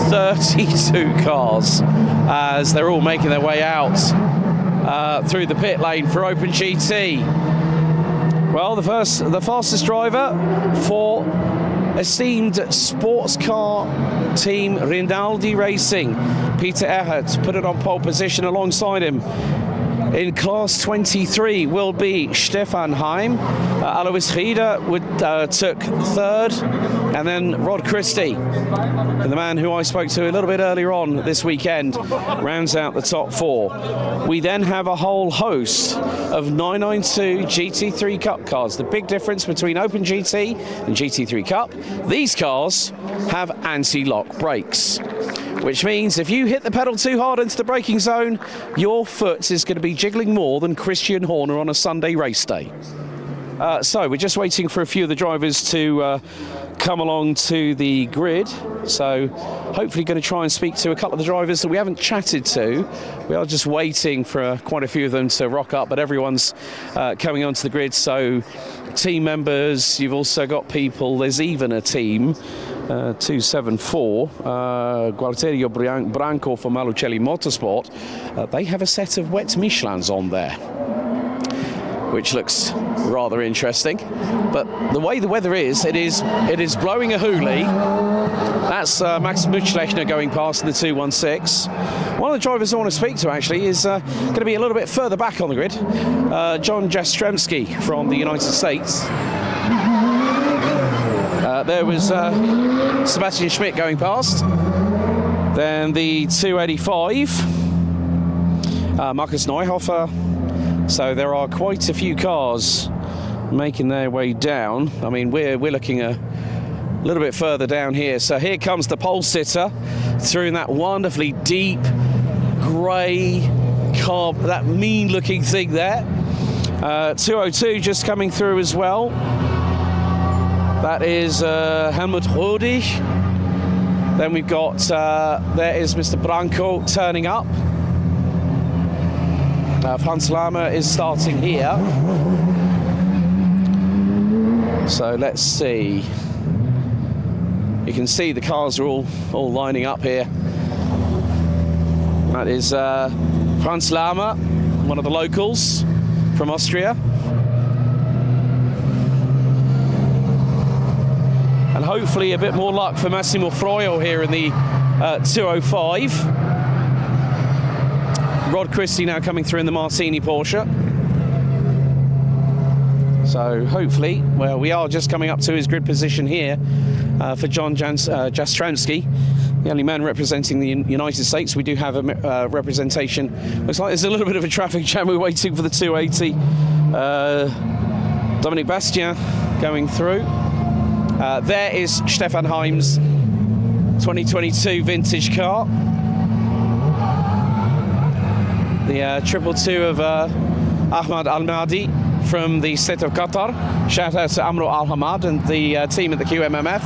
32 cars as they're all making their way out through the pit lane for Open GT. Well, the fastest driver for esteemed sports car team Rinaldi Racing, Peter Erhardt, put it on pole position alongside him. In class 23 will be Stefan Heim. Alois Rieder took third, and then Rod Christie, the man who I spoke to a little bit earlier on this weekend, rounds out the top four. We then have a whole host of 992 GT3 Cup cars. The big difference between Open GT and GT3 Cup, these cars have anti-lock brakes, which means if you hit the pedal too hard into the braking zone, your foot is going to be jiggling more than Christian Horner on a Sunday race day. So we're just waiting for a few of the drivers to come along to the grid. So hopefully going to try and speak to a couple of the drivers that we haven't chatted to. We are just waiting for quite a few of them to rock up, but everyone's coming onto the grid. So team members, you've also got people, there's even a team, 274, Gualterio Branco for Malucelli Motorsport. They have a set of wet Michelins on there, which looks rather interesting. But the way the weather is, it is blowing a hoolie. That's Max Muchlechner going past in the 216. One of the drivers I want to speak to actually is going to be a little bit further back on the grid. John Jastrzemski from the United States. There was Sebastian Schmidt going past. Then the 285, Markus Neuhofer. So there are quite a few cars making their way down. I mean, we're looking a little bit further down here. So here comes the pole sitter through in that wonderfully deep grey car, that mean-looking thing there. 202 just coming through as well. That is Helmut Rodig. Then we've got, there is Mr. Branco turning up. Franz Lama is starting here. So let's see. You can see the cars are all lining up here. That is Franz Lama, one of the locals from Austria. And hopefully a bit more luck for Massimo Froio here in the 205. Rod Christie now coming through in the Martini Porsche. So hopefully, well, we are just coming up to his grid position here for John Jastrzemski, the only man representing the United States. We do have a representation. Looks like there's a little bit of a traffic jam. We're waiting for the 280. Dominic Bastien going through. There is Stefan Heim's 2022 vintage car. The 222 of Ahmad Al-Mahdi from the state of Qatar. Shout out to Amro Al-Hamad and the team at the QMMF.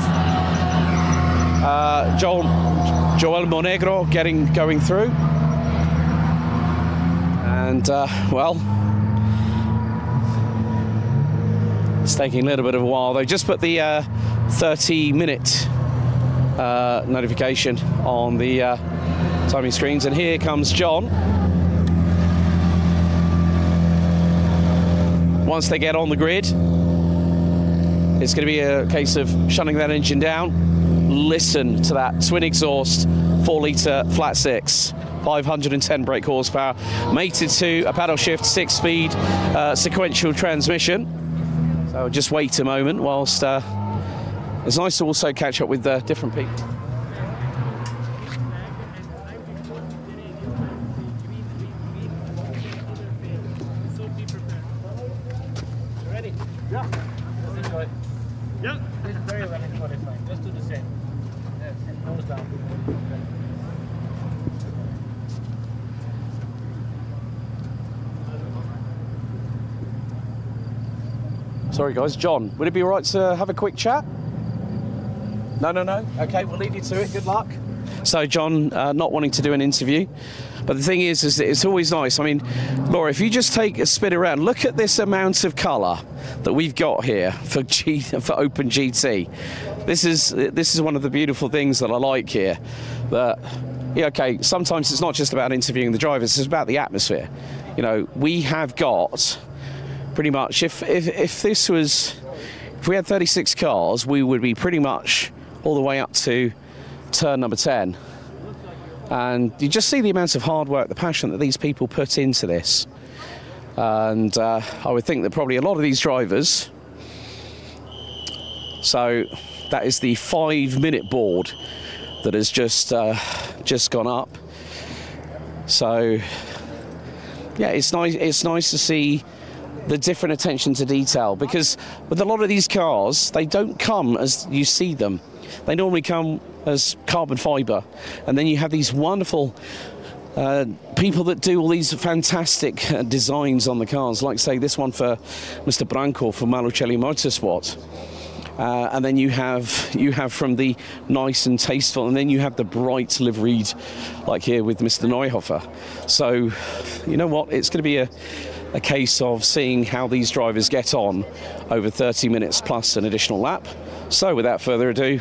Joel Monegro going through. And, well, it's taking a little bit of a while. They just put the 30-minute notification on the timing screens. And here comes John. Once they get on the grid, it's going to be a case of shutting that engine down. Listen to that twin exhaust 4-litre flat six, 510 brake horsepower, mated to a paddle shift 6-speed sequential transmission. So just wait a moment whilst it's nice to also catch up with different people. Yeah. Yeah. It's very well in qualifying. Just do the same. Yes, and nose down. Sorry guys, John, would it be all right to have a quick chat? No. Okay, we'll leave you to it. Good luck. So John, not wanting to do an interview, but the thing is that it's always nice. I mean, Laura, if you just take a spin around, look at this amount of colour that we've got here for Open GT. This is one of the beautiful things that I like here. That, yeah, okay, sometimes it's not just about interviewing the drivers, it's about the atmosphere. You know, we have got pretty much, if we had 36 cars, we would be pretty much all the way up to turn number 10. And you just see the amount of hard work, the passion that these people put into this. And I would think that probably a lot of these drivers, so that is the 5-minute board that has just gone up. So yeah, it's nice to see the different attention to detail, because with a lot of these cars, they don't come as you see them. They normally come as carbon fibre, and then you have these wonderful people that do all these fantastic designs on the cars, like say this one for Mr. Branco for Malucelli Motorsport. And then you have from the nice and tasteful, and then you have the bright liveried, like here with Mr. Neuhofer. So, you know what? It's going to be a case of seeing how these drivers get on over 30 minutes plus an additional lap. So, without further ado,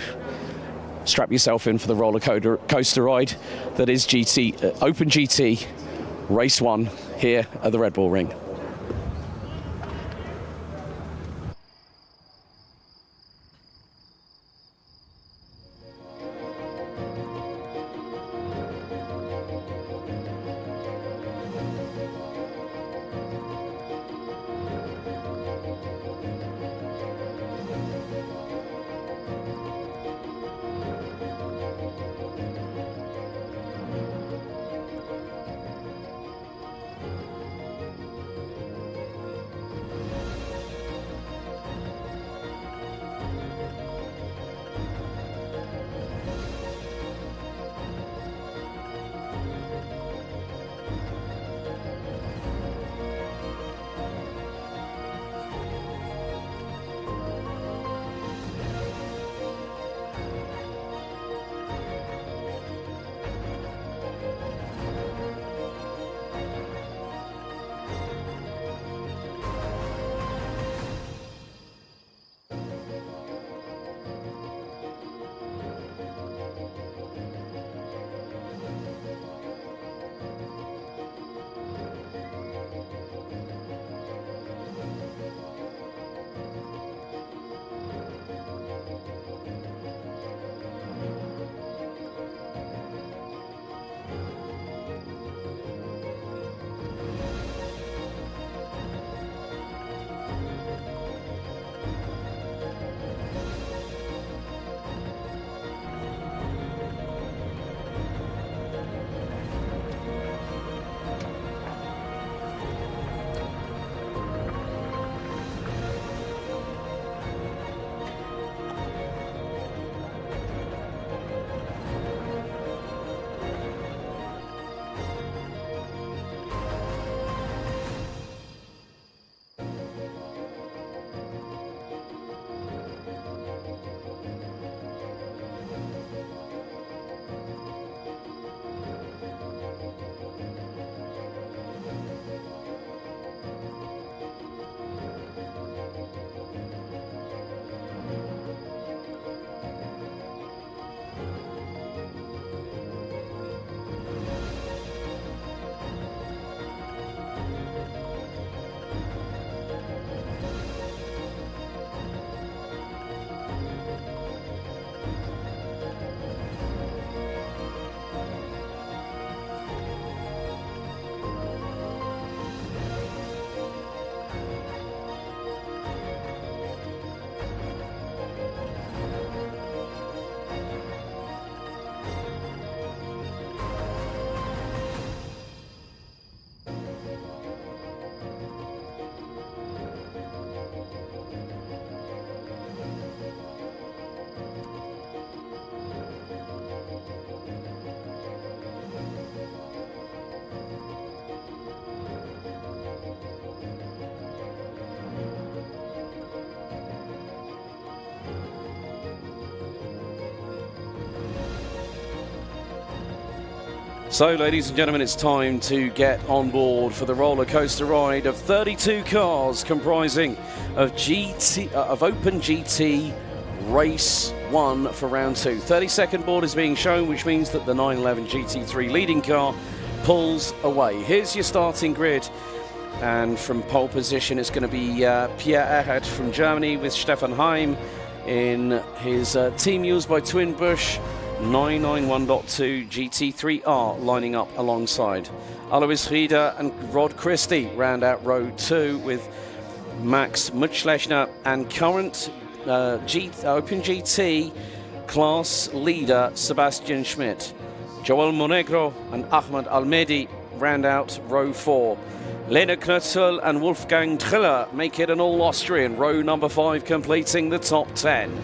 strap yourself in for the roller coaster ride that is Open GT Race 1 here at the Red Bull Ring. So, ladies and gentlemen, it's time to get on board for the roller coaster ride of 32 cars comprising of Open GT Race 1 for round 2. 30-second board is being shown, which means that the 911 GT3 leading car pulls away. Here's your starting grid. And from pole position, it's going to be Pierre Erhard from Germany with Stefan Heim in his team used by Twin Bush 991.2 GT3R lining up alongside. Alois Rieder and Rod Christie round out row 2 with Max Mutschlechner and current Open GT class leader Sebastian Schmidt. Joel Monegro and Ahmad Almedi round out row 4. Lena Knutzel and Wolfgang Triller make it an all-Austrian, row number 5 completing the top 10.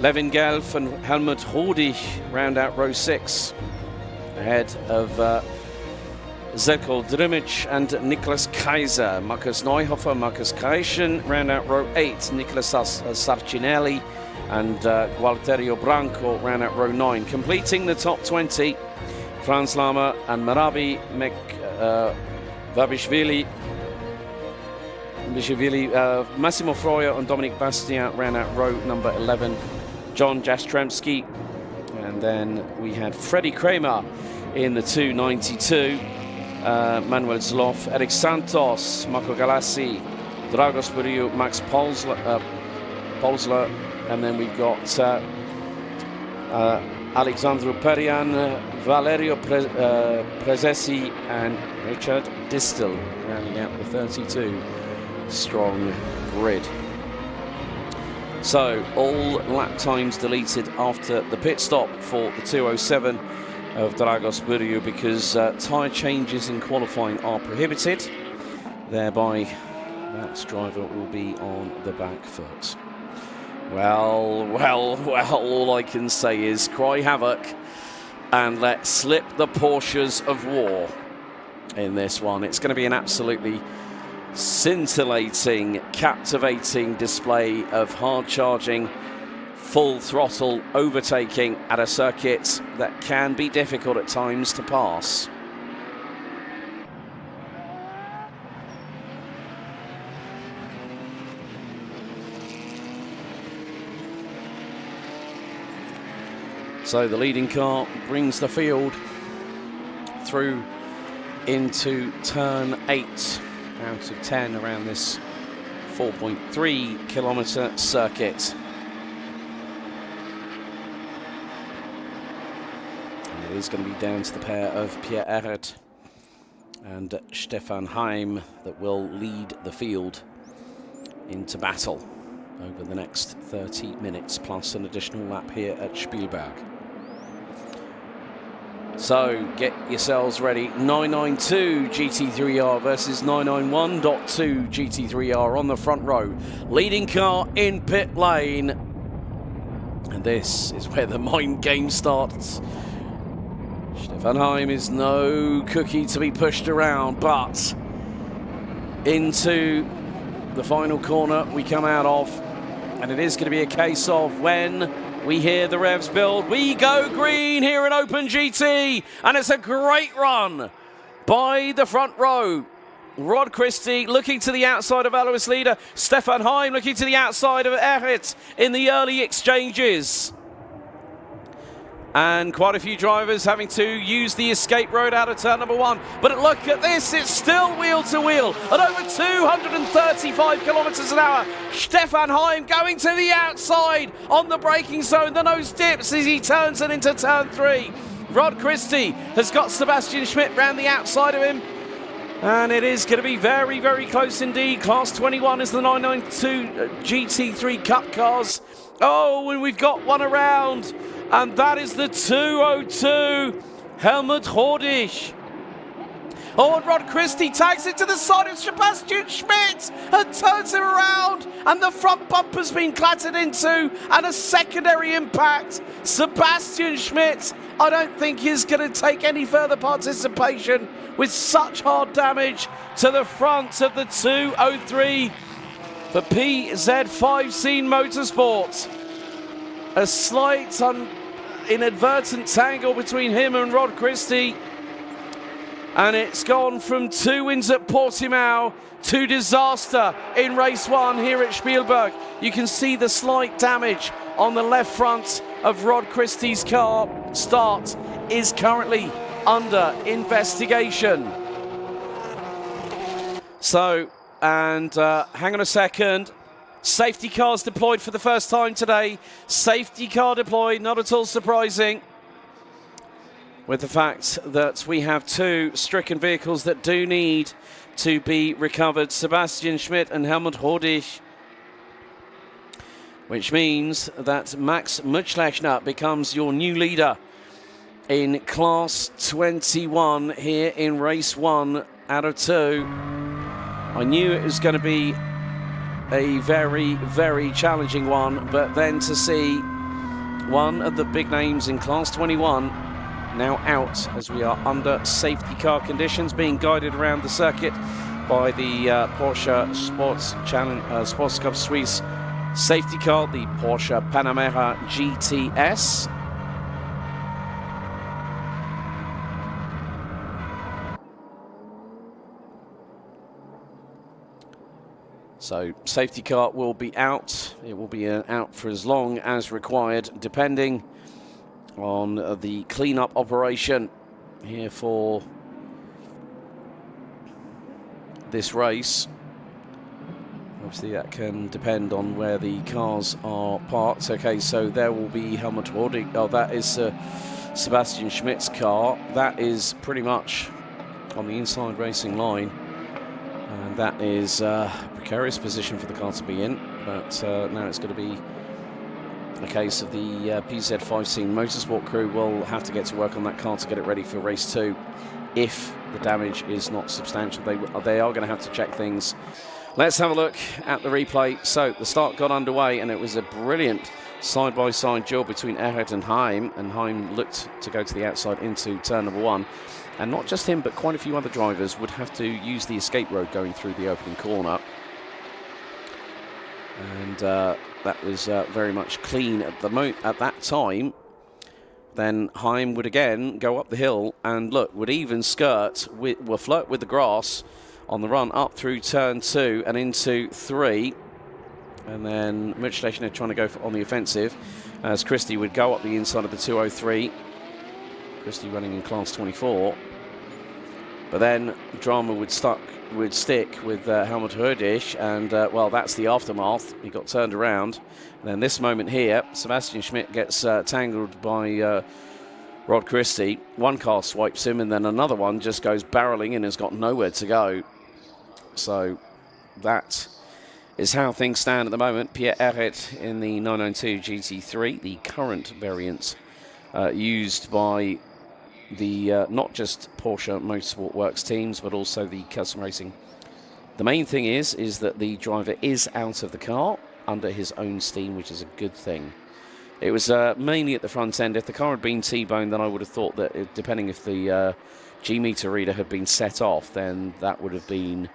Levin Gelf and Helmut Hodig round out row 6, ahead of Zelko Drimic and Niklas Kaiser. Markus Neuhofer, Markus Kreischen round out row 8, Nicolas Sarcinelli and Gualterio Branco round out row 9. Completing the top 20, Franz Lama and Marabi Vabishvili, Massimo Freuer and Dominic Bastiat ran out row number 11. John Jastremski, and then we had Freddie Kramer in the 292. Manuel Zloff, Eric Santos, Marco Galassi, Dragos Buriu, Max Polsler, and then we've got Alexandru Perian, Valerio Prezesi, and Richard Distel rounding out the 32 strong grid. So all lap times deleted after the pit stop for the 207 of Dragos Buriu because tyre changes in qualifying are prohibited. Thereby that driver will be on the back foot. Well, all I can say is cry havoc and let slip the Porsches of war in this one. It's going to be an absolutely scintillating, captivating display of hard-charging, full throttle overtaking at a circuit that can be difficult at times to pass. So the leading car brings the field through into turn 8 out of 10 around this 4.3 kilometre circuit. And it is going to be down to the pair of Pierre Erhard and Stefan Heim that will lead the field into battle over the next 30 minutes plus an additional lap here at Spielberg. So get yourselves ready. 992 GT3R versus 991.2 GT3R on the front row. Leading car in pit lane. And this is where the mind game starts. Stefan Heim is no cookie to be pushed around, but into the final corner we come out of. And it is going to be a case of when we hear the revs build, we go green here in Open GT, and it's a great run by the front row. Rod Christie looking to the outside of Alois Rieder, Stefan Heim looking to the outside of Erhard in the early exchanges. And quite a few drivers having to use the escape road out of turn number 1. But look at this, it's still wheel to wheel at over 235 kilometers an hour. Stefan Heim going to the outside on the braking zone. The nose dips as he turns it into turn 3. Rod Christie has got Sebastian Schmidt round the outside of him. And it is going to be very, very close indeed. Class 21 is the 992 GT3 Cup cars. Oh, and we've got one around. And that is the 202 Helmut Hodig. Oh, and Rod Christie tags it to the side of Sebastian Schmidt and turns him around. And the front bumper's been clattered into and a secondary impact. Sebastian Schmidt, I don't think is going to take any further participation with such hard damage to the front of the 203 for PZ5 Scene Motorsports. A slight inadvertent tangle between him and Rod Christie. And it's gone from 2 wins at Portimao to disaster in race 1 here at Spielberg. You can see the slight damage on the left front of Rod Christie's car. Start is currently under investigation. So, and hang on a second. Safety cars deployed for the first time today. Safety car deployed, not at all surprising, with the fact that we have 2 stricken vehicles that do need to be recovered. Sebastian Schmidt and Helmut Rodich, which means that Max Mutschlechner becomes your new leader in Class 21 here in race 1 out of 2. I knew it was going to be a very, very challenging one, but then to see one of the big names in Class 21 now out as we are under safety car conditions, being guided around the circuit by the Porsche Sports Cup Suisse safety car, the Porsche Panamera GTS. So safety car will be out. It will be out for as long as required, depending on the cleanup operation here for this race. Obviously that can depend on where the cars are parked. Okay, so there will be Helmut Rodich. Oh, that is Sebastian Schmidt's car. That is pretty much on the inside racing line. And that is a precarious position for the car to be in. But now it's going to be a case of the PZ5 Scene Motorsport crew will have to get to work on that car to get it ready for race 2. If the damage is not substantial, they are going to have to check things. Let's have a look at the replay. So the start got underway, and it was a brilliant side-by-side duel between Erhard and Heim. And Heim looked to go to the outside into turn number 1. And not just him, but quite a few other drivers would have to use the escape road going through the opening corner. And that was very much clean at that time. Then Heim would again go up the hill and look, would even flirt with the grass on the run up through turn 2 and into 3. And then Mutschlechner trying to go on the offensive as Christie would go up the inside of the 203. Christie running in Class 24. But then drama would stick with Helmut Rodich, and well, that's the aftermath. He got turned around. And then this moment here, Sebastian Schmidt gets tangled by Rod Christie. One car swipes him, and then another one just goes barreling and has got nowhere to go. So that is how things stand at the moment. Pierre Erret in the 992 GT3, the current variant used by the not just Porsche Motorsport Works teams, but also the custom racing. The main thing is that the driver is out of the car under his own steam, which is a good thing. It was mainly at the front end. If the car had been T-boned, then I would have thought that depending if the G-meter reader had been set off, then that would have been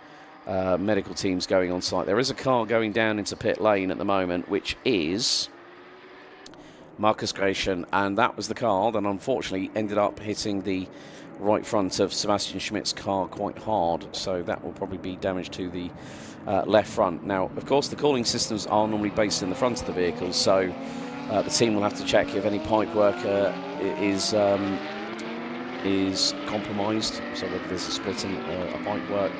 medical teams going on site. There is a car going down into pit lane at the moment, which is Marcus Gratian, and that was the car that unfortunately ended up hitting the right front of Sebastian Schmidt's car quite hard, so that will probably be damage to the left front. Now, of course, the cooling systems are normally based in the front of the vehicle, so the team will have to check if any pipe work is compromised, so whether there's a split in a pipe work.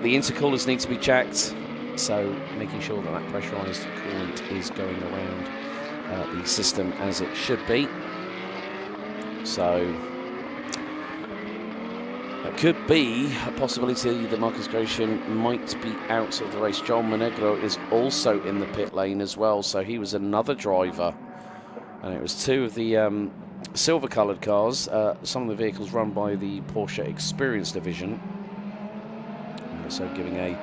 The intercoolers need to be checked, so making sure that that pressurized coolant is going around the system as it should be. So it could be a possibility that Marcus Gratian might be out of the race. John Monegro is also in the pit lane as well, so he was another driver. And it was 2 of the silver-coloured cars, some of the vehicles run by the Porsche Experience division. So giving a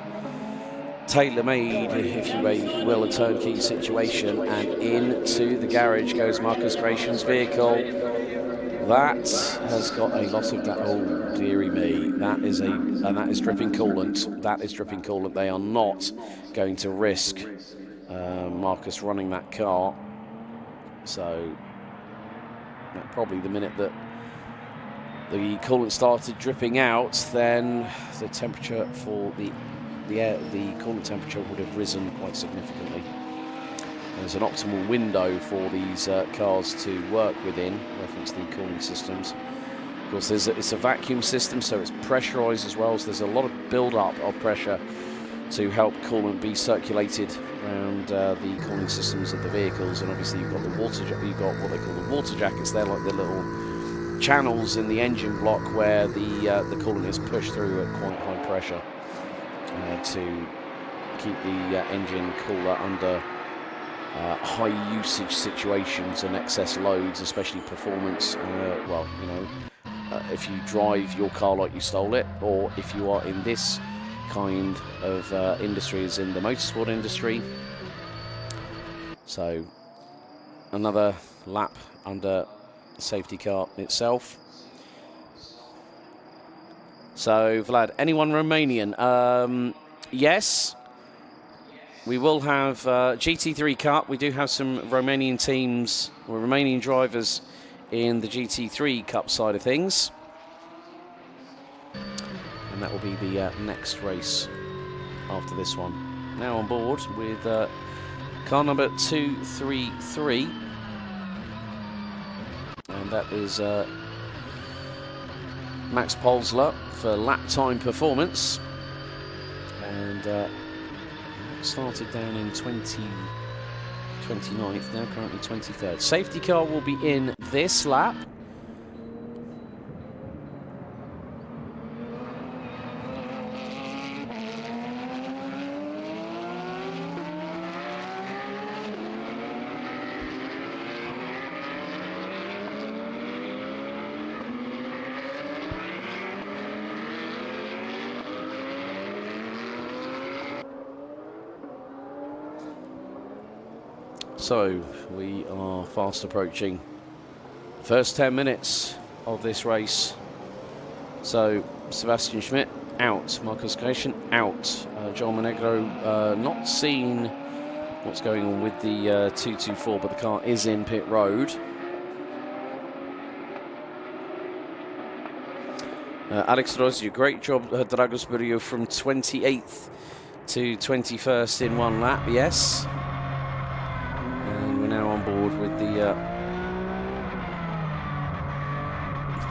tailor-made, if you will, a turnkey situation. And into the garage goes Marcus Gratian's vehicle. That has got a lot of that. Oh, dearie me. That is dripping coolant. That is dripping coolant. They are not going to risk Marcus running that car. So probably the minute that the coolant started dripping out, then the temperature for the coolant temperature would have risen quite significantly. There's an optimal window for these cars to work within, reference the cooling systems. Of course, it's a vacuum system, so it's pressurized as well, so there's a lot of build-up of pressure to help coolant be circulated around the cooling systems of the vehicles. And obviously you've got what they call the water jackets. They're like the little channels in the engine block where the coolant is pushed through at quite high pressure to keep the engine cooler under high usage situations and excess loads, especially performance. Well, you know, if you drive your car like you stole it, or if you are in this kind of industry, as in the motorsport industry. So another lap under the safety car itself. So Vlad, anyone Romanian? Yes, we will have GT3 Cup. We do have some Romanian teams or Romanian drivers in the GT3 Cup side of things. And that will be the next race after this one. Now on board with car number 233. And that is Max Polsler for lap time performance. And started down in 29th, now currently 23rd. Safety car will be in this lap. So we are fast approaching the first 10 minutes of this race. So Sebastian Schmidt out, Marcus Grecian out, Joel Monegro not seen what's going on with the 224, but the car is in pit road. Alex Rosio, great job, Dragos Burio, from 28th to 21st in one lap, yes. Now on board with the I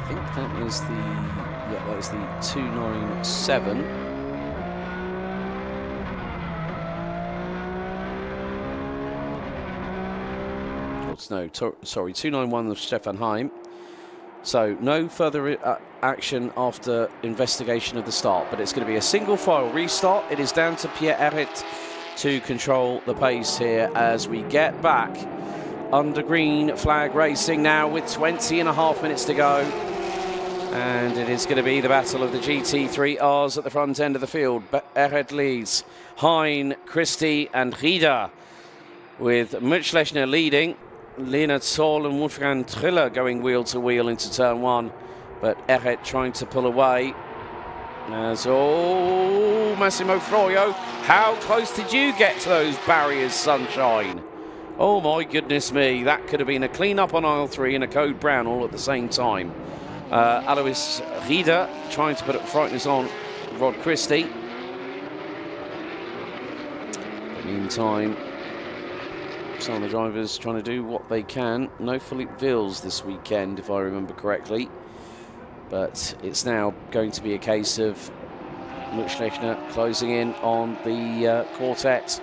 think that is the that is the 297. No, sorry, 291 of Stefan Heim. So no further action after investigation of the start, but it's going to be a single file restart. It is down to Pierre Errit to control the pace here as we get back under green flag racing now with 20.5 minutes to go. And it is going to be the battle of the GT3Rs at the front end of the field. Errit leads, Hein, Christie and Rieder, with Mutschlechner leading. Leonard Zoll and Wolfgang Triller going wheel to wheel into turn one, but Errit trying to pull away. As Massimo Froio, how close did you get to those barriers, Sunshine? Oh my goodness me, that could have been a clean up on aisle 3 and a code brown all at the same time. Alois Rieder trying to put up frighteners on Rod Christie. In the meantime, some of the drivers trying to do what they can. No Philippe Vils this weekend, if I remember correctly. But it's now going to be a case of Mutschlechner closing in on the quartet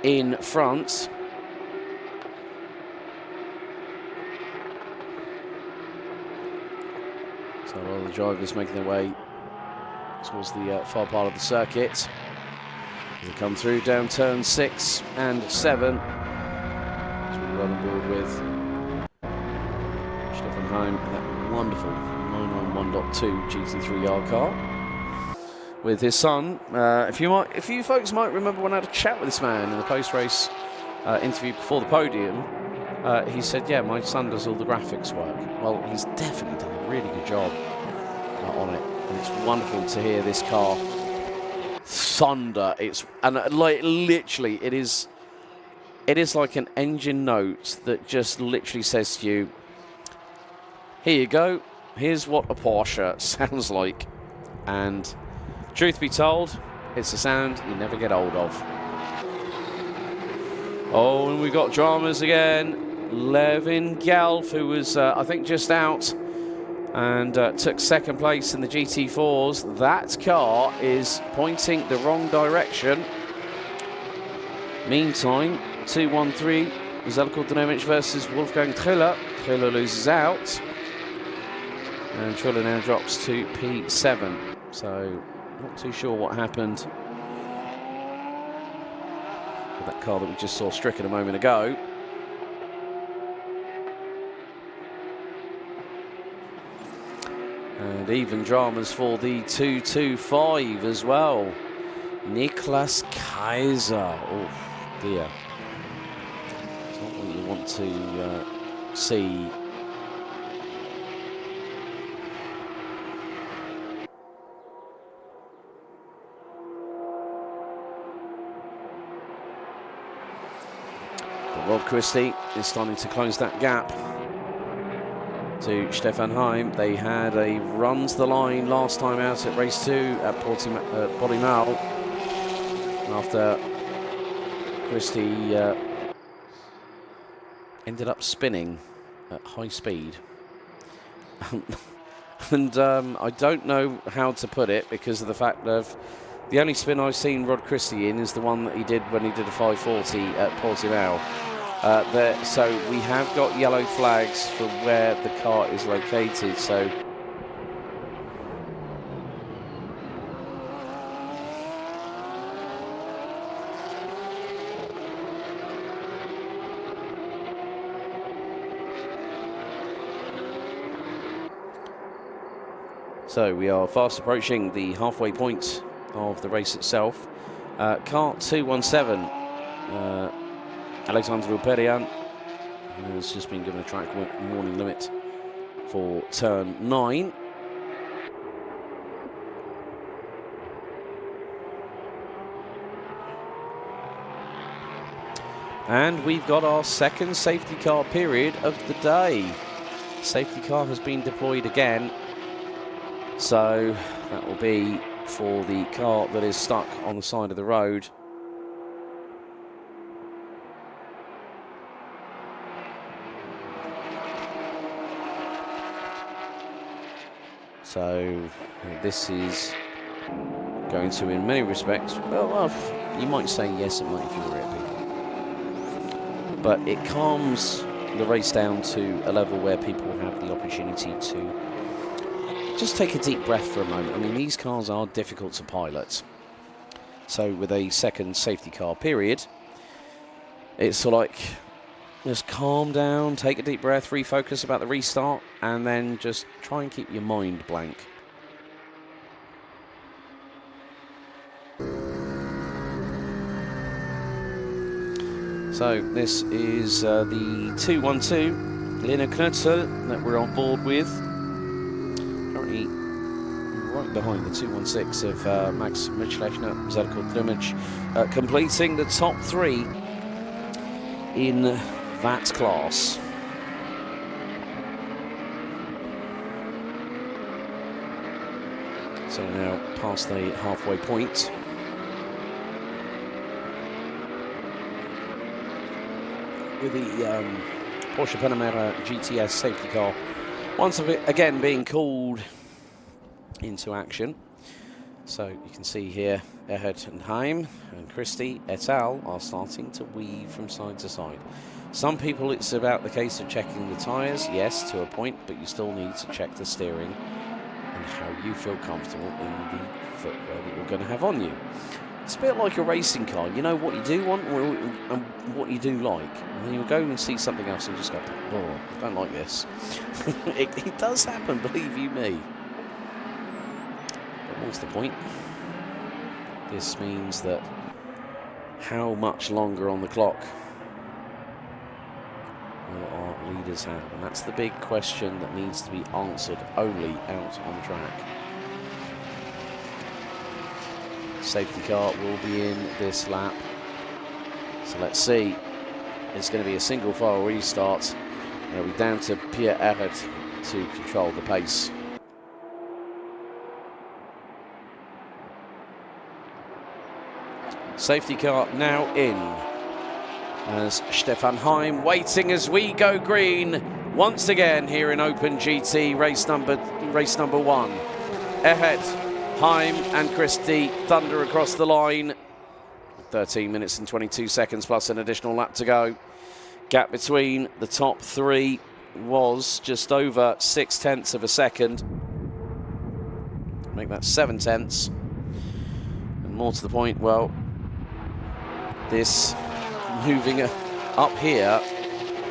in front. So a lot of the drivers making their way towards the far part of the circuit. As they come through down turn 6 and 7. As we run on board with Stefan Heim and that wonderful 991.2 GT3R car with his son. If you folks might remember when I had a chat with this man in the post-race interview before the podium, he said, yeah, my son does all the graphics work. Well, he's definitely done a really good job on it, and it's wonderful to hear this car thunder. Like literally, it is like an engine note that just literally says to you, Here you go. Here's what a Porsche sounds like. And truth be told, it's a sound you never get old of. Oh, and we got dramas again. Levin Gelf, who was, I think, just out and took second place in the GT4s. That car is pointing the wrong direction. Meantime, 2-1-3, Zeljko Dinovic versus Wolfgang Triller. Triller loses out. And Triller now drops to P7. So, not too sure what happened with that car that we just saw stricken a moment ago. And even dramas for the 2-2-5 as well. Niklas Kaiser. Oh dear. It's not what you want to see. But Rob Christie is starting to close that gap to Stefan Heim. They had a run to the line last time out at race 2 at Portimao after Christie ended up spinning at high speed. And I don't know how to put it because of the fact of the only spin I've seen Rod Christie in is the one that he did when he did a 540 at Portimao. So we have got yellow flags for where the car is located. So we are fast approaching the halfway point of the race itself. Car 217. Alexandru Perian has just been given a track warning limit for turn 9. And we've got our second safety car period of the day. Safety car has been deployed again. So that will be for the car that is stuck on the side of the road. So this is going to, in many respects, well, you might say yes, it might infuriate people. But it calms the race down to a level where people have the opportunity to just take a deep breath for a moment. I mean, these cars are difficult to pilot. So with a second safety car period, it's sort of like, just calm down, take a deep breath, refocus about the restart, and then just try and keep your mind blank. So this is the 212 Lena Knutzel that we're on board with. Currently right behind the 216 of Max Mitchlechner, Zeljko Dinovic, completing the top 3 in that class. So now past the halfway point. With the Porsche Panamera GTS safety car once again being called into action. So you can see here Erhard and Heim and Christie et al. Are starting to weave from side to side. Some people, it's about the case of checking the tyres, yes, to a point, but you still need to check the steering and how you feel comfortable in the footwear that you're going to have on you. It's a bit like a racing car. You know what you do want and what you do like. And then you'll go and see something else and just go, oh, I don't like this. It does happen, believe you me. But what's the point? This means that how much longer on the clock will our leaders have? And that's the big question that needs to be answered only out on track. Safety car will be in this lap. So let's see. It's going to be a single file restart. We'll be down to Pierre Erhard to control the pace. Safety car now in, as Stefan Heim waiting as we go green once again here in Open GT race number 1. Ahead, Heim and Christie thunder across the line. 13 minutes and 22 seconds plus an additional lap to go. Gap between the top three was just over 0.6 of a second. Make that 0.7. And more to the point, well, this moving up here,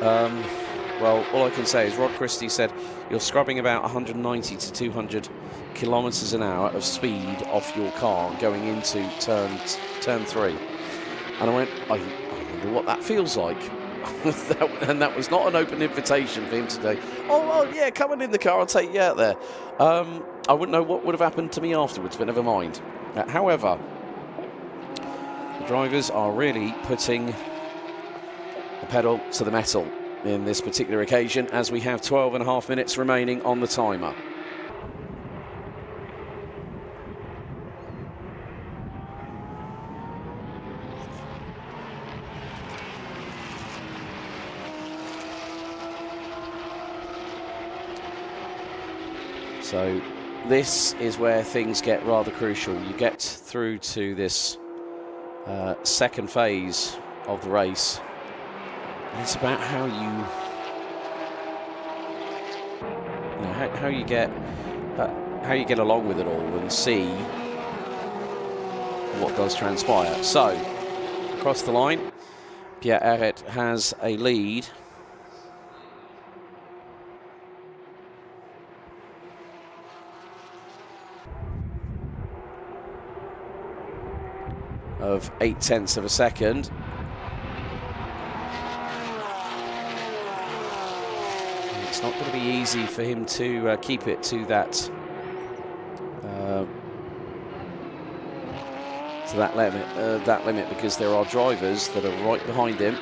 well, all I can say is Rod Christie said you're scrubbing about 190 to 200 kilometers an hour of speed off your car going into turn 3. And I went, I wonder what that feels like. And that was not an open invitation for him to say, oh, yeah, come on in the car, I'll take you out there. I wouldn't know what would have happened to me afterwards, but never mind. However, the drivers are really putting the pedal to the metal in this particular occasion, as we have 12.5 minutes remaining on the timer. So this is where things get rather crucial. You get through to this second phase of the race. And it's about how you get along with it all and see what does transpire. So across the line, Pierre Arret has a lead. Of 0.8 of a second. It's not going to be easy for him to keep it to that limit, because there are drivers that are right behind him.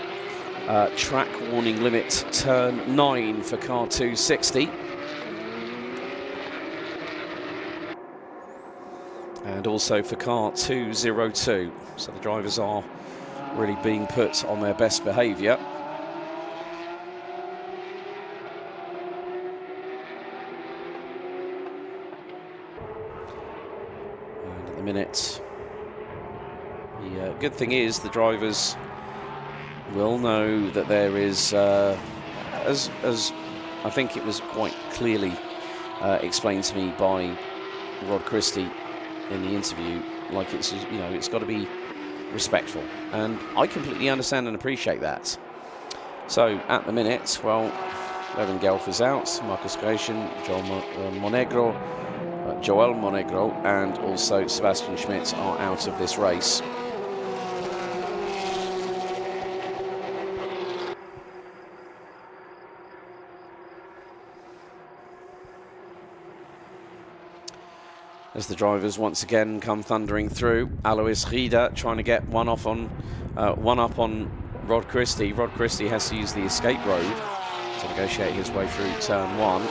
Track warning limit, turn 9 for car 260. And also for car 202. So the drivers are really being put on their best behaviour. And at the minute, the good thing is the drivers will know that there is, as I think it was quite clearly explained to me by Rod Christie in the interview, like it's got to be respectful, and I completely understand and appreciate that. So at the minute, well, Levin Gelf is out, Marcus Gratian, Joel Monegro, and also Sebastian Schmidt are out of this race. As the drivers once again come thundering through, Alois Rieder trying to get one up on Rod Christie. Rod Christie has to use the escape road to negotiate his way through turn 1.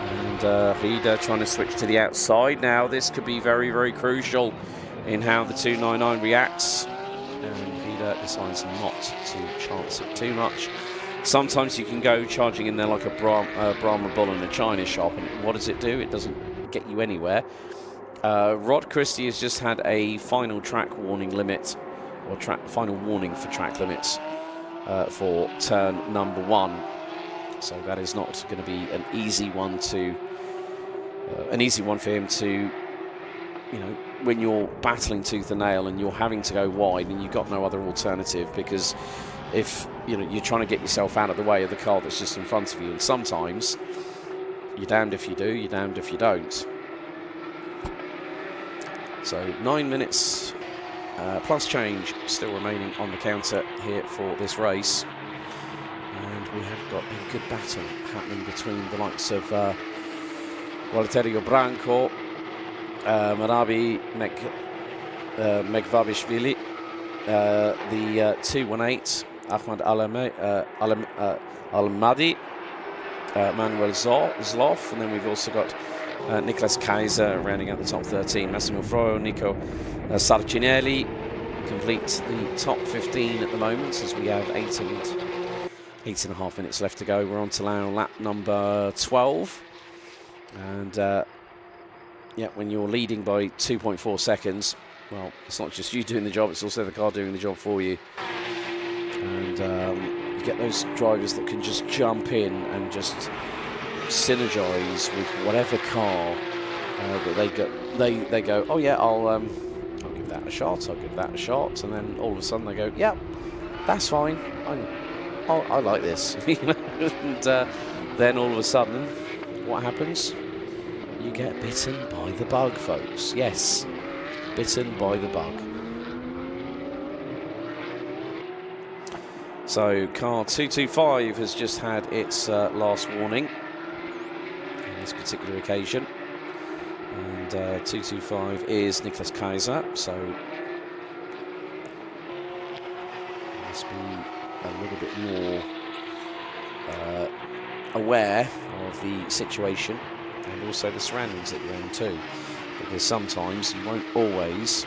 And Rieder trying to switch to the outside. Now this could be very, very crucial in how the 299 reacts. And Rieder decides not to chance it too much. Sometimes you can go charging in there like a Brahma bull in a china shop, and what does it do? It doesn't get you anywhere. Rod Christie has just had a final track warning limit, or final warning for track limits for turn number 1. So that is not going to be an easy one for him to, when you're battling tooth and nail and you're having to go wide and you've got no other alternative, because if you're trying to get yourself out of the way of the car that's just in front of you, and sometimes you're damned if you do, you're damned if you don't. So 9 minutes plus change still remaining on the counter here for this race. And we have got a good battle happening between the likes of Gualterio Branco, Marabi Mekvabishvili, the 218, Ahmad Al-Mahdi, Manuel Zloff, and then we've also got Nicolas Kaiser rounding out the top 13. Massimo Froio, Nico Sarcinelli complete the top 15 at the moment, as we have 8.5 minutes left to go. We're on to now lap number 12, and yeah, when you're leading by 2.4 seconds, well, it's not just you doing the job, it's also the car doing the job for you. And you get those drivers that can just jump in and just synergize with whatever car that they go, oh yeah, I'll give that a shot, and then all of a sudden they go, yeah, that's fine, I like this. And then all of a sudden, what happens? You get bitten by the bug, folks. Yes, bitten by the bug. So car 225 has just had its last warning on this particular occasion, and 225 is Nicolas Kaiser, so must be a little bit more aware of the situation and also the surroundings that you're in too, because sometimes you won't always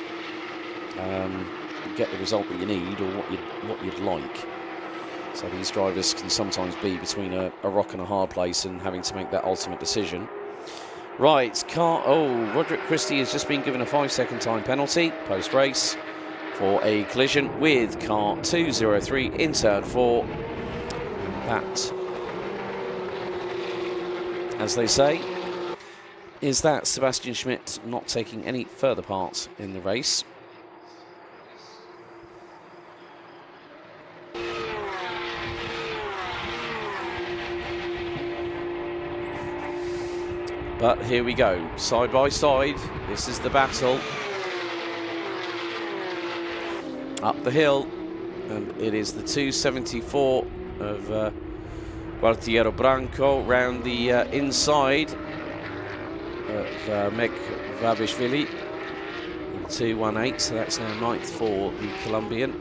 get the result that you need or what you'd like. So these drivers can sometimes be between a rock and a hard place and having to make that ultimate decision. Right, Roderick Christie has just been given a 5-second time penalty post-race for a collision with car 203 in turn 4. And that, as they say, is that Sebastian Schmidt not taking any further part in the race. But here we go, side by side. This is the battle. Up the hill, and it is the 274 of Gualtiero Branco round the inside of Meg Vabishvili. 218, so that's now 9th for the Colombian.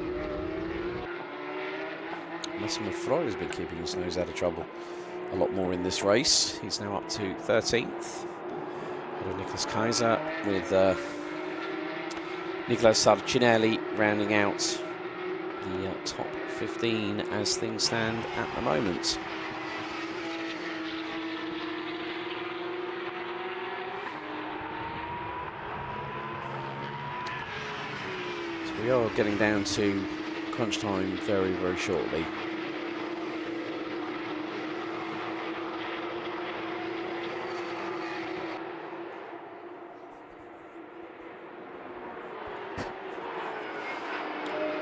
Massimo Froio has been keeping his nose out of trouble a lot more in this race. He's now up to 13th. Nicolas Kaiser with Nicolas Sarcinelli rounding out the top 15 as things stand at the moment. So we are getting down to crunch time very, very shortly.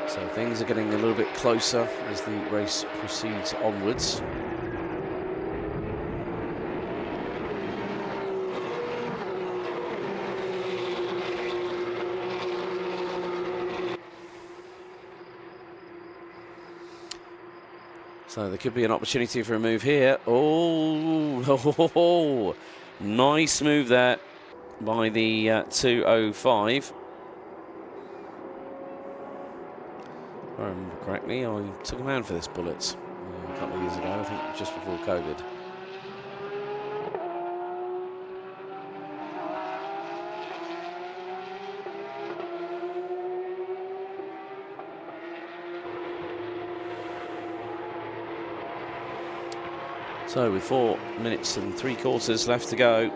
So things are getting a little bit closer as the race proceeds onwards. So there could be an opportunity for a move here. Oh, nice move there by the 205. If I remember correctly, I took a man for this bullet a couple of years ago, I think just before COVID. So with 4 minutes and 3/4 left to go,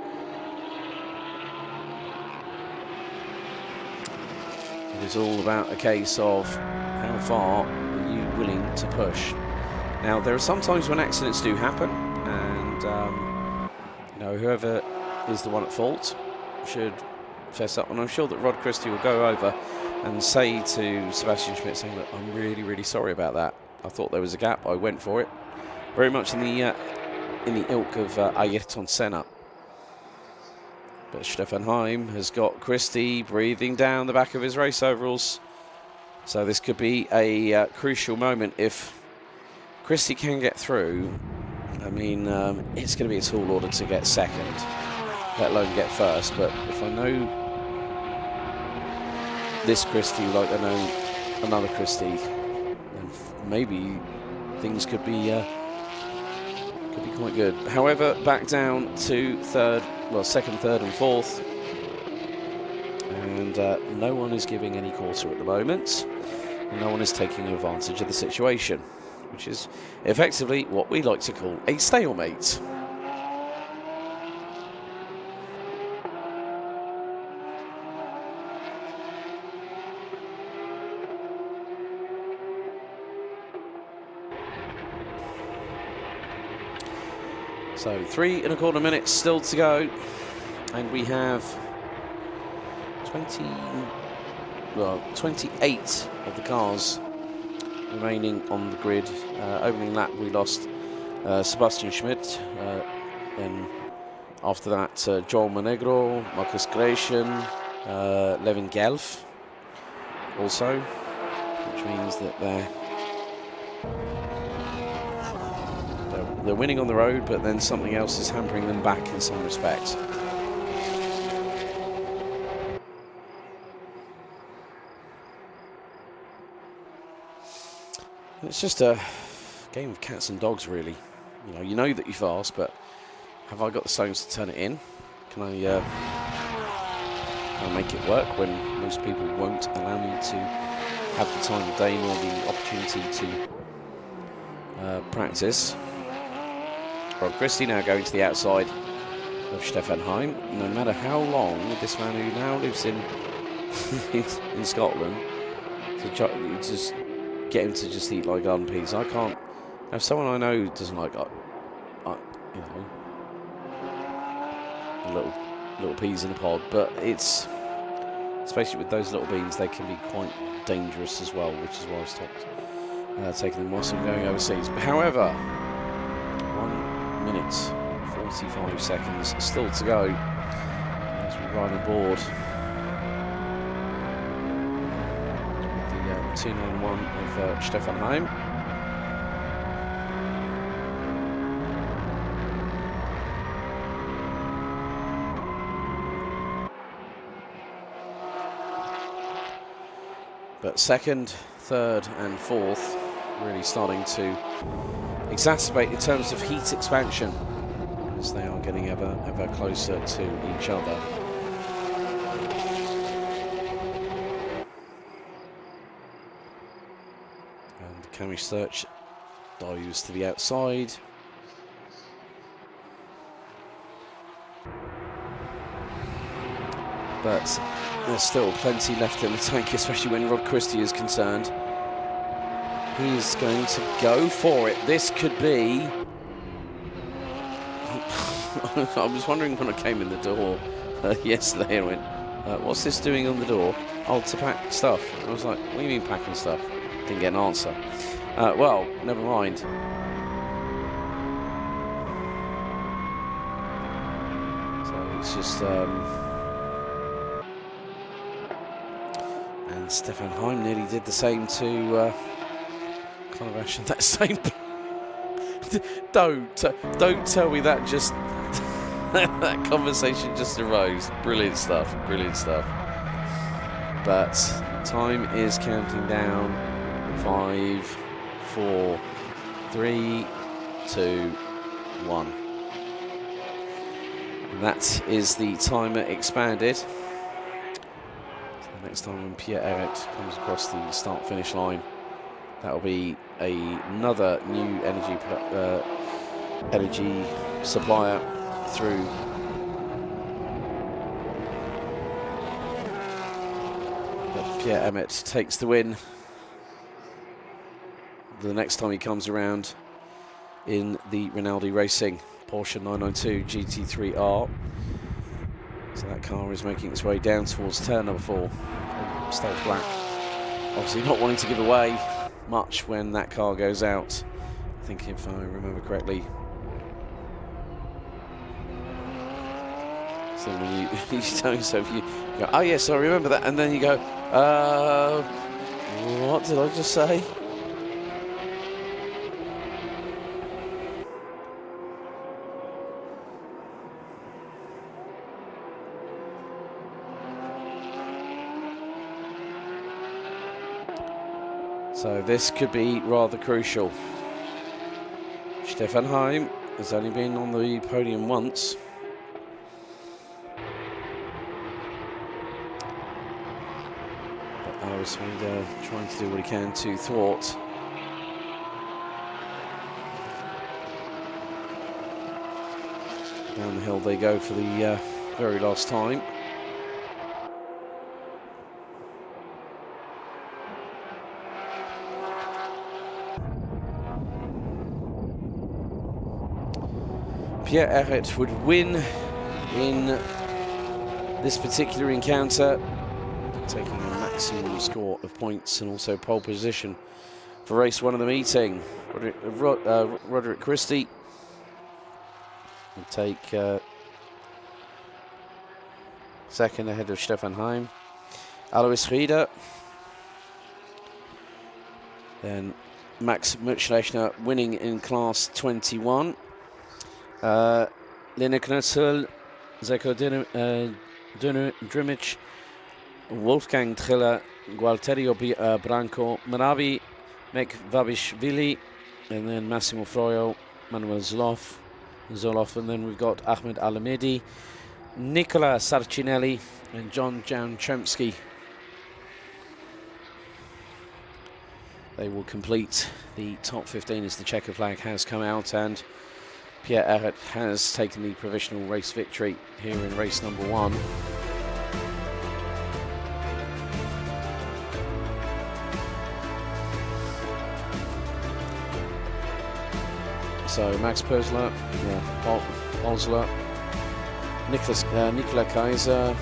it is all about a case of how far are you willing to push. Now, there are some times when accidents do happen, and you know, whoever is the one at fault should fess up. And I'm sure that Rod Christie will go over and say to Sebastian Schmidt, saying, "Look, I'm really, really sorry about that. I thought there was a gap. I went for it." Very much in the ilk of Ayrton Senna. But Stefan Heim has got Christie breathing down the back of his race overalls. So this could be a crucial moment. If Christie can get through, I mean, it's going to be a tall order to get second, let alone get first. But if I know this Christie like I know another Christie, then maybe things could be Could be quite good. However, back down to second, third and fourth. And no one is giving any quarter at the moment. And no one is taking advantage of the situation, which is effectively what we like to call a stalemate. So 3 1/4 minutes still to go, and we have 28 of the cars remaining on the grid. Opening lap we lost Sebastian Schmidt, then after that Joel Monegro, Marcus Grecian, Levin Gelf also, which means that they're winning on the road, but then something else is hampering them back in some respects. It's just a game of cats and dogs, really. You know that you're fast, but have I got the stones to turn it in? Can I make it work when most people won't allow me to have the time of day nor the opportunity to practice? Rob Christie now going to the outside of Stefan Heim. No matter how long this man who now lives in Scotland, to just get him to just eat like garden peas. I can't. If someone I know doesn't like, little peas in a pod, but it's especially with those little beans, they can be quite dangerous as well, which is why I stopped taking them whilst I'm going overseas. But however, 1 minute 45 seconds still to go as we ride aboard with the 291 of Stefan Heim. But second, third and fourth really starting to exacerbate in terms of heat expansion as they are getting ever closer to each other. And Camish Search dives to the outside. But there's still plenty left in the tank, especially when Rod Christie is concerned. He's going to go for it. This could be... I was wondering when I came in the door yesterday and went, what's this doing on the door? Oh, to pack stuff. I was like, what do you mean packing stuff? Didn't get an answer. Well, never mind. So it's just... and Stefan Heim nearly did the same to kind of actually that same. Don't tell me that just that conversation just arose. Brilliant stuff, brilliant stuff. But time is counting down. 5, 4, 3, 2, 1. And that is the timer expanded. Next time when Pierre-Eric comes across the start-finish line, that will be another new energy supplier through. But Pierre Emmett takes the win the next time he comes around in the Rinaldi Racing Porsche 992 GT3R. So that car is making its way down towards turn number 4. Stealth Black obviously not wanting to give away much when that car goes out. I think if I remember correctly. So when you tell yourself, you go, oh yes, I remember that, and then you go, what did I just say? So this could be rather crucial. Stefan Heim has only been on the podium once. But Alois Rieder trying to do what he can to thwart. Down the hill they go for the very last time. Pierre Erret would win in this particular encounter, taking a maximum score of points and also pole position for race 1 of the meeting. Roderick Christie will take second ahead of Stefan Heim. Alois Rieder, then Max Mutschlechner winning in class 21. Lene Knötzl, Zeko Drimic, Wolfgang Triller, Gualterio Branco, Marabi Mekvabishvili, and then Massimo Froyo, Manuel Zoloff, and then we've got Ahmed Alamedi, Nicola Sarcinelli, and John Janczemski. They will complete the top 15 as the checker flag has come out, and Pierre Erret has taken the provisional race victory here in race number 1. So Max Pösler, Osler, Nicola Kaiser.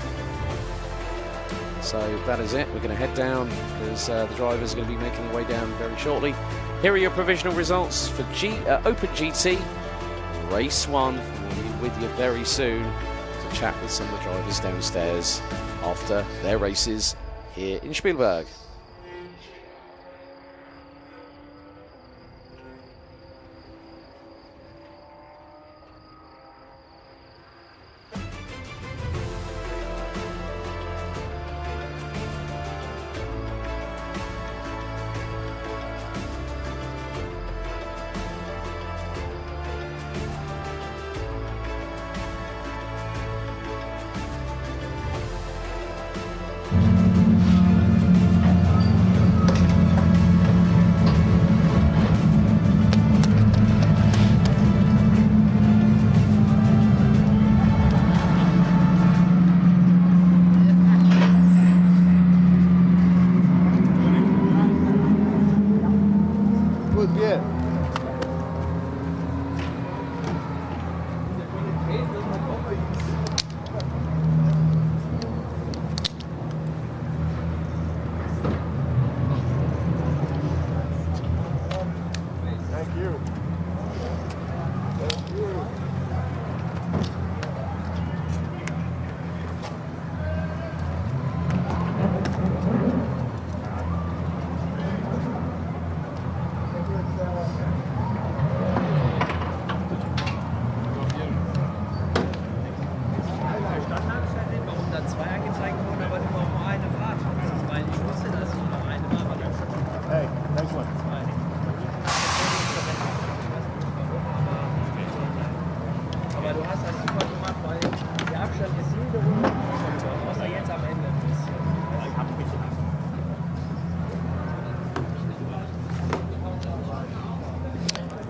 So that is it. We're going to head down because the drivers are going to be making their way down very shortly. Here are your provisional results for Open GT Race 1. We'll be with you very soon to chat with some of the drivers downstairs after their races here in Spielberg.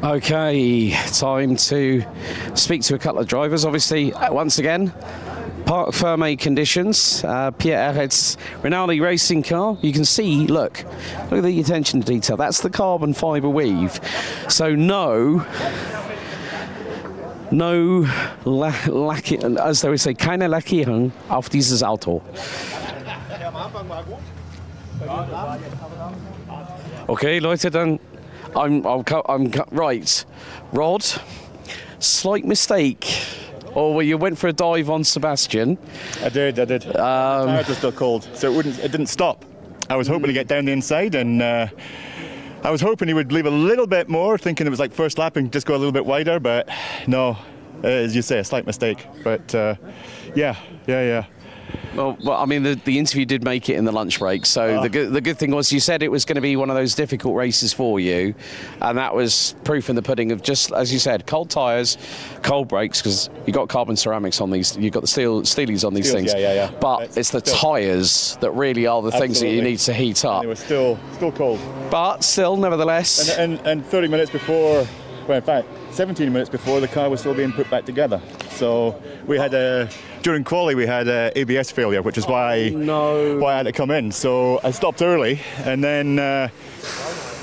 Okay, time to speak to a couple of drivers. Obviously, once again, Parc Fermé conditions. Pierre Erret's Rinaldi racing car. You can see, look at the attention to detail. That's the carbon fibre weave. So no, as they would say, keine Lackierung auf dieses Auto. Okay, Leute, dann I'm right. Rod, slight mistake. Or well, you went for a dive on Sebastian. I did. The tire was still cold, so it didn't stop. I was hoping to get down the inside, and I was hoping he would leave a little bit more, thinking it was like first lap and just go a little bit wider, but no, as you say, a slight mistake. But yeah. Well, I mean, the interview did make it in the lunch break. So the good thing was you said it was going to be one of those difficult races for you, and that was proof in the pudding of, just as you said, cold tyres, cold brakes, because you got carbon ceramics on these, you've got the steelies on these things. Yeah. But it's the tyres that really are the things that you need to heat up. And it was still cold. But still, nevertheless. And 30 minutes before, well, in fact, 17 minutes before, the car was still being put back together. So we had during quali we had a ABS failure, which is why I had to come in. So I stopped early, and then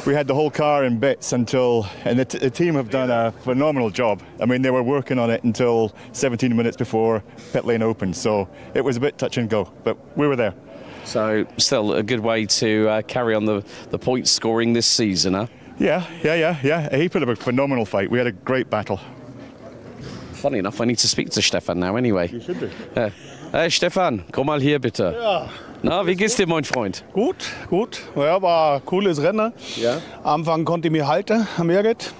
we had the whole car in bits until, and the team have done a phenomenal job. I mean, they were working on it until 17 minutes before pit lane opened. So it was a bit touch and go, but we were there. So still a good way to carry on the point scoring this season, huh? Yeah. He put up a phenomenal fight. We had a great battle. Funny enough, I need to speak to Stefan now anyway. You should do. Hey Stefan, komm mal hier bitte. Ja. Na, wie geht's dir, mein Freund? Gut. Ja, war ein cooles Rennen. Ja. Am Anfang konnte ich mich halten am Erget.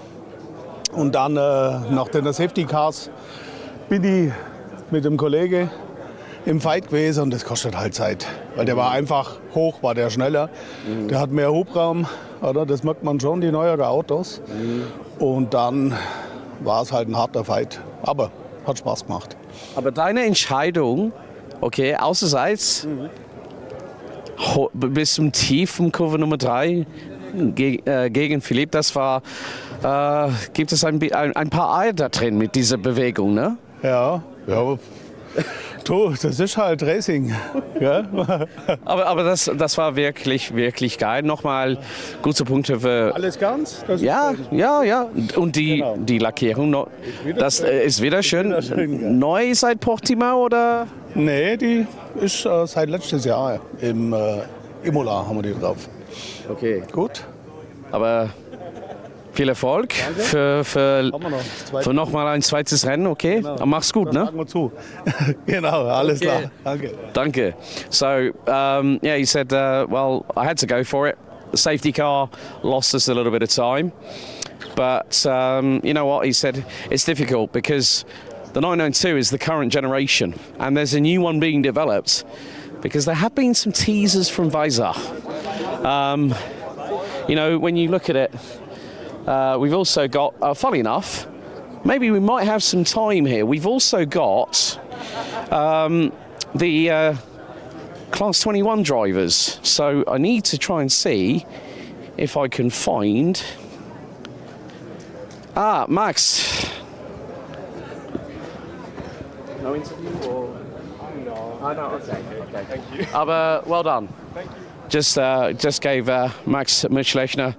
Und dann nach den Safety Cars bin ich mit dem Kollegen im Fight gewesen, und das kostet halt Zeit. Weil der war einfach hoch, war der schneller. Der hat mehr Hubraum, oder? Das merkt man schon, die neueren Autos. Und dann war es halt ein harter Fight. Aber hat Spaß gemacht. Aber deine Entscheidung, okay, außerseits, bis zum tiefen Kurve Nummer 3 gegen Philipp, das war, gibt es ein paar Eier da drin mit dieser Bewegung, ne? Ja. Du, das ist halt Racing. Ja? aber das war wirklich, wirklich geil. Nochmal gute Punkte für... Alles ganz? Ja. Und die Lackierung, das ist wieder schön. Neu seit Portimao, oder? Nee, die ist seit letztes Jahr. Im Imola haben wir die drauf. Okay. Gut. Aber viel Erfolg für nochmal ein zweites Rennen, okay? Genau. Mach's gut, ne? Sagen wir zu. Genau, alles klar. Danke. So, yeah, he said, well, I had to go for it. The safety car lost us a little bit of time. But you know what? He said it's difficult because the 992 is the current generation, and there's a new one being developed because there have been some teasers from Weissach. You know, when you look at it, we've also got, funny enough, maybe we might have some time here. We've also got the Class 21 drivers. So I need to try and see if I can find... Max. No interview or... No. Oh, no, okay. Thank you. Aber well done. Thank you. Just gave Max Mitschlechner.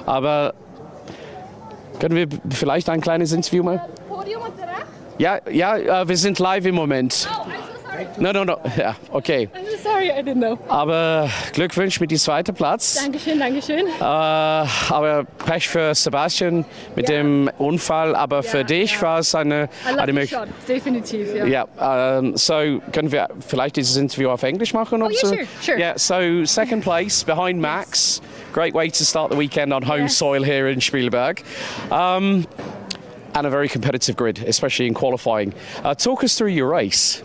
Aber können wir vielleicht ein kleines Interview machen? Podium und danach? Ja, wir sind live im Moment. Oh, I'm so sorry. No. Ja, okay. I'm so sorry, I didn't know. Aber Glückwunsch mit dem zweiten Platz. Dankeschön. Aber Pech für Sebastian mit dem Unfall. Aber für dich war es eine Möglichkeit. Definitiv, ja. Ja, so können wir vielleicht dieses Interview auf Englisch machen? Oh, yeah, sure. Yeah, so second place behind Max. Great way to start the weekend on home soil here in Spielberg. And a very competitive grid, especially in qualifying. Talk us through your race.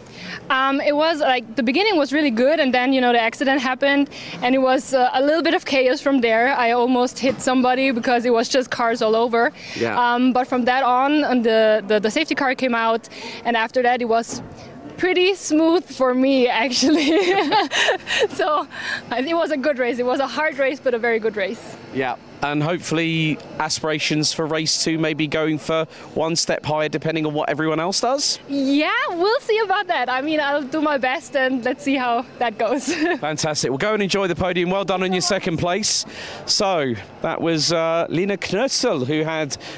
It was like the beginning was really good, and then the accident happened, and it was a little bit of chaos from there. I almost hit somebody because it was just cars all over. Yeah. But from that on, the safety car came out, and after that it was pretty smooth for me, actually. So it was a good race. It was a hard race, but a very good race. Yeah, and hopefully aspirations for race 2 maybe going for one step higher depending on what everyone else does? Yeah, we'll see about that. I mean, I'll do my best and let's see how that goes. Fantastic. Well, go and enjoy the podium. Well done on your second place. So that was Lena Knutzel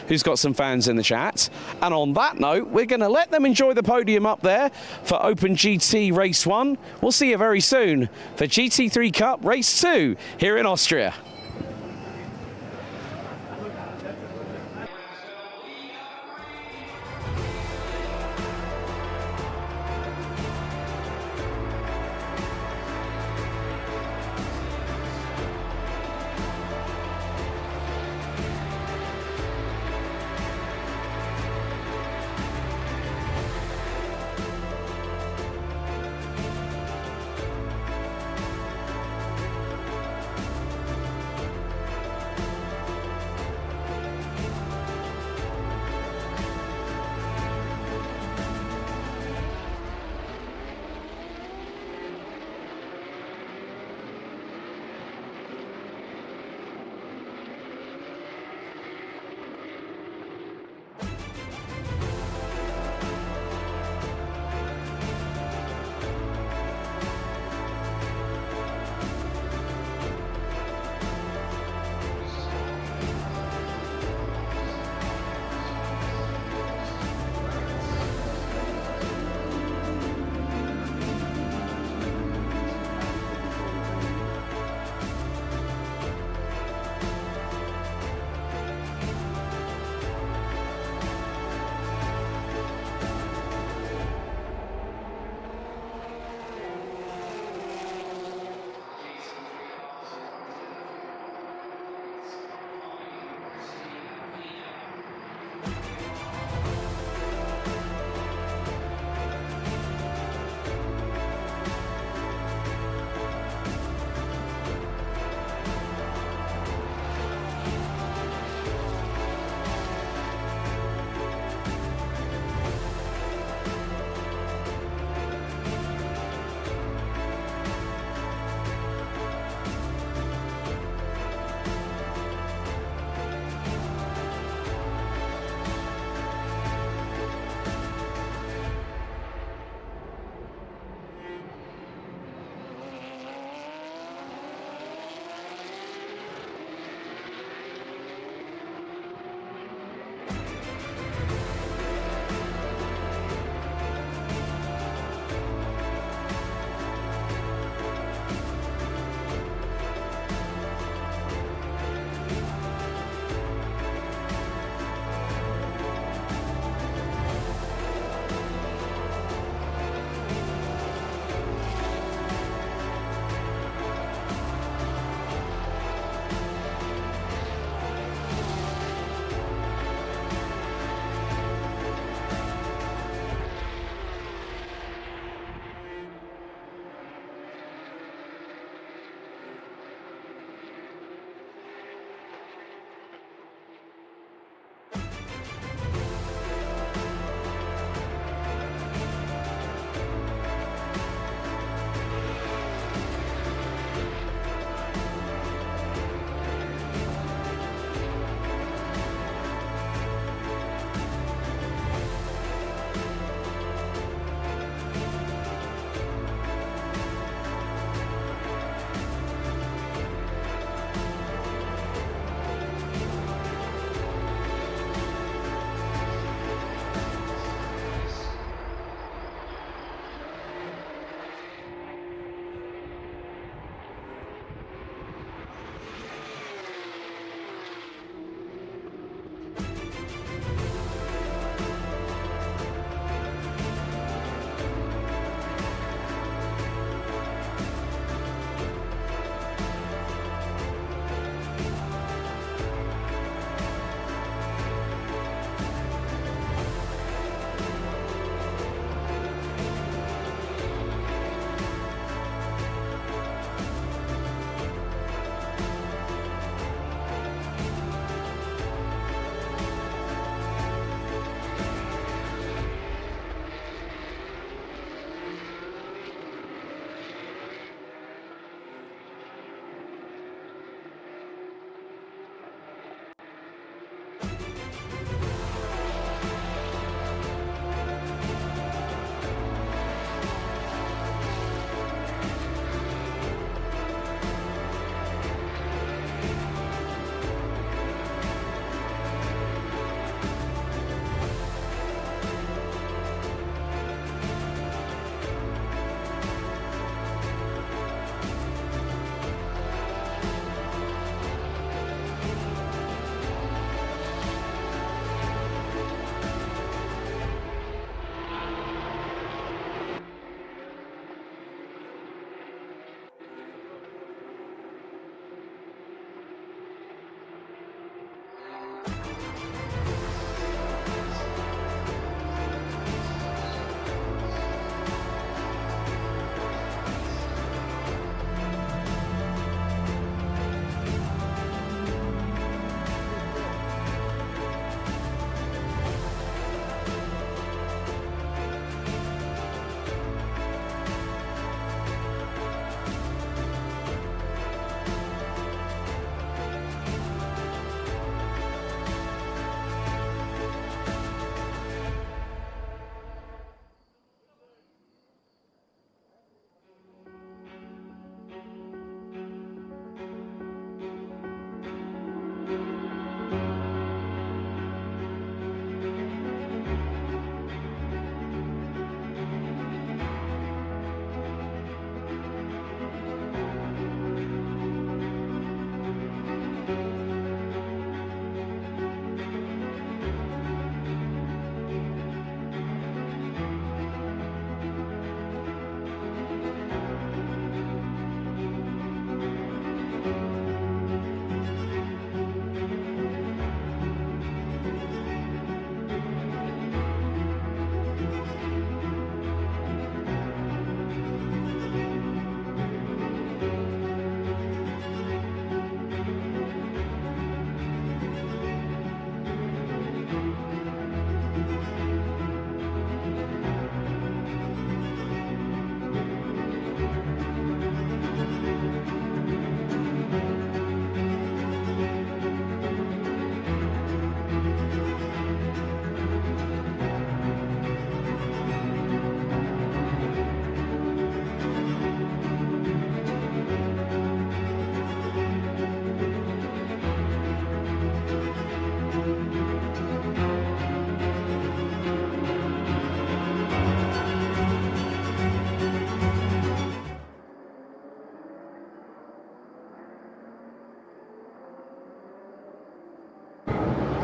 who's got some fans in the chat. And on that note, we're going to let them enjoy the podium up there for Open GT Race 1. We'll see you very soon for GT3 Cup Race 2 here in Austria.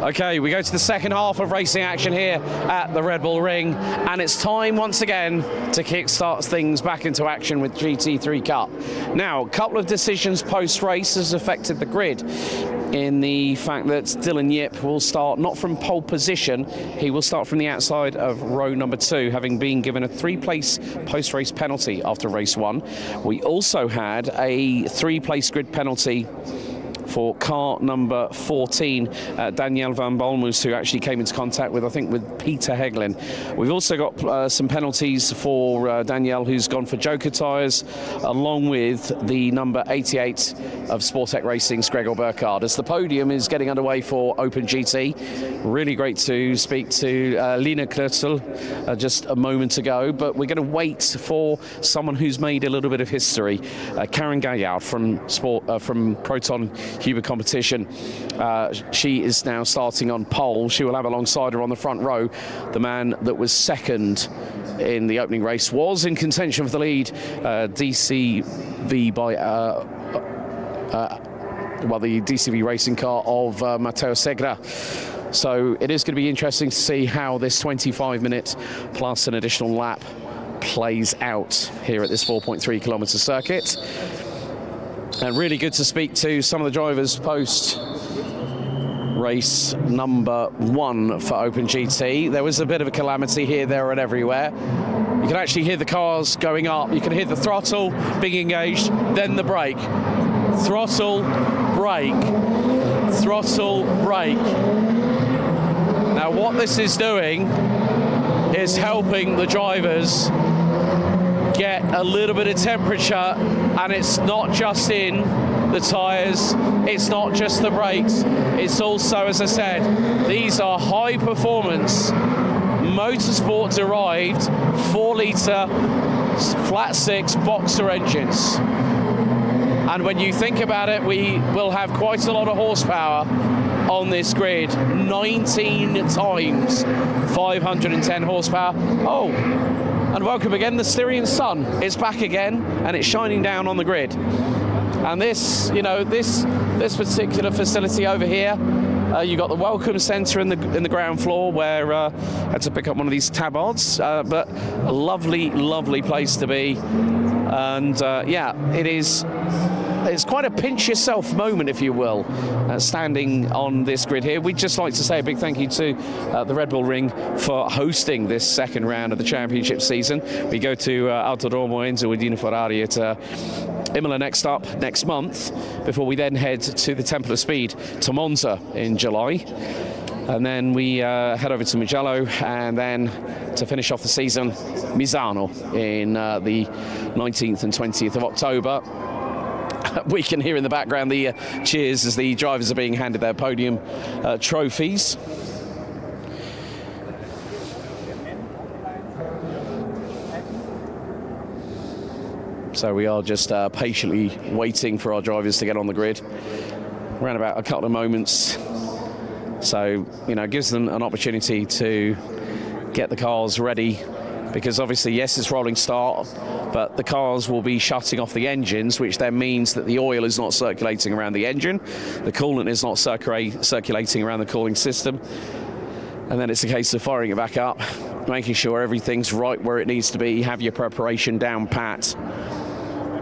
Okay, we go to the second half of racing action here at the Red Bull Ring, and it's time once again to kickstart things back into action with GT3 Cup. Now, a couple of decisions post-race has affected the grid in the fact that Dylan Yip will start not from pole position, he will start from the outside of row number 2, having been given a 3-place post-race penalty after race 1. We also had a 3-place grid penalty for car number 14, Danielle van Bolmus, who actually came into contact with, I think, with Peter Heglin. We've also got some penalties for Danielle, who's gone for Joker tyres, along with the number 88 of Sportec Racing's Gregor Burkhardt. As the podium is getting underway for Open GT, really great to speak to Lina Klötzl just a moment ago, but we're going to wait for someone who's made a little bit of history, Karen Gaillard from Proton Huber competition. She is now starting on pole. She will have alongside her on the front row the man that was second in the opening race, was in contention for the lead, DCV by the DCV racing car of Matteo Segre. So it is going to be interesting to see how this 25-minute plus an additional lap plays out here at this 4.3 kilometre circuit. And really good to speak to some of the drivers post race number 1 for Open GT. There was a bit of a calamity here, there and everywhere. You can actually hear the cars going up. You can hear the throttle being engaged, then the brake. Throttle, brake. Throttle, brake. Now what this is doing is helping the drivers get a little bit of temperature, and it's not just in the tyres, it's not just the brakes, it's also, as I said, these are high performance motorsport derived 4-litre flat 6 boxer engines. And when you think about it, we will have quite a lot of horsepower on this grid, 19 times 510 horsepower. Oh, and welcome again, the Styrian sun. It's back again, and it's shining down on the grid. And this, you know, this particular facility over here, you got the welcome centre in the ground floor, where I had to pick up one of these tabards, but a lovely, lovely place to be. And yeah, it is. It's quite a pinch yourself moment, if you will, standing on this grid here. We'd just like to say a big thank you to the Red Bull Ring for hosting this second round of the championship season. We go to Autodromo Enzo Udine Ferrari at Imola next month, before we then head to the Temple of Speed to Monza in July. And then we head over to Mugello, and then to finish off the season, Misano in the 19th and 20th of October. We can hear in the background the cheers as the drivers are being handed their podium trophies. So we are just patiently waiting for our drivers to get on the grid. Around about a couple of moments. So, you know, it gives them an opportunity to get the cars ready, because obviously, yes, it's rolling start, but the cars will be shutting off the engines, which then means that the oil is not circulating around the engine, the coolant is not circulating around the cooling system, and then it's a case of firing it back up, making sure everything's right where it needs to be, have your preparation down pat.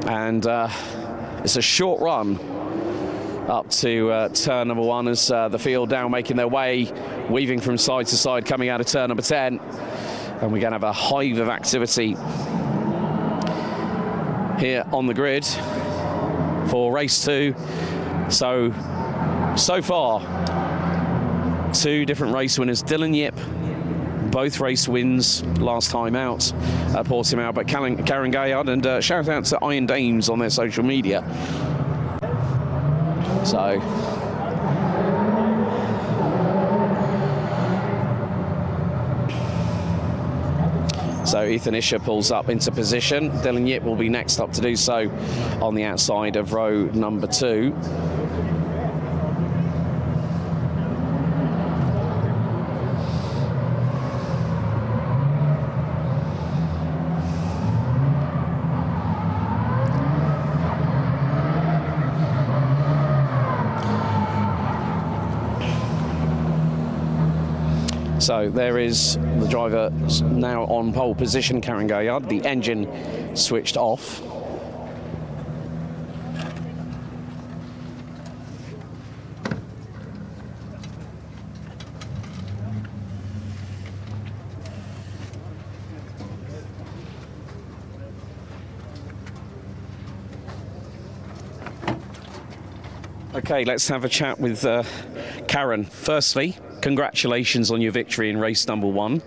And it's a short run up to turn number 1 as the field now making their way, weaving from side to side, coming out of turn number 10. And we're going to have a hive of activity here on the grid for race 2. So far, 2 different race winners. Dylan Yip, both race wins last time out at Portimao, but Karen Gaillard, and shout out to Iron Dames on their social media. So Ethan Isher pulls up into position. Dylan Yip will be next up to do so on the outside of row number 2. So there is the driver now on pole position, Karen Gaillard. The engine switched off. Okay, let's have a chat with Karen. Firstly, congratulations on your victory in race number 1.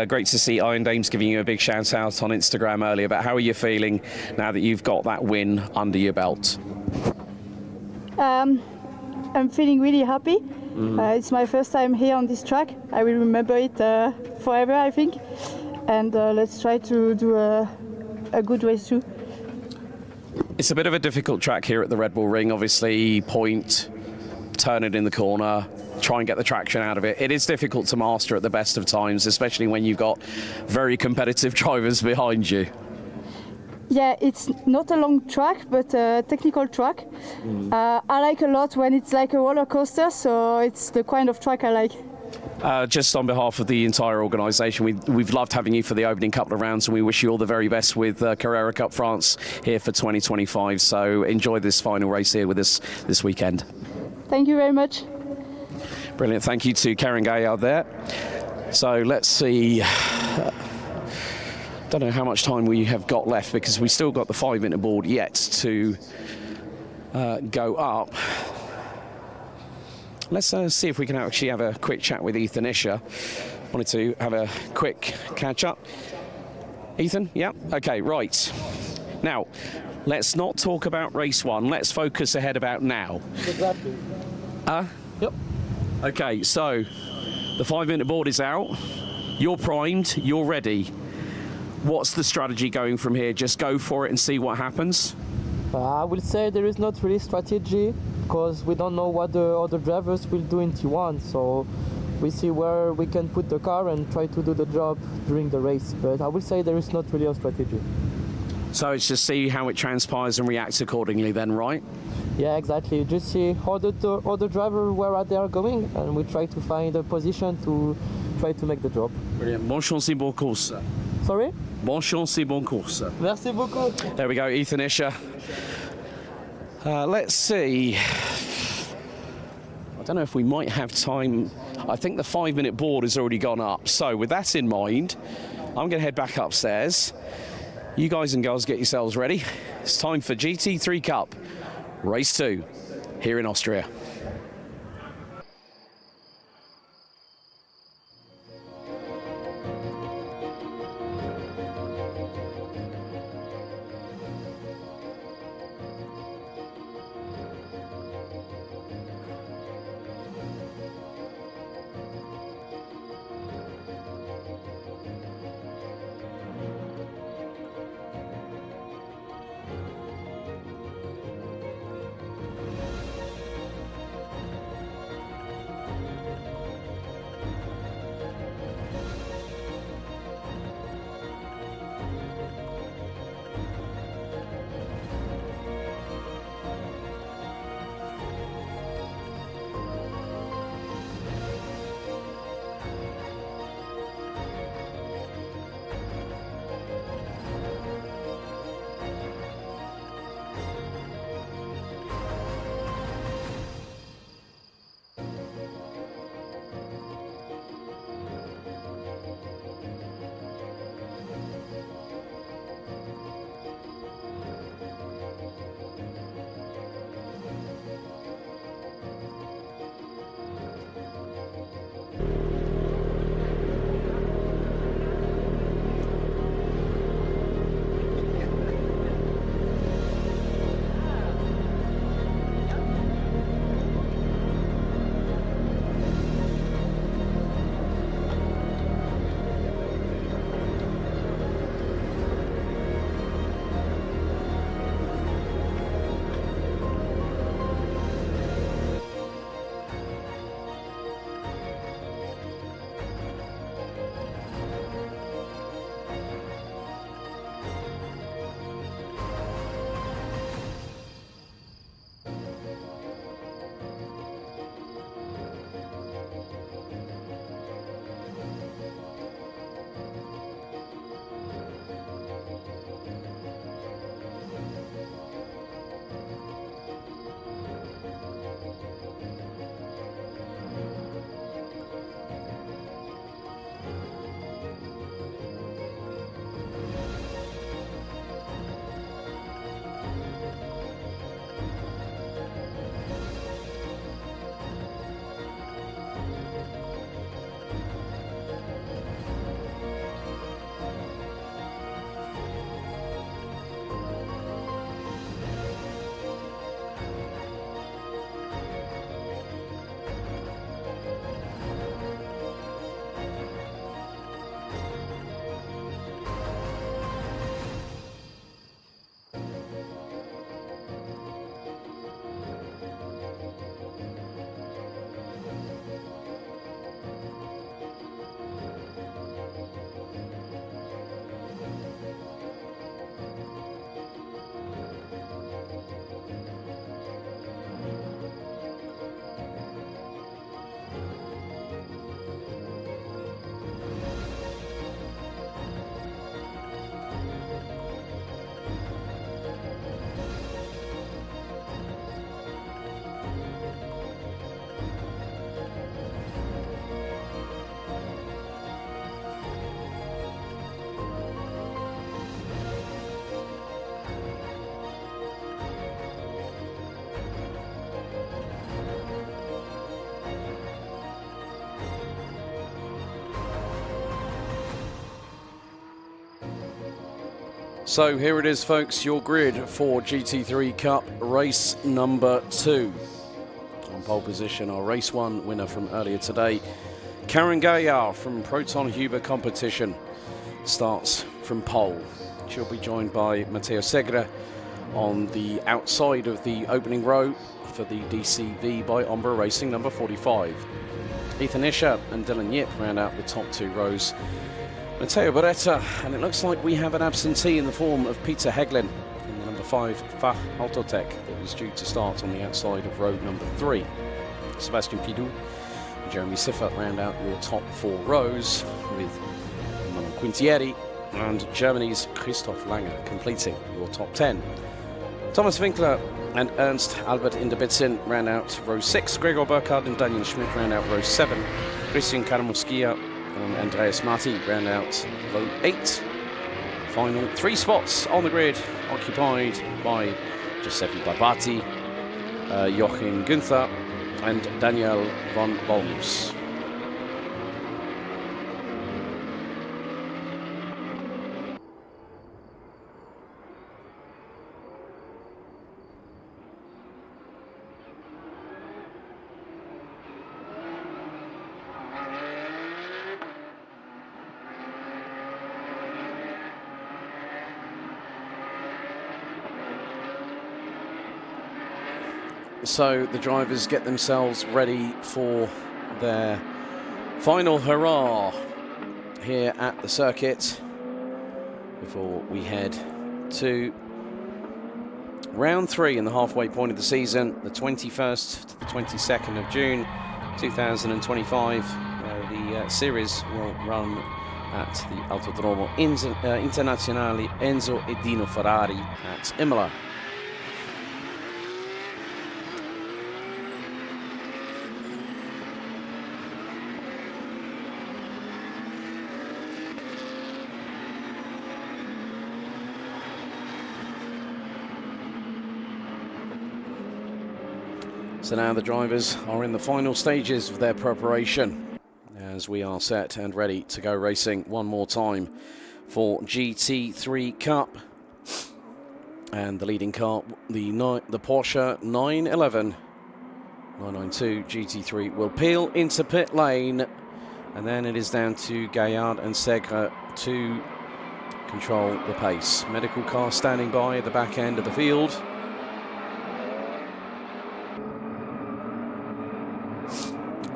Great to see Iron Dames giving you a big shout out on Instagram earlier. But how are you feeling now that you've got that win under your belt? I'm feeling really happy. It's my first time here on this track. I will remember it forever, I think. And let's try to do a good race too. It's a bit of a difficult track here at the Red Bull Ring. Obviously, point, turn it in the corner, try and get the traction out of it. It is difficult to master at the best of times, especially when you've got very competitive drivers behind you. Yeah, it's not a long track, but a technical track. I like a lot when it's like a roller coaster, so it's the kind of track I like. Just on behalf of the entire organisation, we've loved having you for the opening couple of rounds, and we wish you all the very best with Carrera Cup France here for 2025. So enjoy this final race here with us this weekend. Thank you very much. Brilliant. Thank you to Karen Gaillard there. So let's see. Don't know how much time we have got left because we still got the 5-minute board yet to go up. Let's see if we can actually have a quick chat with Ethan Isher. Wanted to have a quick catch up. Ethan, yeah? Okay, right. Now, let's not talk about race 1. Let's focus ahead about now. Exactly. Yep. Okay, so the 5-minute board is out. You're primed, you're ready. What's the strategy going from here? Just go for it and see what happens? I will say there is not really strategy because we don't know what the other drivers will do in T1, so we see where we can put the car and try to do the job during the race. But I will say there is not really a strategy. So it's just see how it transpires and react accordingly then, right? Yeah, exactly. Just see how the other driver where they are going, and we try to find a position to try to make the job. Brilliant. Bon chance et bon course. Sorry? Bon chance et bon course. Merci beaucoup. There we go, Ethan Isher. Let's see. I don't know if we might have time. I think the 5-minute board has already gone up. So with that in mind, I'm going to head back upstairs. You guys and girls get yourselves ready. It's time for GT3 Cup, Race 2, here in Austria. So here it is, folks, your grid for GT3 Cup race number 2. On pole position, our race 1 winner from earlier today, Karen Gaillard from Proton Huber competition, starts from pole. She'll be joined by Matteo Segre on the outside of the opening row for the DCV by Ombra Racing number 45. Ethan Isher and Dylan Yip round out the top 2 rows. Matteo Beretta, and it looks like we have an absentee in the form of Peter Heglin in the number 5 Fach Autotech that was due to start on the outside of row number 3. Sebastian Pidou and Jeremy Siffert round out your top 4 rows, with Manon Quintieri and Germany's Christoph Langer completing your top 10. Thomas Winkler and Ernst Albert Inderbitzin round out row 6. Gregor Burkhardt and Daniel Schmidt round out row 7. Christian Karamovskia and Andreas Marti round out row 8. Final 3 spots on the grid occupied by Giuseppe Barbati, Joachim Günther and Daniel von Wolms. So the drivers get themselves ready for their final hurrah here at the circuit before we head to round 3 in the halfway point of the season, the 21st to the 22nd of June 2025, where the series will run at the Autodromo Internazionale Enzo e Dino Ferrari at Imola. So now the drivers are in the final stages of their preparation as we are set and ready to go racing one more time for GT3 Cup. And the leading car, the Porsche 992 GT3, will peel into pit lane, and then it is down to Gaillard and Segre to control the pace. Medical car standing by at the back end of the field.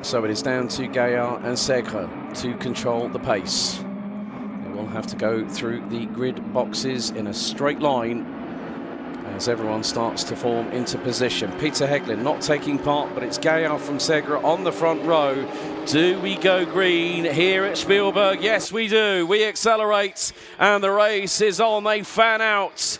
So it is down to Gaillard and Segre to control the pace. They will have to go through the grid boxes in a straight line as everyone starts to form into position. Peter Heglin not taking part, but it's Gaillard from Segre on the front row. Do we go green here at Spielberg? Yes, we do. We accelerate, and the race is on. They fan out.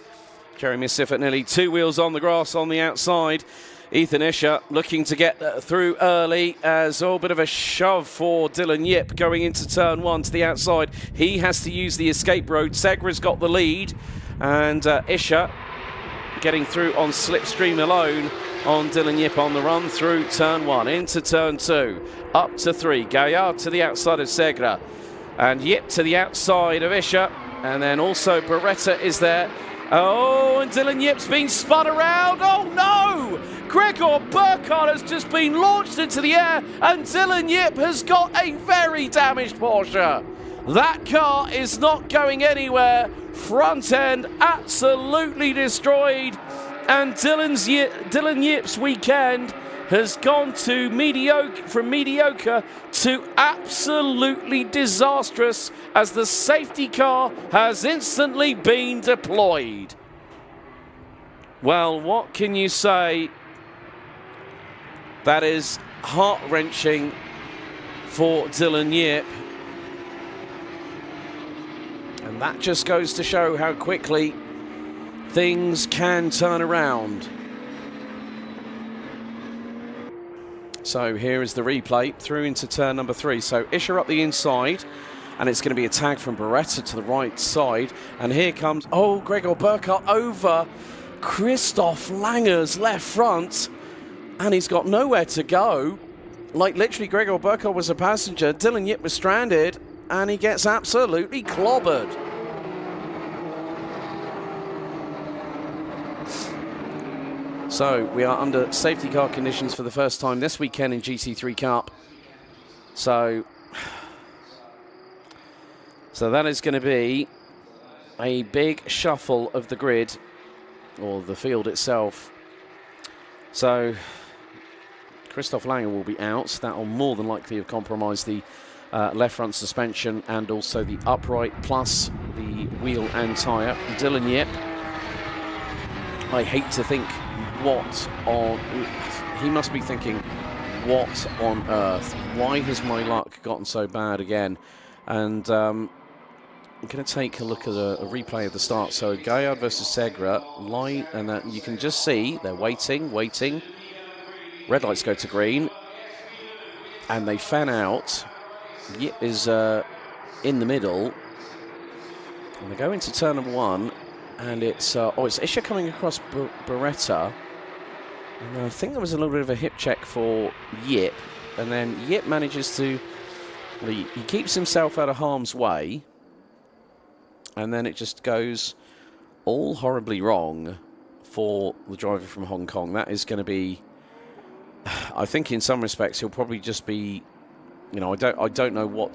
Jeremy Siffert nearly 2 wheels on the grass on the outside. Ethan Isher looking to get through early as a bit of a shove for Dylan Yip going into turn 1 to the outside. He has to use the escape road. Segre's got the lead, and Isher getting through on slipstream alone on Dylan Yip on the run through turn 1 into turn 2 up to 3. Gaillard to the outside of Segre and Yip to the outside of Isher, and then also Beretta is there. Oh, and Dylan Yip's been spun around. Oh no! Gregor Burkhardt has just been launched into the air, and Dylan Yip has got a very damaged Porsche. That car is not going anywhere. Front end absolutely destroyed, and Dylan Yip's weekend has gone to from mediocre to absolutely disastrous as the safety car has instantly been deployed. Well, what can you say? That is heart-wrenching for Dylan Yip. And that just goes to show how quickly things can turn around. So here is the replay through into turn number 3. So Isher up the inside, and it's going to be a tag from Beretta to the right side. And here comes, oh, Gregor Burkhardt over Christoph Langer's left front, and he's got nowhere to go. Like literally Gregor Burkhardt was a passenger, Dylan Yip was stranded, and he gets absolutely clobbered. So we are under safety car conditions for the first time this weekend in GT3 Cup. So that is going to be a big shuffle of the grid, or the field itself. So Christoph Lange will be out. That will more than likely have compromised the left front suspension and also the upright, plus the wheel and tyre. Dylan Yip, I hate to think he must be thinking, what on earth? Why has my luck gotten so bad again? And I'm going to take a look at a replay of the start. So Gaillard versus Segre, and you can just see they're waiting. Red lights go to green, and they fan out. Yip is in the middle, and they go into turn number 1, and it's Isha coming across Beretta, and I think there was a little bit of a hip check for Yip, and then Yip manages to, he keeps himself out of harm's way, and then it just goes all horribly wrong for the driver from Hong Kong. That is going to be, I think in some respects he'll probably just be, I don't know what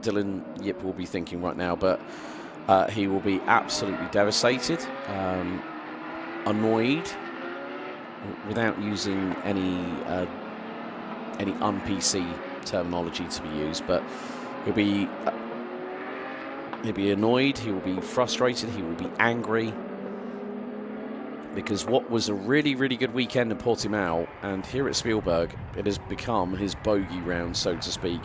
Dylan Yip will be thinking right now, but he will be absolutely devastated, annoyed, without using any un-PC terminology to be used, but he'll be annoyed, he will be frustrated, he will be angry, because what was a really, really good weekend at Portimao, and here at Spielberg, it has become his bogey round, so to speak.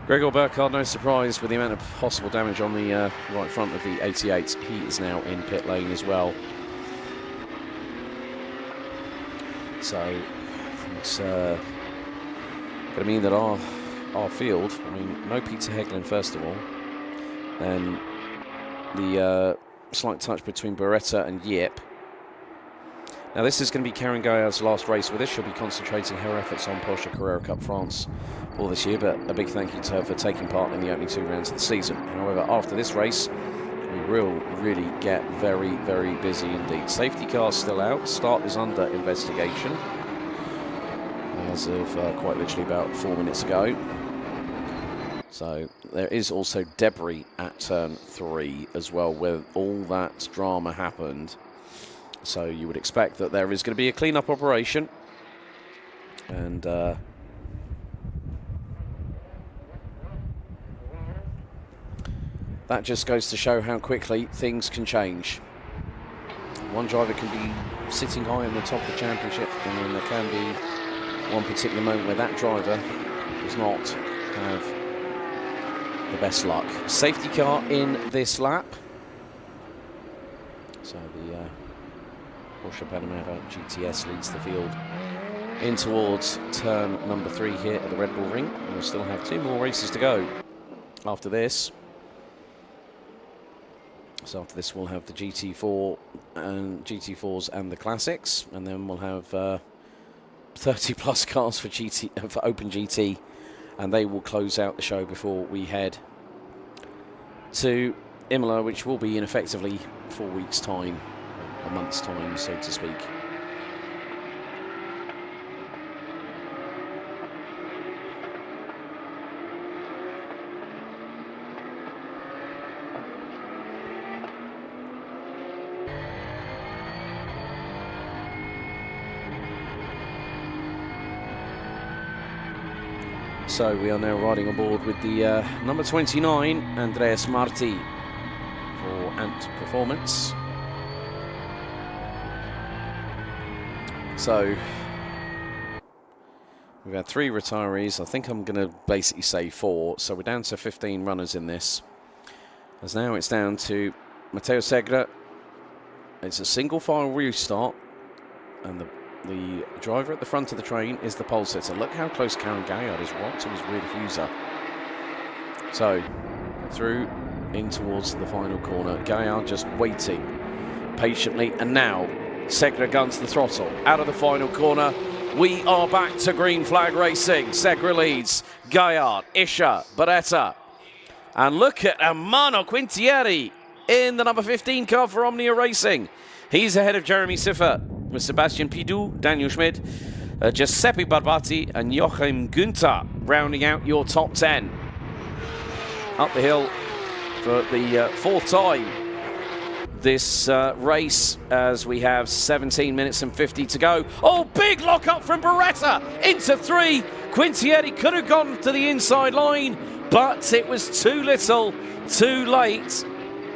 Gregor Burkhardt, no surprise with the amount of possible damage on the right front of the 88. He is now in pit lane as well. So it's going to mean that our field, no Peter Heglin first of all, then the slight touch between Beretta and Yip. Now this is going to be Karen Gaillard's last race with us. She'll be concentrating her efforts on Porsche Carrera Cup France for this year, but a big thank you to her for taking part in the opening 2 rounds of the season. However, after this race, we will really get very, very busy indeed. Safety car's still out. Start is under investigation as of quite literally about 4 minutes ago. So there is also debris at turn 3 as well, where all that drama happened. So you would expect that there is going to be a clean-up operation. And that just goes to show how quickly things can change. One driver can be sitting high on the top of the championship, and then there can be one particular moment where that driver does not have the best luck. Safety car in this lap. So the Porsche Panamera GTS leads the field in towards turn number 3 here at the Red Bull Ring. And we'll still have 2 more races to go after this. So after this we'll have the GT4 and GT4s and the Classics, and then we'll have 30 plus cars for Open GT, and they will close out the show before we head to Imola, which will be in effectively 4 weeks' time, a month's time, so to speak. So we are now riding on board with the number 29, Andreas Marti, for Ant Performance. So we've had 3 retirees. I think I'm going to basically say 4. So we're down to 15 runners in this. As now it's down to Matteo Segre. It's a single file restart, and the driver at the front of the train is the pole sitter. Look how close Karen Gaillard is right to his rear diffuser. So through in towards the final corner. Gaillard just waiting patiently, and now Segre guns the throttle out of the final corner. We are back to green flag racing. Segre leads, Gaillard, Isha, Beretta, and look at Amano Quintieri in the number 15 car for Omnia Racing. He's ahead of Jeremy Siffer. with Sebastian Pidou, Daniel Schmidt, Giuseppe Barbati and Joachim Günther rounding out your top 10. Up the hill for the fourth time this race, as we have 17 minutes and 50 to go. Oh, big lock up from Beretta into 3. Quintieri could have gone to the inside line, but it was too little, too late.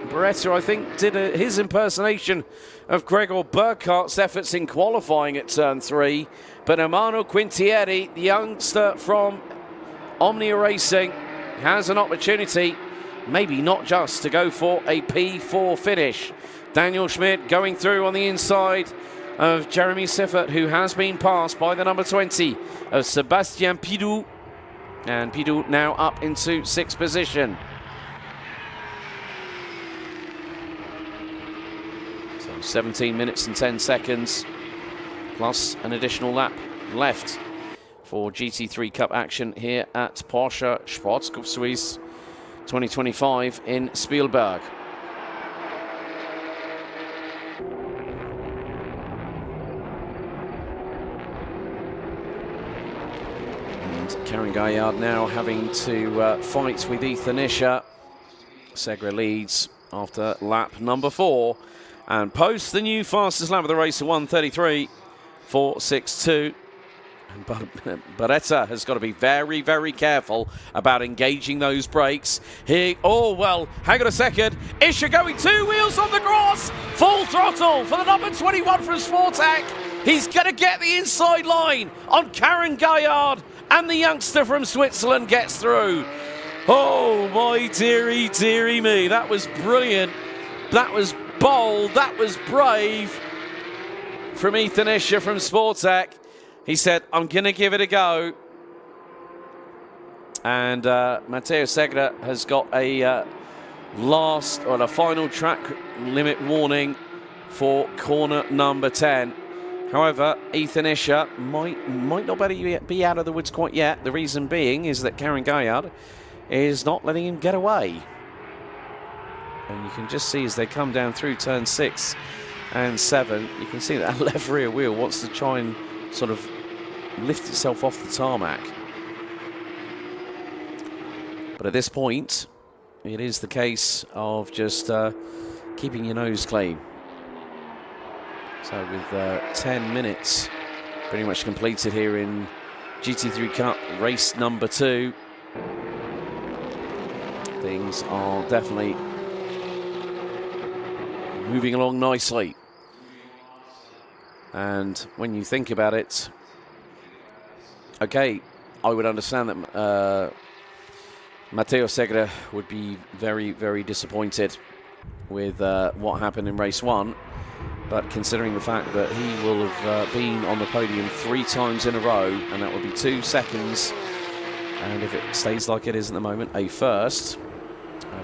Beretta, I think, did his impersonation of Gregor Burkhardt's efforts in qualifying at turn 3. But Ermanno Quintieri, the youngster from Omnia Racing, has an opportunity, maybe not just to go for a P4 finish. Daniel Schmidt going through on the inside of Jeremy Siffert, who has been passed by the number 20 of Sebastian Pidou. And Pidou now up into 6th position. So 17 minutes and 10 seconds, plus an additional lap left for GT3 Cup action here at Porsche Sports Cup Suisse 2025 in Spielberg. And Karen Gaillard now having to fight with Ethan Isher. Segre leads after lap number 4 and posts the new fastest lap of the race, 1:33.462. Beretta has got to be very, very careful about engaging those brakes. Here, oh, well, hang on a second. Isher going 2 wheels on the grass. Full throttle for the number 21 from Sportac. He's going to get the inside line on Karen Gaillard, and the youngster from Switzerland gets through. Oh, my dearie, dearie me. That was brilliant. That was bold. That was brave from Ethan Isher from Sportac. He said, I'm going to give it a go. And Matteo Segre has got a last or a final track limit warning for corner number 10. However, Ethan Isher might not be out of the woods quite yet. The reason being is that Karen Gaillard is not letting him get away. And you can just see as they come down through turn 6 and 7, you can see that left rear wheel wants to try and sort of lift itself off the tarmac. But at this point, it is the case of just keeping your nose clean. So with 10 minutes pretty much completed here in GT3 Cup race number 2, things are definitely moving along nicely. And when you think about it, okay, I would understand that Matteo Segre would be very, very disappointed with what happened in race 1. But considering the fact that he will have been on the podium 3 times in a row, and that would be 2 seconds, and if it stays like it is at the moment, a first.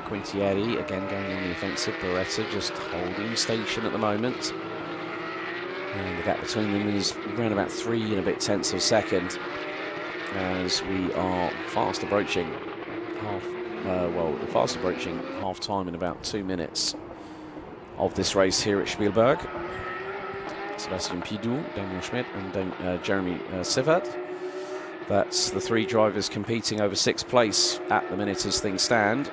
Quintieri again going on the offensive. Beretta just holding station at the moment. And the gap between them is around about 3 and a bit tenths of a second, as we are fast approaching half time in about 2 minutes of this race here at Spielberg. Sebastian Pidou, Daniel Schmidt and Jeremy Siffert. That's the 3 drivers competing over 6th place at the minute as things stand.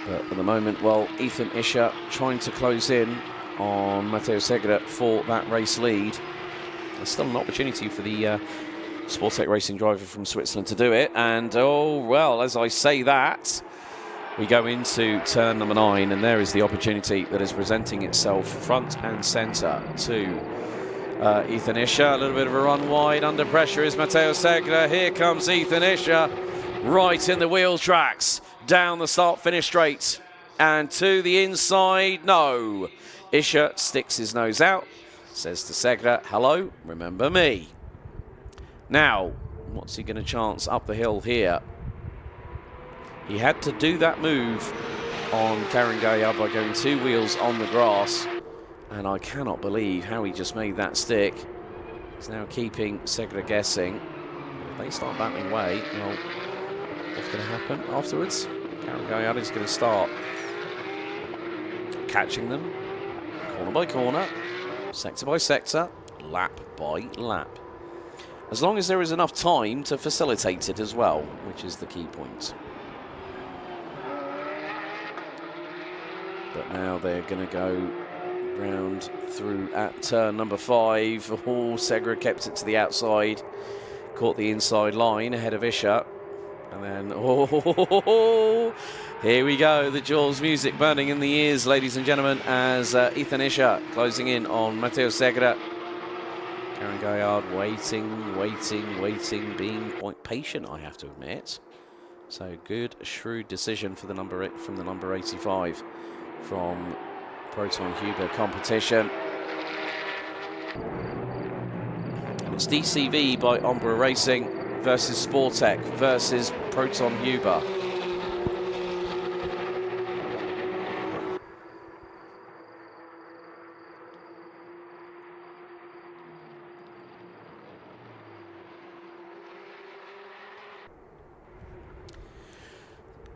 But at the moment, well, Ethan Isher trying to close in on Matteo Segre for that race lead. There's still an opportunity for the Sportec Racing driver from Switzerland to do it. And, oh, well, as I say that, we go into turn number 9, and there is the opportunity that is presenting itself front and centre to Ethan Isher. A little bit of a run wide. Under pressure is Matteo Segre. Here comes Ethan Isher, right in the wheel tracks, down the start-finish straight, and to the inside, no. Isher sticks his nose out, says to Segre, hello, remember me. Now, what's he going to chance up the hill here? He had to do that move on Karen Gaillard by going 2 wheels on the grass, and I cannot believe how he just made that stick. He's now keeping Segre guessing. If they start battling away, well, What's going to happen afterwards? Karen Gaillard is going to start catching them corner by corner, sector by sector, lap by lap. As long as there is enough time to facilitate it as well, which is the key point. But now they're going to go round through at turn number 5. Oh, Segura kept it to the outside, caught the inside line ahead of Isha. And then, oh, here we go. The Jaws music burning in the ears, ladies and gentlemen, as Ethan Isha closing in on Matteo Segura. Karen Gaillard waiting, being quite patient, I have to admit. So good, shrewd decision for the number 85 from Proton Huber competition. And it's DCV by Ombra Racing versus Sportec versus Proton Huber.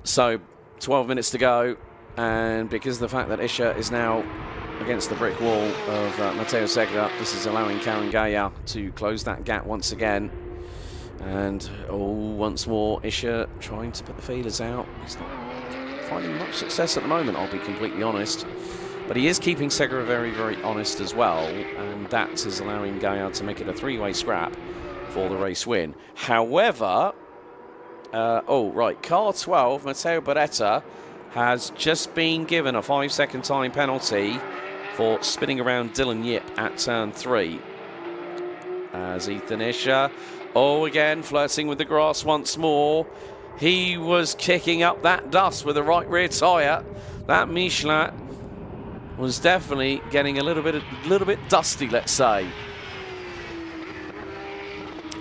So 12 minutes to go, and because of the fact that Isha is now against the brick wall of Matteo Segura, this is allowing Karen Gaillard to close that gap once again. And once more, Isha trying to put the feelers out. He's not finding much success at the moment, I'll be completely honest. But he is keeping Segura very, very honest as well, and that is allowing Gaillard to make it a three-way scrap for the race win. However, car 12, Matteo Beretta, has just been given a 5-second time penalty for spinning around Dylan Yip at turn 3. As Ethan Isha, again flirting with the grass once more. He was kicking up that dust with the right rear tyre. That Michelin was definitely getting a little bit dusty, let's say.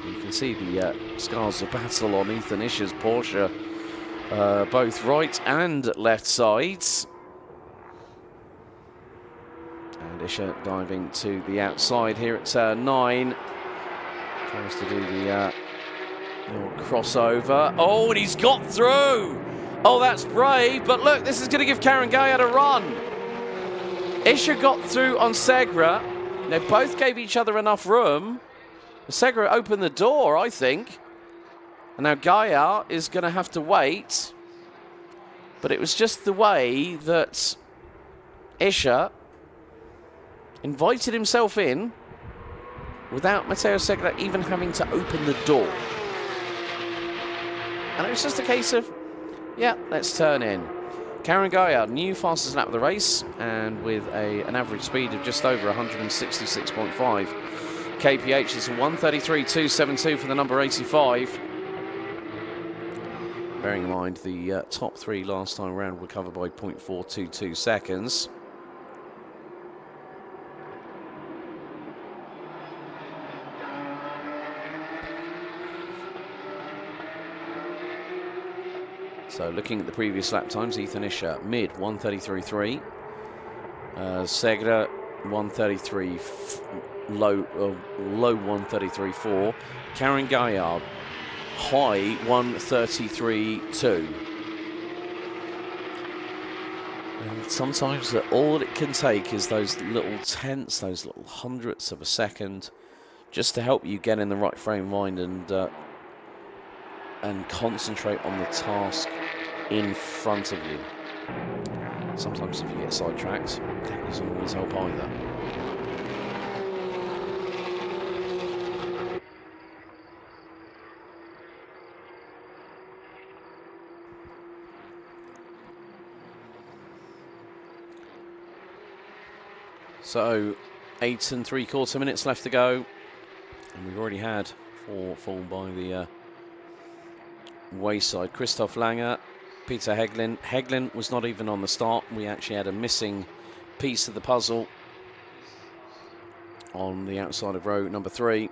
You can see the scars of battle on Ethan Isha's Porsche, both right and left sides. And Isha diving to the outside here at turn 9. Tries to do the little crossover. Oh, and he's got through. Oh, that's brave. But look, this is going to give Karen Gaillard a run. Isha got through on Segura. They both gave each other enough room. Segura opened the door, I think. And now Gaillard is going to have to wait. But it was just the way that Isha invited himself in without Matteo Segura even having to open the door. And it was just a case of, yeah, let's turn in. Karen Gaillard, new fastest lap of the race, and with an average speed of just over 166.5 kph. It's a 133.272 for the number 85. Bearing in mind the top 3 last time round were covered by 0.422 seconds. So looking at the previous lap times, Ethan Isha mid 133.3, Segura 133, low 133.4, Karen Gaillard high 133.2. And sometimes all it can take is those little tenths, those little hundredths of a second, just to help you get in the right frame of mind and concentrate on the task in front of you. Sometimes if you get sidetracked, that doesn't always help either. So 8 3/4 minutes left to go, and we've already had 4 fall by the wayside. Christoph Langer, Peter Heglin. Heglin was not even on the start. We actually had a missing piece of the puzzle on the outside of row number 3.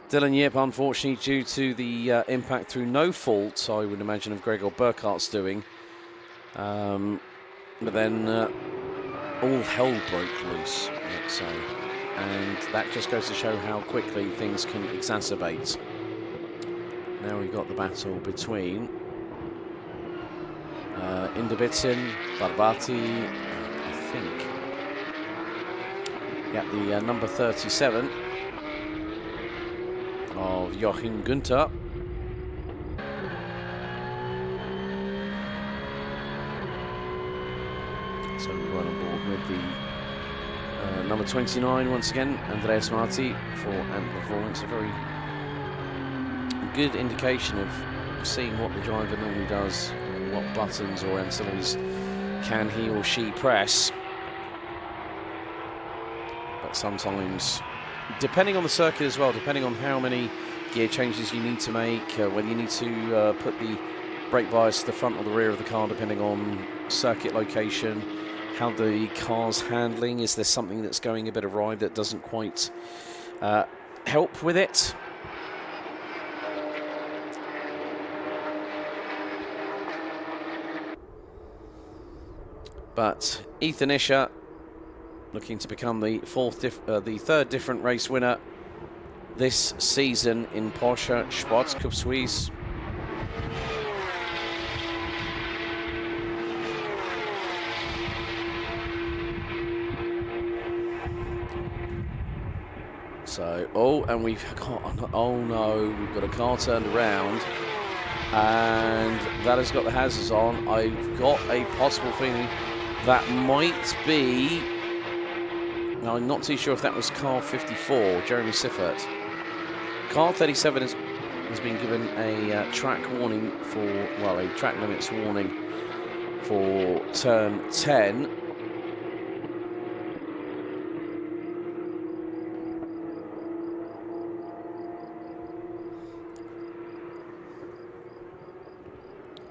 Dylan Yip, unfortunately, due to the impact through no fault, I would imagine, of Gregor Burkhardt's doing. But then all hell broke loose, let's say. And that just goes to show how quickly things can exacerbate. Now we've got the battle between Indibitsin, Barbati, I think. Yeah, the number 37 of Joachim Günther. So we run on board with the number 29 once again, Andreas Marti, for amp performance. A very good indication of seeing what the driver normally does, or what buttons or ancillaries can he or she press. But sometimes, depending on the circuit as well, depending on how many gear changes you need to make, whether you need to put the brake bias to the front or the rear of the car, depending on circuit location, how the car's handling, is there something that's going a bit awry that doesn't quite help with it? But Ethan Isher looking to become the third different race winner this season in Porsche Sports Cup Suisse. So, and we've got, oh no, we've got a car turned around, and that has got the hazards on. I've got a possible feeling that might be, now I'm not too sure if that was car 54, Jeremy Siffert. Car 37 has been given a track warning for, well, a track limits warning for turn 10.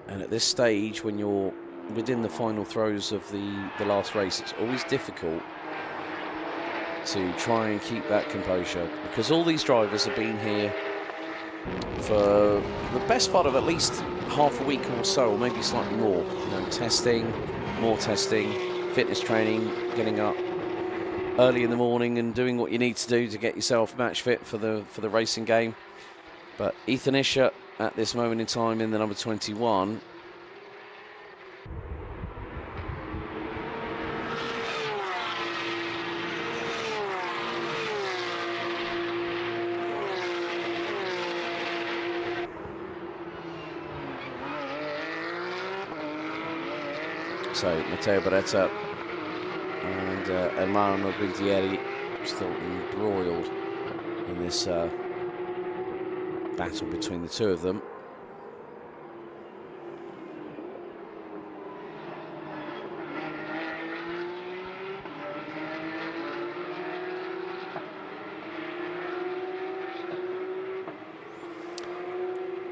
And at this stage, when you're within the final throes of the last race, it's always difficult to try and keep that composure, because all these drivers have been here for the best part of at least half a week or so, or maybe slightly more. You know, testing, more testing, fitness training, getting up early in the morning and doing what you need to do to get yourself match fit for the racing game. But Ethan Isher at this moment in time in the number 21. So Matteo Beretta and Ermanno Guintieri still embroiled in this battle between the two of them.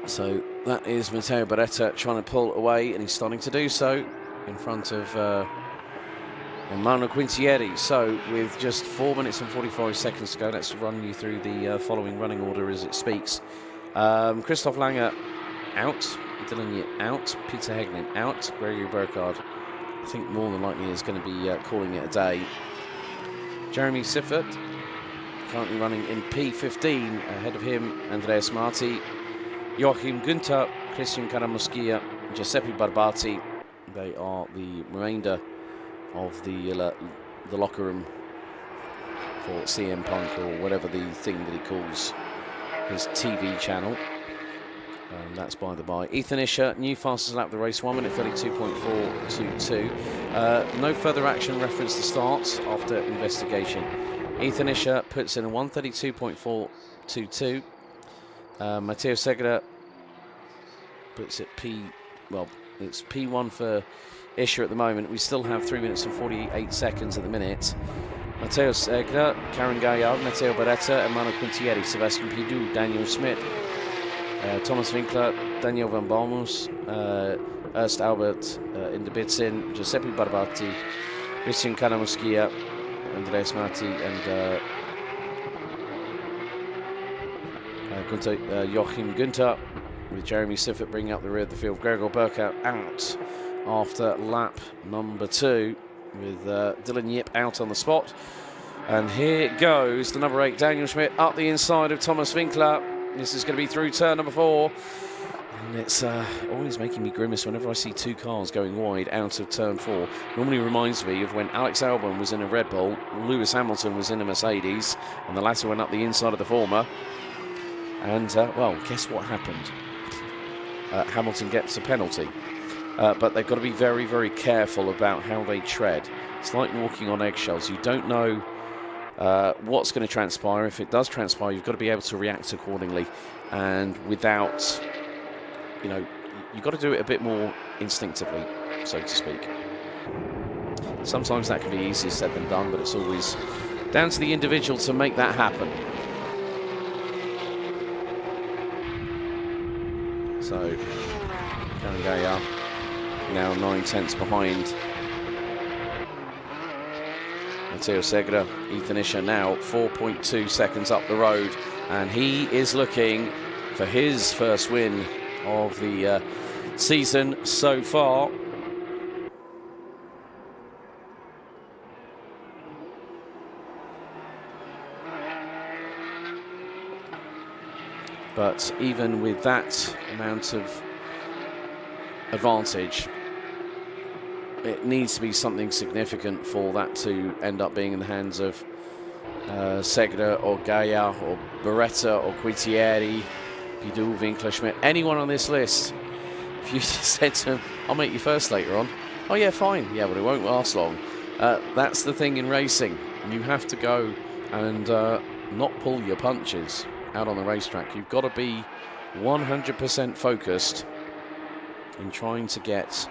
So that is Matteo Beretta trying to pull away, and he's starting to do so in front of Ermanno Guintieri. So with just 4 minutes and 45 seconds to go, let's run you through the following running order as it speaks. Christoph Lange out, Dylan Yip out, Peter Hegnin out, Gregory Burkhardt, I think more than likely is going to be calling it a day. Jeremy Siffert currently running in P15, ahead of him Andreas Marti, Joachim Günther, Christian Karamuskia, Giuseppe Barbati. They are the remainder of the locker room for CM Punk, or whatever the thing that he calls his TV channel. That's by the by. Ethan Isher, new fastest lap of the race, 1 minute 32.422. No further action reference to starts after investigation. Ethan Isher puts in a 132.422. Matteo Segre puts it it's P1 for Isher at the moment. We still have 3 minutes and 48 seconds at the minute. Matteo Segre, Karen Gaillard, Matteo Beretta, Ermanno Guintieri, Sebastian Pidou, Daniel Schmidt, Thomas Winkler, Daniel Van Balmus, Ernst Albert Indibitsin, Giuseppe Barbati, Christian Karamuskia, Andreas Marti, and Joachim Günther, with Jeremy Siffert bringing up the rear of the field. Gregor Burkhardt out after lap number 2, with Dylan Yip out on the spot. And here goes the number 8, Daniel Schmidt, up the inside of Thomas Winkler. This is going to be through turn number 4. And it's always making me grimace whenever I see two cars going wide out of turn 4. Normally reminds me of when Alex Albon was in a Red Bull, Lewis Hamilton was in a Mercedes, and the latter went up the inside of the former. And, well, guess what happened? Hamilton gets a penalty. But they've got to be very, very careful about how they tread. It's like walking on eggshells. You don't know what's going to transpire. If it does transpire, you've got to be able to react accordingly. And without... You know, you've got to do it a bit more instinctively, so to speak. Sometimes that can be easier said than done, but it's always down to the individual to make that happen. So, Kangaya now 9/10 behind Matteo Segre. Ethan Isher now 4.2 seconds up the road, and he is looking for his first win of the season so far. But even with that amount of advantage, it needs to be something significant for that to end up being in the hands of Segre or Gaia or Beretta or Quittieri, Pidou, Winkler, Schmidt, anyone on this list. If you said to him, I'll make you first later on, oh yeah, fine, yeah, but it won't last long. That's the thing in racing. You have to go and not pull your punches out on the racetrack. You've got to be 100% focused in trying to get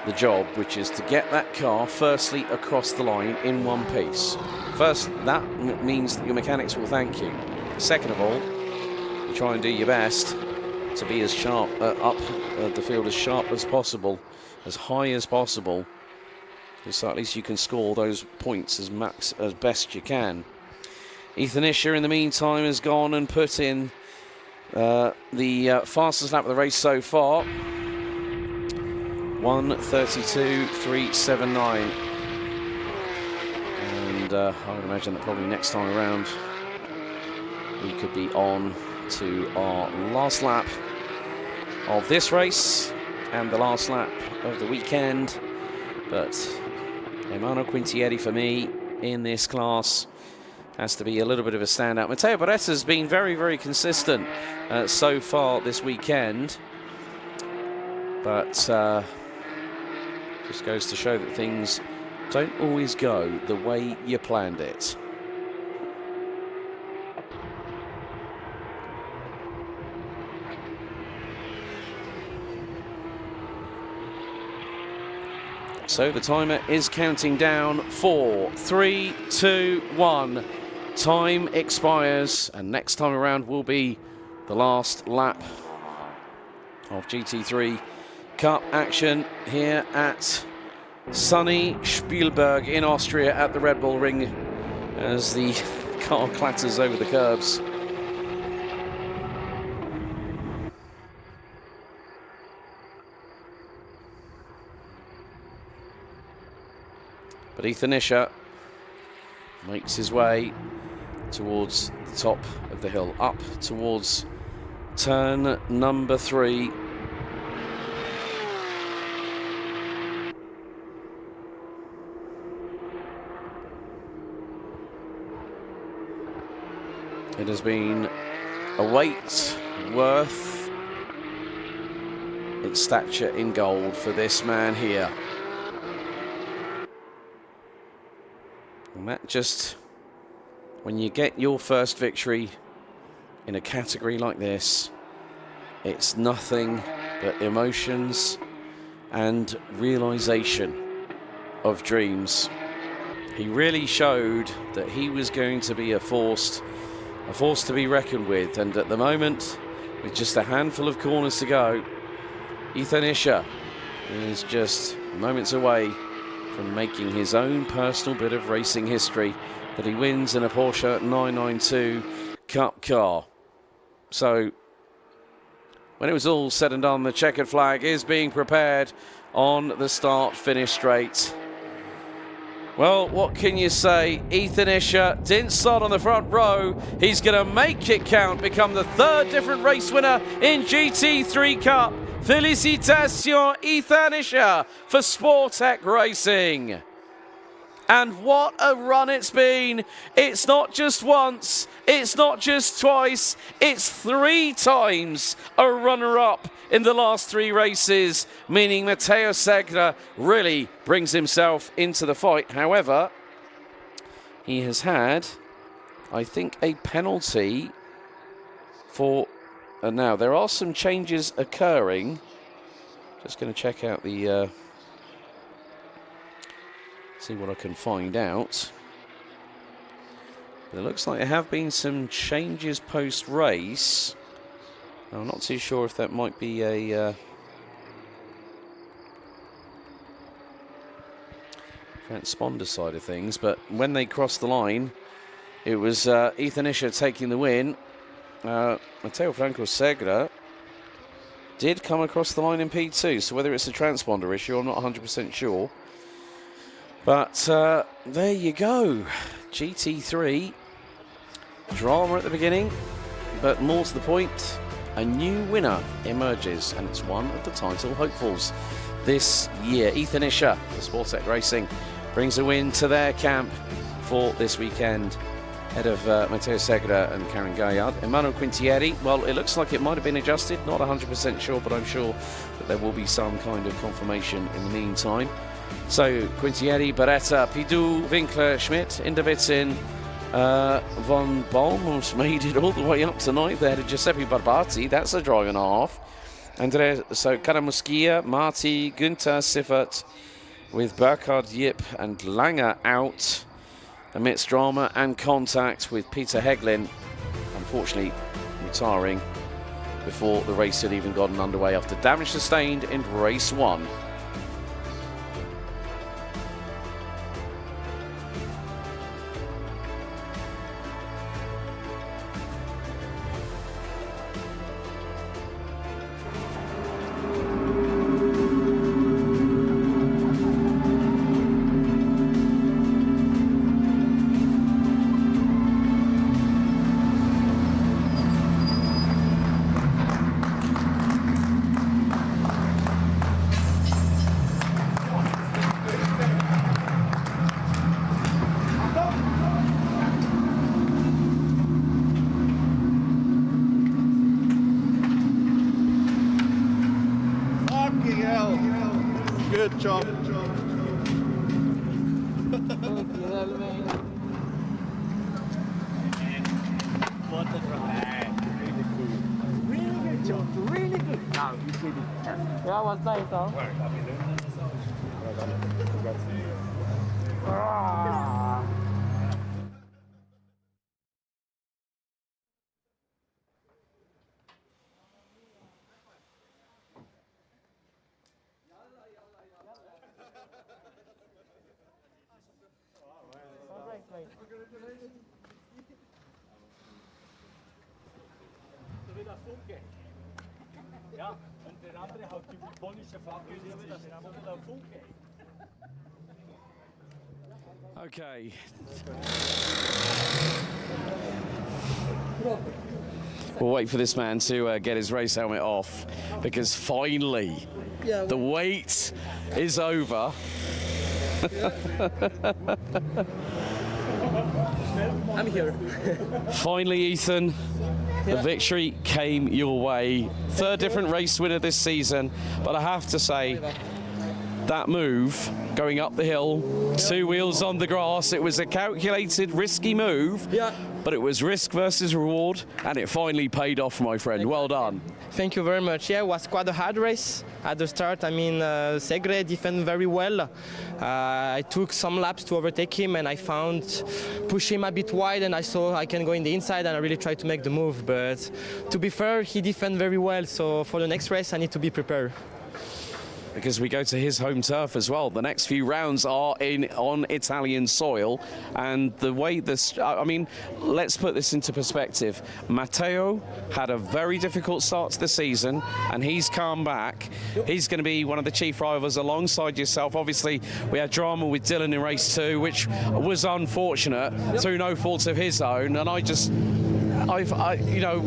the job, which is to get that car firstly across the line in one piece. First, that means that your mechanics will thank you. Second of all, you try and do your best to be as sharp up the field as sharp as possible, as high as possible, so at least you can score those points as best you can. Ethan Isher in the meantime has gone and put in the fastest lap of the race so far, 1:32.379, and I would imagine that probably next time around we could be on to our last lap of this race and the last lap of the weekend. But Emmanuel Quintieri for me in this class has to be a little bit of a standout. Matteo Beretta has been very, very consistent so far this weekend, but just goes to show that things don't always go the way you planned it. So the timer is counting down. 4, 3, 2, 1. Time expires, and next time around will be the last lap of GT3 Cup action here at sunny Spielberg in Austria at the Red Bull Ring as the car clatters over the curbs. But Ethan Isher makes his way towards the top of the hill, up towards turn number 3. It has been a weight worth its stature in gold for this man here. And that just, when you get your first victory in a category like this, it's nothing but emotions and realization of dreams. He really showed that he was going to be a force to be reckoned with, and at the moment, with just a handful of corners to go, Ethan Isher is just moments away from making his own personal bit of racing history that he wins in a Porsche 992 Cup car. So, when it was all said and done, the checkered flag is being prepared on the start-finish straight. Well, what can you say? Ethan Isher didn't start on the front row. He's going to make it count, become the third different race winner in GT3 Cup. Félicitations, Ethan Isher, for Sportec Racing. And what a run it's been. It's not just once, it's not just twice, it's 3 times a runner-up in the last 3 races, meaning Matteo Segre really brings himself into the fight. However, he has had, I think, a penalty for... And now, there are some changes occurring. Just going to check out the... see what I can find out. But it looks like there have been some changes post-race. I'm not too sure if that might be a transponder side of things, but when they crossed the line, it was Ethan Isher taking the win. Matteo Franco Segre did come across the line in P2, so whether it's a transponder issue, I'm not 100% sure. But there you go. GT3 drama at the beginning, but more to the point, a new winner emerges, and it's one of the title hopefuls this year. Ethan Isher, the Sportec Racing, brings a win to their camp for this weekend, ahead of Matteo Segre and Karen Gaillard. Emmanuel Quintieri, well, it looks like it might have been adjusted, not 100% sure, but I'm sure that there will be some kind of confirmation in the meantime. So, Quintieri, Beretta, Pidou, Winkler, Schmidt, Inderbitzin, Von Bohm made it all the way up tonight there to Giuseppe Barbati. That's a drive and a half. So Karamuskia, Marti, Günther, Siffert, with Burkhard, Yip, and Langer out amidst drama and contact, with Peter Heglin unfortunately retiring before the race had even gotten underway after damage sustained in race 1. Good job. What a drive. Really cool. Really good job. Really good. Now you did it. Yeah, it was nice, huh? Ja, und der andere hat die polnische Flagge, das ist der Funke. Okay. We'll wait for this man to get his race helmet off, because finally the wait is over. I'm here. Finally, Ethan, the victory came your way. Third different race winner this season, but I have to say, that move going up the hill, 2 wheels on the grass, it was a calculated, risky move, but it was risk versus reward, and it finally paid off, my friend. Well done. Thank you very much. Yeah, it was quite a hard race at the start. I mean, Segre defended very well. I took some laps to overtake him, and I found push him a bit wide, and I saw I can go in the inside, and I really tried to make the move. But to be fair, he defended very well. So for the next race, I need to be prepared. because we go to his home turf as well. The next few rounds are on Italian soil, and the way this, I mean, let's put this into perspective. Matteo had a very difficult start to the season, and he's come back. He's going to be one of the chief rivals alongside yourself. Obviously, we had drama with Dylan in race 2, which was unfortunate through no fault of his own, and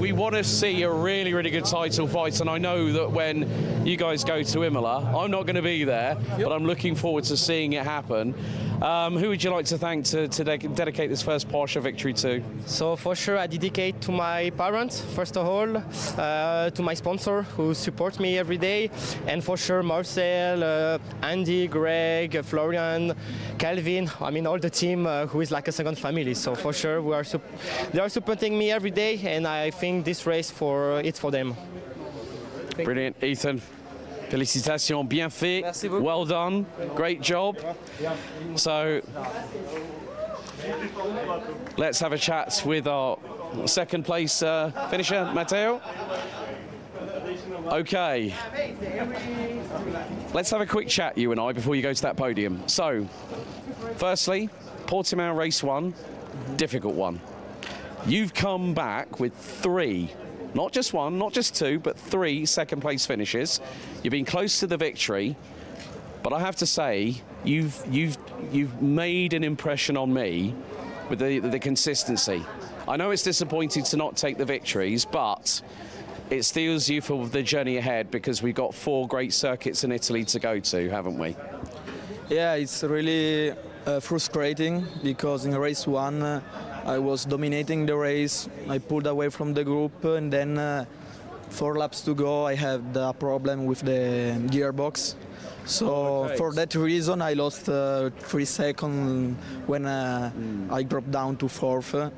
we want to see a really, really good title fight, and I know that when you guys go to Imola, I'm not going to be there, but I'm looking forward to seeing it happen. Who would you like to thank to dedicate this first Porsche victory to? So for sure I dedicate to my parents, first of all, to my sponsor who support me every day, and for sure Marcel, Andy, Greg, Florian, Calvin, I mean all the team who is like a second family. So for sure they are supporting me every day, and I think this race it's for them. Brilliant, Ethan. Félicitations, bien fait. Well done, great job. So let's have a chat with our second place finisher, Matteo. Okay, let's have a quick chat, you and I, before you go to that podium. So, firstly, Portimao race 1, difficult one. You've come back with 3. Not just 1, not just 2, but 3 second place finishes. You've been close to the victory, but I have to say, you've made an impression on me with the consistency. I know it's disappointing to not take the victories, but it steels you for the journey ahead, because we've got 4 great circuits in Italy to go to, haven't we? Yeah, it's really frustrating, because in race 1 I was dominating the race. I pulled away from the group, and then 4 laps to go I had a problem with the gearbox. So for that reason I lost 3 seconds when I dropped down to 4th.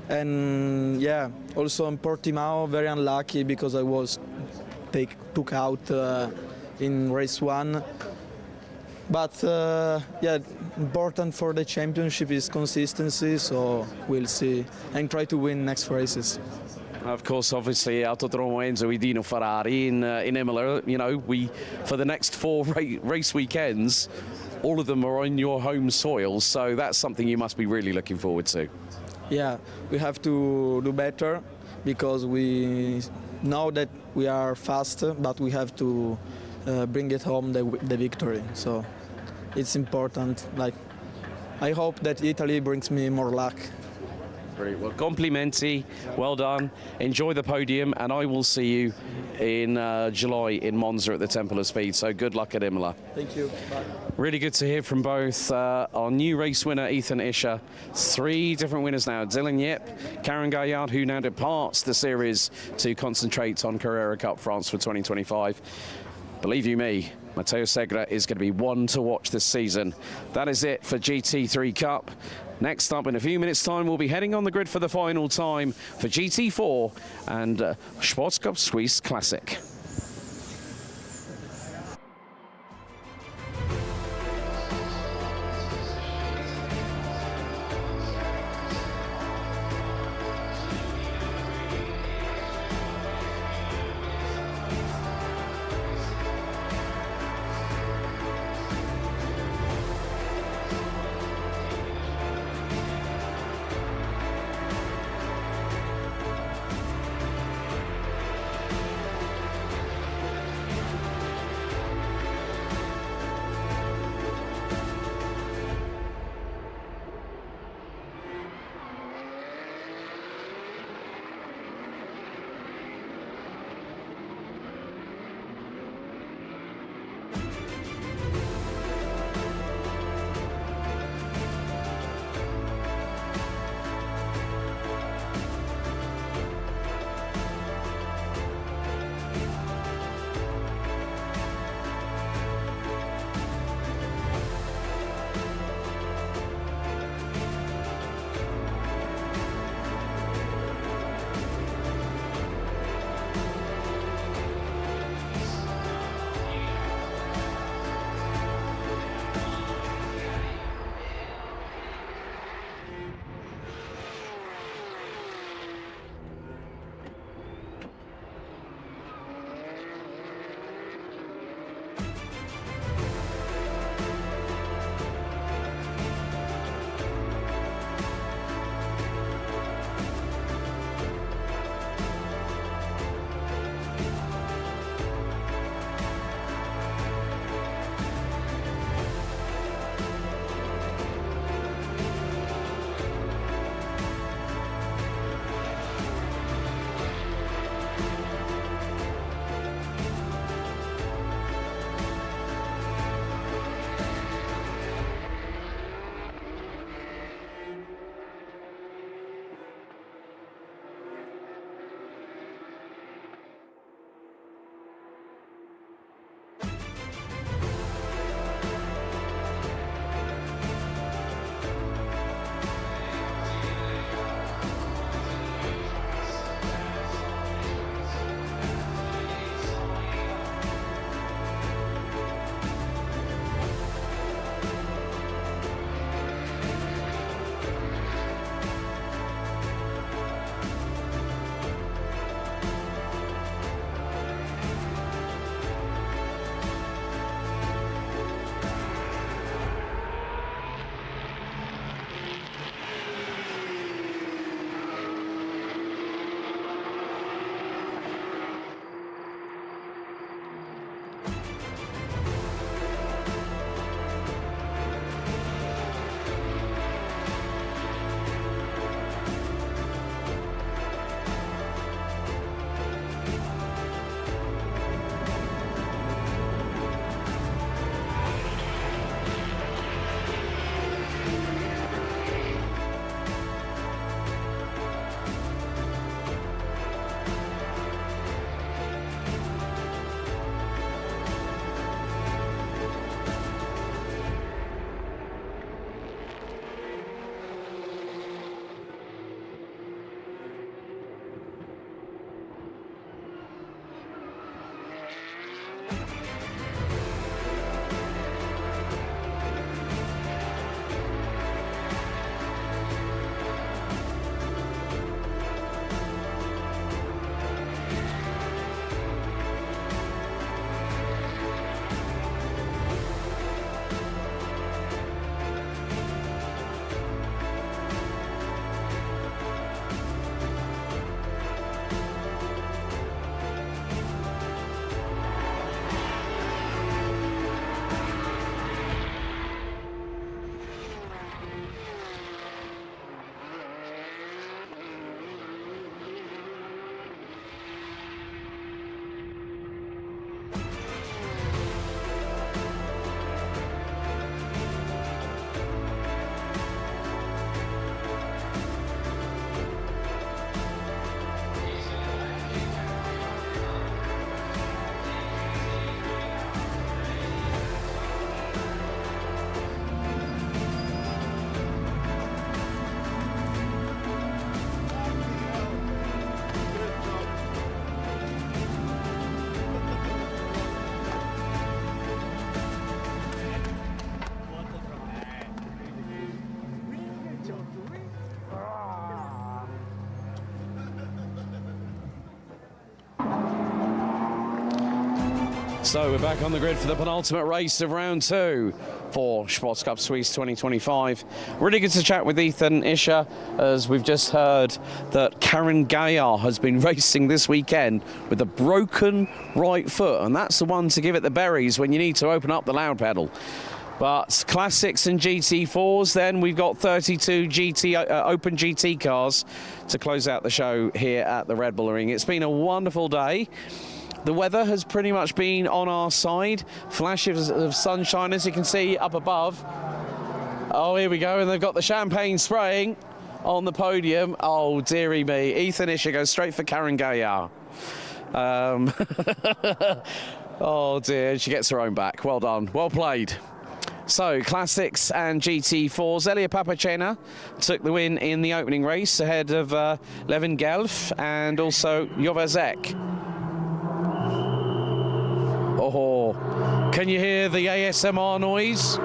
And yeah, also in Portimao, very unlucky, because I was took out in race 1. But yeah, important for the championship is consistency, so we'll see and try to win next races. Of course, obviously, Autodromo Enzo Idino Ferrari in Imola. You know, for the next 4 race weekends, all of them are on your home soil, so that's something you must be really looking forward to. Yeah, we have to do better, because we know that we are fast, but we have to bring it home the victory. So it's important. Like, I hope that Italy brings me more luck. Brilliant. Well, complimenti, well done. Enjoy the podium, and I will see you in July in Monza at the Temple of Speed. So good luck at Imola. Thank you. Bye. Really good to hear from both our new race winner, Ethan Isher. 3 different winners now. Dylan Yip, Karen Gaillard, who now departs the series to concentrate on Carrera Cup France for 2025. Believe you me, Matteo Segre is going to be one to watch this season. That is it for GT3 Cup. Next up, in a few minutes' time, we'll be heading on the grid for the final time for GT4 and Sports Cup Suisse Classic. So we're back on the grid for the penultimate race of round 2 for Sports Cup Suisse 2025. Really good to chat with Ethan Isher, as we've just heard that Karen Gaillard has been racing this weekend with a broken right foot, and that's the one to give it the berries when you need to open up the loud pedal. But Classics and GT4s, then we've got 32 Open GT cars to close out the show here at the Red Bull Ring. It's been a wonderful day. The weather has pretty much been on our side. Flashes of sunshine, as you can see up above. Oh, here we go, and they've got the champagne spraying on the podium. Oh, dearie me. Ethan Isher goes straight for Karen Gaillard. Oh, dear, she gets her own back. Well done. Well played. So, Classics and GT4s. Elia Papacena took the win in the opening race ahead of Levin Gelf and also Jovazek. Oh, can you hear the ASMR noise?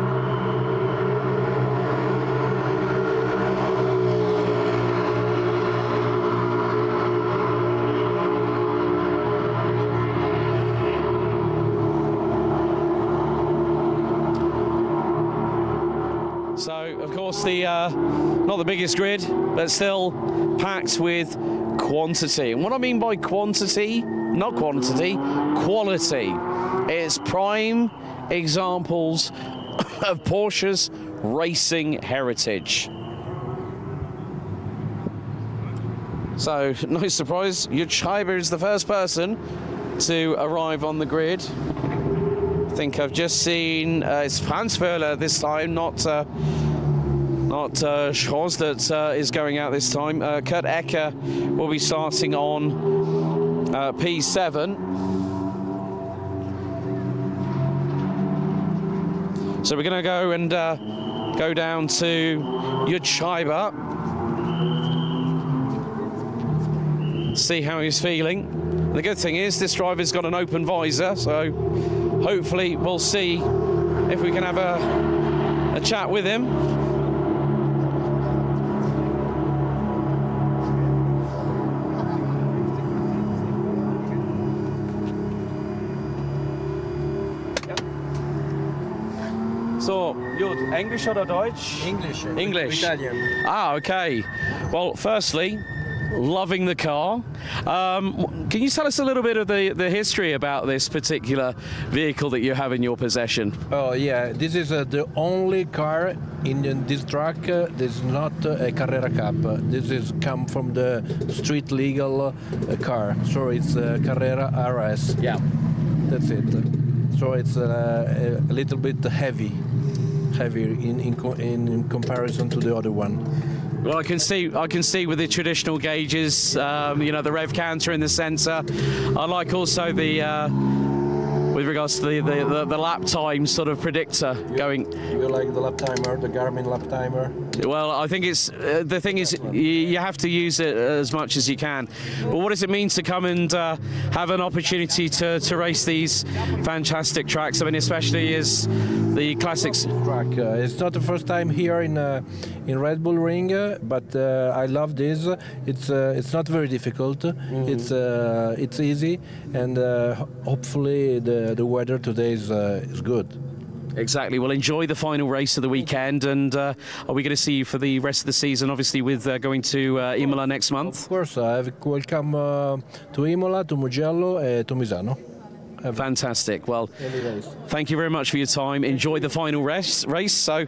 So, of course, the not the biggest grid, but still packed with quantity. And what I mean by quantity, not quantity, quality. It's prime examples of Porsche's racing heritage. So, no surprise, Schreiber is the first person to arrive on the grid. I think I've just seen it's Franz Wöhler this time, not Schroz that is going out this time. Kurt Ecker will be starting on P7. So we're going to go and go down to Jud Schreiber, see how he's feeling. And the good thing is this driver's got an open visor, so hopefully we'll see if we can have a chat with him. So, Jud, English or Deutsch? English. English. Italian. Ah, okay. Well, firstly, loving the car. Can you tell us a little bit of the history about this particular vehicle that you have in your possession? Oh yeah, this is the only car in this track that is not a Carrera Cup. This is come from the street legal car, so it's a Carrera RS. Yeah, that's it. So it's a little bit heavier in comparison to the other one. Well, I can see with the traditional gauges, you know, the rev counter in the centre. I like also the with regards to the lap time sort of predictor going. You like the lap timer, the Garmin lap timer? Well, I think it's the thing is you have to use it as much as you can. But what does it mean to come and have an opportunity to race these fantastic tracks? I mean, especially as the Classics track. It's not the first time here in Red Bull Ring, but I love this. It's not very difficult. Mm-hmm. It's easy, and hopefully the weather today is good. Exactly. Well, enjoy the final race of the weekend, and are we going to see you for the rest of the season, obviously with going to Imola next month? Of course, I welcome to Imola, to Mugello, and to Misano. Fantastic. Well, thank you very much for your time. Enjoy the final race. So,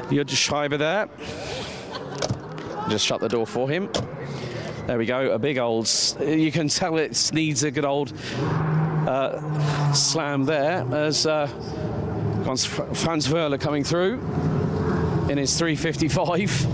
you're just Schreiber there. Just shut the door for him. There we go. A big old. You can tell it needs a good old slam there as Franz Wöhler coming through in his 355.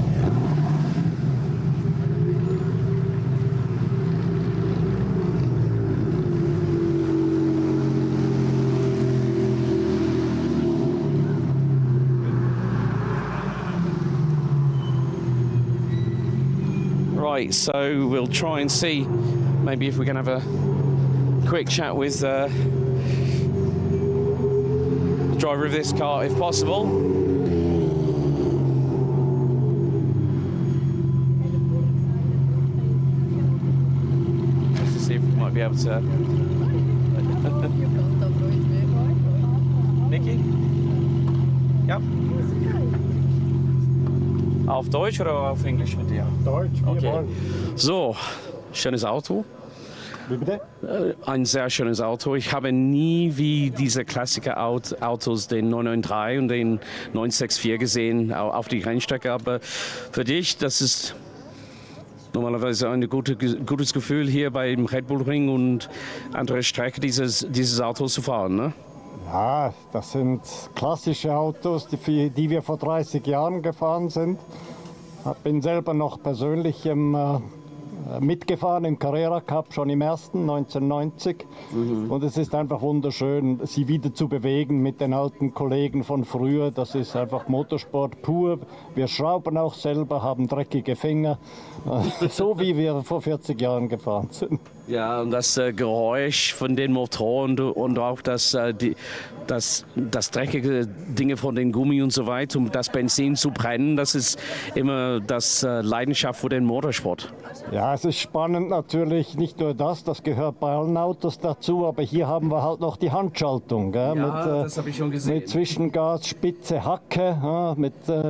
Right, so we'll try and see maybe if we can have a quick chat with the driver of this car, if possible. Just to see if we might be able to. Ja. Auf Deutsch oder auf Englisch mit dir? Deutsch, okay. So, schönes Auto. Wie bitte? Ein sehr schönes Auto. Ich habe nie wie diese Klassiker-Autos, den 993 und den 964 gesehen auf die Rennstrecke. Aber für dich, das ist normalerweise ein gutes Gefühl, hier beim Red Bull Ring und andere Strecke dieses Autos zu fahren, ne? Ja, das sind klassische Autos, die wir vor 30 Jahren gefahren sind. Ich bin selber noch persönlich mitgefahren im Carrera Cup, schon im ersten, 1990. Und es ist einfach wunderschön, sie wieder zu bewegen mit den alten Kollegen von früher. Das ist einfach Motorsport pur. Wir schrauben auch selber, haben dreckige Finger, so wie wir vor 40 Jahren gefahren sind. Ja, und das Geräusch von den Motoren und auch das dreckige Dinge von den Gummi und so weiter, um das Benzin zu brennen, das ist immer das Leidenschaft für den Motorsport. Ja, es ist spannend natürlich, nicht nur das gehört bei allen Autos dazu, aber hier haben wir halt noch die Handschaltung. Gell? Das habe ich schon gesehen. Mit Zwischengas, Spitze, Hacke,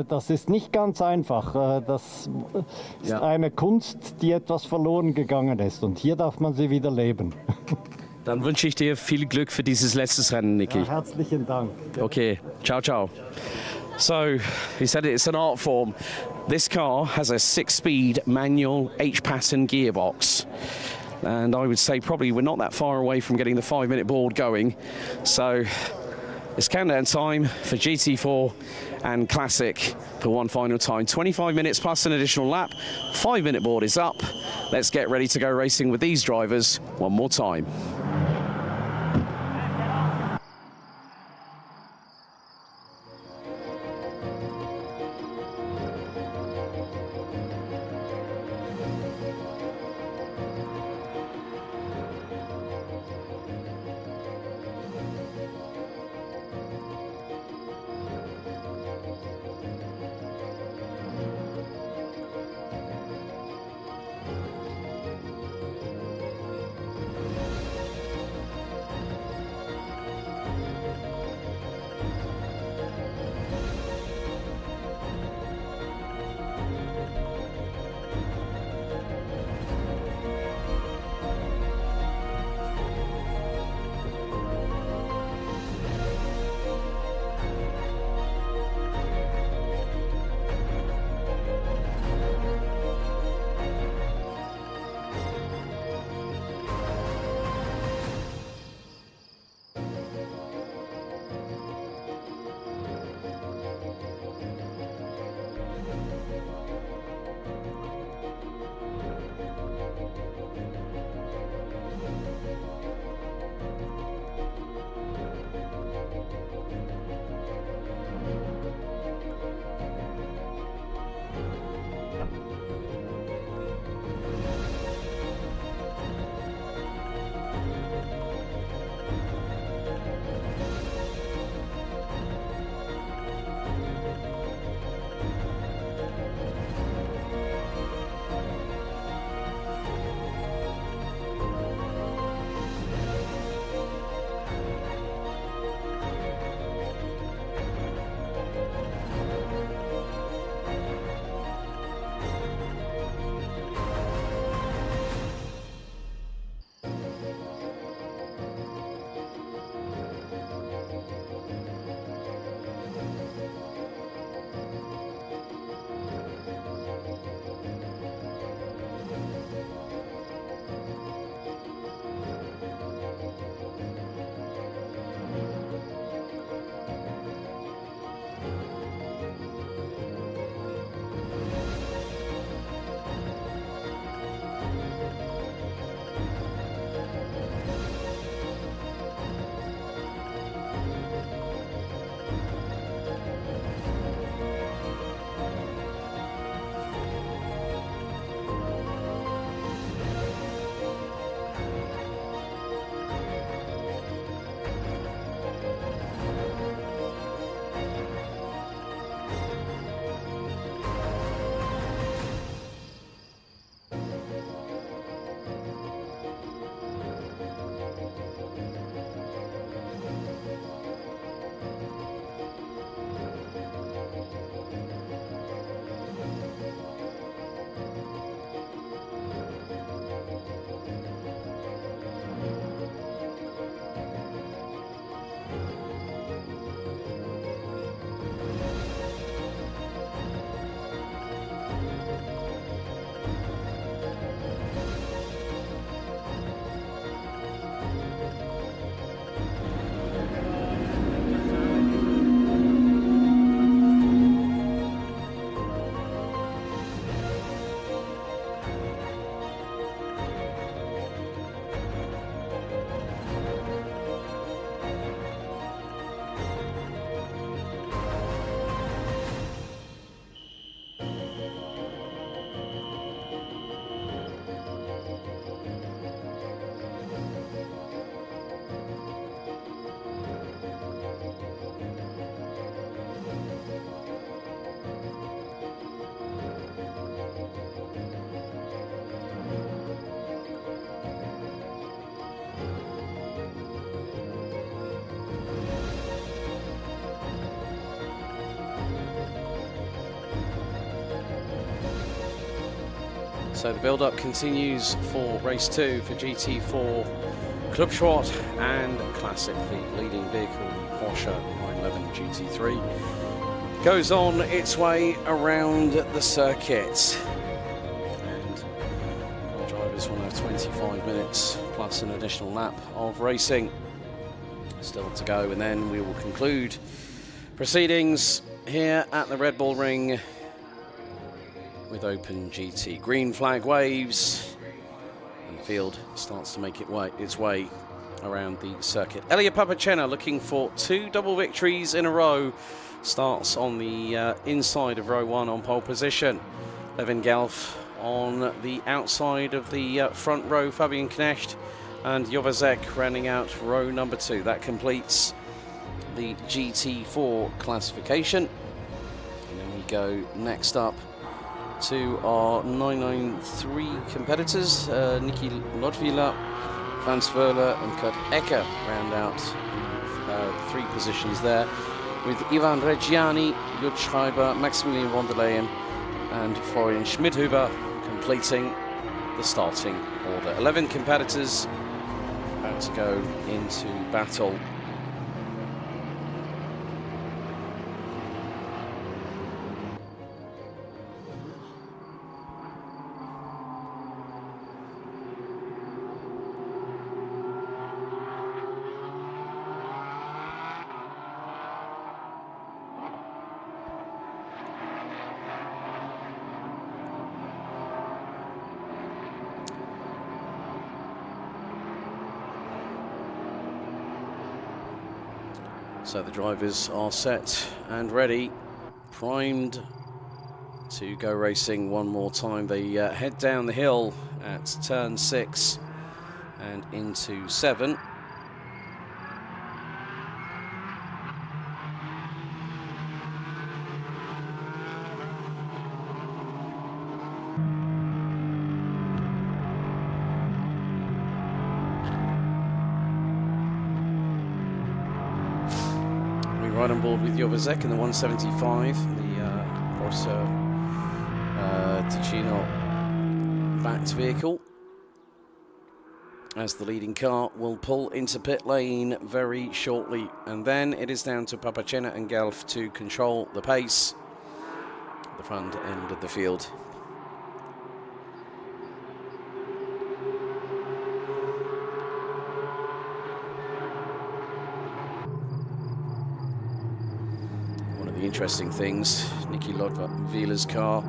das ist nicht ganz einfach. Das ist eine Kunst, die etwas verloren gegangen ist und hier darf man sie wieder leben. Dann wünsche ich dir viel Glück für dieses letzte Rennen, Niki. Ja, herzlichen Dank. Okay, ciao, ciao. So, he said it's an art form. This car has a 6-speed manual 8-pattern gearbox. And I would say probably we're not that far away from getting the 5-minute board going. So it's countdown time for GT4 and Classic for one final time. 25 minutes plus an additional lap. 5-minute board is up. Let's get ready to go racing with these drivers one more time. So the build-up continues for race 2 for GT4 Club Sport and Classic. The leading vehicle, Porsche 911 GT3, goes on its way around the circuit. And our drivers will have 25 minutes plus an additional lap of racing still to go, and then we will conclude proceedings here at the Red Bull Ring with Open GT. Green flag waves, and the field starts to make its way around the circuit. Elia Papacena looking for 2 double victories in a row. Starts on the inside of row 1 on pole position. Levin Gelf on the outside of the front row, Fabian Knecht and Jovazek rounding out row number 2. That completes the GT4 classification. And then we go next up to our 993 competitors. Niki Lodvila, Franz Wöhler and Kurt Ecker round out 3 positions there, with Ivan Reggiani, Jud Schreiber, Maximilian von der Leyen and Florian Schmidhuber completing the starting order. 11 competitors about to go into battle. So the drivers are set and ready, primed to go racing one more time. They head down the hill at turn 6 and into 7. Right on board with Jovazek in the 175, the Porsche Ticino backed vehicle, as the leading car will pull into pit lane very shortly, and then it is down to Papacena and Gelf to control the pace at the front end of the field. Interesting things, Niki Lodvila's car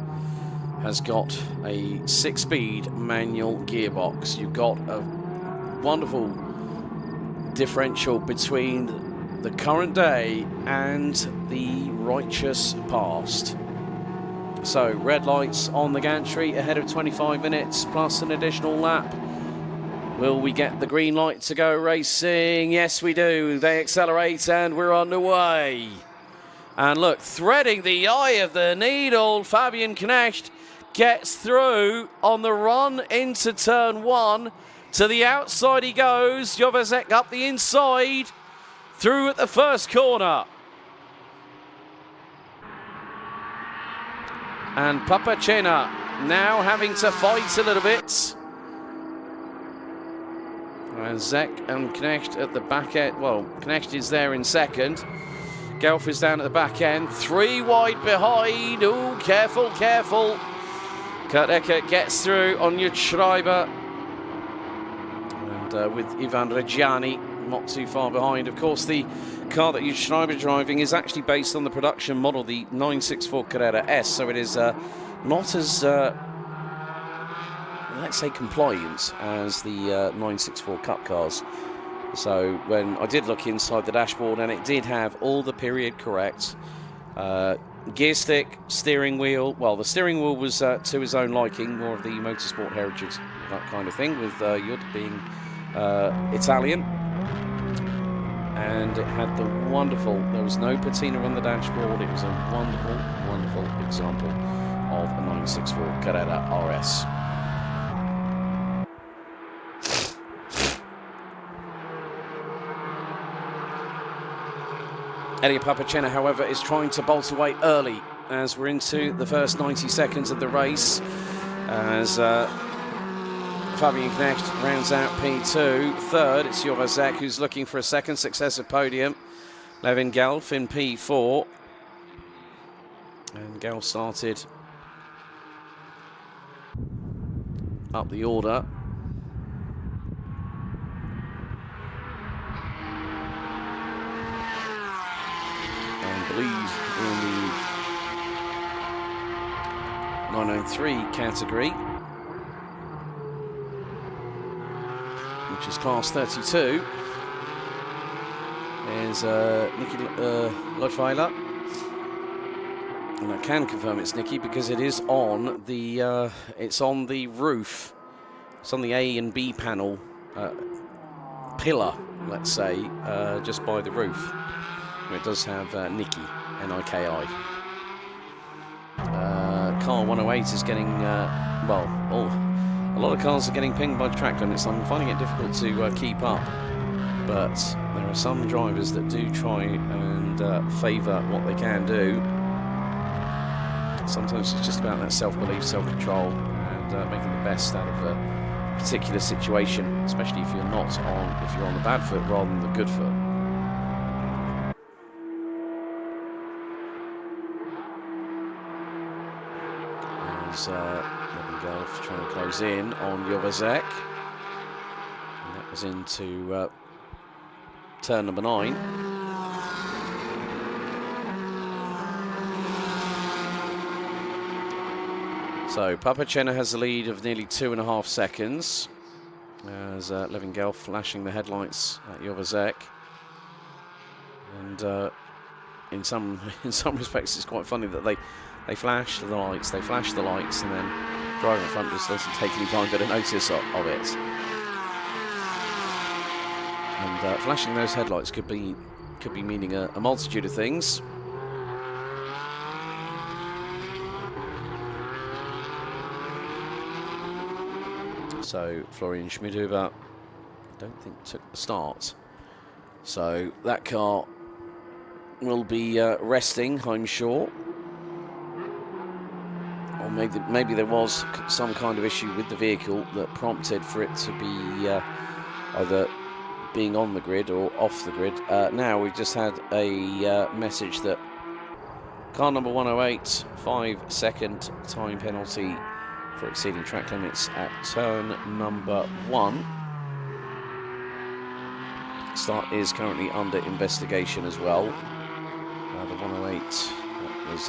has got a 6-speed manual gearbox. You've got a wonderful differential between the current day and the righteous past. So red lights on the gantry ahead of 25 minutes plus an additional lap. Will we get the green light to go racing? Yes, we do. They accelerate and we're on the way. And look, threading the eye of the needle, Fabian Knecht gets through on the run into turn 1. To the outside he goes. Jovazek up the inside, through at the first corner. And Papacena now having to fight a little bit. And Zek and Knecht at the back end. Well, Knecht is there in second. Gelf is down at the back end, 3 wide behind. Oh, careful, careful. Kurt Ecker gets through on Jud Schreiber. And with Ivan Reggiani not too far behind. Of course, the car that Jud Schreiber is driving is actually based on the production model, the 964 Carrera S. So it is not as, let's say, compliant as the 964 Cup cars. So when I did look inside the dashboard, and it did have all the period correct. Gear stick, steering wheel. Well, the steering wheel was to his own liking, more of the motorsport heritage, that kind of thing, with Jud being Italian. And it had the wonderful, there was no patina on the dashboard. It was a wonderful, wonderful example of a 964 Carrera RS. Elia Papacena, however, is trying to bolt away early as we're into the first 90 seconds of the race. as Fabian Knecht rounds out P2. Third, it's Jovazek, who's looking for a second successive podium. Levin Gelf in P4. And Gelf started up the order. And the lead in the 903 category, which is class 32, is Nicky Lodweiler. And I can confirm it's Nicky because it is on the roof. It's on the A and B panel pillar, let's say, just by the roof. Where it does have Nicky, N-I-K-I. Car 108 is getting, a lot of cars are getting pinged by track limits. I'm finding it difficult to keep up. But there are some drivers that do try and favour what they can do. Sometimes it's just about that self-belief, self-control, and making the best out of a particular situation, especially if you're on the bad foot rather than the good foot. As Levin Gelf trying to close in on Jovazek, and that was into turn number 9. So Papacena has a lead of nearly 2.5 seconds as Levin Gelf flashing the headlights at Jovazek. And in some respects it's quite funny that they flash the lights, and then driver in front just doesn't take any time to get a notice of it. And flashing those headlights could be meaning a multitude of things. So Florian Schmidhuber, I don't think took the start. So that car will be resting, I'm sure. Or maybe there was some kind of issue with the vehicle that prompted for it to be either being on the grid or off the grid. Now we've just had a message that car number 108, 5-second time penalty for exceeding track limits at turn number 1. Start is currently under investigation as well. The 108 was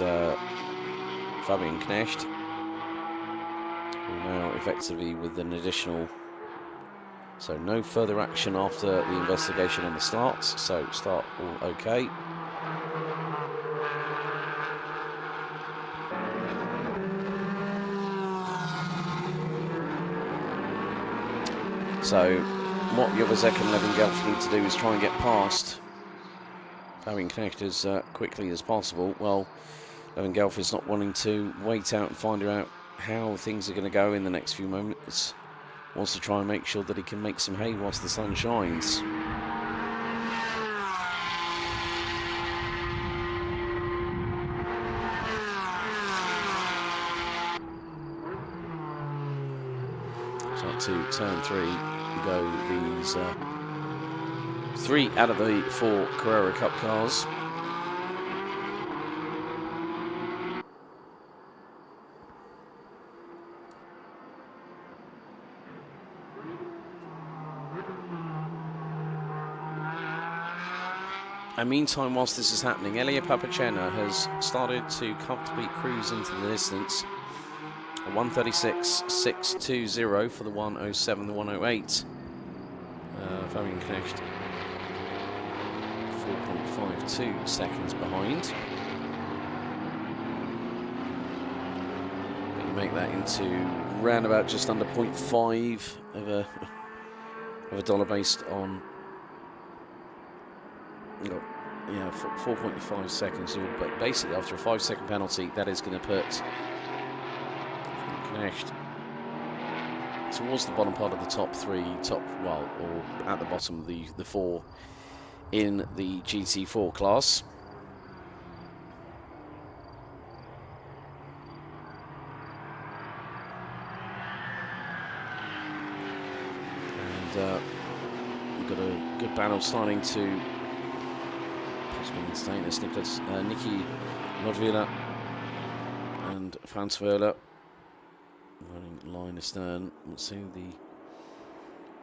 Fabian Knecht, who now effectively with an additional. So no further action after the investigation on the starts. So start all okay. So what Jovazek and Levin Gelf need to do is try and get past Fabian Knecht as quickly as possible. Well, Levin Gelf is not wanting to wait out and find out how things are going to go in the next few moments. Wants to try and make sure that he can make some hay whilst the sun shines. So to turn 3 go these 3 out of the 4 Carrera Cup cars. And meantime, whilst this is happening, Elia Papacena has started to comfortably cruise into the distance. 136.620 for the 107, the 108. Fabian Knecht 4.52 seconds behind. But you make that into round about just under 0.5 of a dollar based on. Yeah, 4.5 seconds. But basically, after a 5-second penalty, that is going to put Knecht towards the bottom part of the top 3, or at the bottom of the 4 in the GT4 class. battle starting to possibly instantaneous. Niki Lodvila and Franz Wöhler running line astern. We'll see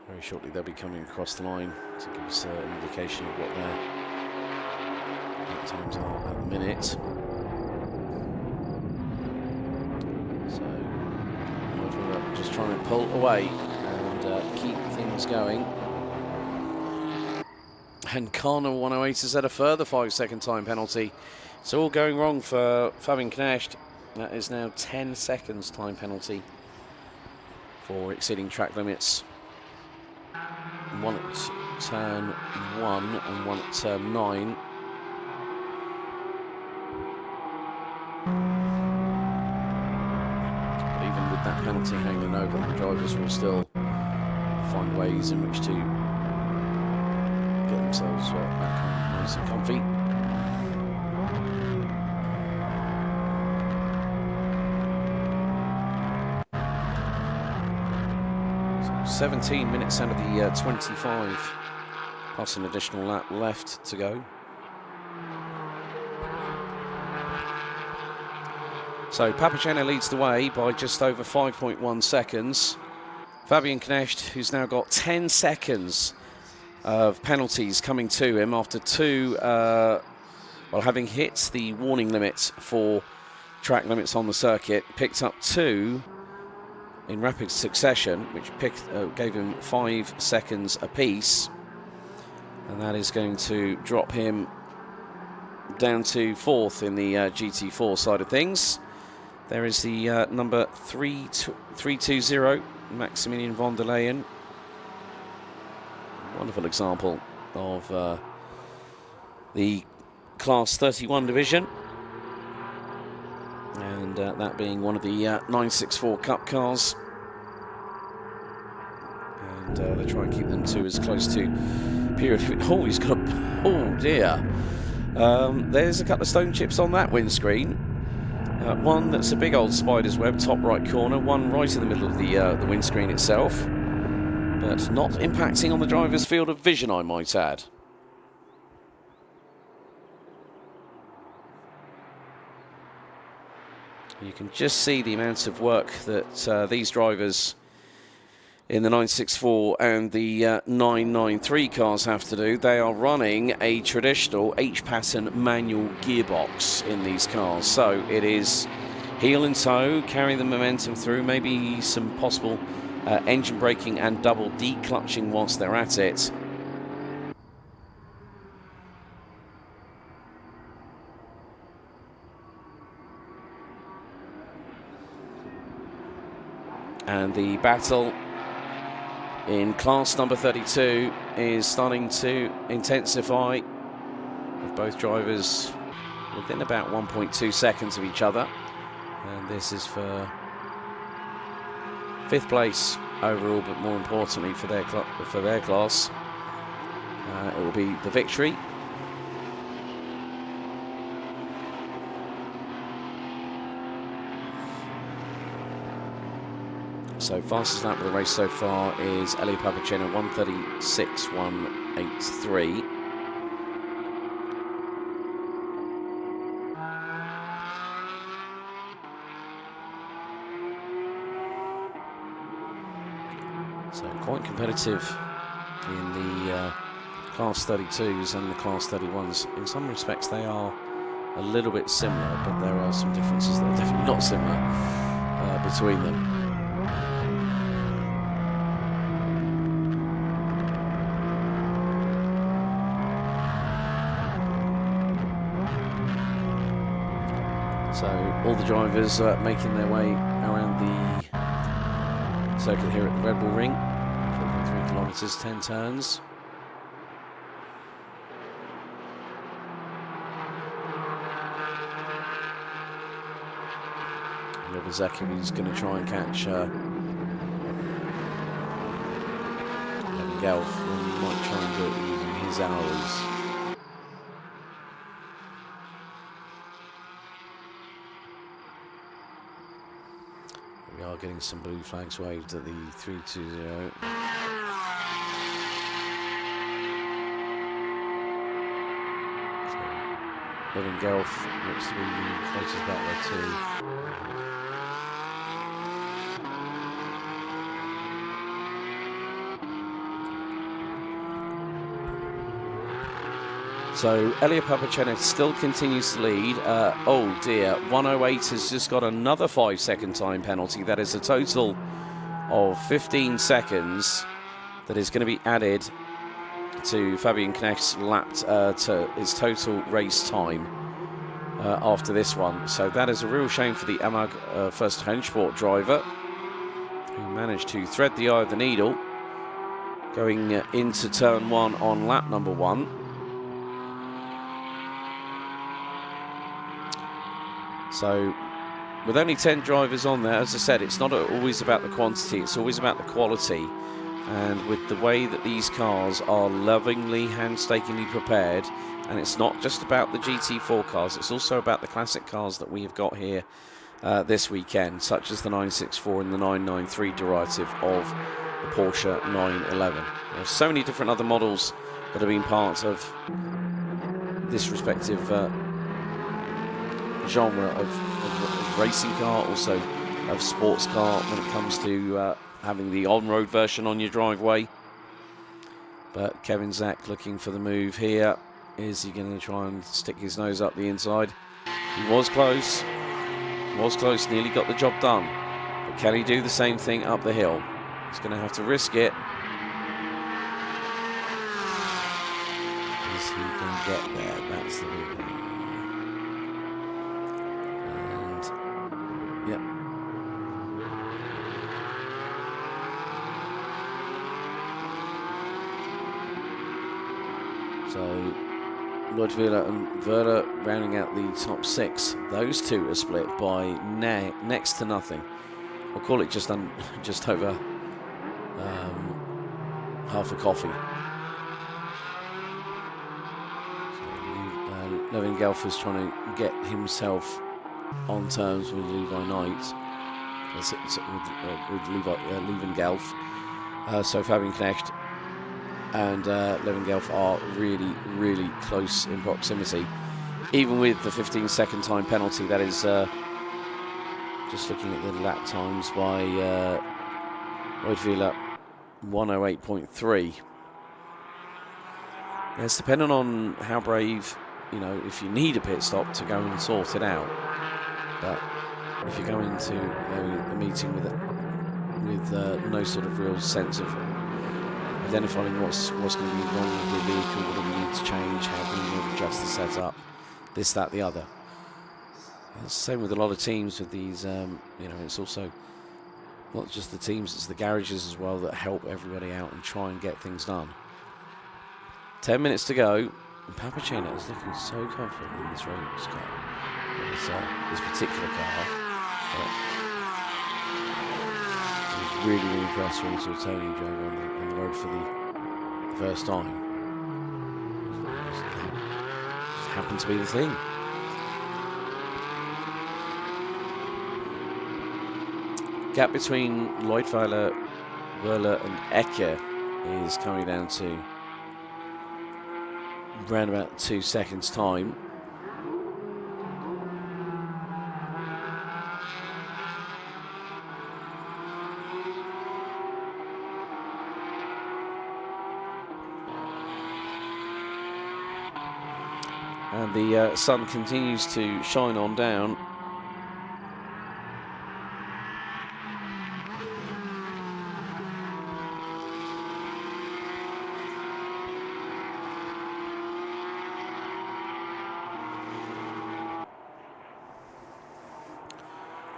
very shortly they'll be coming across the line to give us an indication of what their times are at the minute. So Lodvila just trying to pull away and keep things going. And Karna 108 has had a further 5-second time penalty. It's all going wrong for Fabian Knecht. That is now 10 seconds time penalty for exceeding track limits. One at turn 1 and one at turn 9. But even with that penalty hanging over, the drivers will still find ways in which to get themselves back on nice and comfy. So 17 minutes out of the 25, plus an additional lap left to go. So Papagena leads the way by just over 5.1 seconds. Fabian Knecht, who's now got 10 seconds of penalties coming to him after having hit the warning limit for track limits on the circuit, picked up 2 in rapid succession, which gave him 5 seconds apiece, and that is going to drop him down to 4th in the GT4 side of things. There is the number 320, Maximilian von der Leyen. Wonderful example of the Class 31 division, and that being one of the 964 Cup cars, and they try and keep them to as close to period. Oh, he's got a, oh dear. There's a couple of stone chips on that windscreen. One that's a big old spider's web, top right corner, one right in the middle of the windscreen itself, but not impacting on the driver's field of vision, I might add. You can just see the amount of work that these drivers in the 964 and the 993 cars have to do. They are running a traditional H-pattern manual gearbox in these cars. So it is heel and toe, carry the momentum through, maybe some possible engine braking and double declutching whilst they're at it. And the battle in class number 32 is starting to intensify, with both drivers within about 1.2 seconds of each other. And this is for 5th place overall, but more importantly for their class, it will be the victory. So fastest lap of the race so far is Eli Papagena, 136.183. So quite competitive in the Class 32s and the Class 31s. In some respects they are a little bit similar, but there are some differences that are definitely not similar between them. So all the drivers making their way around the circuit here at the Red Bull Ring. 4.3 kilometres, 10 turns. Yobazaki is going to try and catch Gelf, and he might try and do it using his hours. We are getting some blue flags waved at the 320. Levin Gelf looks to be the closest battler to So Elia Papacena still continues to lead. Oh dear, 108 has just got another 5-second time penalty. That is a total of 15 seconds that is going to be added to Fabian Knecht's lap to his total race time after this one. So that is a real shame for the Amag First Rennsport driver, who managed to thread the eye of the needle going into turn 1 on lap number 1. So with only 10 drivers on there, as I said, it's not always about the quantity, it's always about the quality. And with the way that these cars are lovingly, painstakingly prepared, and it's not just about the GT4 cars, it's also about the classic cars that we have got here this weekend, such as the 964 and the 993 derivative of the Porsche 911. There are so many different other models that have been part of this respective genre of racing car, also of sports car when it comes to having the on-road version on your driveway. But Kevin Zak looking for the move here. Is he going to try and stick his nose up the inside? He was close, nearly got the job done. But can he do the same thing up the hill? He's going to have to risk it. Is he going to get there? That's the big one. And, yep. So Leutwiler and Werder rounding out the top 6. Those two are split by next to nothing. I'll call it just over half a coffee. So, Levin Gelf is trying to get himself on terms with Levi Knight, with Levin Gelf. So Fabian Knecht and Levin Gelf are really, really close in proximity. Even with the 15-second time penalty, that is just looking at the lap times by Leutwiler, 108.3. It's dependent on how brave, if you need a pit stop to go and sort it out. But if you go into a meeting with no sort of real sense of identifying what's going to be wrong with the vehicle, what do we need to change, how can we adjust the setup, this, that, the other. It's the same with a lot of teams with these, it's also not just the teams, it's the garages as well that help everybody out and try and get things done. 10 minutes to go, and Papacena is looking so confident in this race car, this particular car. I was really, really impressed when he saw Tony drove on the road for the first time. It just happened to be the thing. Gap between Leutwiler, Wöhler and Ecke is coming down to around about 2 seconds time. And the sun continues to shine on down.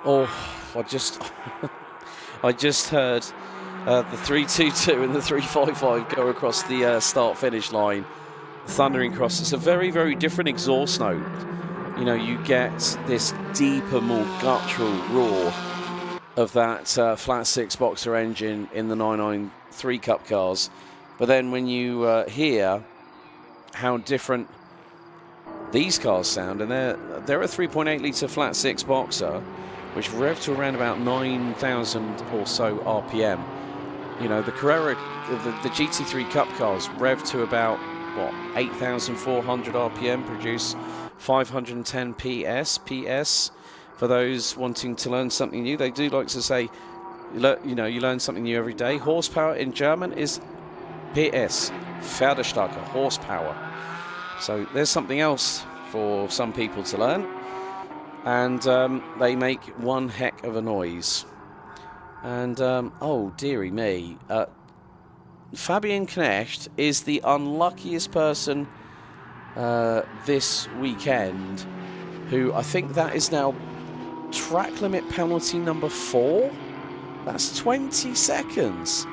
Oh, I just heard the 322 and the 355 go across the start-finish line, thundering across. It's a very, very different exhaust note. You get this deeper, more guttural roar of that flat six boxer engine in the 993 Cup cars. But then when you hear how different these cars sound, and they're a 3.8 litre flat six boxer, which rev to around about 9,000 or so RPM. The Carrera, the GT3 Cup cars rev to about what, 8,400 RPM, produce 510 PS. PS, for those wanting to learn something new, they do like to say, you learn something new every day. Horsepower in German is PS, Pferdestärke, horsepower. So there's something else for some people to learn. And they make one heck of a noise. And, oh, dearie me, Fabian Knecht is the unluckiest person this weekend, who I think that is now track limit penalty number 4. That's 20 seconds.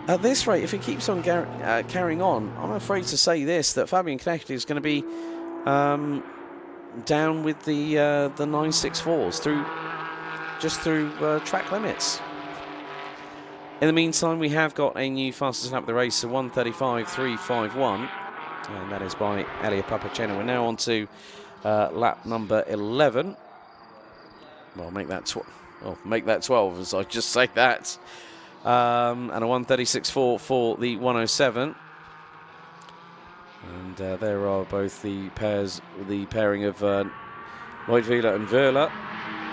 At this rate, if he keeps on carrying on, I'm afraid to say this, that Fabian Knecht is going to be down with the 964s through track limits. In the meantime, we have got a new fastest lap of the race, a 1:35.351, and that is by Elia Papacena. We're now on to lap number 11. Well, make that 12 as I just say that. And a 1:36.4 for the 107. And there are both the pairing of Leutwiler and Wöhler,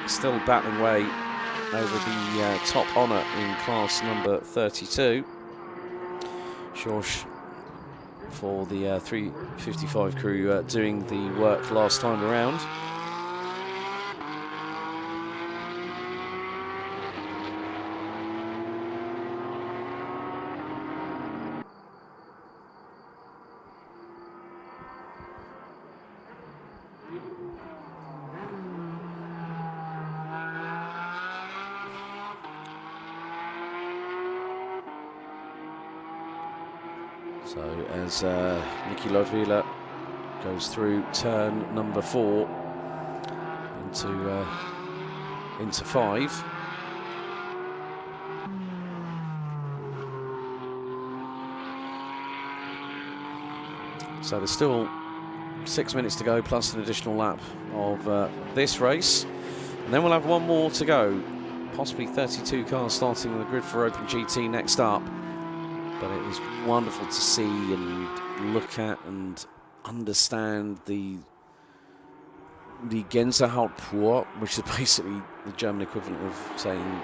still battling away over the top honour in class number 32. Schorsch for the 355 crew doing the work last time around. So as Nicky Leutwiler goes through turn number 4 into 5. So there's still 6 minutes to go, plus an additional lap of this race, and then we'll have one more to go. Possibly 32 cars starting on the grid for Open GT next up. But it is wonderful to see and look at and understand the Gänsehaut pur, which is basically the German equivalent of saying,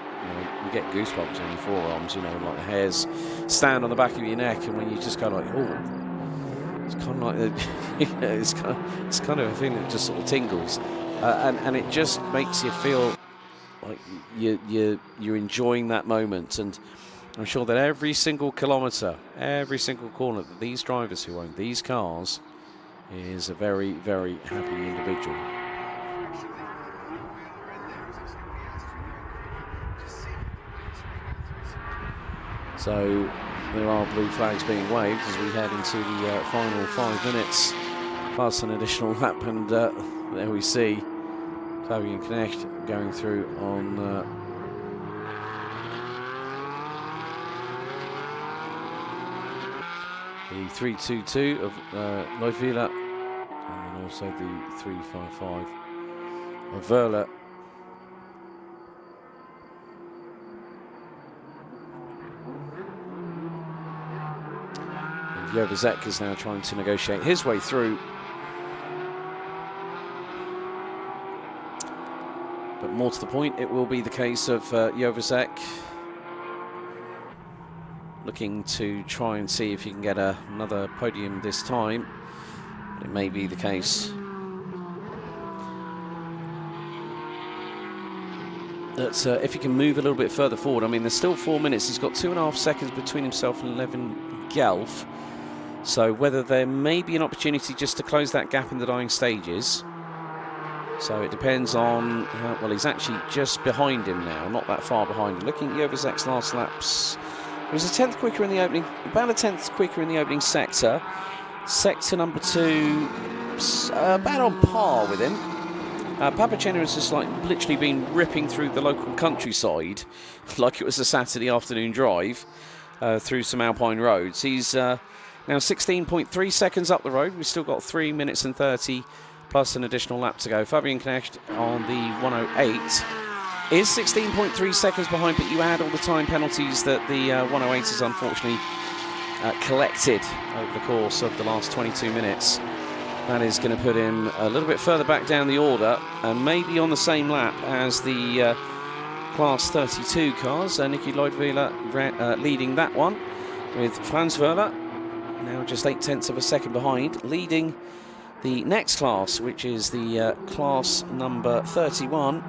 you get goosebumps on your forearms, like the hairs stand on the back of your neck, and when you just go like, oh, it's kind of like, it's kind of a feeling that just sort of tingles, and it just makes you feel like you're enjoying that moment. And I'm sure that every single kilometre, every single corner that these drivers who own these cars is a very, very happy individual. So there are blue flags being waved as we head into the final 5 minutes, plus an additional lap, and there we see Fabian Knecht going through on the 322 of Leutwiler, and then also the 355 of Wöhler. And Jovazek is now trying to negotiate his way through. But more to the point, it will be the case of Jovazek looking to try and see if he can get another podium this time. But it may be the case that if he can move a little bit further forward, I mean, there's still 4 minutes. He's got 2.5 seconds between himself and Levin Gelf. So whether there may be an opportunity just to close that gap in the dying stages. So it depends on how, well, he's actually just behind him now, not that far behind him. Looking at Jovazek's last laps, it was a 10th quicker in the opening, about a 10th quicker in the opening sector. Sector number 2, about on par with him. Papacena has just literally been ripping through the local countryside like it was a Saturday afternoon drive through some alpine roads. He's now 16.3 seconds up the road. We've still got 3 minutes and 30 plus an additional lap to go. Fabian Knecht on the 108 is 16.3 seconds behind, but you add all the time penalties that the 108 has unfortunately collected over the course of the last 22 minutes. That is going to put him a little bit further back down the order and maybe on the same lap as the Class 32 cars. Nicky Leutwiler leading that one, with Franz Wöhler now just 0.8 of a second behind, leading the next class, which is the class number 31.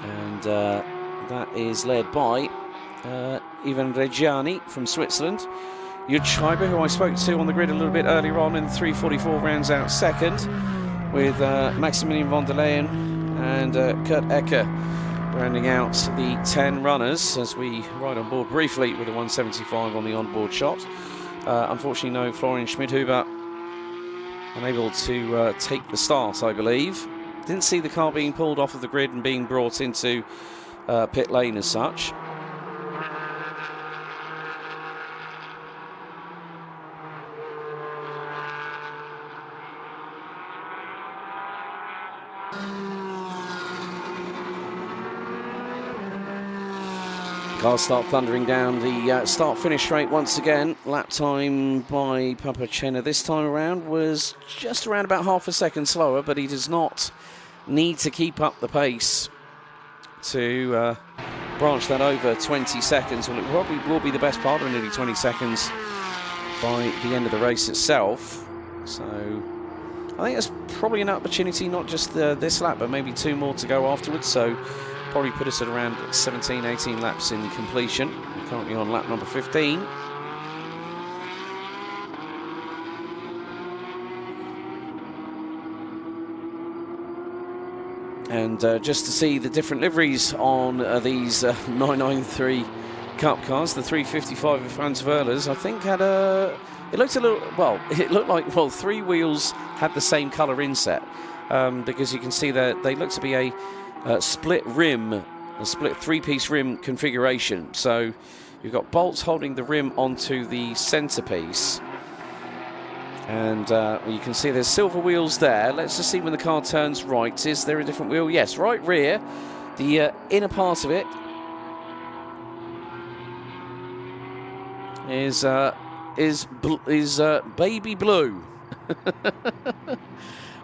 And that is led by Ivan Reggiani from Switzerland. Jud Schreiber, who I spoke to on the grid a little bit earlier on in 3:44, rounds out second, with Maximilian von der Leyen and Kurt Ecker rounding out the 10 runners as we ride on board briefly with a 175 on the onboard shot. Unfortunately, no Florian Schmidhuber, unable to take the start, I believe. Didn't see the car being pulled off of the grid and being brought into pit lane as such. Cars start thundering down the start-finish straight once again. Lap time by Papacena this time around was just around about half a second slower, but he does not need to keep up the pace to branch that over 20 seconds. Well, it probably will be the best part of nearly 20 seconds by the end of the race itself. So I think that's probably an opportunity, not just this lap, but maybe 2 more to go afterwards. So probably put us at around 17, 18 laps in completion. We're currently on lap number 15. And just to see the different liveries on these 993 Cup cars, the 355 of Franz Wöhler's, I think had a... It looked a little... Well, it looked like, well, 3 wheels had the same colour inset. Because you can see that they look to be a split rim, a split 3-piece rim configuration. So you've got bolts holding the rim onto the centerpiece, and you can see there's silver wheels there. Let's just see when the car turns right. Is there a different wheel? Yes, right rear, the inner part of it is baby blue.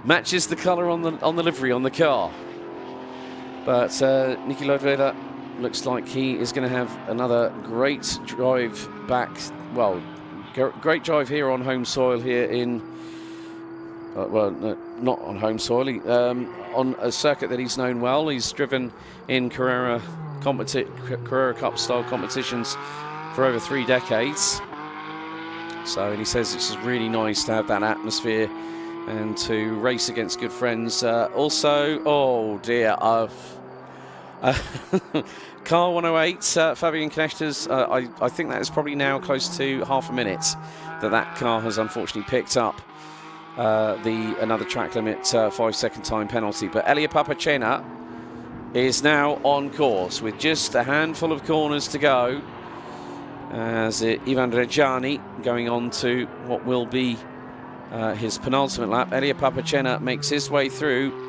Matches the colour on the livery on the car. But Nicky Leutwiler looks like he is going to have another great drive back. Well, great drive here on home soil here in... well, no, not on home soil. On a circuit that he's known well. He's driven in Carrera Cup style competitions for over 3 decades. So, and he says it's just really nice to have that atmosphere and to race against good friends. Also, oh dear, car 108, Fabian Knechter's, I think that is probably now close to half a minute that car has unfortunately picked up another track limit 5-second time penalty. But Elia Papacena is now on course with just a handful of corners to go, as Ivan Reggiani going on to what will be his penultimate lap. Elia Papacena makes his way through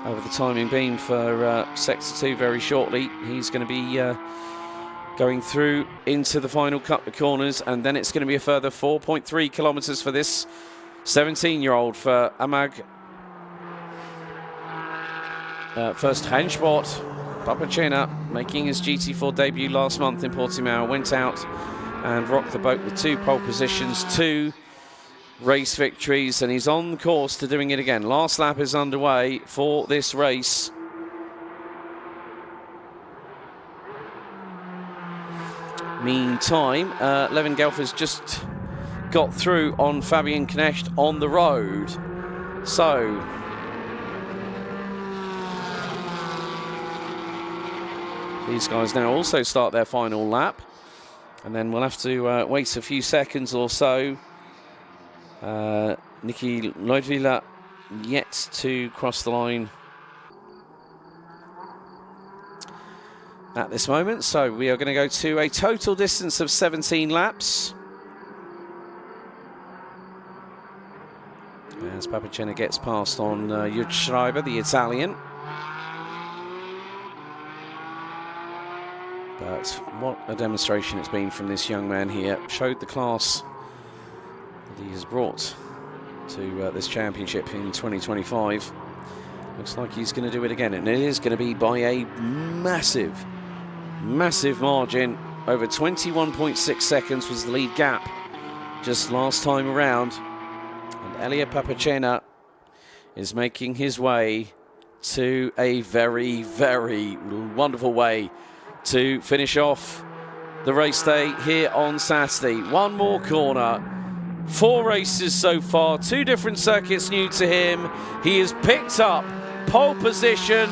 over the timing beam for Sector 2 very shortly. He's going to be going through into the final couple of corners, and then it's going to be a further 4.3 kilometres for this 17-year-old for Amag. First Rennsport. Papacena making his GT4 debut last month in Portimao, went out and rocked the boat with 2 pole positions, 2 race victories, and he's on course to doing it again. Last lap is underway for this race. Meantime, Levin Gelfer's just got through on Fabian Knecht on the road. So these guys now also start their final lap, and then we'll have to wait a few seconds or so. Nicky Leutwiler yet to cross the line at this moment. So we are going to go to a total distance of 17 laps. As Papacena gets past on Jud Schreiber, the Italian. But what a demonstration it's been from this young man here. Showed the class that he has brought to this championship in 2025. Looks like he's going to do it again, and it is going to be by a massive, massive margin. Over 21.6 seconds was the lead gap just last time around. And Elia Papacena is making his way to a very, very wonderful way to finish off the race day here on Saturday. One more corner. 4 races so far, 2 different circuits new to him. He has picked up pole position,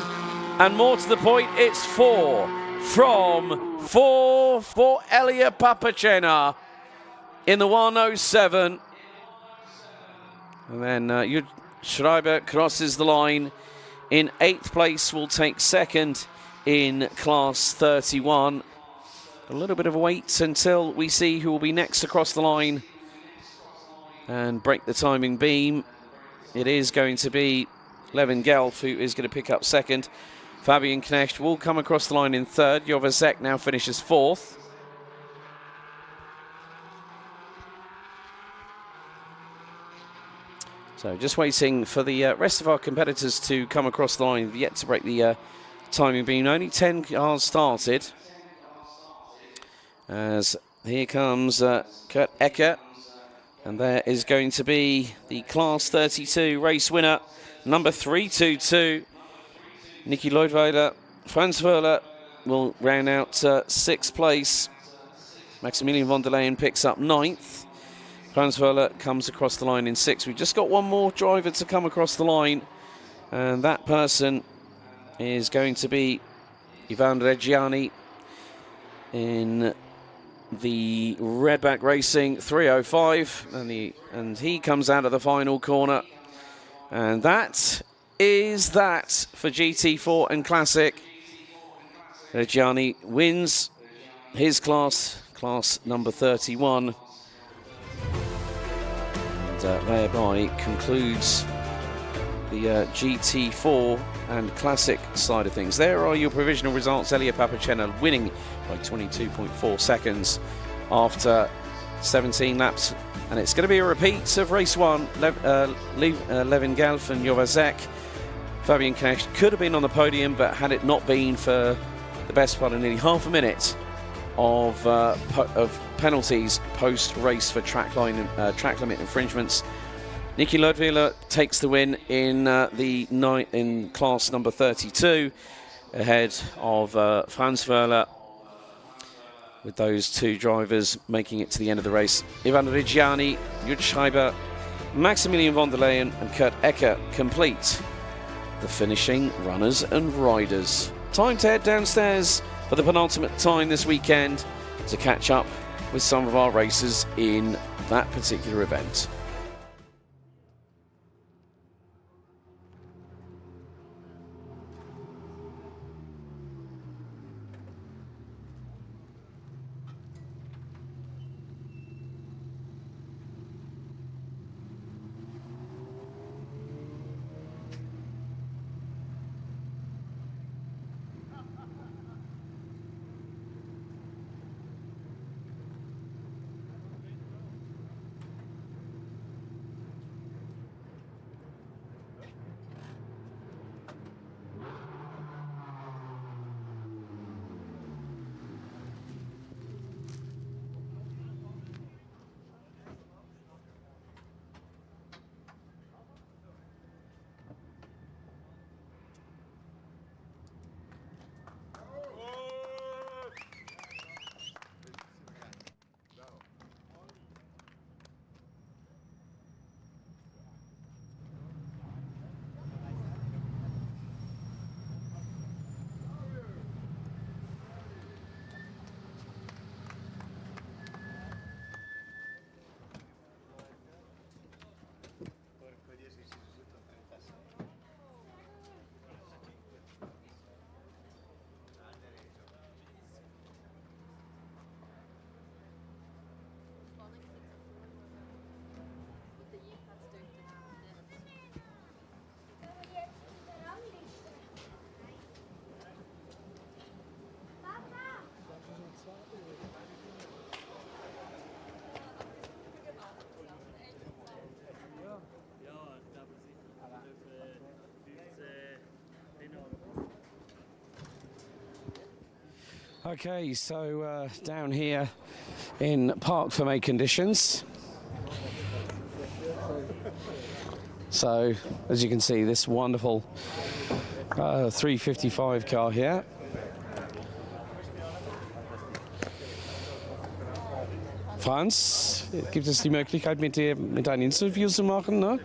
and more to the point, it's 4 from 4 for Elia Papacena in the 1:07. And then Jud Schreiber crosses the line in 8th place, will take 2nd in class 31. A little bit of a wait until we see who will be next across the line and break the timing beam. It is going to be Levin Gelf who is going to pick up 2nd. Fabian Knecht will come across the line in 3rd. Jovazek now finishes 4th. So just waiting for the rest of our competitors to come across the line. We've yet to break the timing beam. Only 10 cars started. As here comes Kurt Ecker. And there is going to be the Class 32 race winner, number 322. Niki Leutweiler. Franz Wöhler will round out 6th place. Maximilian von der Leyen picks up 9th. Franz Wöhler comes across the line in 6th. We've just got one more driver to come across the line. And that person is going to be Ivan Reggiani in the Redback Racing 305, and he comes out of the final corner. And that is that for GT4 and Classic. Reggiani wins his class number 31, and thereby concludes the GT4 and Classic side of things. There are your provisional results. Elia Papacena winning by 22.4 seconds after 17 laps. And it's going to be a repeat of race 1. Levin Gelf and Jovazek. Fabian Knecht could have been on the podium, but had it not been for the best part of nearly half a minute of penalties post-race for track limit infringements, Niki Leutweiler takes the win in class number 32, ahead of Franz Wöhler, with those 2 drivers making it to the end of the race. Ivan Reggiani, Jud Schreiber, Maximilian von der Leyen and Kurt Ecker complete the finishing runners and riders. Time to head downstairs for the penultimate time this weekend to catch up with some of our racers in that particular event. Okay, so down here in park for May conditions. So, as you can see, this wonderful 355 car here. Franz, gibt es die Möglichkeit, mit ein Interview zu machen? Ne?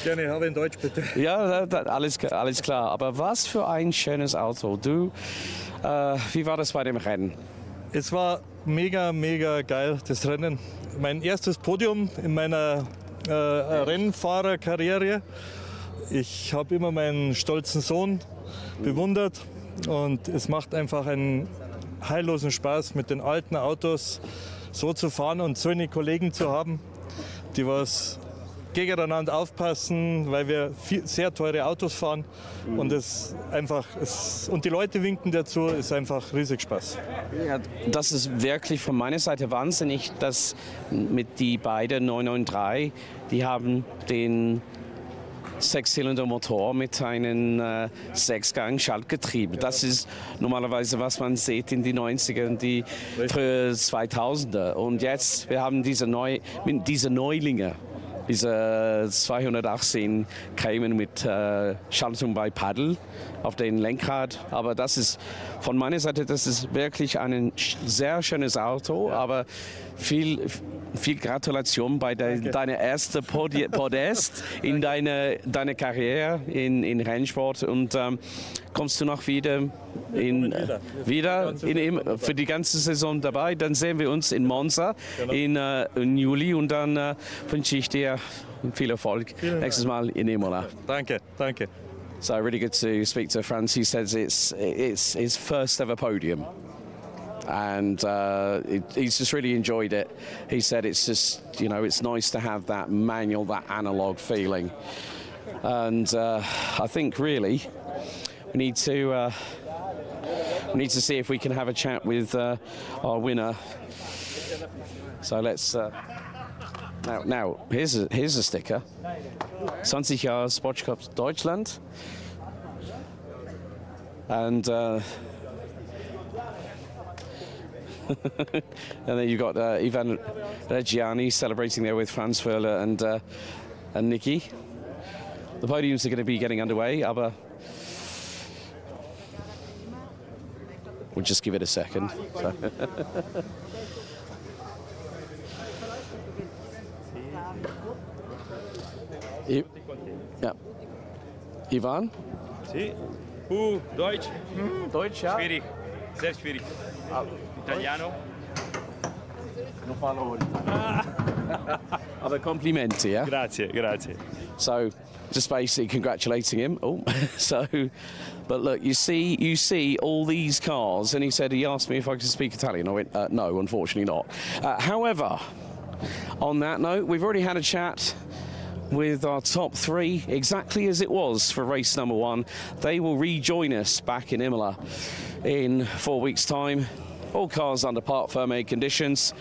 Gerne, habe in Deutsch bitte. Ja, alles klar. Aber was für ein schönes Auto. Wie war das bei dem Rennen? Es war mega, mega geil, das Rennen. Mein erstes Podium in meiner Rennfahrerkarriere. Ich habe immer meinen stolzen Sohn bewundert und es macht einfach einen heillosen Spaß, mit den alten Autos so zu fahren und so eine Kollegen zu haben, die was gegeneinander aufpassen, weil wir sehr teure Autos fahren und und die Leute winken dazu, ist einfach riesig Spaß. Ja, das ist wirklich von meiner Seite wahnsinnig, dass mit die beiden 993, die haben den Sechszylinder-Motor mit einem Sechsgang-Schaltgetriebe. Das ist normalerweise, was man sieht in die 90er und die frühen 2000er. Und jetzt, wir haben diese Neulinge. Diese 218 kämen mit Schaltung bei Paddel auf den Lenkrad. Aber das ist von meiner Seite, das ist wirklich ein sehr schönes Auto. Aber viel Gratulation bei deiner ersten Podest in deiner Karriere in Rennsport. Und kommst du noch wieder für die ganze Saison dabei? Dann sehen wir uns in Monza im Juli und dann wünsche ich dir viel Erfolg nächstes Mal in Imola. Danke, danke. So really good to speak to Franz. He says it's his first ever podium. And he's just really enjoyed it. He said it's just, it's nice to have that manual, that analog feeling. And I think really we need to see if we can have a chat with our winner. So let's now here's a sticker. 20 Jahre Sports Cup Deutschland. And and then you've got Ivan Reggiani celebrating there with Franz Furler and Nicky. The podiums are going to be getting underway, aber we'll just give it a second. So. Ja. Ivan? Sí. Deutsch? Deutsch, ja. Schwierig, sehr schwierig. Italiano? Aber Komplimente, yeah? Grazie, grazie. So, just basically congratulating him. Oh, but look, you see all these cars, and he asked me if I could speak Italian. I went, no, unfortunately not. However, on that note, we've already had a chat with our top three, exactly as it was for race number 1. They will rejoin us back in Imola in 4 weeks' time. All cars under parc fermé conditions.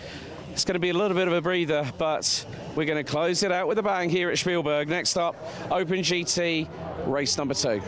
It's going to be a little bit of a breather, but we're going to close it out with a bang here at Spielberg. Next up, Open GT, race number 2.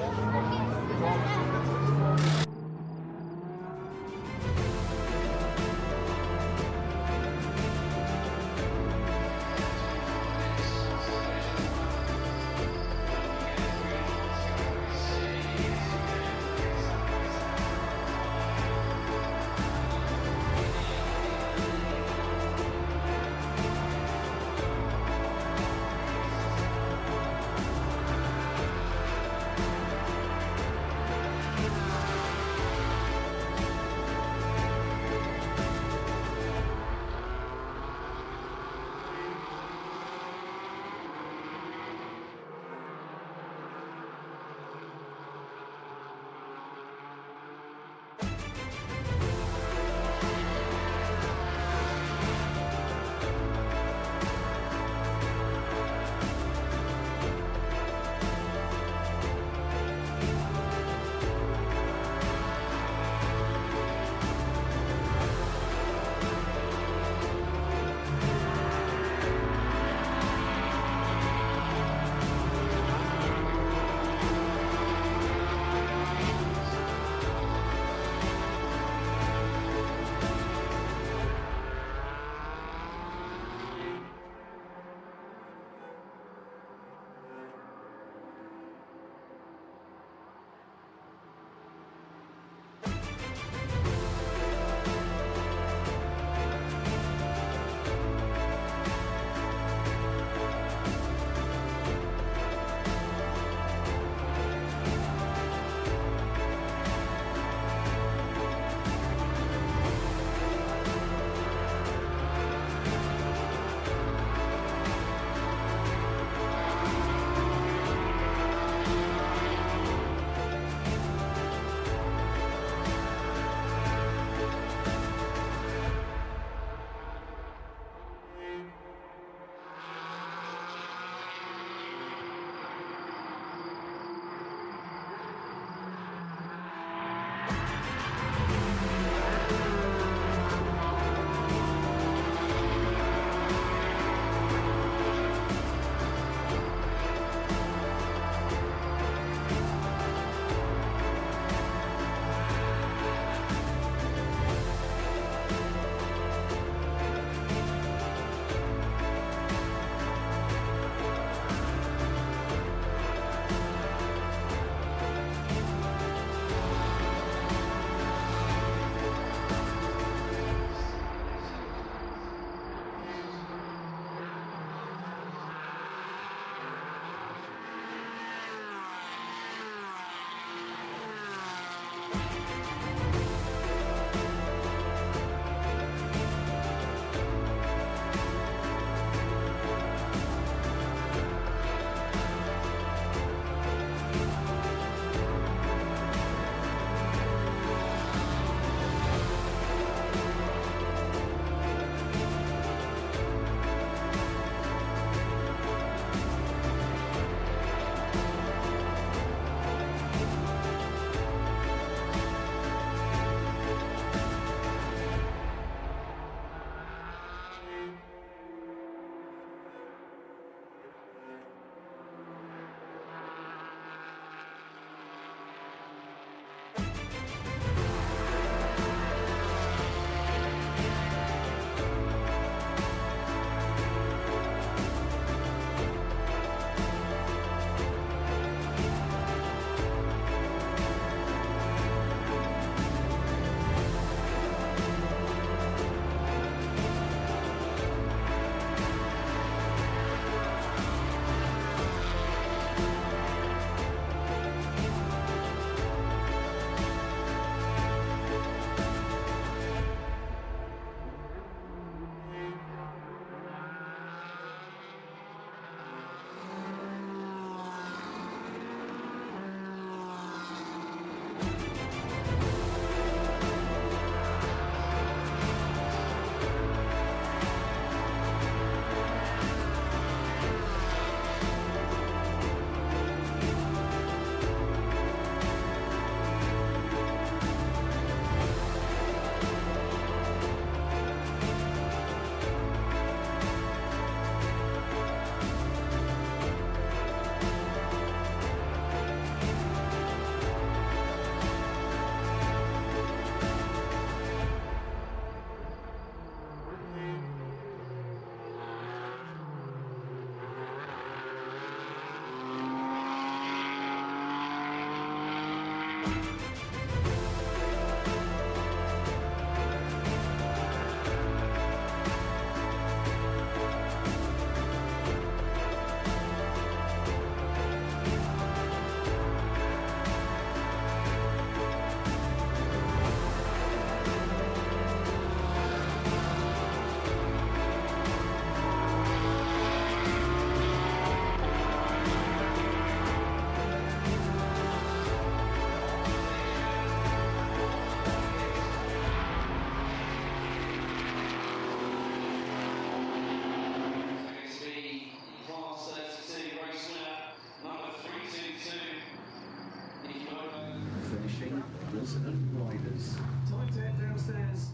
Finishing resident riders. Time to head downstairs.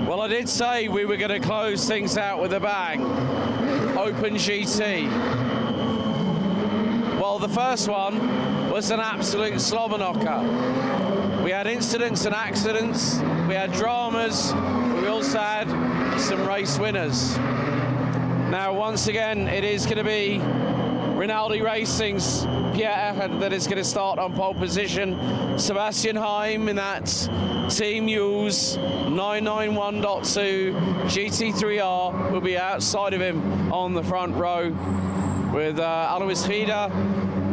Well, I did say we were going to close things out with a bang. Open GT. Well, the first one was an absolute slobber knocker. We had incidents and accidents, we had dramas, but we also had some race winners. Now, once again, it is going to be Rinaldi Racing's Pierre Erhard that is going to start on pole position. Sebastian Heim in that Team News 991.2 GT3R will be outside of him on the front row with Alois Rieder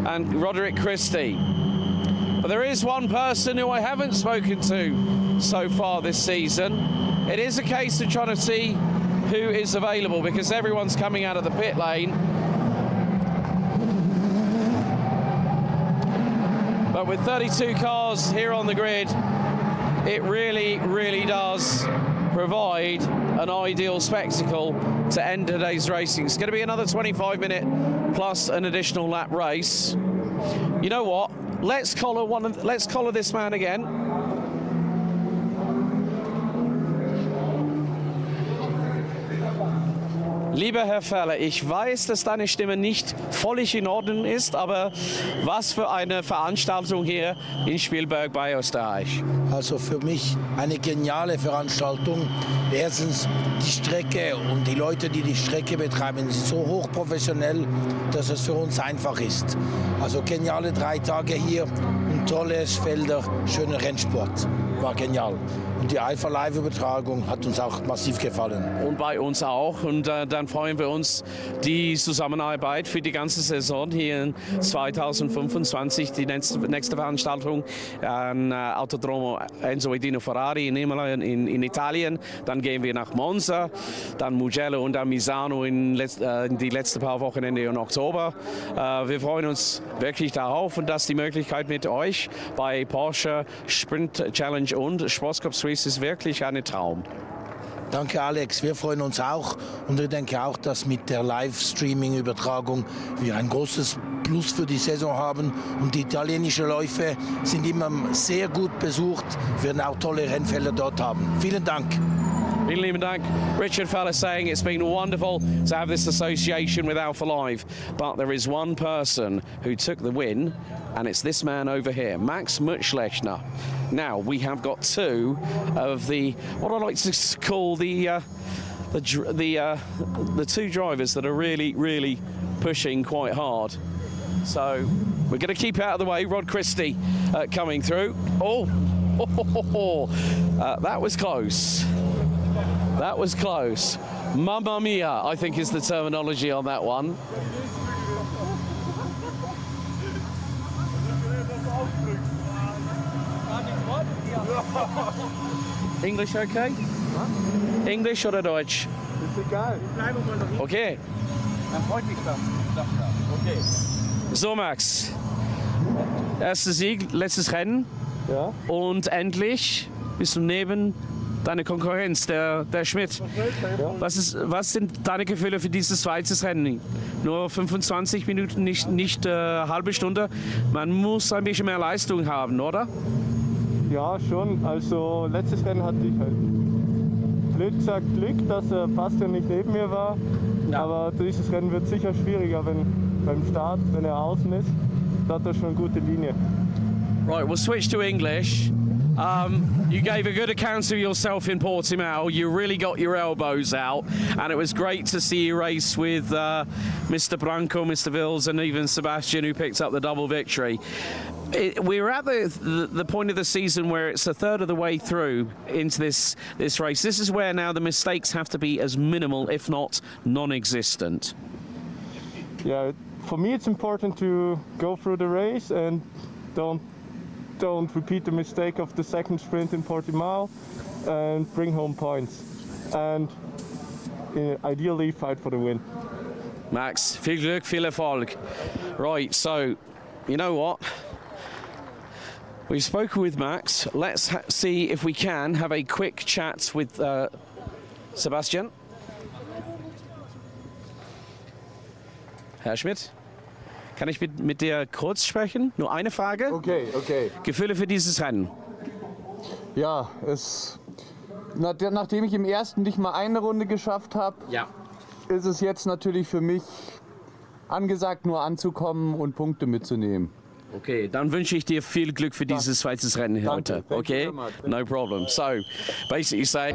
and Roderick Christie. But there is one person who I haven't spoken to so far this season. It is a case of trying to see who is available because everyone's coming out of the pit lane. But with 32 cars here on the grid, it really, really does provide an ideal spectacle to end today's racing. It's going to be another 25-minute plus an additional lap race. You know what? Let's collar this man again. Lieber Herr Ferler, ich weiß, dass deine Stimme nicht völlig in Ordnung ist, aber was für eine Veranstaltung hier in Spielberg bei Österreich. Also für mich eine geniale Veranstaltung. Erstens die Strecke und die Leute, die die Strecke betreiben, sind so hochprofessionell, dass es für uns einfach ist. Also geniale 3 Tage hier und tolles Felder, schöner Rennsport. War genial. Und die Alpha Live-Übertragung hat uns auch massiv gefallen. Und bei uns auch. Und dann freuen wir uns die Zusammenarbeit für die ganze Saison hier in 2025. Die nächste Veranstaltung an Autodromo Enzo Edino Ferrari in Imola in Italien. Dann gehen wir nach Monza, dann Mugello und dann Misano in die letzten paar Wochenende im Oktober. Wir freuen uns wirklich darauf und dass die Möglichkeit mit euch bei Porsche Sprint Challenge und Sports Cup Suisse ist wirklich ein Traum. Danke Alex, wir freuen uns auch und ich denke auch, dass mit der Livestreaming-Übertragung wir ein großes Plus für die Saison haben und die italienischen Läufe sind immer sehr gut besucht, wir werden auch tolle Rennfelder dort haben. Vielen Dank. Vielen lieben Dank. Richard Feller saying it's been wonderful to have this association with Alpha Live, but there is one person who took the win, and it's this man over here, Max Mutschlechner. Now we have got 2 of the what I like to call the 2 drivers that are really pushing quite hard. So we're going to keep out of the way. Rod Christie coming through. That was close. That was close. Mamma mia, I think is the terminology on that one. English okay? Huh? English oder Deutsch? Ist egal. Okay. Dann freut mich das. Okay. So Max, erster Sieg, letztes Rennen. Ja. Und endlich bist du neben deiner Konkurrenz, der Schmidt. Ja. Was sind deine Gefühle für dieses zweite Rennen? Nur 25 Minuten, nicht halbe Stunde. Man muss ein bisschen mehr Leistung haben, oder? Ja, schon. Also letztes Rennen hatte ich halt blöd gesagt Glück, dass Bastian nicht neben mir war. Ja. Aber dieses Rennen wird sicher schwieriger, wenn beim Start, wenn er außen ist. Da hat er schon eine gute Linie. Right, we'll switch to English. You gave a good account of yourself in Portimao. You really got your elbows out, and it was great to see you race with Mr. Branco, Mr. Vils, and even Sebastian, who picked up the double victory. We're at the point of the season where it's a third of the way through into this race. This is where now the mistakes have to be as minimal, if not non-existent. Yeah, for me it's important to go through the race and don't repeat the mistake of the second sprint in Portimao and bring home points. And ideally fight for the win. Max, viel Glück, viel Erfolg. Right, so, you know what? We've spoken with Max. Let's see if we can have a quick chat with Sebastian. Herr Schmidt, kann ich mit dir kurz sprechen? Nur eine Frage. Okay. Gefühle für dieses Rennen? Ja, nachdem ich im ersten nicht mal eine Runde geschafft habe, ist es jetzt natürlich für mich angesagt, nur anzukommen und Punkte mitzunehmen. Okay, dann wünsche ich dir viel Glück für dieses zweites Rennen heute. Okay? No problem. So, basically say...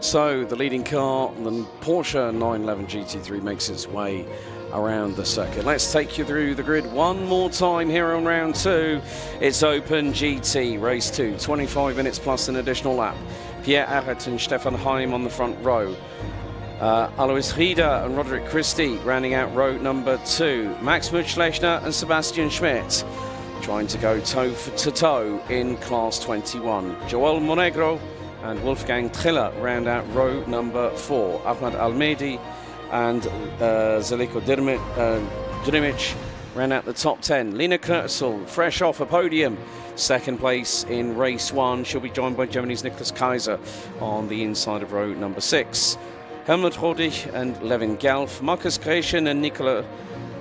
So the leading car, the Porsche 911 GT3, makes its way around the circuit. Let's take you through the grid one more time here on round 2. It's Open GT, race 2, 25 minutes plus an additional lap. Pierre Arret and Stefan Heim on the front row. Alois Rieder and Roderick Christie rounding out row number 2. Max Mutschlechner and Sebastian Schmidt trying to go toe-to-toe in class 21. Joel Monegro and Wolfgang Triller round out row number 4. Ahmad Almedi and Zeliko Drimic round out the top 10. Lena Kurzel, fresh off a podium, second place in race 1. She'll be joined by Germany's Niklas Kaiser on the inside of row number 6. Helmut Rodig and Levin Gelf, Marcus Grecian and Nicola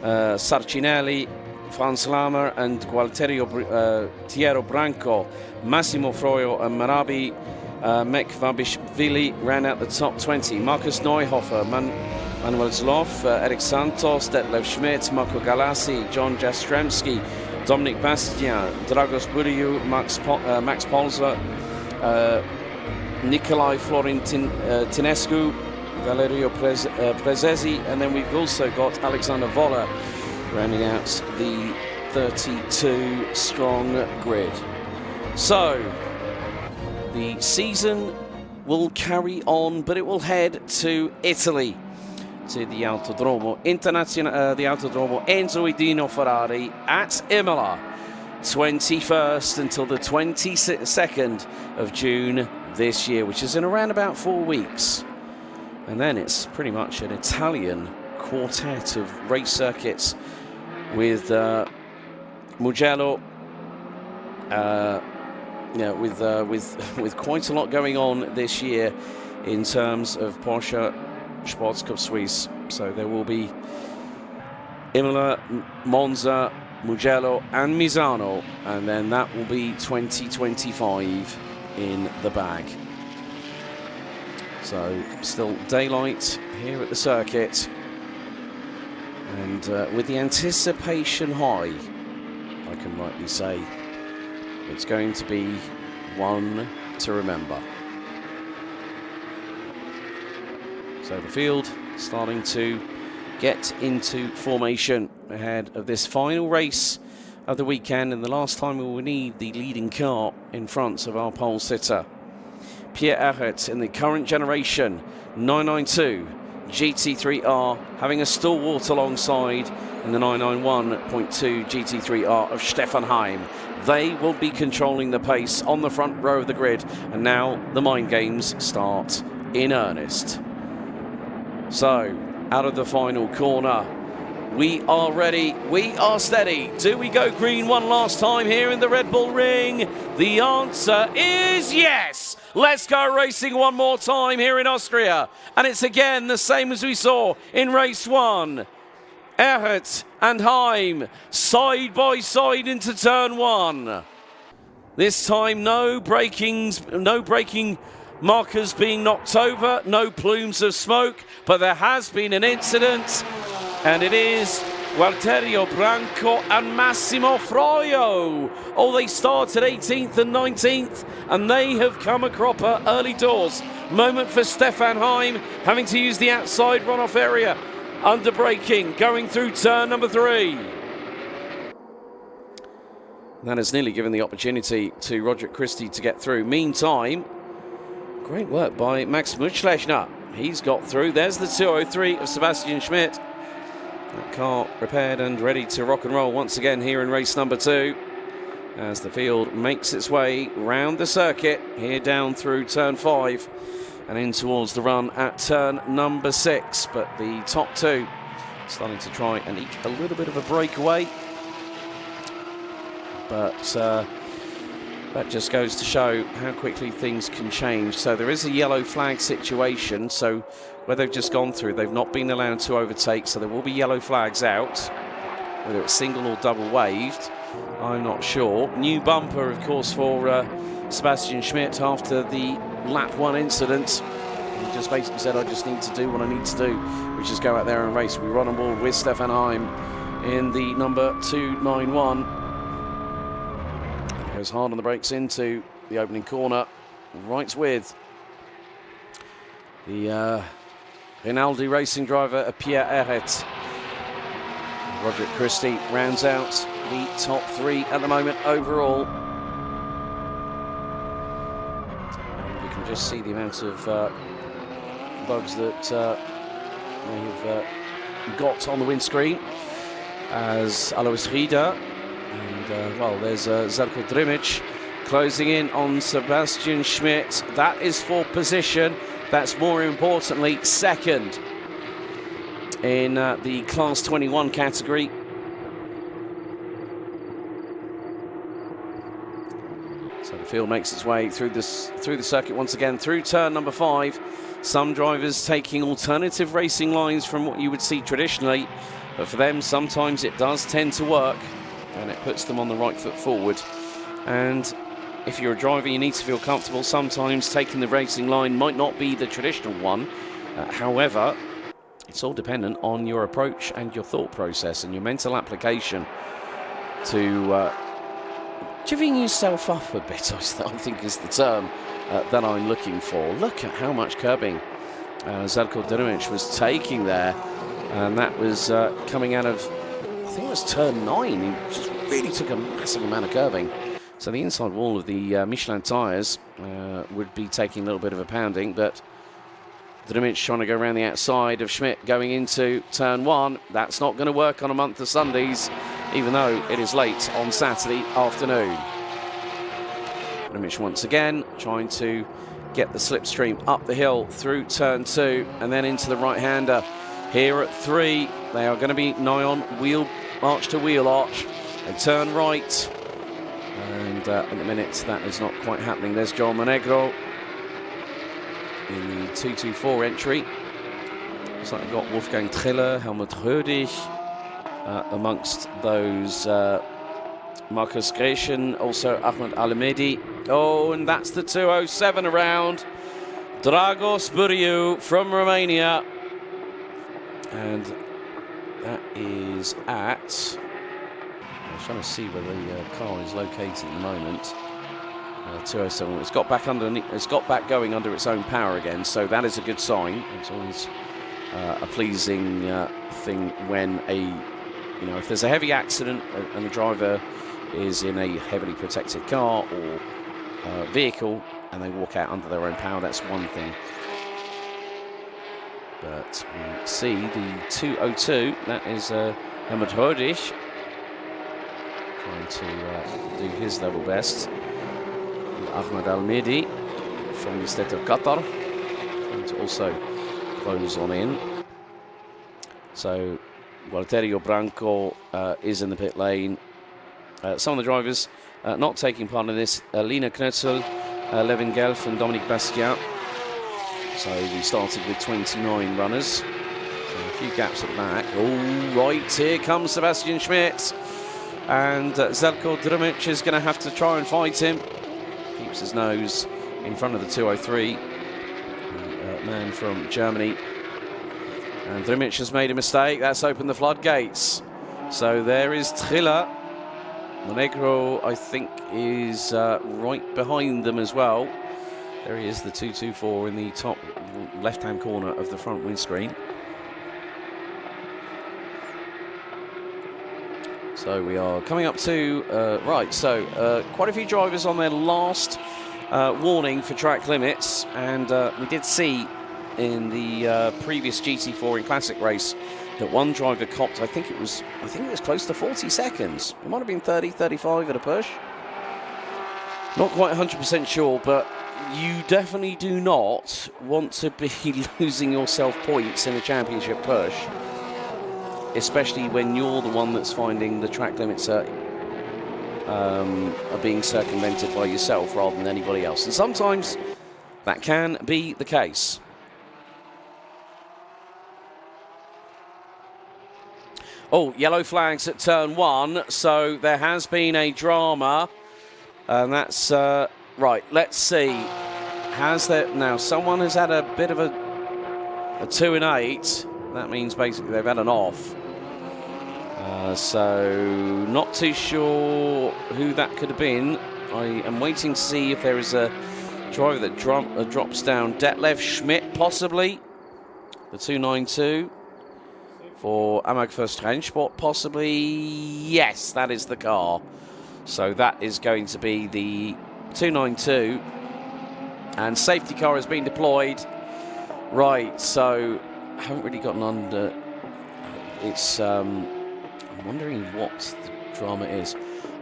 Sarcinelli, Franz Lamer and Gualterio Tiero Branco, Massimo Froyo and Marabi Mekvabishvili ran out the top 20. Markus Neuhofer, Manuel Zloff, Eric Santos, Detlev Schmidt, Marco Galassi, John Jastremski, Dominic Bastien, Dragos Buriu, Max Polzer, Nikolai Florentinescu, Valerio Prezesi, and then we've also got Alexander Voller rounding out the 32 strong grid. So the season will carry on, but it will head to Italy, to the Autodromo Internazionale, the Autodromo Enzo Edino Ferrari at Imola, 21st until the 22nd of June this year, which is in around about 4 weeks. And then it's pretty much an Italian quartet of race circuits with Mugello, with quite a lot going on this year in terms of Porsche Sports Cup Suisse. So there will be Imola, Monza, Mugello and Misano, and then that will be 2025 in the bag. So still daylight here at the circuit, and with the anticipation high, I can rightly say, it's going to be one to remember. So the field starting to get into formation ahead of this final race of the weekend, and the last time we will need the leading car in front of our pole sitter. Pierre Arret in the current generation 992 GT3R, having a stalwart alongside in the 991.2 GT3R of Stefan Heim. They will be controlling the pace on the front row of the grid, and now the mind games start in earnest. So, out of the final corner, we are ready, we are steady. Do we go green one last time here in the Red Bull Ring? The answer is yes! Let's go racing one more time here in Austria. And it's again the same as we saw in race 1. Arret and Heim side by side into turn 1. This time no braking markers being knocked over, no plumes of smoke, but there has been an incident, and it is Gualterio Branco and Massimo Froyo. Oh, they started 18th and 19th, and they have come a cropper early doors. Moment for Stefan Heim, having to use the outside runoff area. Under braking, going through turn number 3. That has nearly given the opportunity to Roderick Christie to get through. Meantime, great work by Max Mutschlechner. He's got through. There's the 203 of Sebastian Schmidt. That car repaired and ready to rock and roll once again here in race number 2, as the field makes its way round the circuit here down through turn 5 and in towards the run at turn number 6. But the top 2 starting to try and eke a little bit of a breakaway. But that just goes to show how quickly things can change. So there is a yellow flag situation. So where they've just gone through, they've not been allowed to overtake. So there will be yellow flags out. Whether it's single or double waved, I'm not sure. New bumper, of course, for Sebastian Schmidt after the lap 1 incident. He just basically said, I just need to do what I need to do, which is go out there and race. We run on board with Stefan Heim in the number 291. Goes hard on the brakes into the opening corner, right with the Rinaldi racing driver, Pierre Eret. Roderick Christie rounds out the top 3 at the moment overall. And you can just see the amount of bugs that they have got on the windscreen as Alois Rieder and well, there's Zelko Drimic closing in on Sebastian Schmidt. That is for position. That's more importantly second in the Class 21 category. So the field makes its way through the circuit once again, through turn number 5. Some drivers taking alternative racing lines from what you would see traditionally, but for them sometimes it does tend to work and it puts them on the right foot forward. And if you're a driver, you need to feel comfortable. Sometimes taking the racing line might not be the traditional one. However, it's all dependent on your approach and your thought process and your mental application to jivvying yourself up a bit, I think is the term that I'm looking for. Look at how much curbing Zelko Drimic was taking there. And that was coming out of, I think it was turn 9. He just really took a massive amount of curbing. So the inside wall of the Michelin tyres would be taking a little bit of a pounding, but Drimic trying to go around the outside of Schmidt going into turn 1. That's not going to work on a month of Sundays, even though it is late on Saturday afternoon. Drimic once again trying to get the slipstream up the hill through turn 2 and then into the right-hander. Here at 3, they are going to be nigh on wheel arch to wheel arch. They turn right. And in a minute, that is not quite happening. There's Joel Monegro in the 224 entry. Looks like we've got Wolfgang Triller, Helmut Rödig amongst those. Marcus Griechen, also Ahmed Alamedi. Oh, and that's the 207 around. Dragos Buriu from Romania. And that is at... I'm trying to see where the car is located at the moment. 207. It's got back going under its own power again, so that is a good sign. It's always a pleasing thing when if there's a heavy accident and the driver is in a heavily protected car or vehicle and they walk out under their own power. That's one thing. But we see the 202. That is Helmut Rödig trying to do his level best. Ahmed Al-Mehdi from the state of Qatar trying to also close on in. So Walterio Branco is in the pit lane. Some of the drivers not taking part in this: Lina Knötzel, Levin Gelf and Dominique Bastien. So we started with 29 runners. So a few gaps at the back. Oh, right, here comes Sebastian Schmidt. And Zelko Drimic is going to have to try and fight him. Keeps his nose in front of the 203. The man from Germany. And Drimic has made a mistake. That's opened the floodgates. So there is Triller. Monegro, I think, is right behind them as well. There he is, the 224 in the top left-hand corner of the front windscreen. So we are coming up to, quite a few drivers on their last warning for track limits. And we did see in the previous GT4 in Classic race that one driver copped, I think it was close to 40 seconds. It might have been 30, 35 at a push. Not quite 100% sure, but you definitely do not want to be losing yourself points in a championship push, especially when you're the one that's finding the track limits are being circumvented by yourself rather than anybody else. And sometimes that can be the case. Oh, yellow flags at turn 1, so there has been a drama, and that's right. Let's see. Has there now? Someone has had a bit of a 2 and 8. That means basically they've had an off. So not too sure who that could have been. I am waiting to see if there is a driver that drops down. Detlef Schmidt, possibly. The 292 for Amag First Rennsport, possibly. Yes, that is the car. So that is going to be the 292. And safety car has been deployed. Right, so I haven't really gotten under. It's, I'm wondering what the drama is.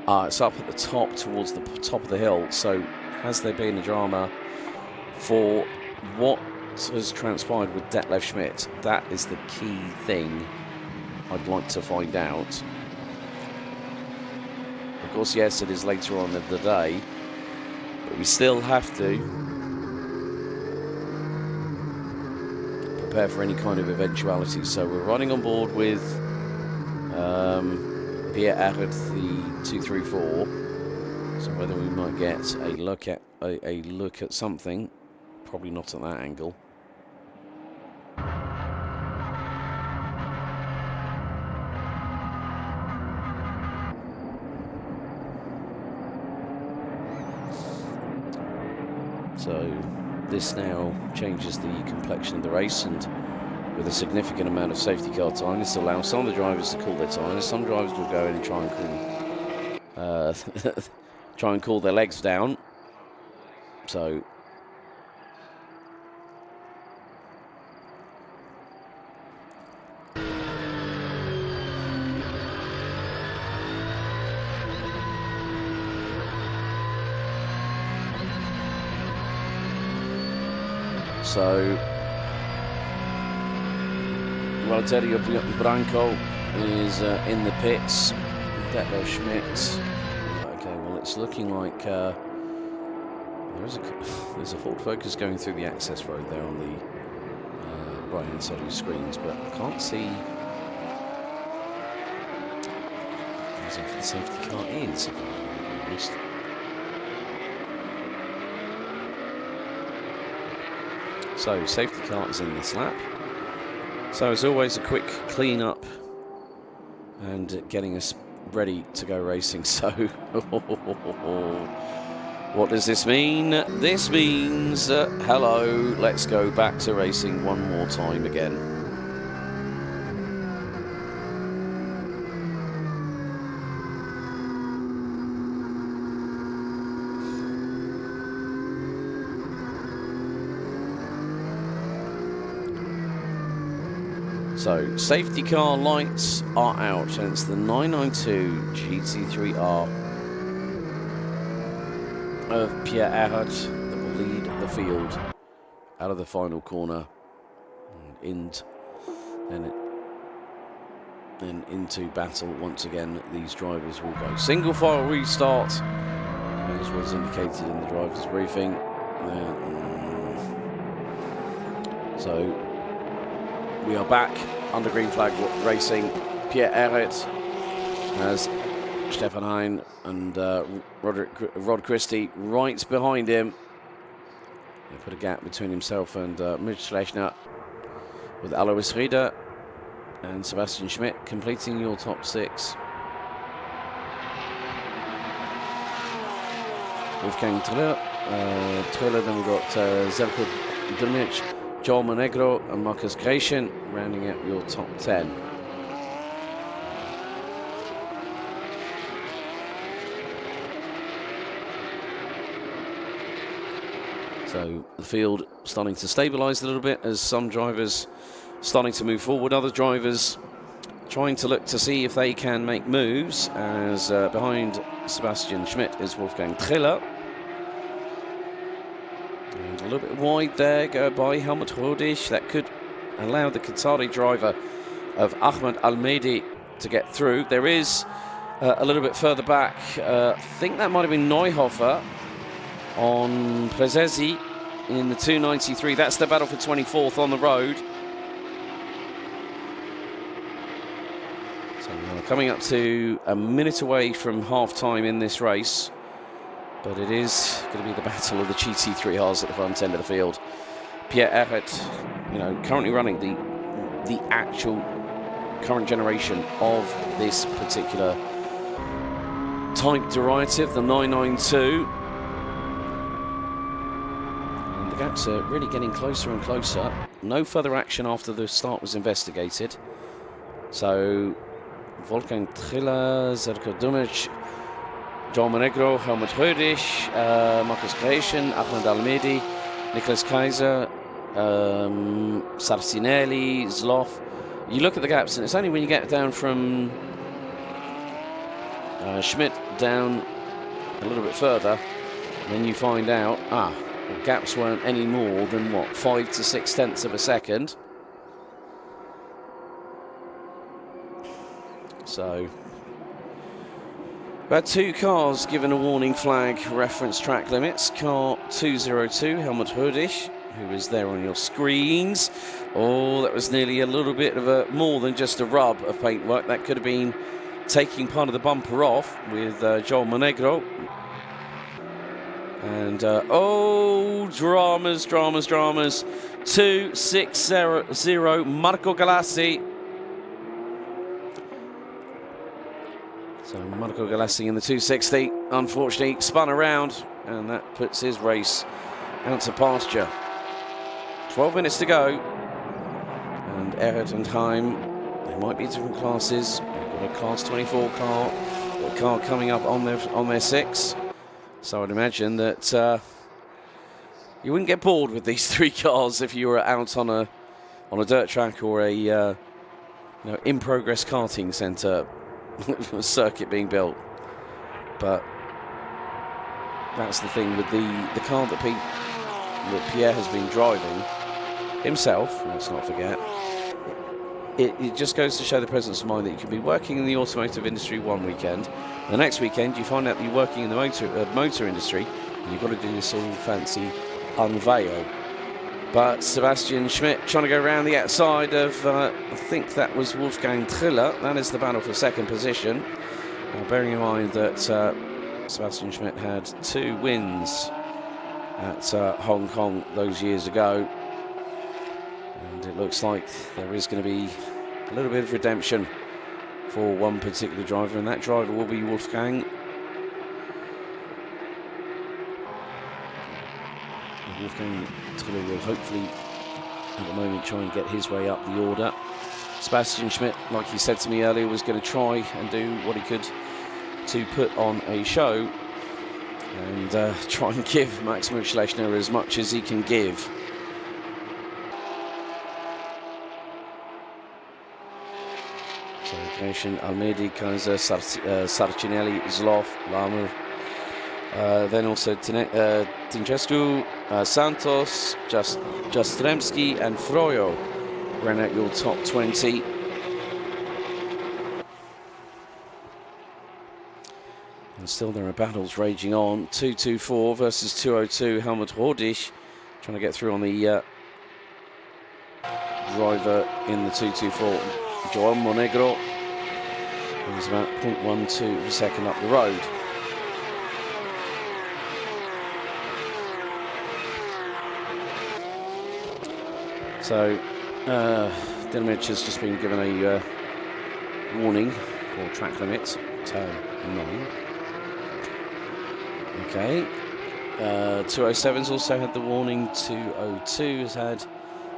It's up at the top towards the top of the hill. So has there been a drama for what has transpired with Detlef Schmidt? That is the key thing I'd like to find out. Of course, yes, it is later on in the day, but we still have to prepare for any kind of eventuality. So we're running on board with Pierre Arret, the 234. So whether we might get a look at something, probably not at that angle. So this now changes the complexion of the race, and with a significant amount of safety car time, this allows some of the drivers to cool their tires. Some drivers will go in and try and cool their legs down. So Valtteri Branco is in the pits. Detlef Schmidt. Okay, well, it's looking like there's a Ford Focus going through the access road there on the right-hand side of your screens, but I can't see if the safety car is. So safety car is in this lap. So as always, a quick clean up and getting us ready to go racing. So what does this mean? This means hello, let's go back to racing one more time again. So, safety car lights are out, and it's the 992 GT3R of Pierre Arret that will lead the field out of the final corner and then into battle once again. These drivers will go single file restart, as was indicated in the driver's briefing. So we are back under green flag racing. Pierre Arret has Stefan Hein and Rod Christie right behind him. They put a gap between himself and Mitch Schlechner, with Alois Rieder and Sebastian Schmidt completing your top six. Wolfgang Triller, then we've got Zelko Dimic, Joel Monegro and Marcus Gratian rounding out your top 10. So the field starting to stabilise a little bit as some drivers starting to move forward, other drivers trying to look to see if they can make moves, as behind Sebastian Schmidt is Wolfgang Triller. And a little bit wide there, go by Helmut Rodig. That could allow the Qatari driver of Ahmed Almedi to get through. There is a little bit further back, I think that might have been Neuhofer on Prezesi in the 293. That's the battle for 24th on the road. So we are coming up to a minute away from half-time in this race. But it is going to be the battle of the GT3Rs at the front end of the field. Pierre Arret, currently running the actual current generation of this particular type derivative, the 992. gaps are really getting closer and closer. No further action after the start was investigated. So Wolfgang Triller, Zerko Dumic, João Monegro, Helmut Rödisch, Markus Gräschen, Ahmed Almedi, Nicholas Kaiser, Sarcinelli, Zloff. You look at the gaps, and it's only when you get down from Schmidt down a little bit further, then you find out, the gaps weren't any more than, what, 5 to 6 tenths of a second. So, about 2 cars given a warning flag, reference track limits. Car 202, Helmut Rödisch, who is there on your screens. Oh, that was nearly a little bit of a, more than just a rub of paintwork. That could have been taking part of the bumper off with João Monegro. And, dramas. 2-6-0, Marco Galassi. So Marco Galassi in the 260, unfortunately, spun around, and that puts his race out to pasture. 12 minutes to go. And Erhard and Heim, they might be different classes. We've got a Class 24 car, a car coming up on their 6. So I'd imagine that you wouldn't get bored with these 3 cars if you were out on a dirt track or a in-progress karting centre circuit being built. But that's the thing with the car that Pierre has been driving himself, let's not forget. It just goes to show the presence of mind that you can be working in the automotive industry one weekend, the next weekend you find out that you're working in the motor industry, and you've got to do this all fancy unveil. But Sebastian Schmidt trying to go around the outside of, I think that was Wolfgang Triller. That is the battle for second position. Now, bearing in mind that Sebastian Schmidt had 2 wins at Hong Kong those years ago. And it looks like there is going to be a little bit of redemption for one particular driver, and that driver will be Wolfgang. Wolfgang Triller will hopefully, at the moment, try and get his way up the order. Sebastian Schmidt, like he said to me earlier, was going to try and do what he could to put on a show and try and give Max Muschlechner as much as he can give. So, Gräschen, Almedi, Kaiser, Sarcinelli, Zloff, Lamer. Then also Tingescu, Santos, Jastremski and Froyo ran out your top 20. And still there are battles raging on. 224 versus 202. Helmut Rödisch trying to get through on the driver in the 224. João Monegro. He's about 0.12 of a second up the road. So, Dinamich has just been given a warning for track limits, turn 9. Okay. 207's also had the warning. 202 has had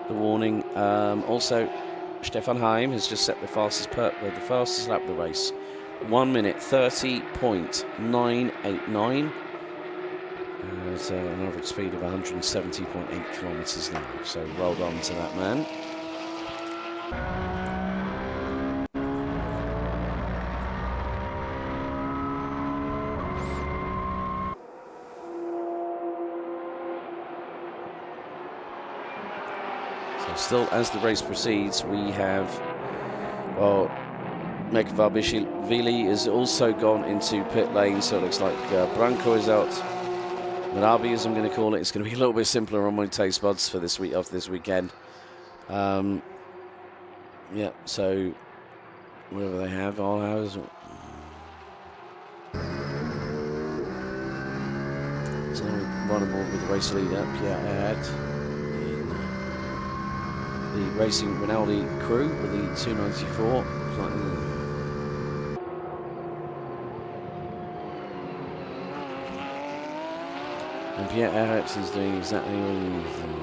the warning. Also, Stefan Heim has just set the fastest lap of the race. 1 minute 30.989. At an average speed of 170.8 kilometres an hour. So well done to that man. So still, as the race proceeds, we have, well, Mekvabishvili has also gone into pit lane, so it looks like Branco is out. Marabi, as I'm going to call it, it's going to be a little bit simpler on my taste buds for this week, after this weekend. Yeah, so whatever they have, all ours. So run aboard with the race leader, Pierre Erhard, in the Racing Rinaldi crew with the 294. And And Pierre Ertz is doing exactly what he's doing.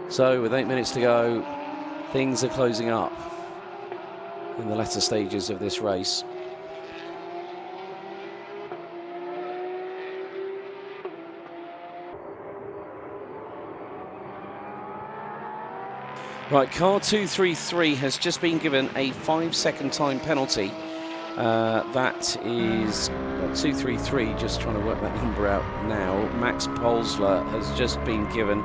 So with 8 minutes to go, things are closing up in the latter stages of this race. Right, car 233 has just been given a 5-second time penalty. That is 233, just trying to work that number out now. Max Polsler has just been given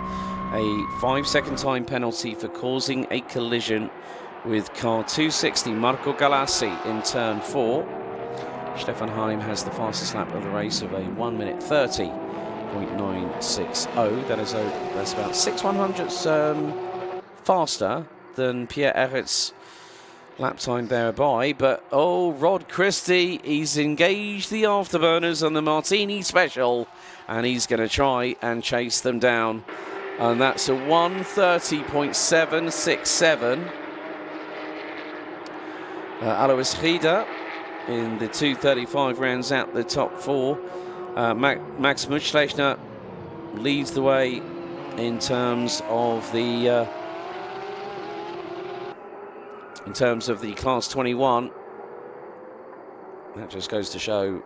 a 5-second time penalty for causing a collision with car 260 Marco Galassi in turn 4. Stefan Heim has the fastest lap of the race of a 1 minute 30.960. That's about 6/100ths faster than Pierre Erritz's lap time thereby. But oh, Rod Christie, he's engaged the afterburners on the Martini Special, and he's going to try and chase them down. And that's a 1:30.767. Alois Rieder in the 2:35 rounds out the top 4. Max Mutschlechner leads the way in terms of the Class 21. That just goes to show,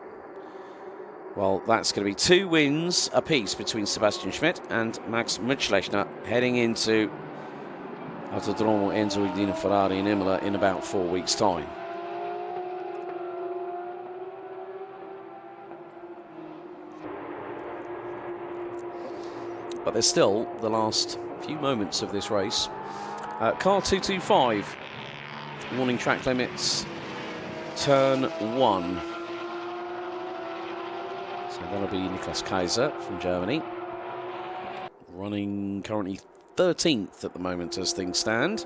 well, that's going to be 2 wins apiece between Sebastian Schmidt and Max Mutschlechner heading into Autodromo Enzo Udine Ferrari in Imola in about 4 weeks' time. But there's still the last few moments of this race. Car 225, warning track limits, turn 1. So that'll be Niklas Kaiser from Germany, running currently 13th at the moment as things stand.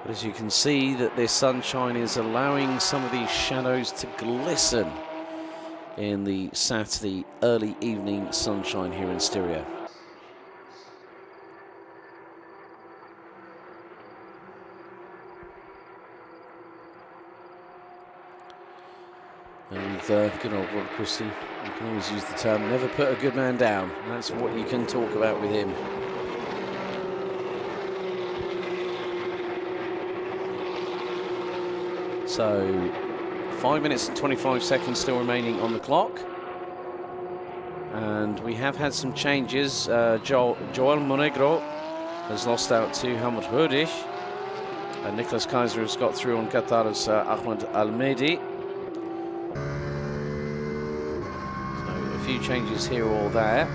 But as you can see, that this sunshine is allowing some of these shadows to glisten in the Saturday early evening sunshine here in Styria. And with good old Rod Christie, you can always use the term, never put a good man down. That's what you can talk about with him. So, 5 minutes and 25 seconds still remaining on the clock. And we have had some changes. Joel Monegro has lost out to Helmut Rödig. And Niklas Kaiser has got through on Qatar's Ahmed Almedi. So a few changes here or there.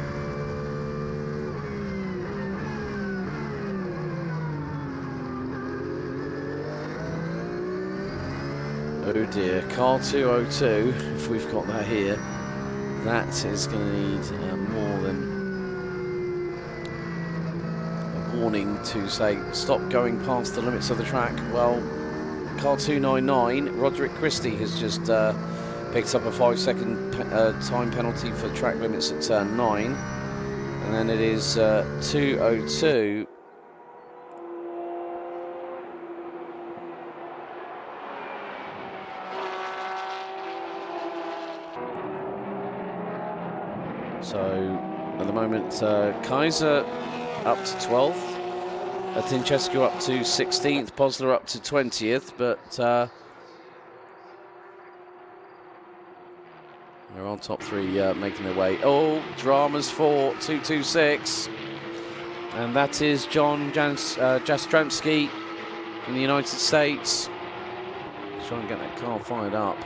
Oh dear, car 202, if we've got that here, that is going to need more than a warning to say stop going past the limits of the track. Well, car 299, Roderick Christie has just picked up a 5-second time penalty for track limits at turn 9, and then it is 202. So at the moment, Kaiser up to 12th, Tincescu up to 16th, Posler up to 20th, but they're on top 3 making their way. Oh, dramas for 226, and that is John Jastrzębski from the United States. Let's try and get that car fired up.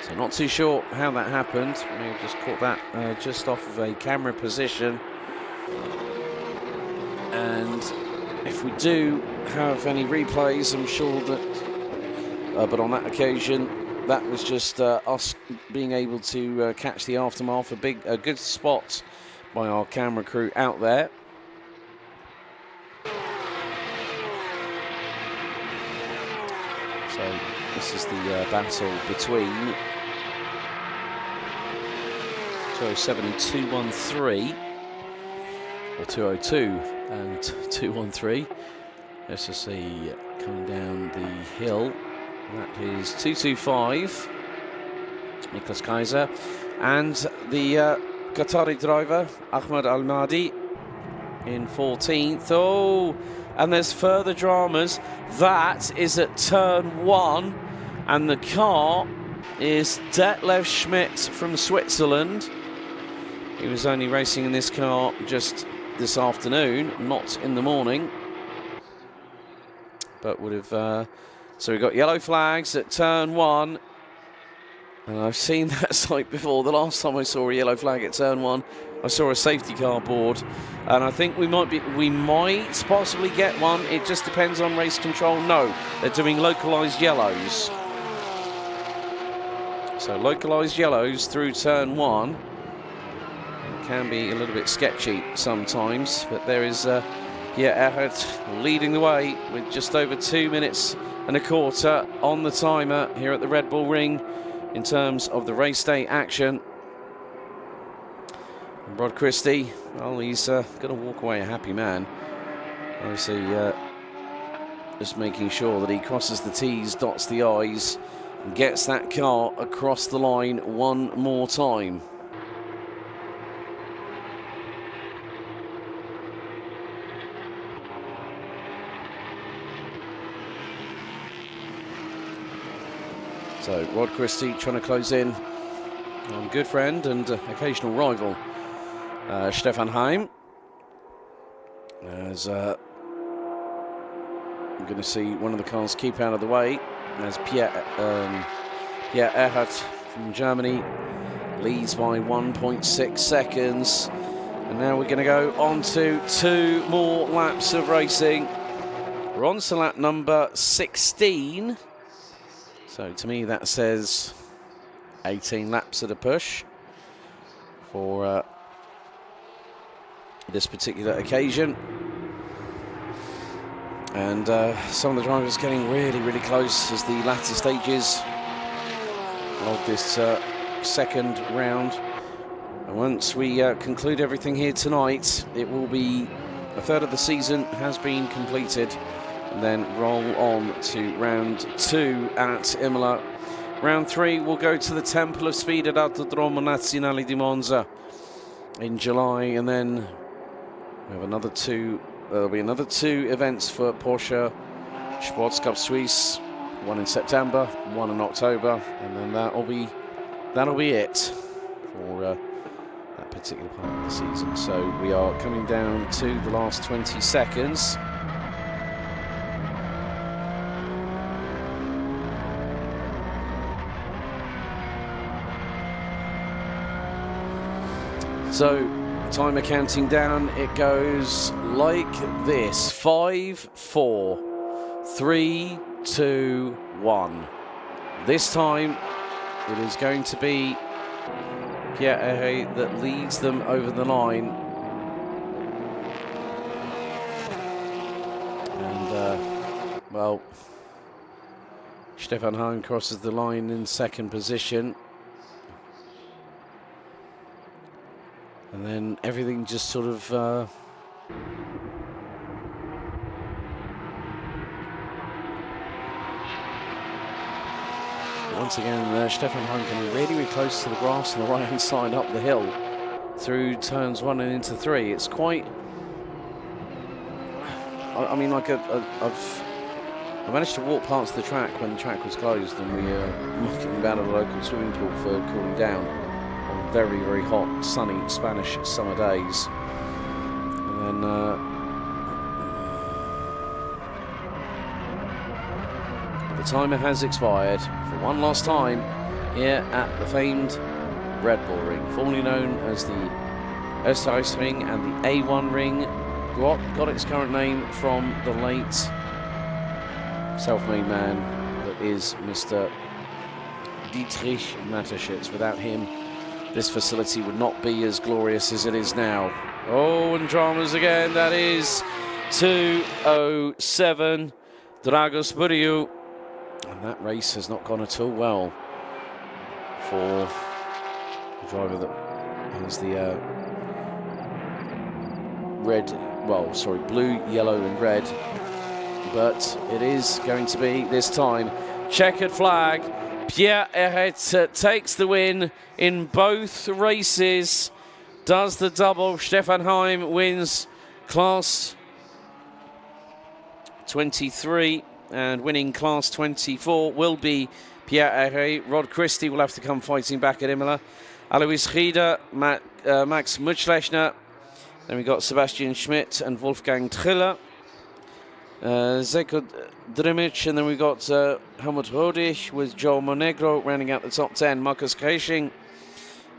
So not too sure how that happened. May have just caught that just off of a camera position. And if we do have any replays, I'm sure that, but on that occasion, that was just us being able to catch the aftermath. A good spot by our camera crew out there. So this is the battle between 207 and 213. Or 202 and 213. Let's just see, coming down the hill. That is 225. Niklas Kaiser. And the Qatari driver, Ahmed Al-Mahdi, in 14th. Oh, and there's further dramas. That is at turn 1. And the car is Detlev Schmidt from Switzerland. He was only racing in this car just this afternoon, not in the morning. But would have... so we've got yellow flags at turn 1. And I've seen that sight before. The last time I saw a yellow flag at turn 1, I saw a safety car board. And I think we might possibly get one. It just depends on race control. No, they're doing localised yellows. So localised yellows through turn 1. It can be a little bit sketchy sometimes, but there is Erhard leading the way with just over 2 minutes and a quarter on the timer here at the Red Bull Ring in terms of the race day action. And Rod Christie, well, he's going to walk away a happy man. Obviously, just making sure that he crosses the T's, dots the I's, and gets that car across the line one more time. So Rod Christie trying to close in on good friend and occasional rival Stefan Heim. As I'm going to see one of the cars keep out of the way as Pierre Erhard from Germany leads by 1.6 seconds. And now we're going to go on to 2 more laps of racing. We're on to lap number 16. So to me that says 18 laps at a push for this particular occasion. And some of the drivers getting really, really close as the latter stages of this second round. And once we conclude everything here tonight, it will be a third of the season has been completed. And then roll on to round 2 at Imola. Round 3 will go to the Temple of Speed at Autodromo Nazionale di Monza in July, and then we have another 2. There'll be another 2 events for Porsche Sports Cup Suisse, one in September, one in October, and then that'll be it for that particular part of the season. So we are coming down to the last 20 seconds. So, timer counting down, it goes like this. 5, 4, 3, 2, 1. This time, it is going to be Pierre Erhard that leads them over the line. And, well, Stefan Heim crosses the line in second position. And then everything just sort of once again, Stefan Heim coming really, really close to the grass on the right-hand side up the hill through turns 1 and into 3. It's quite... I mean, like I managed to walk past the track when the track was closed, and we mucking about at a local swimming pool for cooling down on very, very hot, sunny Spanish summer days. And then the timer has expired for one last time here at the famed Red Bull Ring, formerly known as the Österreich Ring and the A1 Ring. Got its current name from the late self-made man that is Mr. Dietrich Mateschitz. Without him, this facility would not be as glorious as it is now. Oh, and dramas again. That is 2:07 Dragos Buriu. And that race has not gone at all well for the driver that as the blue, yellow and red. But it is going to be, this time, checkered flag. Pierre-Éric takes the win in both races. Does the double. Stefan Heim wins Class 23, and winning Class 24 will be Pierre-Éric. Rod Christie will have to come fighting back at Imola. Alois Rieder, Max Mutschlechner. Then we got Sebastian Schmidt and Wolfgang Triller. Zeko Drimic, and then we got Helmut Rodig with Joe Monegro rounding out the top 10. Marcus Kresching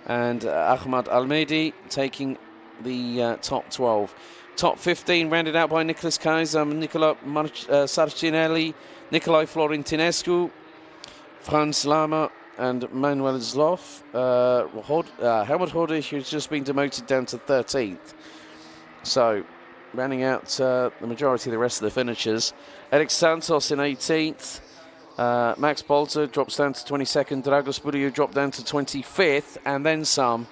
and Ahmad Almedi taking the top 12. Top 15 rounded out by Nicholas Kaiser, Nicola Sarcinelli, Nikolai Florentinescu, Franz Lama and Manuel Zloff. Helmut Rodig, who's just been demoted down to 13th. So, rounding out the majority of the rest of the finishers. Eric Santos in 18th. Max Bolter drops down to 22nd. Dragos Buriu dropped down to 25th, and then some.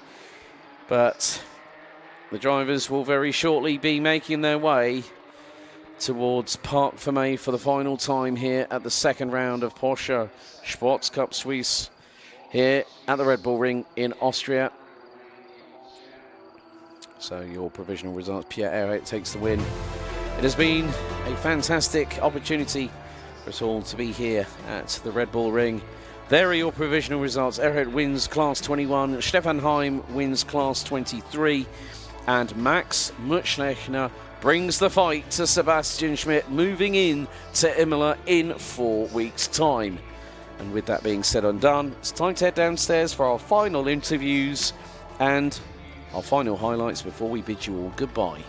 But the drivers will very shortly be making their way towards Parc Fermé for the final time here at the second round of Porsche Sports Cup Suisse here at the Red Bull Ring in Austria. So your provisional results, Pierre-Éric takes the win. It has been a fantastic opportunity for us all to be here at the Red Bull Ring. There are your provisional results. Éric wins Class 21, Stefan Heim wins Class 23, and Max Mutschlechner brings the fight to Sebastian Schmidt, moving in to Imola in 4 weeks' time. And with that being said and done, it's time to head downstairs for our final interviews and our final highlights before we bid you all goodbye.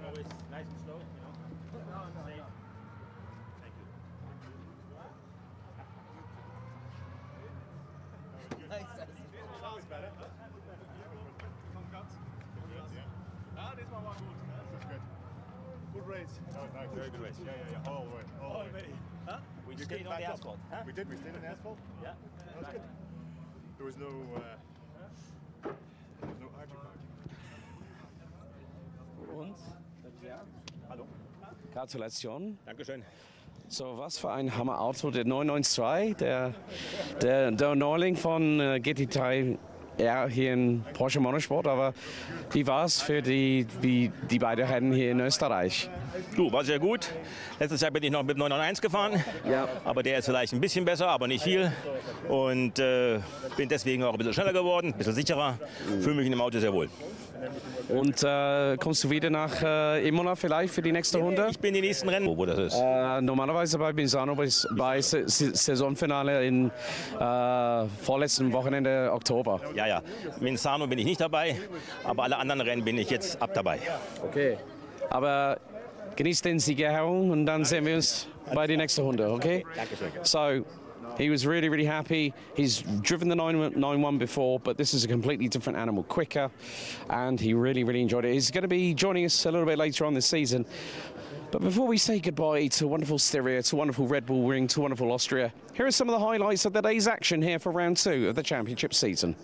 Always nice and slow, you know. Safe. Thank you. Always better. Diesmal war gut. Das ist good. Good race. That was nice. Very good race. Yeah. All the way. All the way. Huh? We stayed on the asphalt. Huh? We did. We stayed on the asphalt. Yeah. That was good. There was no argy-bargy. Und? Hallo. Gratulation. Dankeschön. So, was für ein Hammerauto, der 992, der Neuling von GT3 hier in Porsche Motorsport. Aber wie war es für die beiden Herren hier in Österreich? Du, war sehr gut. Letztes Jahr bin ich noch mit 991 gefahren. Ja. Aber der ist vielleicht ein bisschen besser, aber nicht viel. Und bin deswegen auch ein bisschen schneller geworden, ein bisschen sicherer. Fühle mich in dem Auto sehr wohl. Und kommst du wieder nach Imola vielleicht für die nächste Runde? Ich bin die nächsten Rennen. Wo das ist? Normalerweise bei Misano bei Saisonfinale in vorletzten Wochenende Oktober. Ja. Misano bin ich nicht dabei, aber alle anderen Rennen bin ich jetzt ab dabei. Okay. Aber genießt den Siegerehrung und dann sehen wir uns bei der nächsten Runde, okay? Dankeschön. So, he was really, really happy. He's driven the 991 before, but this is a completely different animal, quicker, and he really, really enjoyed it. He's going to be joining us a little bit later on this season. But before we say goodbye to wonderful Styria, to wonderful Red Bull Ring, to wonderful Austria, here are some of the highlights of the day's action here for round 2 of the championship season.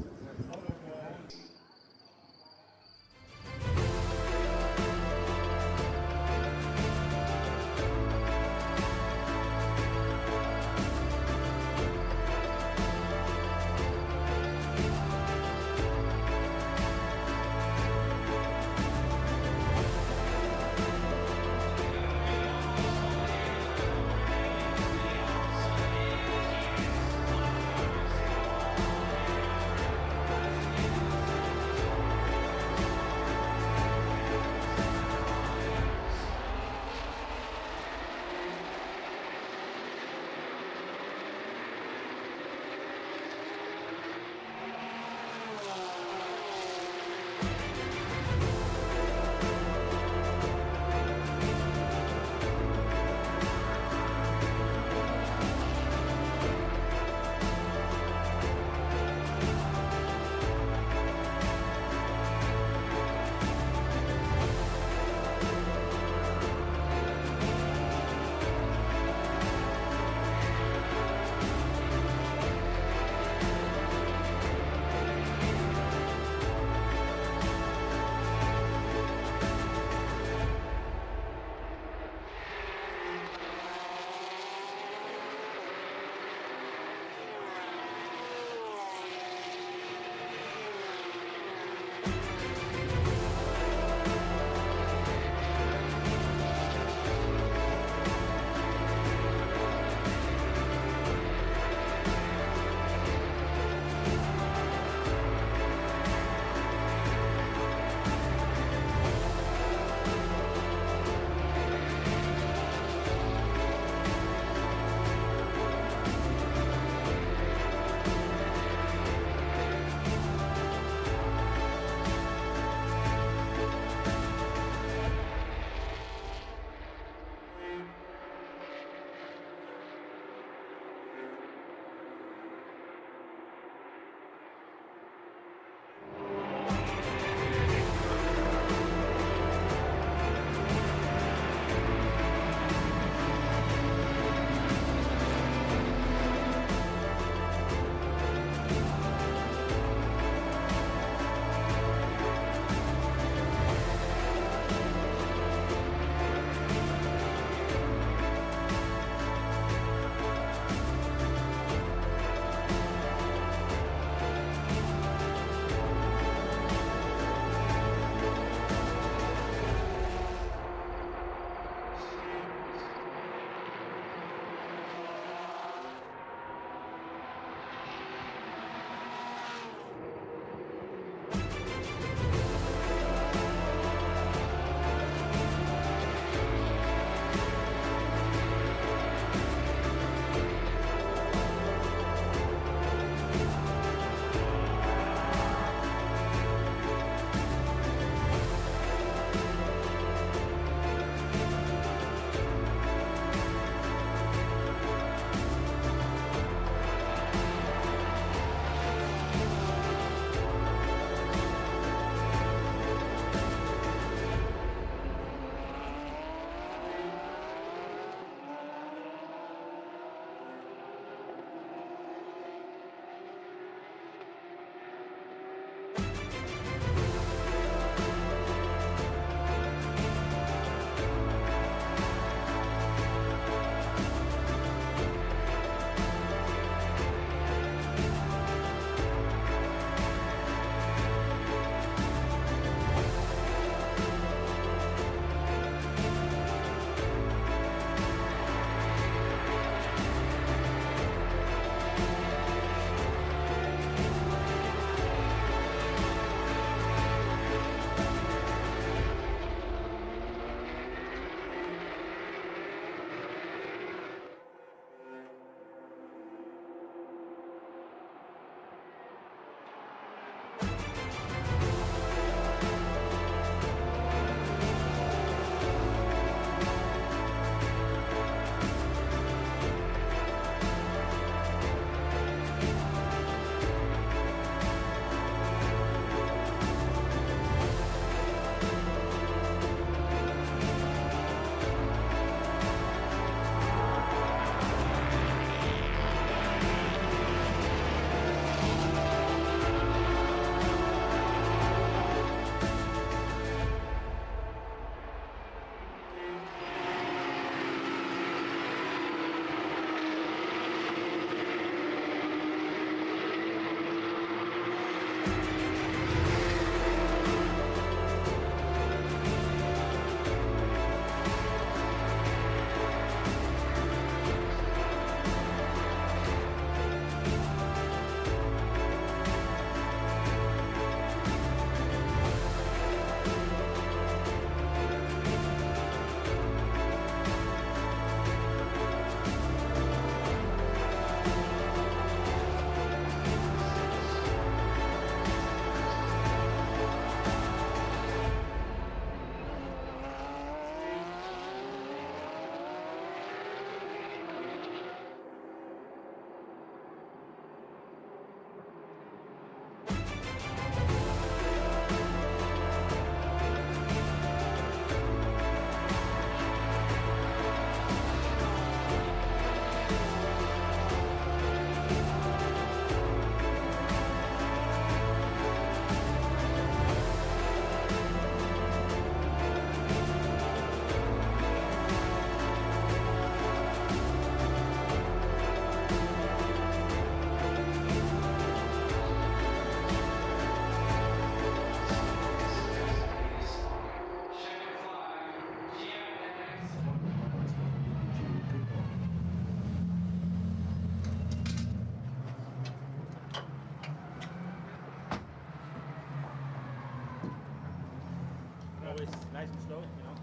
always nice and slow, you know.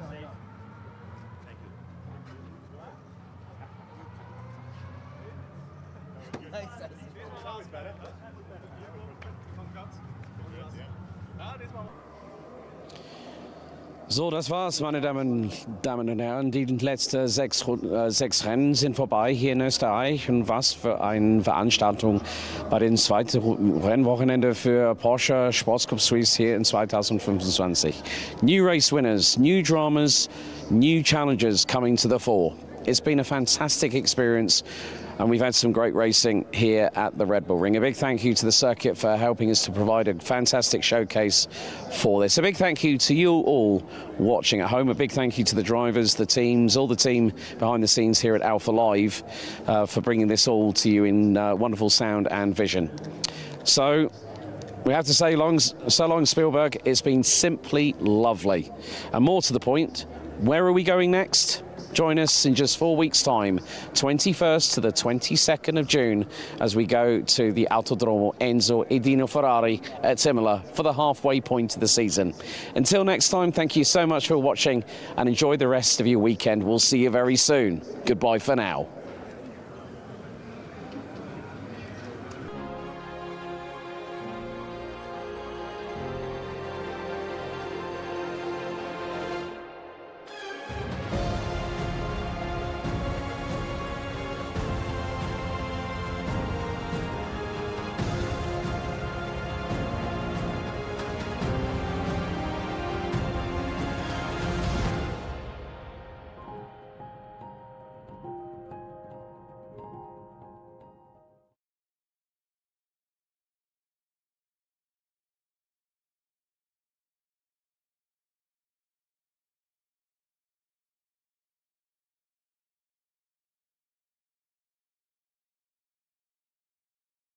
Safe. Thank you. So, das war's, meine Damen und Herren. Die letzten sechs Rennen sind vorbei hier in Österreich. Und was für eine Veranstaltung bei dem zweiten Rennwochenende für Porsche Sports Cup Suisse hier in 2025. New race winners, new dramas, new challenges coming to the fore. It's been a fantastic experience. And we've had some great racing here at the Red Bull Ring. A big thank you to the circuit for helping us to provide a fantastic showcase for this. A big thank you to you all watching at home. A big thank you to the drivers, the teams, all the team behind the scenes here at Alpha Live for bringing this all to you in wonderful sound and vision. So we have to say so long, Spielberg. It's been simply lovely. And more to the point, where are we going next? Join us in just 4 weeks' time, 21st to the 22nd of June, as we go to the Autodromo Enzo e Dino Ferrari at Imola for the halfway point of the season. Until next time, thank you so much for watching and enjoy the rest of your weekend. We'll see you very soon. Goodbye for now.